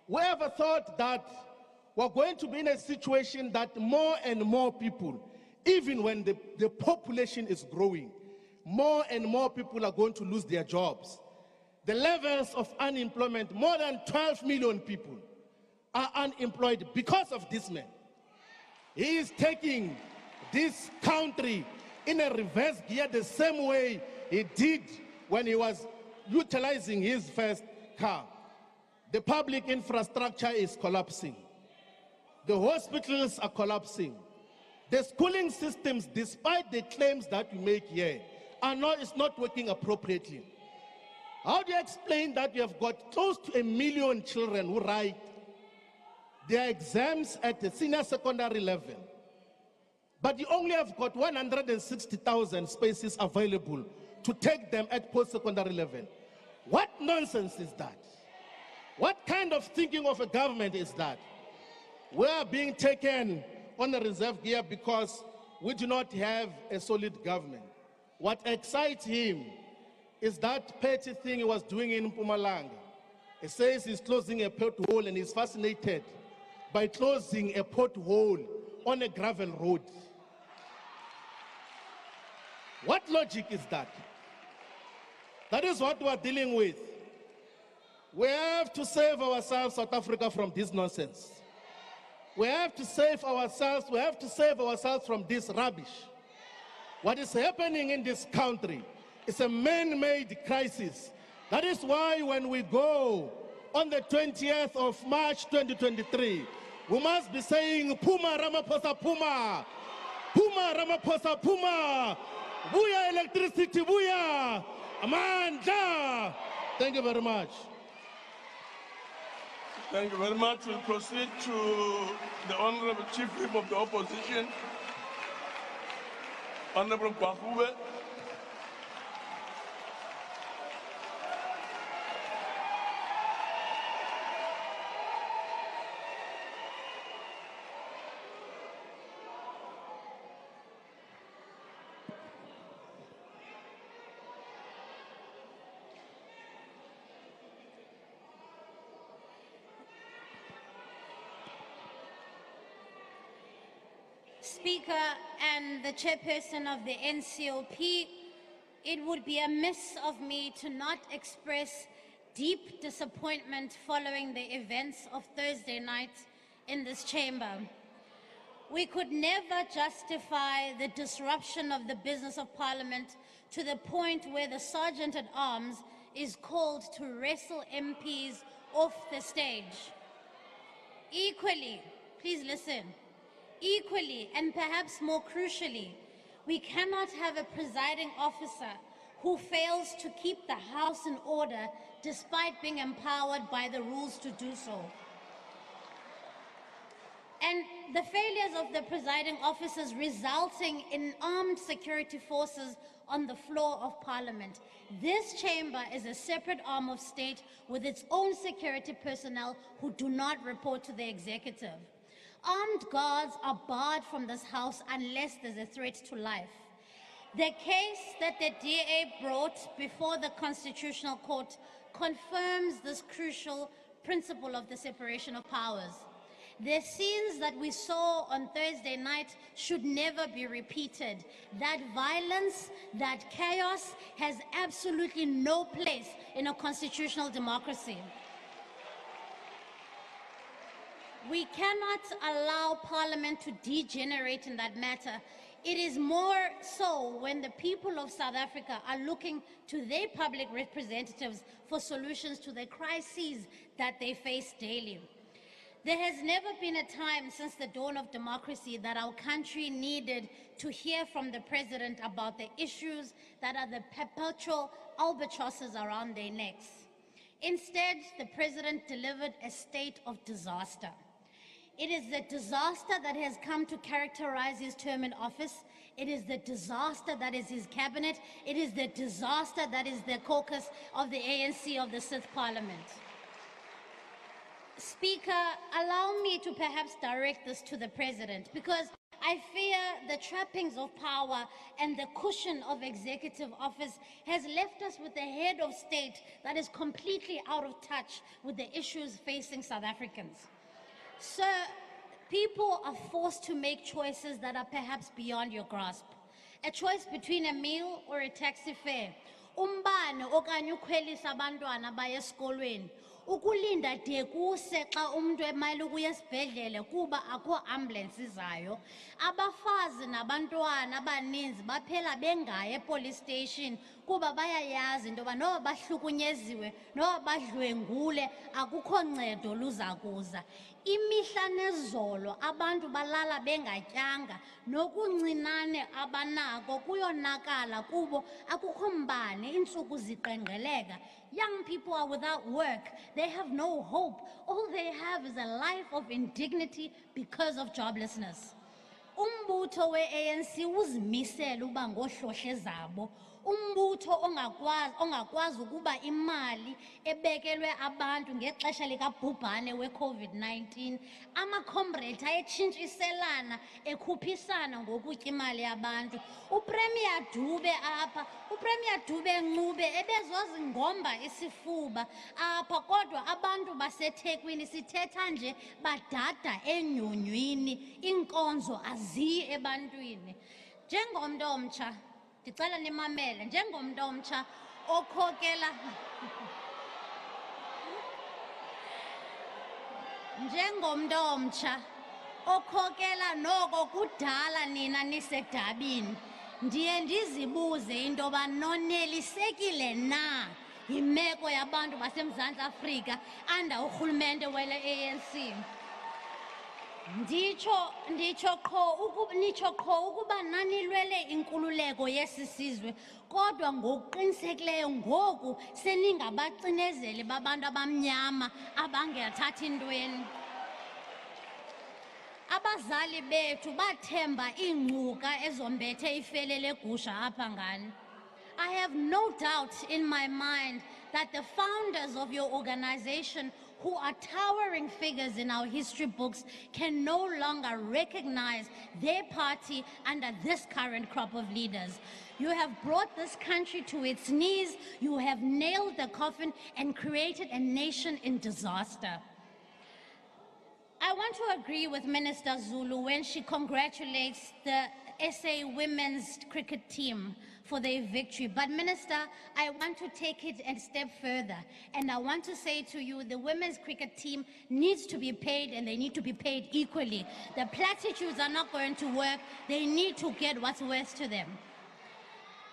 Whoever thought that we're going to be in a situation that more and more people, even when the population is growing, more and more people are going to lose their jobs. The levels of unemployment, more than 12 million people are unemployed because of this man. He is taking this country in a reverse gear the same way he did when he was utilizing his first car. The public infrastructure is collapsing. The hospitals are collapsing. The schooling systems, despite the claims that you make here, it's not working appropriately. How do you explain that you have got close to 1 million children who write their exams at the senior secondary level, but you only have got 160,000 spaces available to take them at post-secondary level? What nonsense is that? What kind of thinking of a government is that? We are being taken on a reserve gear because we do not have a solid government. What excites him is that petty thing he was doing in Mpumalanga. He says he's closing a pothole, and he's fascinated by closing a pothole on a gravel road. What logic is that? That is what we are dealing with. We have to save ourselves, South Africa, from this nonsense. We have to save ourselves. We have to save ourselves from this rubbish. What is happening in this country is a man-made crisis. That is why when we go on the 20th of March 2023, we must be saying, Puma Ramaphosa Puma! Puma Ramaphosa Puma! Buya electricity, buya! Amanda! Thank you very much. Thank you very much. We'll proceed to the Honorable Chief Whip of the Opposition, Honorable Kwahube. Speaker and the chairperson of the NCOP, it would be amiss of me to not express deep disappointment following the events of Thursday night in this chamber. We could never justify the disruption of the business of Parliament to the point where the Sergeant at Arms is called to wrestle MPs off the stage. Equally, please listen, equally and perhaps more crucially, we cannot have a presiding officer who fails to keep the House in order despite being empowered by the rules to do so. And the failures of the presiding officers resulting in armed security forces on the floor of Parliament. This chamber is a separate arm of state with its own security personnel who do not report to the executive. Armed guards are barred from this house unless there's a threat to life. The case that the DA brought before the Constitutional Court confirms this crucial principle of the separation of powers. The scenes that we saw on Thursday night should never be repeated. That violence, that chaos has absolutely no place in a constitutional democracy. We cannot allow Parliament to degenerate in that matter. It is more so when the people of South Africa are looking to their public representatives for solutions to the crises that they face daily. There has never been a time since the dawn of democracy that our country needed to hear from the President about the issues that are the perpetual albatrosses around their necks. Instead, the President delivered a state of disaster. It is the disaster that has come to characterize his term in office. It is the disaster that is his cabinet. It is the disaster that is the caucus of the ANC of the 6th Parliament. Speaker, allow me to perhaps direct this to the President, because I fear the trappings of power and the cushion of executive office has left us with a head of state that is completely out of touch with the issues facing South Africans. Sir, people are forced to make choices that are perhaps beyond your grasp. A choice between a meal or a taxi fare. Umbane okanye ukhwelisa abantwana baye esikolweni. Ukulinda de kuse xa umuntu emayile ukuya esibhedlele kuba akho ambulance izayo. Abafazi nabantwana abaninzi baphela bengayi epolice station kuba bayayazi into yoba noba bahlukunyeziwe noba badlwengule akukho ncedo luza kuza. Imihla nezolo abantu balala bengatyanga nokuncinane abanako kuyonakala kubo akukho mbane intsuku ziqengeleka. Young people are without work. They have no hope. All they have is a life of indignity because of joblessness. Umbutho we-ANC uzimisele uba ngohlohle zabo. Umbutho ongakwazi ukuba imali ebekelwe abantu ngexesha likabhubhane we-COVID-19. Ama-comrades ayetshintshiselana ekhuphisana ngokutya imali yabantu. Upremier Dube apha, uPremier Dube Ncube ebezozingomba isifuba apha kodwa abantu baseThekwini sithetha nje badada enyonywini inkonzo aziyi ebantwini. Njengomntu omtsha ndicela nimamele njengomntu omtsha okhokela njengomntu omtsha okhokela noko kudala nina nisedabini ndiye ndizibuze into yoba nonelisekile na yimeko yabantu baseMzantsi Afrika anda urhulumente wele ANC. Nditsho qho ukuba nanilwele inkululeko yesi sizwe kodwa ngokuqinisekileyo ngoku seningabacinezeli babantu abamnyama abangathathi ntweni. Abazali bethu bathemba ingcuka ezombethe ifele legusha apha ngani. I have no doubt in my mind that the founders of your organization, who are towering figures in our history books, can no longer recognize their party under this current crop of leaders. You have brought this country to its knees, you have nailed the coffin and created a nation in disaster. I want to agree with Minister Zulu when she congratulates the SA women's cricket team for their victory. But Minister, I want to take it a step further. And I want to say to you, the women's cricket team needs to be paid, and they need to be paid equally. The platitudes are not going to work. They need to get what's worth to them.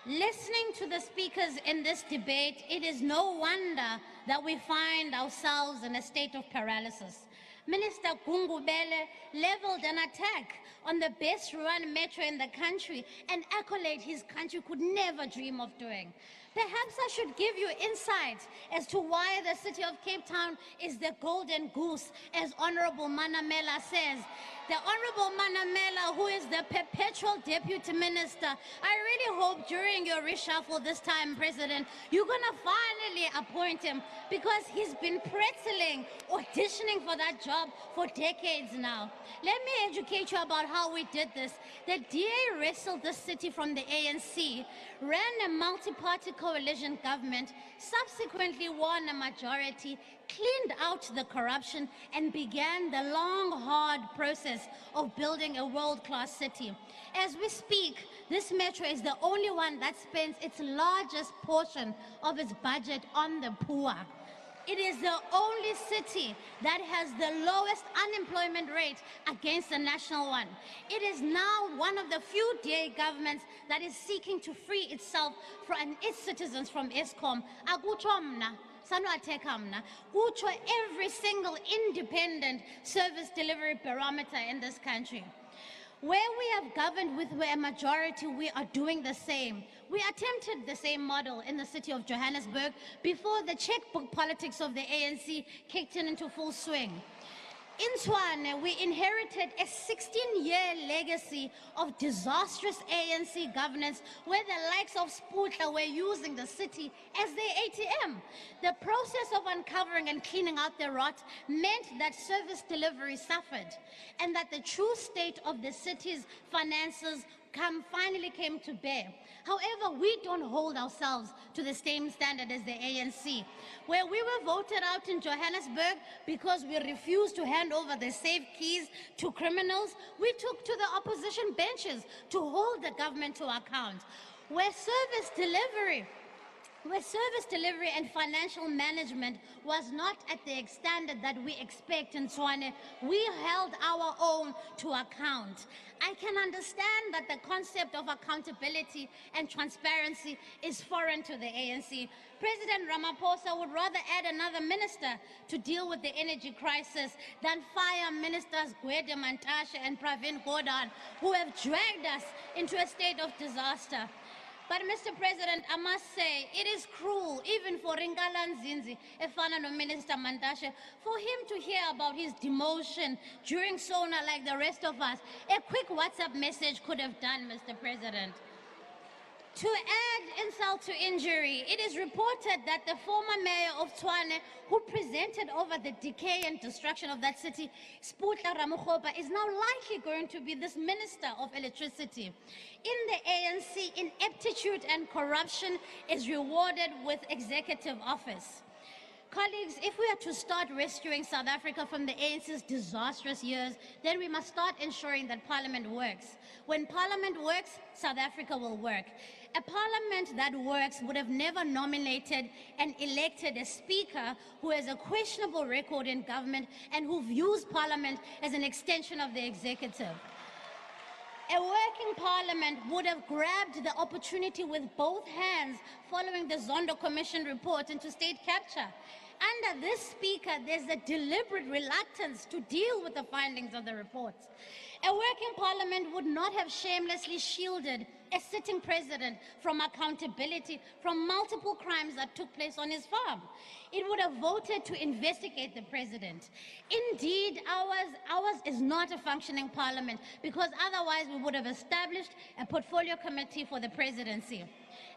Listening to the speakers in this debate, it is no wonder that we find ourselves in a state of paralysis. Minister Gungubele leveled an attack on the best run metro in the country, an accolade his country could never dream of doing. Perhaps I should give you insight as to why the city of Cape Town is the golden goose, as Honorable Manamela says. The Honorable Manamela, who is the perpetual deputy minister, I really hope during your reshuffle this time, President, you're going to finally appoint him, because he's been pretzeling, auditioning for that job for decades now. Let me educate you about how we did this. The DA wrestled the city from the ANC, ran a multi-party coalition government, subsequently won a majority, cleaned out the corruption, and began the long, hard process of building a world-class city. As we speak, this metro is the only one that spends its largest portion of its budget on the poor. It is the only city that has the lowest unemployment rate against the national one. It is now one of the few DA governments that is seeking to free itself and its citizens from ESCOM. Akutsho mna, sanoatheka mna, kutsho every single independent service delivery barometer in this country. Where we have governed with a majority, we are doing the same. We attempted the same model in the city of Johannesburg before the checkbook politics of the ANC kicked into full swing. In Tshwane, we inherited a 16-year legacy of disastrous ANC governance where the likes of Sputla were using the city as their ATM. The process of uncovering and cleaning out the rot meant that service delivery suffered, and that the true state of the city's finances finally came to bear. However, we don't hold ourselves to the same standard as the ANC. Where we were voted out in Johannesburg because we refused to hand over the safe keys to criminals, we took to the opposition benches to hold the government to account. Where service delivery and financial management was not at the standard that we expect in Tshwane, we held our own to account. I can understand that the concept of accountability and transparency is foreign to the ANC. President Ramaphosa would rather add another minister to deal with the energy crisis than fire ministers Gwede Mantashe and Pravin Gordhan, who have dragged us into a state of disaster. But Mr. President, I must say, it is cruel, even for Ringala Nzinzi, efana no Minister Mantashe, for him to hear about his demotion during Sona like the rest of us. A quick WhatsApp message could have done, Mr. President. To add insult to injury, it is reported that the former mayor of Tshwane, who presented over the decay and destruction of that city, Sputla Ramokgopa, is now likely going to be this minister of electricity. In the ANC, ineptitude and corruption is rewarded with executive office. Colleagues, if we are to start rescuing South Africa from the ANC's disastrous years, then we must start ensuring that Parliament works. When Parliament works, South Africa will work. A Parliament that works would have never nominated and elected a Speaker who has a questionable record in government and who views Parliament as an extension of the executive. A working Parliament would have grabbed the opportunity with both hands following the Zondo Commission report into state capture. Under this speaker, there's a deliberate reluctance to deal with the findings of the reports. A working parliament would not have shamelessly shielded a sitting president from accountability from multiple crimes that took place on his farm. It would have voted to investigate the president. Indeed, ours is not a functioning parliament, because otherwise we would have established a portfolio committee for the presidency.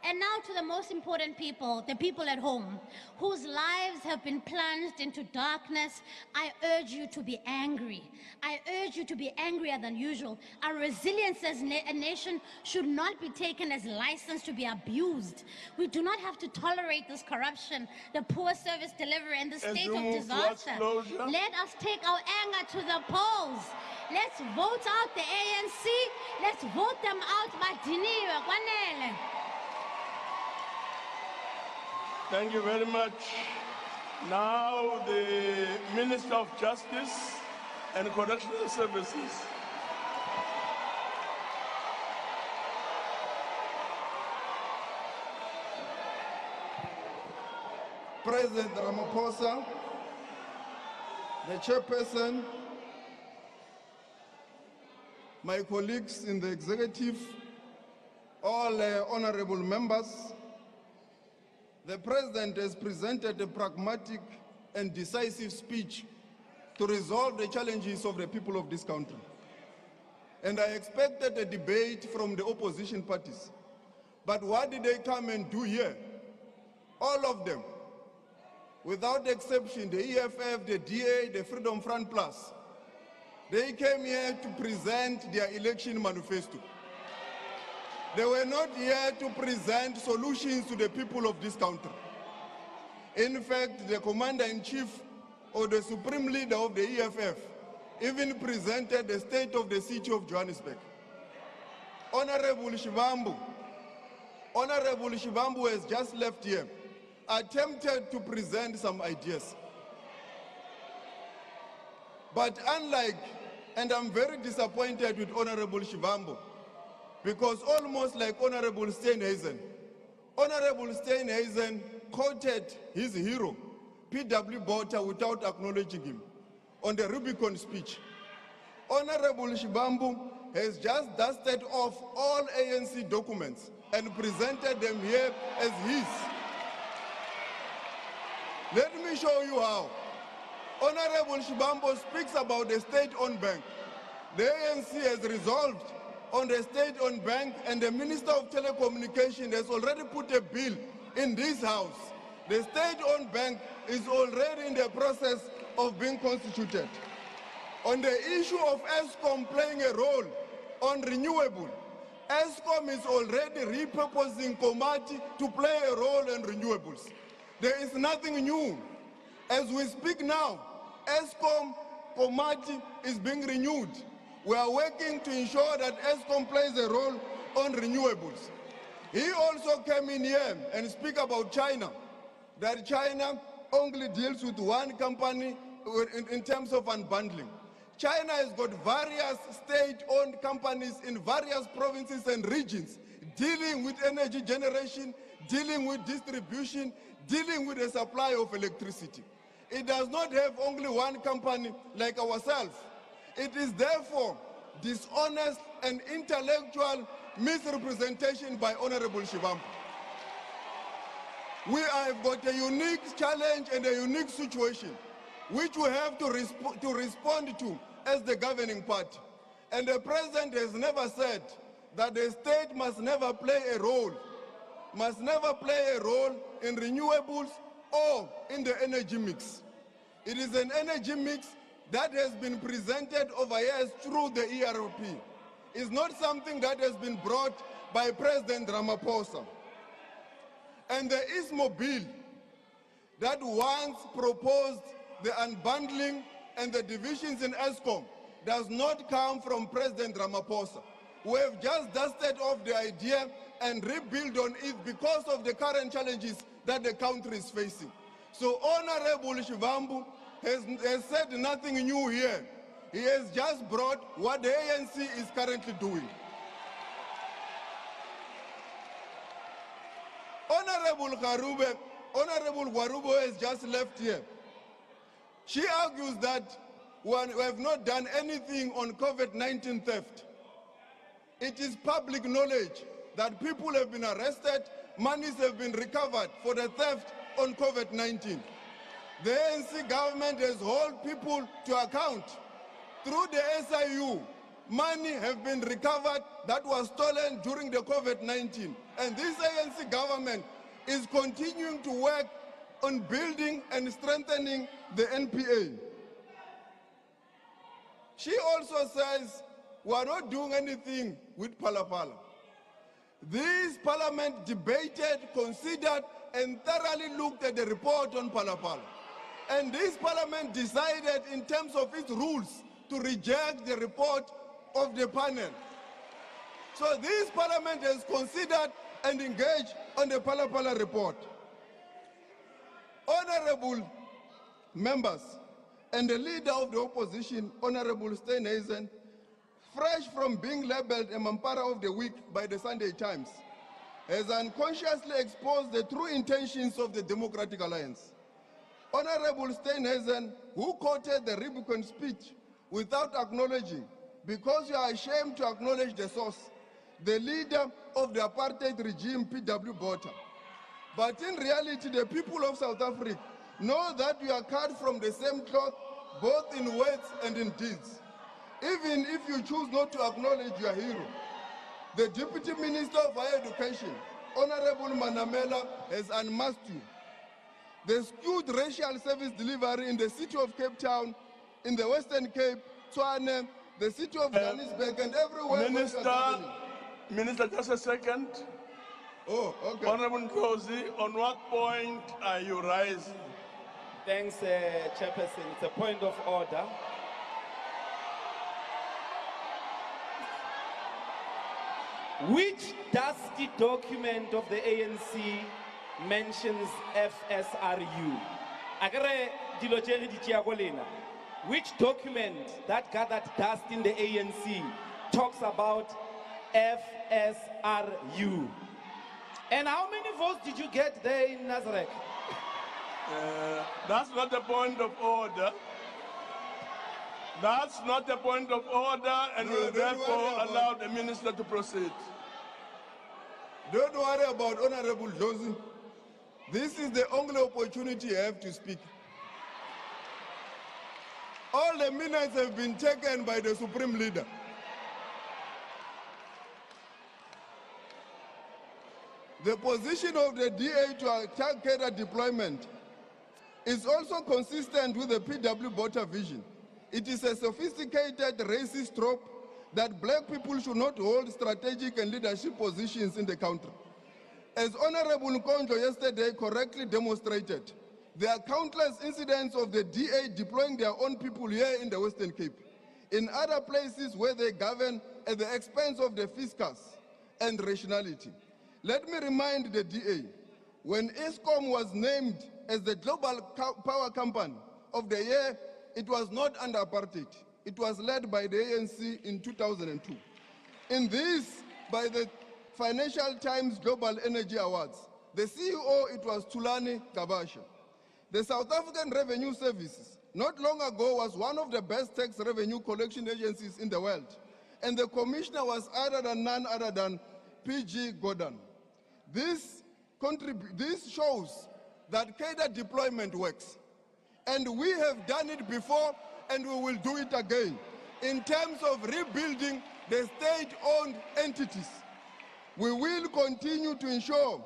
And now to the most important people, the people at home, whose lives have been plunged into darkness. I urge you to be angry. I urge you to be angrier than usual. Our resilience as a nation should not be taken as license to be abused. We do not have to tolerate this corruption, the poor service delivery, and the state of disaster. Let us take our anger to the polls. Let's vote out the ANC. Let's vote them out. Madiniwe kwanele. Thank you very much. Now the Minister of Justice and Correctional Services. President Ramaphosa, the chairperson, my colleagues in the executive, all honorable members, the President has presented a pragmatic and decisive speech to resolve the challenges of the people of this country. And I expected a debate from the opposition parties. But what did they come and do here? All of them, without exception, the EFF, the DA, the Freedom Front Plus, they came here to present their election manifesto. They were not here to present solutions to the people of this country. In fact, the Commander-in-Chief or the Supreme Leader of the EFF even presented the state of the city of Johannesburg. Honorable Shivambu has just left here, attempted to present some ideas. But unlike, and I'm very disappointed with Honorable Shivambu, because almost like Honorable Steenhuisen quoted his hero, P.W. Botha, without acknowledging him on the Rubicon speech. Honorable Shivambu has just dusted off all ANC documents and presented them here as his. Let me show you how. Honorable Shivambu speaks about the state-owned bank. The ANC has resolved on the state-owned bank, and the Minister of Telecommunications has already put a bill in this house. The state-owned bank is already in the process of being constituted. On the issue of ESCOM playing a role on renewable, ESCOM is already repurposing Komati to play a role in renewables. There is nothing new. As we speak now, ESCOM Komati is being renewed. We are working to ensure that ESCOM plays a role on renewables. He also came in here and speak about China, that China only deals with one company in terms of unbundling. China has got various state-owned companies in various provinces and regions dealing with energy generation, dealing with distribution, dealing with the supply of electricity. It does not have only one company like ourselves. It is therefore dishonest and intellectual misrepresentation by Honorable Shivambu. We have got a unique challenge and a unique situation which we have to respond to as the governing party. And the President has never said that the state must never play a role in renewables or in the energy mix. It is an energy mix that has been presented over years through the ERP. It's not something that has been brought by President Ramaphosa. And the ISMO bill that once proposed the unbundling and the divisions in ESCOM does not come from President Ramaphosa. We have just dusted off the idea and rebuild on it because of the current challenges that the country is facing. So Honorable Shivambu has said nothing new here. He has just brought what the ANC is currently doing. Honorable Karube Honorable Warubo has just left here. She argues that we have not done anything on COVID-19 theft. It is public knowledge that people have been arrested, monies have been recovered for the theft on COVID-19. The ANC government has held people to account. Through the SIU, money have been recovered that was stolen during the COVID-19. And this ANC government is continuing to work on building and strengthening the NPA. She also says we are not doing anything with Palapala. This parliament debated, considered, and thoroughly looked at the report on Palapala. And this parliament decided in terms of its rules to reject the report of the panel. So this parliament has considered and engaged on the Palapala report. Honorable members and the leader of the opposition, Honorable Steenhuisen, fresh from being labeled a Mampara of the Week by the Sunday Times, has unconsciously exposed the true intentions of the Democratic Alliance. Honorable Steenhuisen, who quoted the Rubicon speech without acknowledging, because you are ashamed to acknowledge the source, the leader of the apartheid regime, P.W. Botha. But in reality, the people of South Africa know that you are cut from the same cloth, both in words and in deeds. Even if you choose not to acknowledge your hero, the Deputy Minister of Higher Education, Honorable Manamela, has unmasked you. The skewed racial service delivery in the city of Cape Town, in the Western Cape, Tshwane, the city of Johannesburg, and everywhere. Minister, just a second. Oh, okay. Honorable Nkosi, on what point are you rising? Thanks, Chairperson. It's a point of order. Which dusty document of the ANC mentions FSRU? Which document that gathered dust in the ANC talks about FSRU? And how many votes did you get there in Nazareth? That's not the point of order. That's not the point of order, and will therefore allow the minister to proceed. Don't worry about Honorable Josie. This is the only opportunity you have to speak. All the minutes have been taken by the Supreme Leader. The position of the DA to attack cadre deployment is also consistent with the P.W. Botha vision. It is a sophisticated racist trope that black people should not hold strategic and leadership positions in the country. As Honorable Nkonjo yesterday correctly demonstrated, there are countless incidents of the DA deploying their own people here in the Western Cape, in other places where they govern at the expense of the fiscus and rationality. Let me remind the DA, when ESCOM was named as the global power company of the year, it was not under apartheid. It was led by the ANC in 2002. In this, by the Financial Times Global Energy Awards, the CEO, it was Thulani Kabasha. The South African Revenue Services, not long ago, was one of the best tax revenue collection agencies in the world. And the commissioner was none other than P.G. Gordon. This shows that cadre deployment works. And we have done it before, and we will do it again. In terms of rebuilding the state-owned entities, we will continue to ensure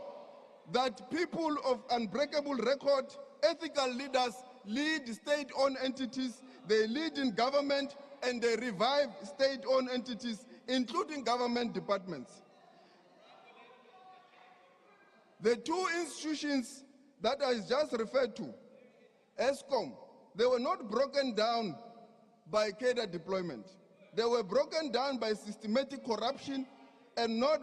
that people of unbreakable record, ethical leaders, lead state-owned entities, they lead in government, and they revive state-owned entities, including government departments. The two institutions that I just referred to, ESCOM, they were not broken down by cadre deployment. They were broken down by systematic corruption and not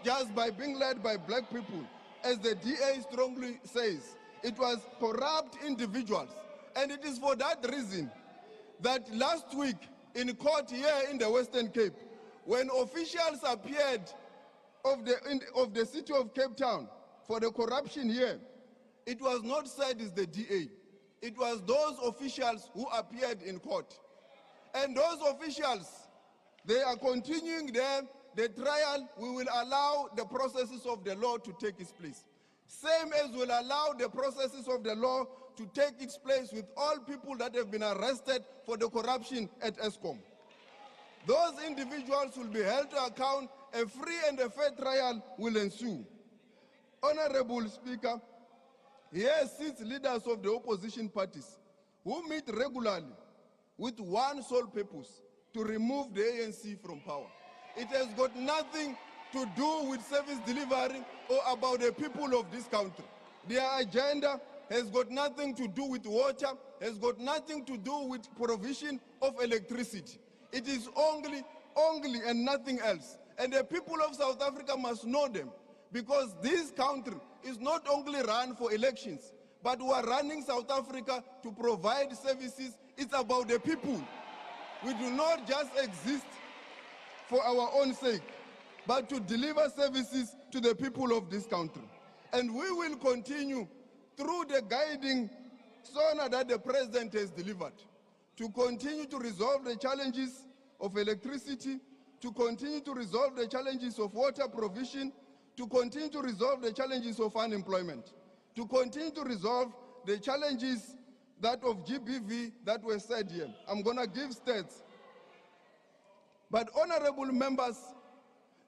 just by being led by black people, as the DA strongly says. It was corrupt individuals. And it is for that reason that last week in court here in the Western Cape, when officials appeared of the city of Cape Town for the corruption here, it was not said it's the DA. It was those officials who appeared in court. And those officials, they are continuing the trial. We will allow the processes of the law to take its place. Same as will allow the processes of the law to take its place with all people that have been arrested for the corruption at ESCOM. Those individuals will be held to account. A free and a fair trial will ensue. Honorable Speaker, here sits leaders of the opposition parties who meet regularly with one sole purpose: to remove the ANC from power. It has got nothing to do with service delivery or about the people of this country. Their agenda has got nothing to do with water, has got nothing to do with provision of electricity. It is only and nothing else. And the people of South Africa must know them, because this country is not only run for elections, but we are running South Africa to provide services. It's about the people. We do not just exist for our own sake, but to deliver services to the people of this country. And we will continue through the guiding Sona that the President has delivered, to continue to resolve the challenges of electricity, to continue to resolve the challenges of water provision, to continue to resolve the challenges of unemployment, to continue to resolve the challenges that of GBV that were said here. I'm going to give stats. But honorable members,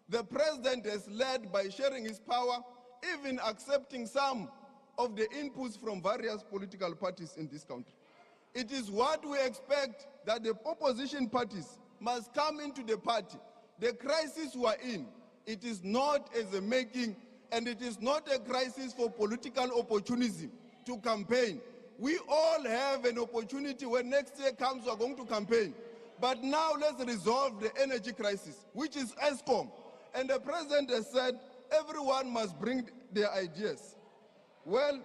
the President has led by sharing his power, even accepting some of the inputs from various political parties in this country. It is what we expect, that the opposition parties must come into the party. The crisis we are in, it is not as a making, and it is not a crisis for political opportunism to campaign. We all have an opportunity when next year comes, we are going to campaign. But now let's resolve the energy crisis, which is ESCOM. And the President has said everyone must bring their ideas. Well,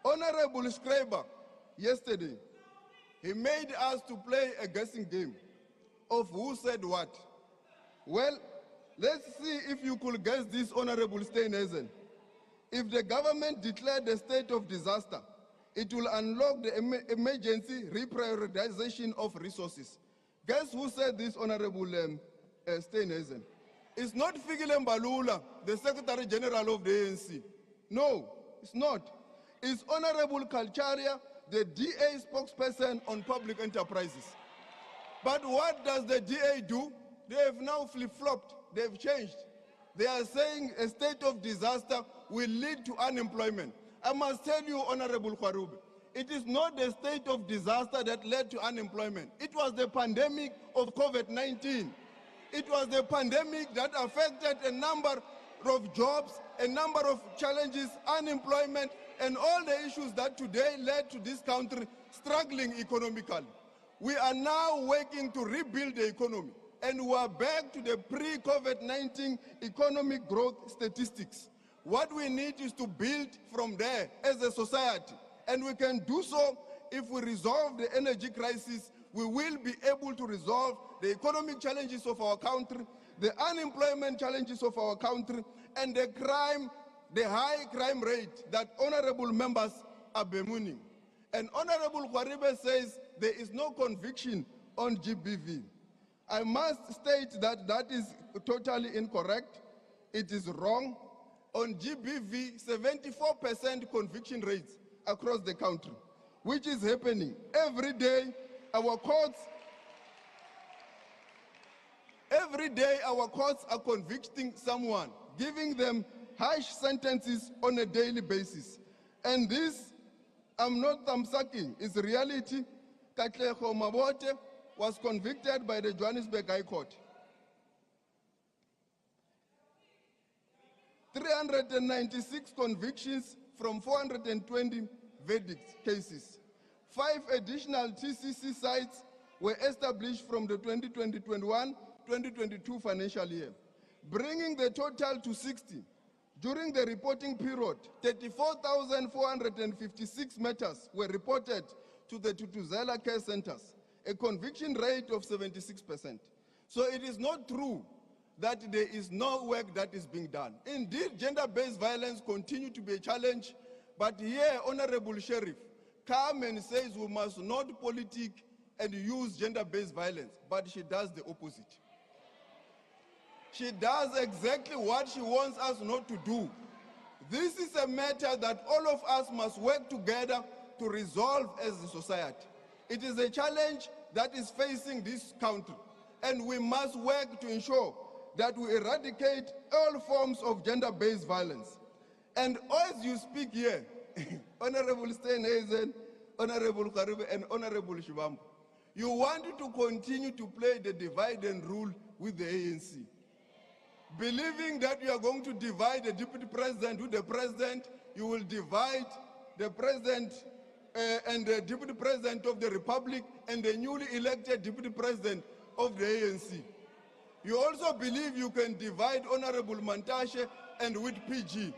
Honorable Schreiber, yesterday, he made us to play a guessing game of who said what. Well, let's see if you could guess this, Honorable Steenhuisen. If the government declared a state of disaster, it will unlock the emergency reprioritization of resources. Guess who said this, Honorable Steenhuisen? It's not Fikile Mbalula, the Secretary General of the ANC. No, it's not. It's Honorable Kalcharia, the DA spokesperson on public enterprises. But what does the DA do? They have now flip-flopped. They've changed. They are saying a state of disaster will lead to unemployment. I must tell you, Honorable Kwarube, it is not the state of disaster that led to unemployment. It was the pandemic of COVID-19. It was the pandemic that affected a number of jobs, a number of challenges, unemployment, and all the issues that today led to this country struggling economically. We are now working to rebuild the economy, and we are back to the pre-COVID-19 economic growth statistics. What we need is to build from there as a society, and we can do so if we resolve the energy crisis. We will be able to resolve the economic challenges of our country, the unemployment challenges of our country, and the high crime rate that honorable members are bemoaning. And Honorable Kwarube says there is no conviction on GBV. I must state that that is totally incorrect. It is wrong. On GBV, 74% conviction rates across the country, which is happening every day. Our courts are convicting someone, giving them harsh sentences on a daily basis. And this, I'm not thumbsucking, it's reality. Katlego Mabote was convicted by the Johannesburg High Court. 396 convictions from 420 verdict cases. 5 additional TCC sites were established from the 2020-21-2022 financial year, bringing the total to 60. During the reporting period, 34,456 matters were reported to the Tutuzela care centers, a conviction rate of 76%. So it is not true that there is no work that is being done. Indeed, gender-based violence continues to be a challenge, but here, Honorable Sheriff, come and says we must not politic and use gender-based violence, but she does the opposite. She does exactly what she wants us not to do. This is a matter that all of us must work together to resolve as a society. It is a challenge that is facing this country, and we must work to ensure that we eradicate all forms of gender-based violence. And as you speak here, Honorable Steenhuisen, Honorable Karibe, and Honorable Shibambo, you want to continue to play the divide and rule with the ANC. Believing that you are going to divide the deputy president with the president, you will divide the president and the deputy president of the republic and the newly elected deputy president of the ANC. You also believe you can divide Honorable Mantashe and with PG.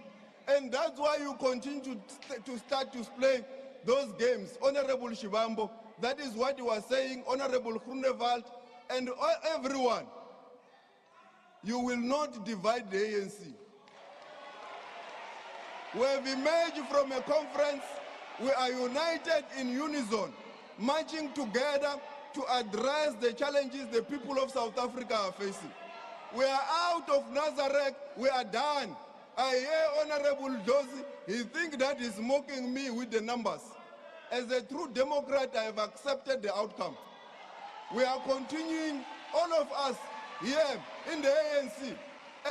And that's why you continue to start to play those games. Honorable Shibambo, that is what you are saying, Honorable Grunewald, and everyone. You will not divide the ANC. We have emerged from a conference. We are united in unison, marching together to address the challenges the people of South Africa are facing. We are out of Nazareth. We are done. I hear Honorable Dozie. He thinks that he's mocking me with the numbers. As a true Democrat, I have accepted the outcome. We are continuing, all of us here in the ANC,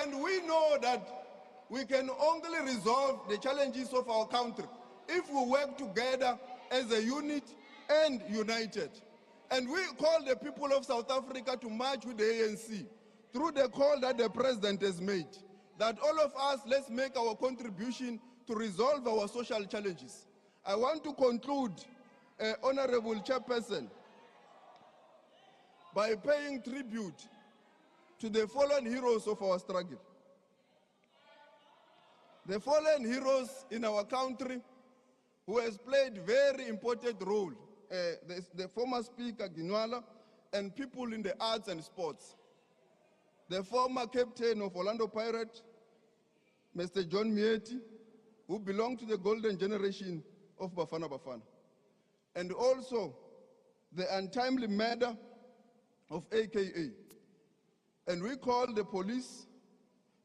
and we know that we can only resolve the challenges of our country if we work together as a unit and united. And we call the people of South Africa to march with the ANC through the call that the president has made, that all of us, let's make our contribution to resolve our social challenges. I want to conclude, Honorable Chairperson, by paying tribute to the fallen heroes of our struggle. The fallen heroes in our country who has played very important role, the former Speaker Ginwala and people in the arts and sports. The former captain of Orlando Pirates, Mr. John Mieti, who belonged to the golden generation of Bafana Bafana. And also the untimely murder of AKA. And we call the police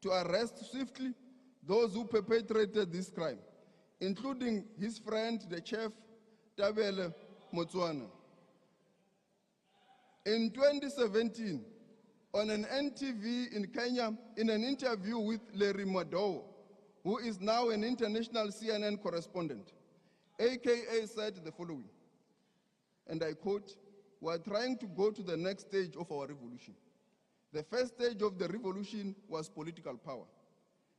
to arrest swiftly those who perpetrated this crime, including his friend, the chef, Tabele Motswana. In 2017, on an NTV in Kenya, in an interview with Larry Madowo, who is now an international CNN correspondent, AKA said the following, and I quote, "We are trying to go to the next stage of our revolution. The first stage of the revolution was political power.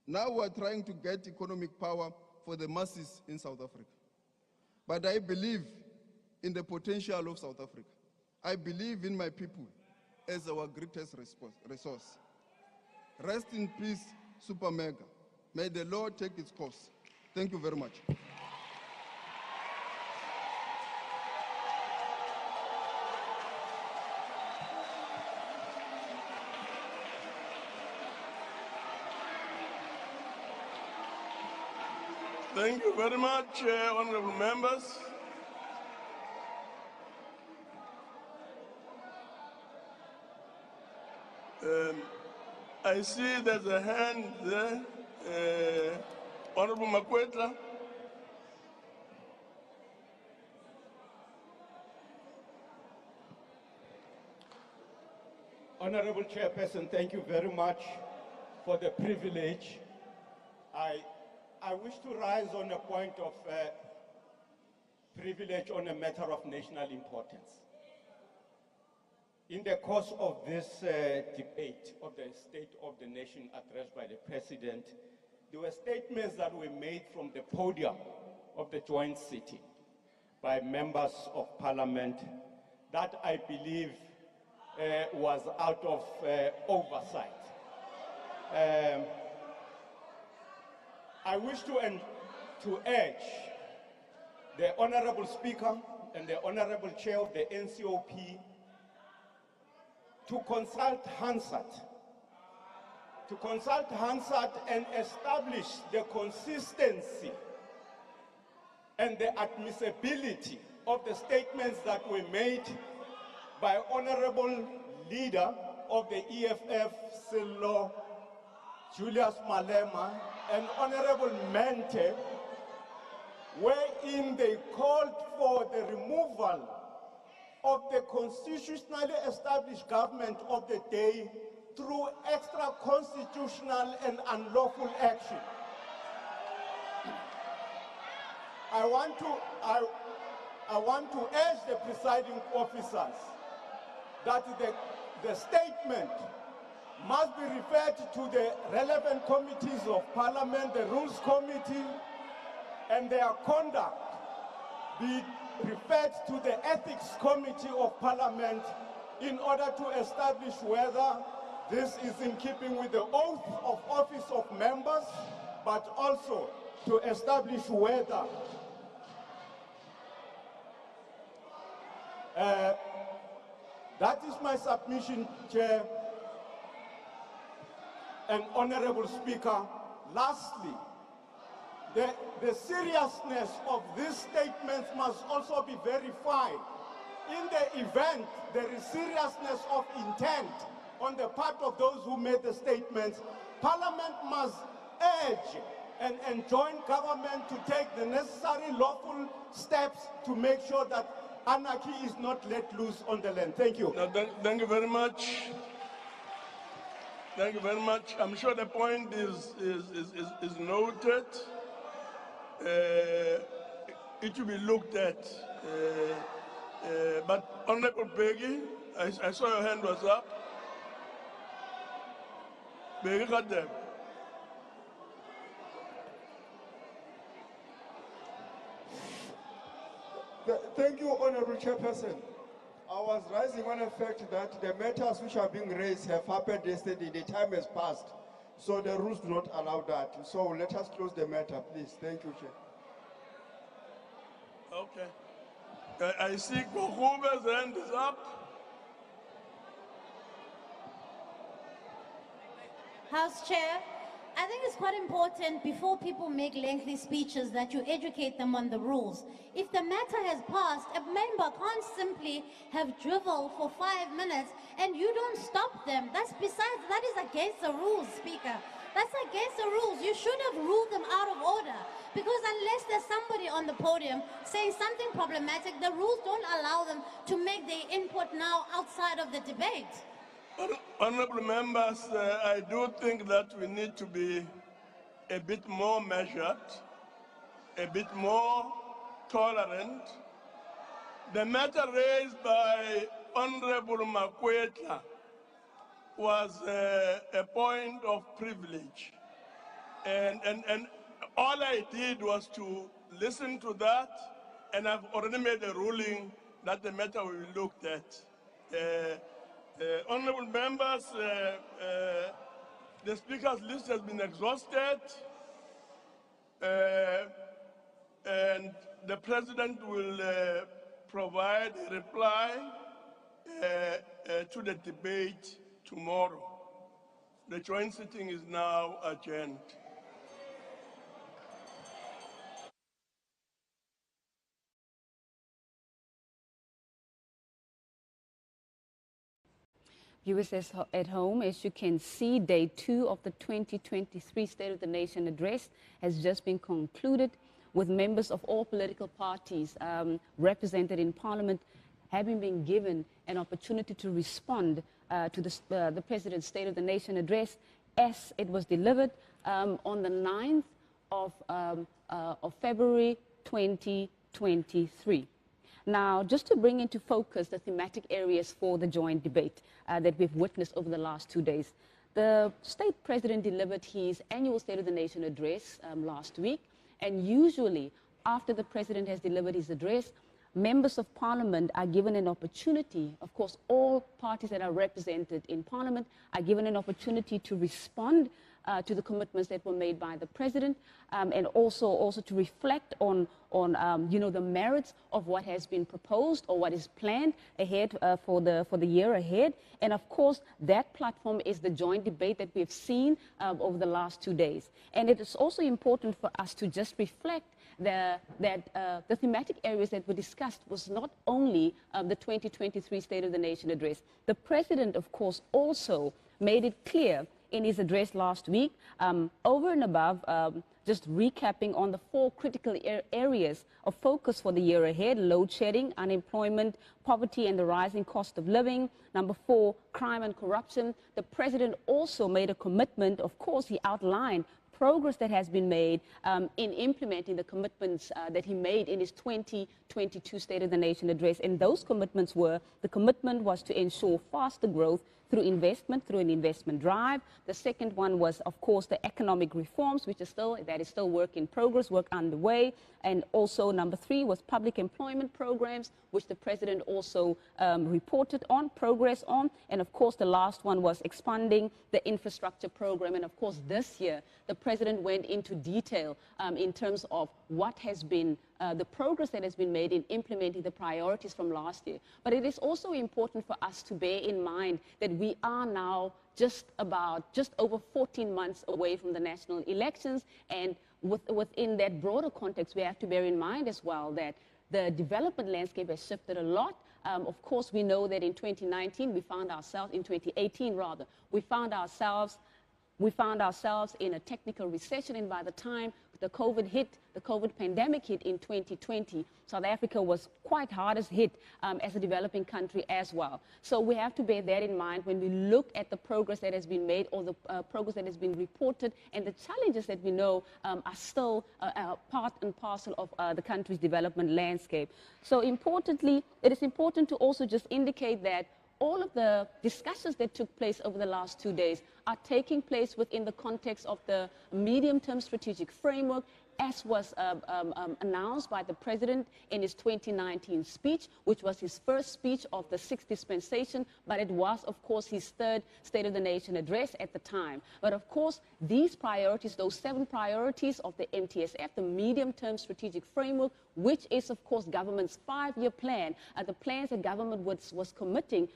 Now we are trying to get economic power for the masses in South Africa. But I believe in the potential of South Africa. I believe in my people as our greatest resource. Rest in peace, Super Mega. May the Lord take its course." Thank you very much. Thank you very much, honorable members. I see there's a hand there. Honorable Makwetla. Honorable Chairperson, thank you very much for the privilege. I wish to rise on a point of privilege on a matter of national importance. In the course of this debate of the State of the Nation addressed by the President, there were statements that were made from the podium of the joint sitting by members of Parliament that I believe was out of oversight. I wish to urge the Honorable Speaker and the Honorable Chair of the NCOP to consult Hansard to consult Hansard and establish the consistency and the admissibility of the statements that were made by Honorable Leader of the EFF, Silo, Julius Malema, and Honorable Mente, wherein they called for the removal of the constitutionally established government of the day through extra-constitutional and unlawful action. I want to urge the presiding officers that the statement must be referred to the relevant committees of Parliament, the Rules Committee, and their conduct be referred to the Ethics Committee of Parliament in order to establish whether this is in keeping with the oath of office of members, but also to establish whether that is my submission, Chair and Honorable Speaker. Lastly, the seriousness of these statements must also be verified. In the event there is seriousness of intent on the part of those who made the statements, Parliament must urge and enjoin government to take the necessary lawful steps to make sure that anarchy is not let loose on the land. Thank you. No, thank you very much. Thank you very much. I'm sure the point is noted. It should be looked at. But Honorable Peggy, I saw your hand was up. Peggy got them. Thank you, Honorable Chairperson. I was rising on the fact that the matters which are being raised have happened yesterday. The time has passed, so the rules do not allow that. So let us close the matter, please. Thank you, Chair. Okay. I see Kokube's hand is up. House Chair, I think it's quite important before people make lengthy speeches that you educate them on the rules. If the matter has passed, a member can't simply have drivel for 5 minutes and you don't stop them. That is against the rules, Speaker. That's against the rules. You should have ruled them out of order. Because unless there's somebody on the podium saying something problematic, the rules don't allow them to make their input now outside of the debate. Honorable members, I do think that we need to be a bit more measured, a bit more tolerant. The matter raised by Honorable Makwetla was a point of privilege. And all I did was to listen to that, and I've already made a ruling that the matter will be looked at. Honorable members, the speaker's list has been exhausted, and the president will provide a reply to the debate tomorrow. The joint sitting is now adjourned. Viewers at home, as you can see, day 2 of the 2023 State of the Nation address has just been concluded, with members of all political parties represented in Parliament having been given an opportunity to respond to the President's State of the Nation address as it was delivered on the 9th of February 2023. Now, just to bring into focus the thematic areas for the joint debate that we've witnessed over the last 2 days, the state president delivered his annual State of the Nation address last week, and usually after the president has delivered his address, members of Parliament are given an opportunity, of course all parties that are represented in Parliament are given an opportunity to respond to the commitments that were made by the president, and also to reflect on the merits of what has been proposed or what is planned ahead for the year ahead. And of course, that platform is the joint debate that we've seen over the last 2 days. And it is also important for us to just reflect that the thematic areas that were discussed was not only the 2023 State of the Nation address. The president, of course, also made it clear in his address last week, over and above just recapping on the 4 critical areas of focus for the year ahead: load shedding, unemployment, poverty and the rising cost of living. Number 4, crime and corruption. The president also made a commitment. Of course, he outlined progress that has been made in implementing the commitments that he made in his 2022 State of the Nation address. And those commitments were, the commitment was to ensure faster growth through investment, through an investment drive. The second one was, of course, the economic reforms, which is still work in progress, work underway. And also number 3 was public employment programs, which the president also reported on, progress on. And of course, the last one was expanding the infrastructure program. And of course, this year, the president went into detail in terms of what has been the progress that has been made in implementing the priorities from last year. But it is also important for us to bear in mind that we are now just over 14 months away from the national elections. And within that broader context, we have to bear in mind as well that the development landscape has shifted a lot. Of course, we know that in 2018 rather, we found ourselves in a technical recession, and by the time the COVID pandemic hit in 2020, South Africa was quite hardest hit as a developing country as well. So we have to bear that in mind when we look at the progress that has been made or the progress that has been reported, and the challenges that we know are still part and parcel of the country's development landscape. So importantly, it is important to also just indicate that all of the discussions that took place over the last 2 days are taking place within the context of the medium-term strategic framework, as was announced by the president in his 2019 speech, which was his first speech of the 6th dispensation, but it was, of course, his 3rd State of the Nation address at the time. But of course, these priorities, those 7 priorities of the MTSF, the medium-term strategic framework, which is, of course, government's 5-year plan, the plans that government was committing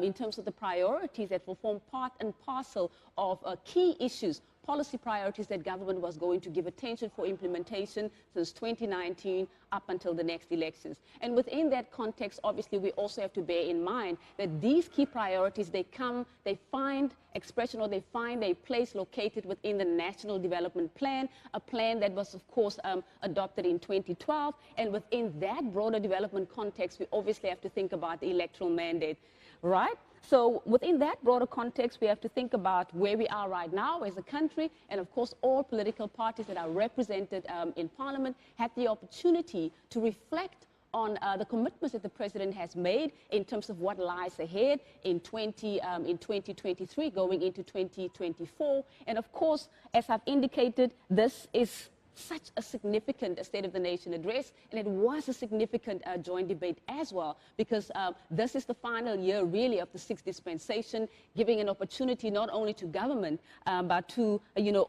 in terms of the priorities that will form part and parcel of key issues, policy priorities that government was going to give attention for implementation since 2019 up until the next elections. And within that context, obviously, we also have to bear in mind that these key priorities, they find expression, or they find a place located within the National Development Plan, a plan that was, of course, adopted in 2012. And within that broader development context, we obviously have to think about the electoral mandate, right? So within that broader context, we have to think about where we are right now as a country. And of course, all political parties that are represented in Parliament had the opportunity to reflect on the commitments that the president has made in terms of what lies ahead in 2023, going into 2024. And of course, as I've indicated, this is such a significant State of the Nation address, and it was a significant joint debate as well, because this is the final year really of the 6th dispensation, giving an opportunity not only to government, but to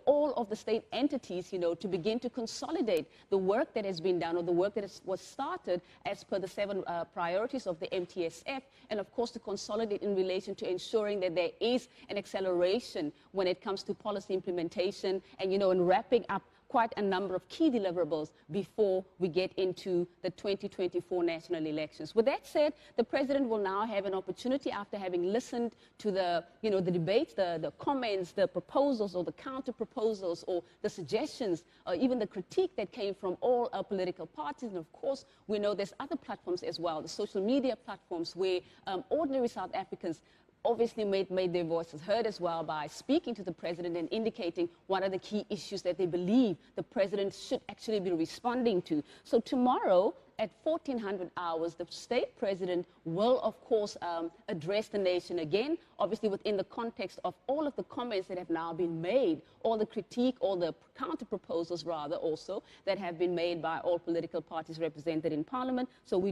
all of the state entities to begin to consolidate the work that has been done, or the work that was started as per the 7 priorities of the MTSF, and of course to consolidate in relation to ensuring that there is an acceleration when it comes to policy implementation, and in wrapping up quite a number of key deliverables before we get into the 2024 national elections. With that said, the president will now have an opportunity, after having listened to the debates, the comments, the proposals or the counter proposals or the suggestions, or even the critique that came from all our political parties. And of course, we know there's other platforms as well, the social media platforms, where ordinary South Africans obviously made their voices heard as well by speaking to the president and indicating what are the key issues that they believe the president should actually be responding to. So tomorrow at 1400 hours, the state president will, of course, address the nation again, obviously within the context of all of the comments that have now been made, all the critique, all the counter proposals rather also, that have been made by all political parties represented in Parliament. So we